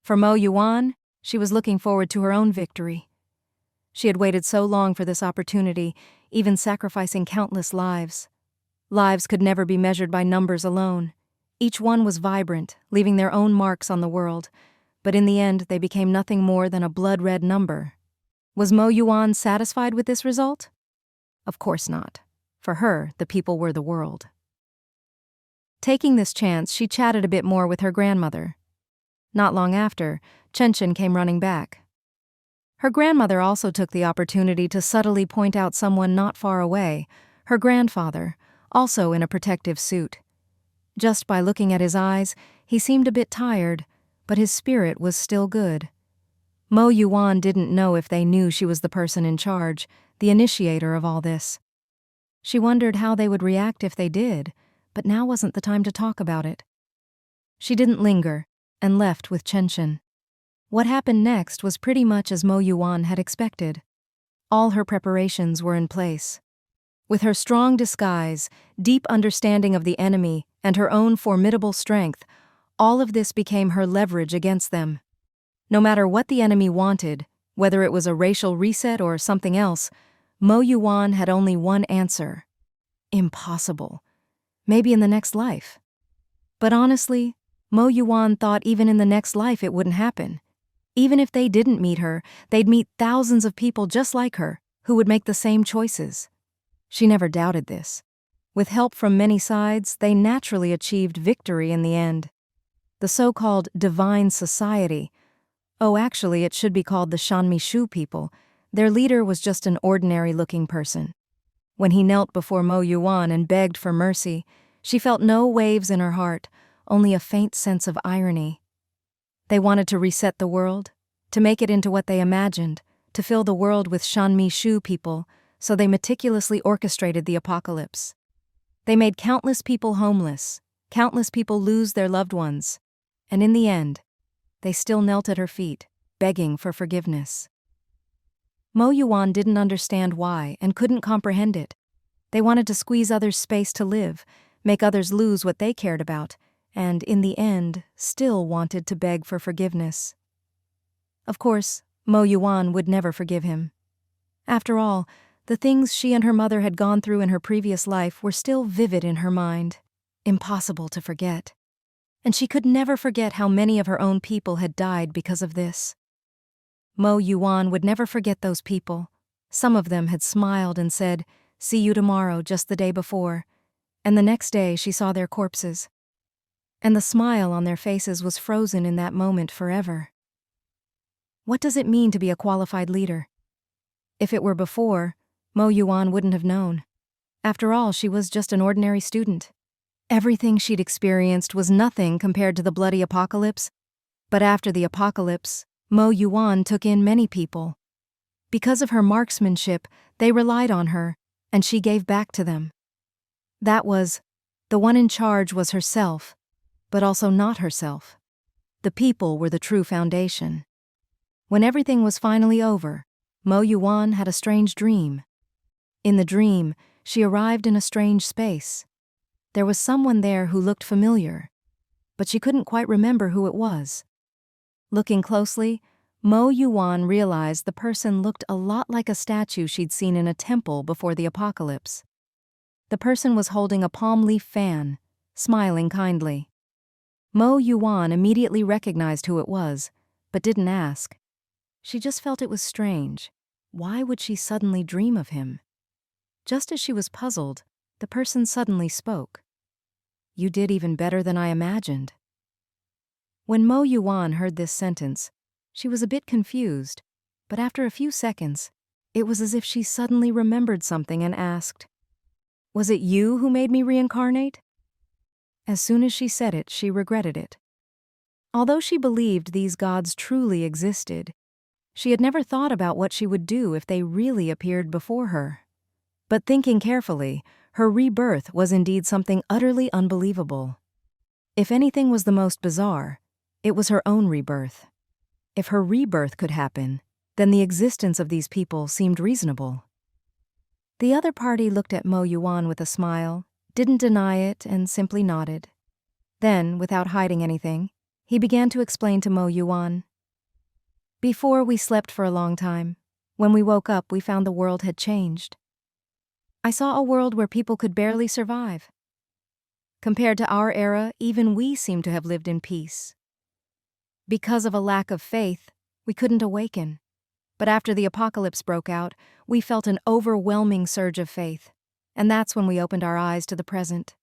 Speaker 1: For Mo Yuwan, she was looking forward to her own victory. She had waited so long for this opportunity, even sacrificing countless lives. Lives could never be measured by numbers alone. Each one was vibrant, leaving their own marks on the world, but in the end they became nothing more than a blood-red number. Was Mo Yuwan satisfied with this result? Of course not. For her, the people were the world. Taking this chance, she chatted a bit more with her grandmother. Not long after, Chenshin came running back. Her grandmother also took the opportunity to subtly point out someone not far away, her grandfather, also in a protective suit. Just by looking at his eyes, he seemed a bit tired, but his spirit was still good. Mo Yuwan didn't know if they knew she was the person in charge, the initiator of all this. She wondered how they would react if they did, but now wasn't the time to talk about it. She didn't linger, and left with Chenshin. What happened next was pretty much as Mo Yuwan had expected. All her preparations were in place. With her strong disguise, deep understanding of the enemy, and her own formidable strength, all of this became her leverage against them. No matter what the enemy wanted, whether it was a racial reset or something else, Mo Yuwan had only one answer. Impossible. Maybe in the next life. But honestly, Mo Yuwan thought even in the next life it wouldn't happen. Even if they didn't meet her, they'd meet thousands of people just like her, who would make the same choices. She never doubted this. With help from many sides, they naturally achieved victory in the end. The so-called divine society, actually it should be called the Shanmishu people, their leader was just an ordinary-looking person. When he knelt before Mo Yuwan and begged for mercy, she felt no waves in her heart, only a faint sense of irony. They wanted to reset the world, to make it into what they imagined, to fill the world with Shanmishu people, so they meticulously orchestrated the apocalypse. They made countless people homeless, countless people lose their loved ones, and in the end, they still knelt at her feet, begging for forgiveness. Mo Yuwan didn't understand why and couldn't comprehend it. They wanted to squeeze others' space to live, make others lose what they cared about, and, in the end, still wanted to beg for forgiveness. Of course, Mo Yuwan would never forgive him. After all, the things she and her mother had gone through in her previous life were still vivid in her mind, impossible to forget. And she could never forget how many of her own people had died because of this. Mo Yuwan would never forget those people. Some of them had smiled and said, "See you tomorrow," just the day before, and the next day she saw their corpses. And the smile on their faces was frozen in that moment forever. What does it mean to be a qualified leader? If it were before, Mo Yuwan wouldn't have known. After all, she was just an ordinary student. Everything she'd experienced was nothing compared to the bloody apocalypse. But after the apocalypse, Mo Yuwan took in many people. Because of her marksmanship, they relied on her, and she gave back to them. The one in charge was herself, but also not herself. The people were the true foundation. When everything was finally over, Mo Yuwan had a strange dream. In the dream, she arrived in a strange space. There was someone there who looked familiar, but she couldn't quite remember who it was. Looking closely, Mo Yuwan realized the person looked a lot like a statue she'd seen in a temple before the apocalypse. The person was holding a palm leaf fan, smiling kindly. Mo Yuwan immediately recognized who it was, but didn't ask. She just felt it was strange. Why would she suddenly dream of him? Just as she was puzzled, the person suddenly spoke. "You did even better than I imagined." When Mo Yuwan heard this sentence, she was a bit confused, but after a few seconds, it was as if she suddenly remembered something and asked, "Was it you who made me reincarnate?" As soon as she said it, she regretted it. Although she believed these gods truly existed, she had never thought about what she would do if they really appeared before her. But thinking carefully, her rebirth was indeed something utterly unbelievable. If anything was the most bizarre, it was her own rebirth. If her rebirth could happen, then the existence of these people seemed reasonable. The other party looked at Mo Yuwan with a smile, didn't deny it, and simply nodded. Then, without hiding anything, he began to explain to Mo Yuwan. "Before, we slept for a long time. When we woke up, we found the world had changed. I saw a world where people could barely survive. Compared to our era, even we seem to have lived in peace. Because of a lack of faith, we couldn't awaken. But after the apocalypse broke out, we felt an overwhelming surge of faith, and that's when we opened our eyes to the present.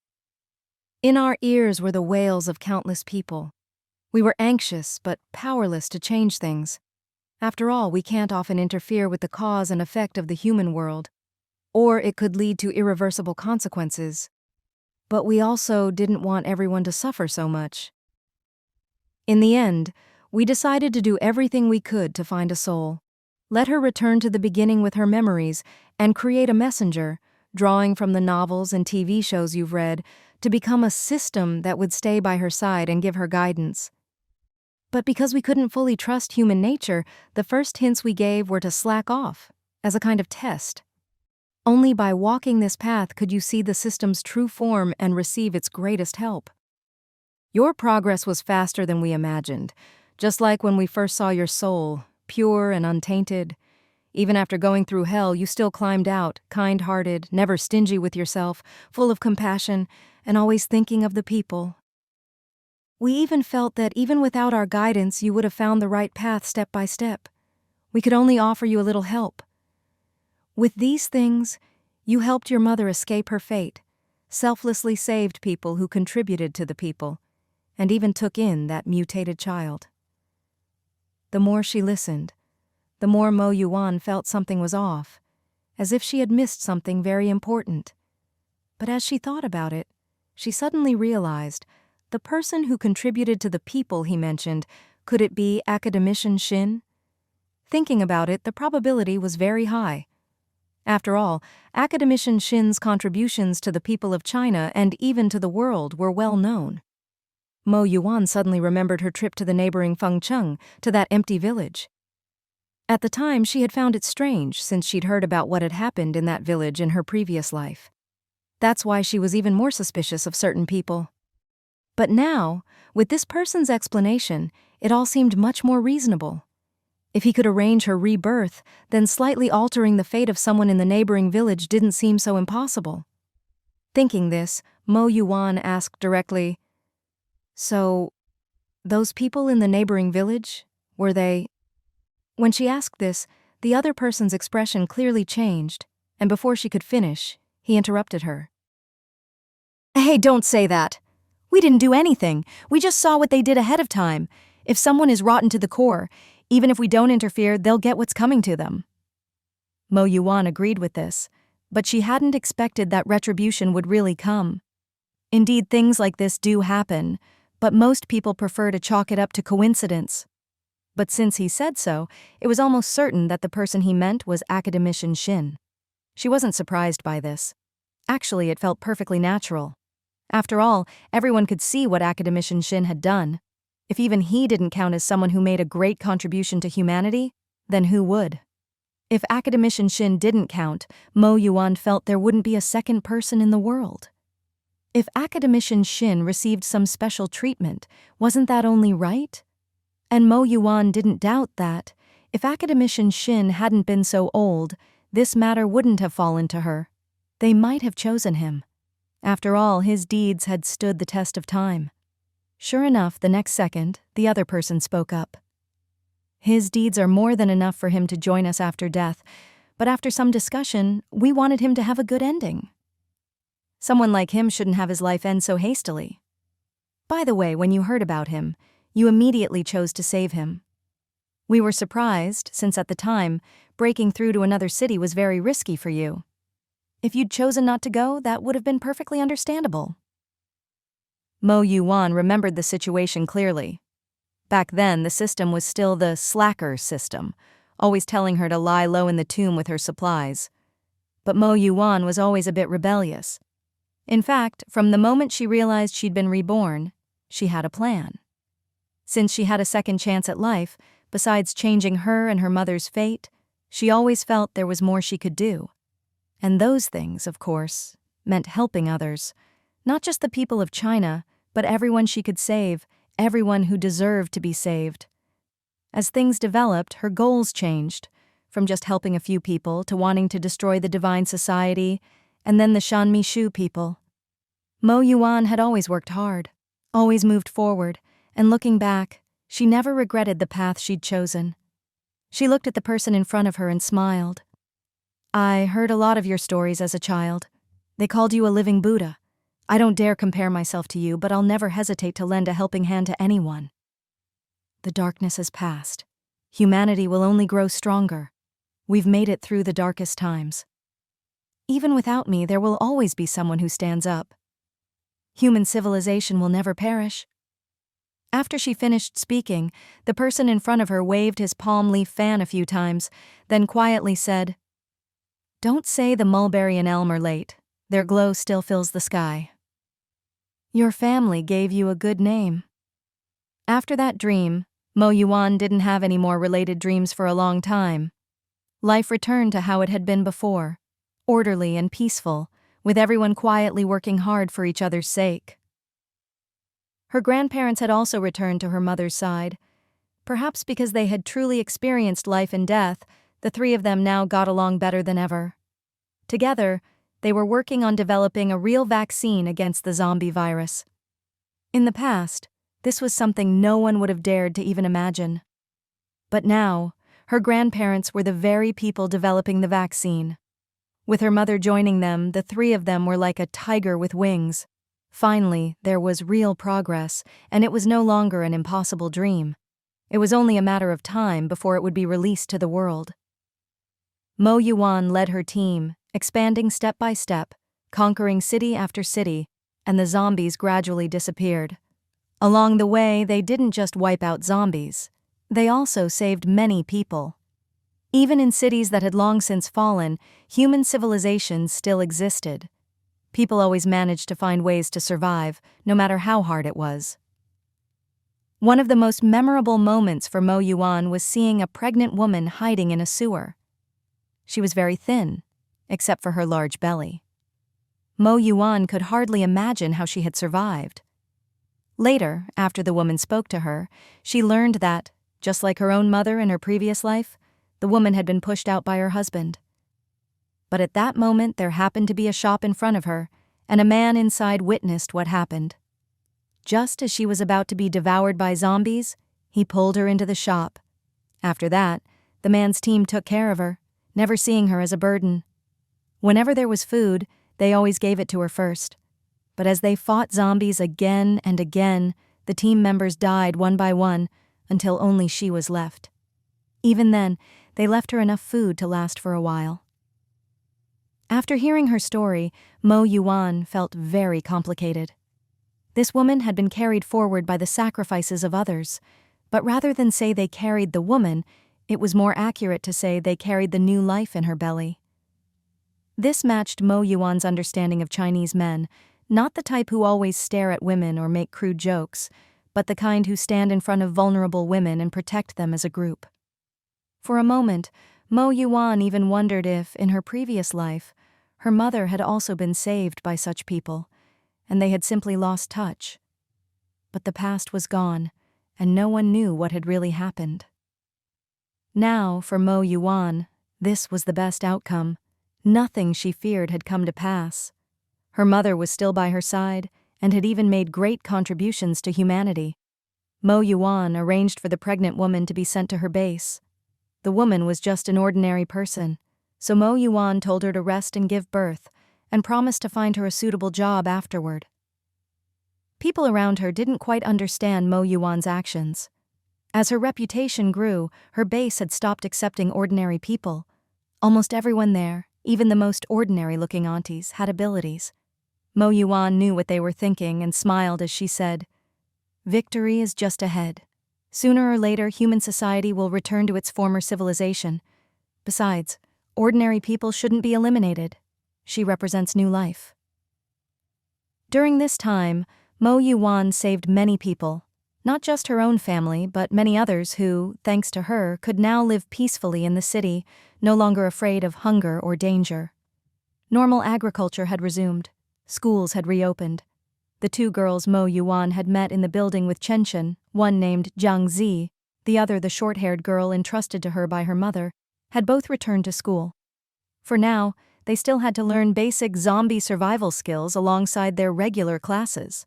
Speaker 1: In our ears were the wails of countless people. We were anxious but powerless to change things. After all, we can't often interfere with the cause and effect of the human world, or it could lead to irreversible consequences. But we also didn't want everyone to suffer so much. In the end, we decided to do everything we could to find a soul. Let her return to the beginning with her memories and create a messenger, drawing from the novels and TV shows you've read, to become a system that would stay by her side and give her guidance. But because we couldn't fully trust human nature, the first hints we gave were to slack off, as a kind of test. Only by walking this path could you see the system's true form and receive its greatest help. Your progress was faster than we imagined, just like when we first saw your soul, pure and untainted. Even after going through hell, you still climbed out, kind-hearted, never stingy with yourself, full of compassion, and always thinking of the people. We even felt that even without our guidance, you would have found the right path step by step. We could only offer you a little help. With these things, you helped your mother escape her fate, selflessly saved people who contributed to the people, and even took in that mutated child." The more she listened, the more Mo Yuwan felt something was off, as if she had missed something very important. But as she thought about it, she suddenly realized the person who contributed to the people he mentioned, could it be academician Shin? Thinking about it, the probability was very high. After all, academician Shin's contributions to the people of China and even to the world were well known. Mo Yuwan suddenly remembered her trip to the neighboring Fengcheng, to that empty village. At the time, she had found it strange since she'd heard about what had happened in that village in her previous life. That's why she was even more suspicious of certain people. But now, with this person's explanation, it all seemed much more reasonable. If he could arrange her rebirth, then slightly altering the fate of someone in the neighboring village didn't seem so impossible. Thinking this, Mo Yuwan asked directly, "So, those people in the neighboring village, were they—" When she asked this, the other person's expression clearly changed, and before she could finish, he interrupted her. "Hey, don't say that. We didn't do anything. We just saw what they did ahead of time. If someone is rotten to the core, even if we don't interfere, they'll get what's coming to them." Mo Yuwan agreed with this, but she hadn't expected that retribution would really come. Indeed, things like this do happen, but most people prefer to chalk it up to coincidence. But since he said so, it was almost certain that the person he meant was Academician Shin. She wasn't surprised by this. Actually, it felt perfectly natural. After all, everyone could see what Academician Shin had done. If even he didn't count as someone who made a great contribution to humanity, then who would? If Academician Shin didn't count, Mo Yuwan felt there wouldn't be a second person in the world. If Academician Shin received some special treatment, wasn't that only right? And Mo Yuwan didn't doubt that, if Academician Shin hadn't been so old, this matter wouldn't have fallen to her. They might have chosen him. After all, his deeds had stood the test of time. Sure enough, the next second, the other person spoke up. "His deeds are more than enough for him to join us after death, but after some discussion, we wanted him to have a good ending. Someone like him shouldn't have his life end so hastily. By the way, when you heard about him, you immediately chose to save him. We were surprised, since at the time, breaking through to another city was very risky for you. If you'd chosen not to go, that would have been perfectly understandable." Mo Yuwan remembered the situation clearly. Back then, the system was still the slacker system, always telling her to lie low in the tomb with her supplies. But Mo Yuwan was always a bit rebellious. In fact, from the moment she realized she'd been reborn, she had a plan. Since she had a second chance at life, besides changing her and her mother's fate, she always felt there was more she could do. And those things, of course, meant helping others. Not just the people of China, but everyone she could save, everyone who deserved to be saved. As things developed, her goals changed, from just helping a few people to wanting to destroy the Divine Society, and then the Shanmi Shu people. Mo Yuwan had always worked hard, always moved forward, and looking back, she never regretted the path she'd chosen. She looked at the person in front of her and smiled. "I heard a lot of your stories as a child. They called you a living Buddha. I don't dare compare myself to you, but I'll never hesitate to lend a helping hand to anyone. The darkness has passed. Humanity will only grow stronger. We've made it through the darkest times. Even without me, there will always be someone who stands up. Human civilization will never perish." After she finished speaking, the person in front of her waved his palm leaf fan a few times, then quietly said, "Don't say the mulberry and elm are late. Their glow still fills the sky. Your family gave you a good name." After that dream, Mo Yuwan didn't have any more related dreams for a long time. Life returned to how it had been before, orderly and peaceful, with everyone quietly working hard for each other's sake. Her grandparents had also returned to her mother's side. Perhaps because they had truly experienced life and death, the three of them now got along better than ever. Together, they were working on developing a real vaccine against the zombie virus. In the past, this was something no one would have dared to even imagine. But now, her grandparents were the very people developing the vaccine. With her mother joining them, the three of them were like a tiger with wings. Finally, there was real progress, and it was no longer an impossible dream. It was only a matter of time before it would be released to the world. Mo Yuwan led her team, expanding step by step, conquering city after city, and the zombies gradually disappeared. Along the way, they didn't just wipe out zombies. They also saved many people. Even in cities that had long since fallen, human civilizations still existed. People always managed to find ways to survive, no matter how hard it was. One of the most memorable moments for Mo Yuwan was seeing a pregnant woman hiding in a sewer. She was very thin, except for her large belly. Mo Yuwan could hardly imagine how she had survived. Later, after the woman spoke to her, she learned that, just like her own mother in her previous life, the woman had been pushed out by her husband. But at that moment there happened to be a shop in front of her, and a man inside witnessed what happened. Just as she was about to be devoured by zombies, he pulled her into the shop. After that, the man's team took care of her, never seeing her as a burden. Whenever there was food, they always gave it to her first. But as they fought zombies again and again, the team members died one by one until only she was left. Even then, they left her enough food to last for a while. After hearing her story, Mo Yuwan felt very complicated. This woman had been carried forward by the sacrifices of others, but rather than say they carried the woman, it was more accurate to say they carried the new life in her belly. This matched Mo Yuwan's understanding of Chinese men, not the type who always stare at women or make crude jokes, but the kind who stand in front of vulnerable women and protect them as a group. For a moment, Mo Yuwan even wondered if, in her previous life, her mother had also been saved by such people, and they had simply lost touch. But the past was gone, and no one knew what had really happened. Now, for Mo Yuwan, this was the best outcome. Nothing she feared had come to pass. Her mother was still by her side, and had even made great contributions to humanity. Mo Yuwan arranged for the pregnant woman to be sent to her base. The woman was just an ordinary person, so Mo Yuwan told her to rest and give birth, and promised to find her a suitable job afterward. People around her didn't quite understand Mo Yuwan's actions. As her reputation grew, her base had stopped accepting ordinary people. Almost everyone there, even the most ordinary-looking aunties, had abilities. Mo Yuwan knew what they were thinking and smiled as she said, "Victory is just ahead. Sooner or later, human society will return to its former civilization. Besides, ordinary people shouldn't be eliminated. She represents new life." During this time, Mo Yuwan saved many people, not just her own family, but many others who, thanks to her, could now live peacefully in the city, no longer afraid of hunger or danger. Normal agriculture had resumed. Schools had reopened. The two girls Mo Yuwan had met in the building with Chen, one named Jiang Zi, the other the short-haired girl entrusted to her by her mother, had both returned to school. For now, they still had to learn basic zombie survival skills alongside their regular classes.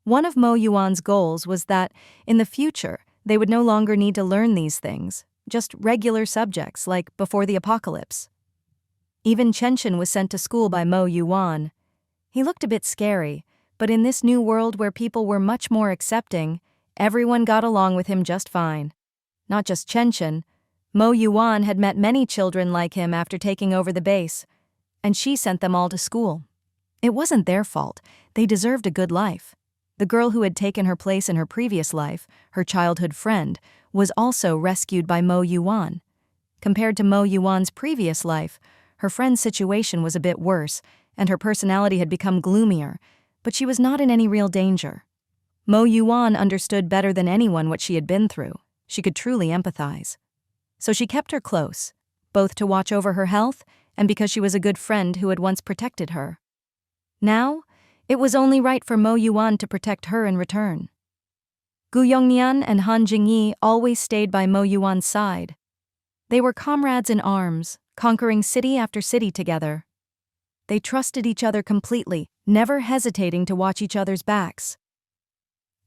Speaker 1: One of Mo Yuwan's goals was that, in the future, they would no longer need to learn these things, just regular subjects like before the apocalypse. Even Chen was sent to school by Mo Yuwan. He looked a bit scary, but in this new world where people were much more accepting, everyone got along with him just fine. Not just Chen, Mo Yuwan had met many children like him after taking over the base, and she sent them all to school. It wasn't their fault. They deserved a good life. The girl who had taken her place in her previous life, her childhood friend, was also rescued by Mo Yuwan. Compared to Mo Yuwan's previous life, her friend's situation was a bit worse, and her personality had become gloomier, but she was not in any real danger. Mo Yuwan understood better than anyone what she had been through. She could truly empathize. So she kept her close, both to watch over her health and because she was a good friend who had once protected her. Now, it was only right for Mo Yuwan to protect her in return. Gu Yongnian and Han Jingyi always stayed by Mo Yuwan's side. They were comrades in arms, conquering city after city together. They trusted each other completely, never hesitating to watch each other's backs.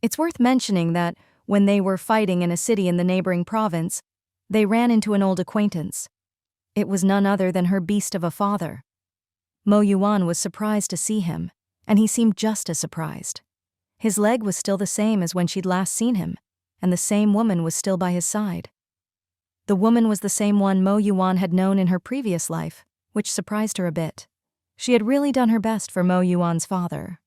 Speaker 1: It's worth mentioning that, when they were fighting in a city in the neighboring province, they ran into an old acquaintance. It was none other than her beast of a father. Mo Yuwan was surprised to see him, and he seemed just as surprised. His leg was still the same as when she'd last seen him, and the same woman was still by his side. The woman was the same one Mo Yuwan had known in her previous life, which surprised her a bit. She had really done her best for Mo Yuwan's father.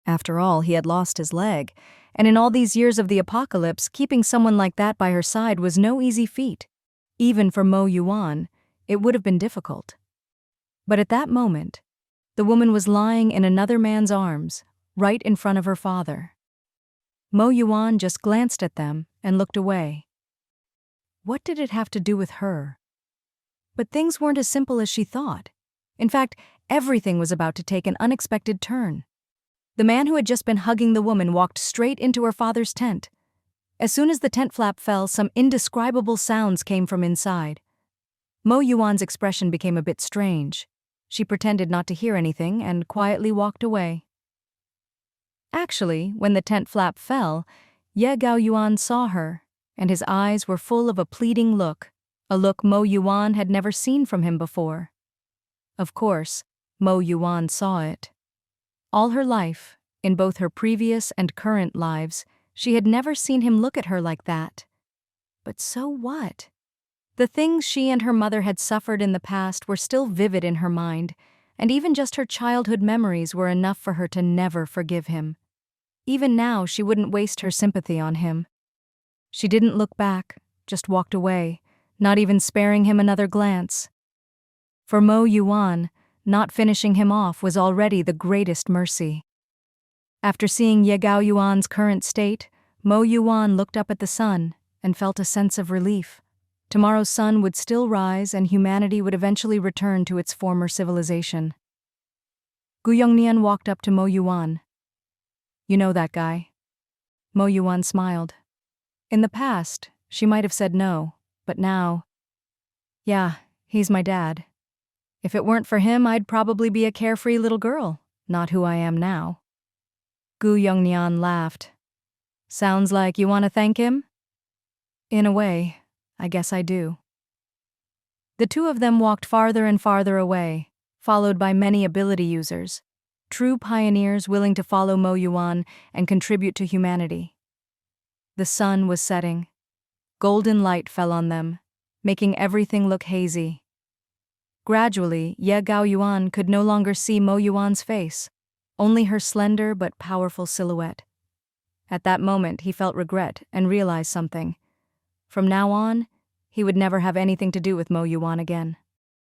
Speaker 1: After all, he had lost his leg, and in all these years of the apocalypse, keeping someone like that by her side was no easy feat. Even for Mo Yuwan, it would have been difficult. But at that moment, the woman was lying in another man's arms, right in front of her father. Mo Yuwan just glanced at them and looked away. What did it have to do with her? But things weren't as simple as she thought. In fact, everything was about to take an unexpected turn. The man who had just been hugging the woman walked straight into her father's tent. As soon as the tent flap fell, some indescribable sounds came from inside. Mo Yuwan's expression became a bit strange. She pretended not to hear anything and quietly walked away. Actually, when the tent flap fell, Ye Gao Yuan saw her, and his eyes were full of a pleading look, a look Mo Yuwan had never seen from him before. Of course, Mo Yuwan saw it. All her life, in both her previous and current lives, she had never seen him look at her like that. But so what? The things she and her mother had suffered in the past were still vivid in her mind, and even just her childhood memories were enough for her to never forgive him. Even now, she wouldn't waste her sympathy on him. She didn't look back, just walked away, not even sparing him another glance. For Mo Yuwan, not finishing him off was already the greatest mercy. After seeing Ye Gao Yuan's current state, Mo Yuwan looked up at the sun and felt a sense of relief. Tomorrow's sun would still rise and humanity would eventually return to its former civilization. Gu Yongnian walked up to Mo Yuwan. "You know that guy?" Mo Yuwan smiled. In the past, she might have said no, but now, "Yeah, he's my dad. If it weren't for him, I'd probably be a carefree little girl, not who I am now." Gu Yongnian laughed. "Sounds like you want to thank him?" "In a way, I guess I do." The two of them walked farther and farther away, followed by many ability users, true pioneers willing to follow Mo Yuwan and contribute to humanity. The sun was setting. Golden light fell on them, making everything look hazy. Gradually, Ye Gao Yuan could no longer see Mo Yuwan's face, only her slender but powerful silhouette. At that moment, he felt regret and realized something. From now on, he would never have anything to do with Mo Yuwan again.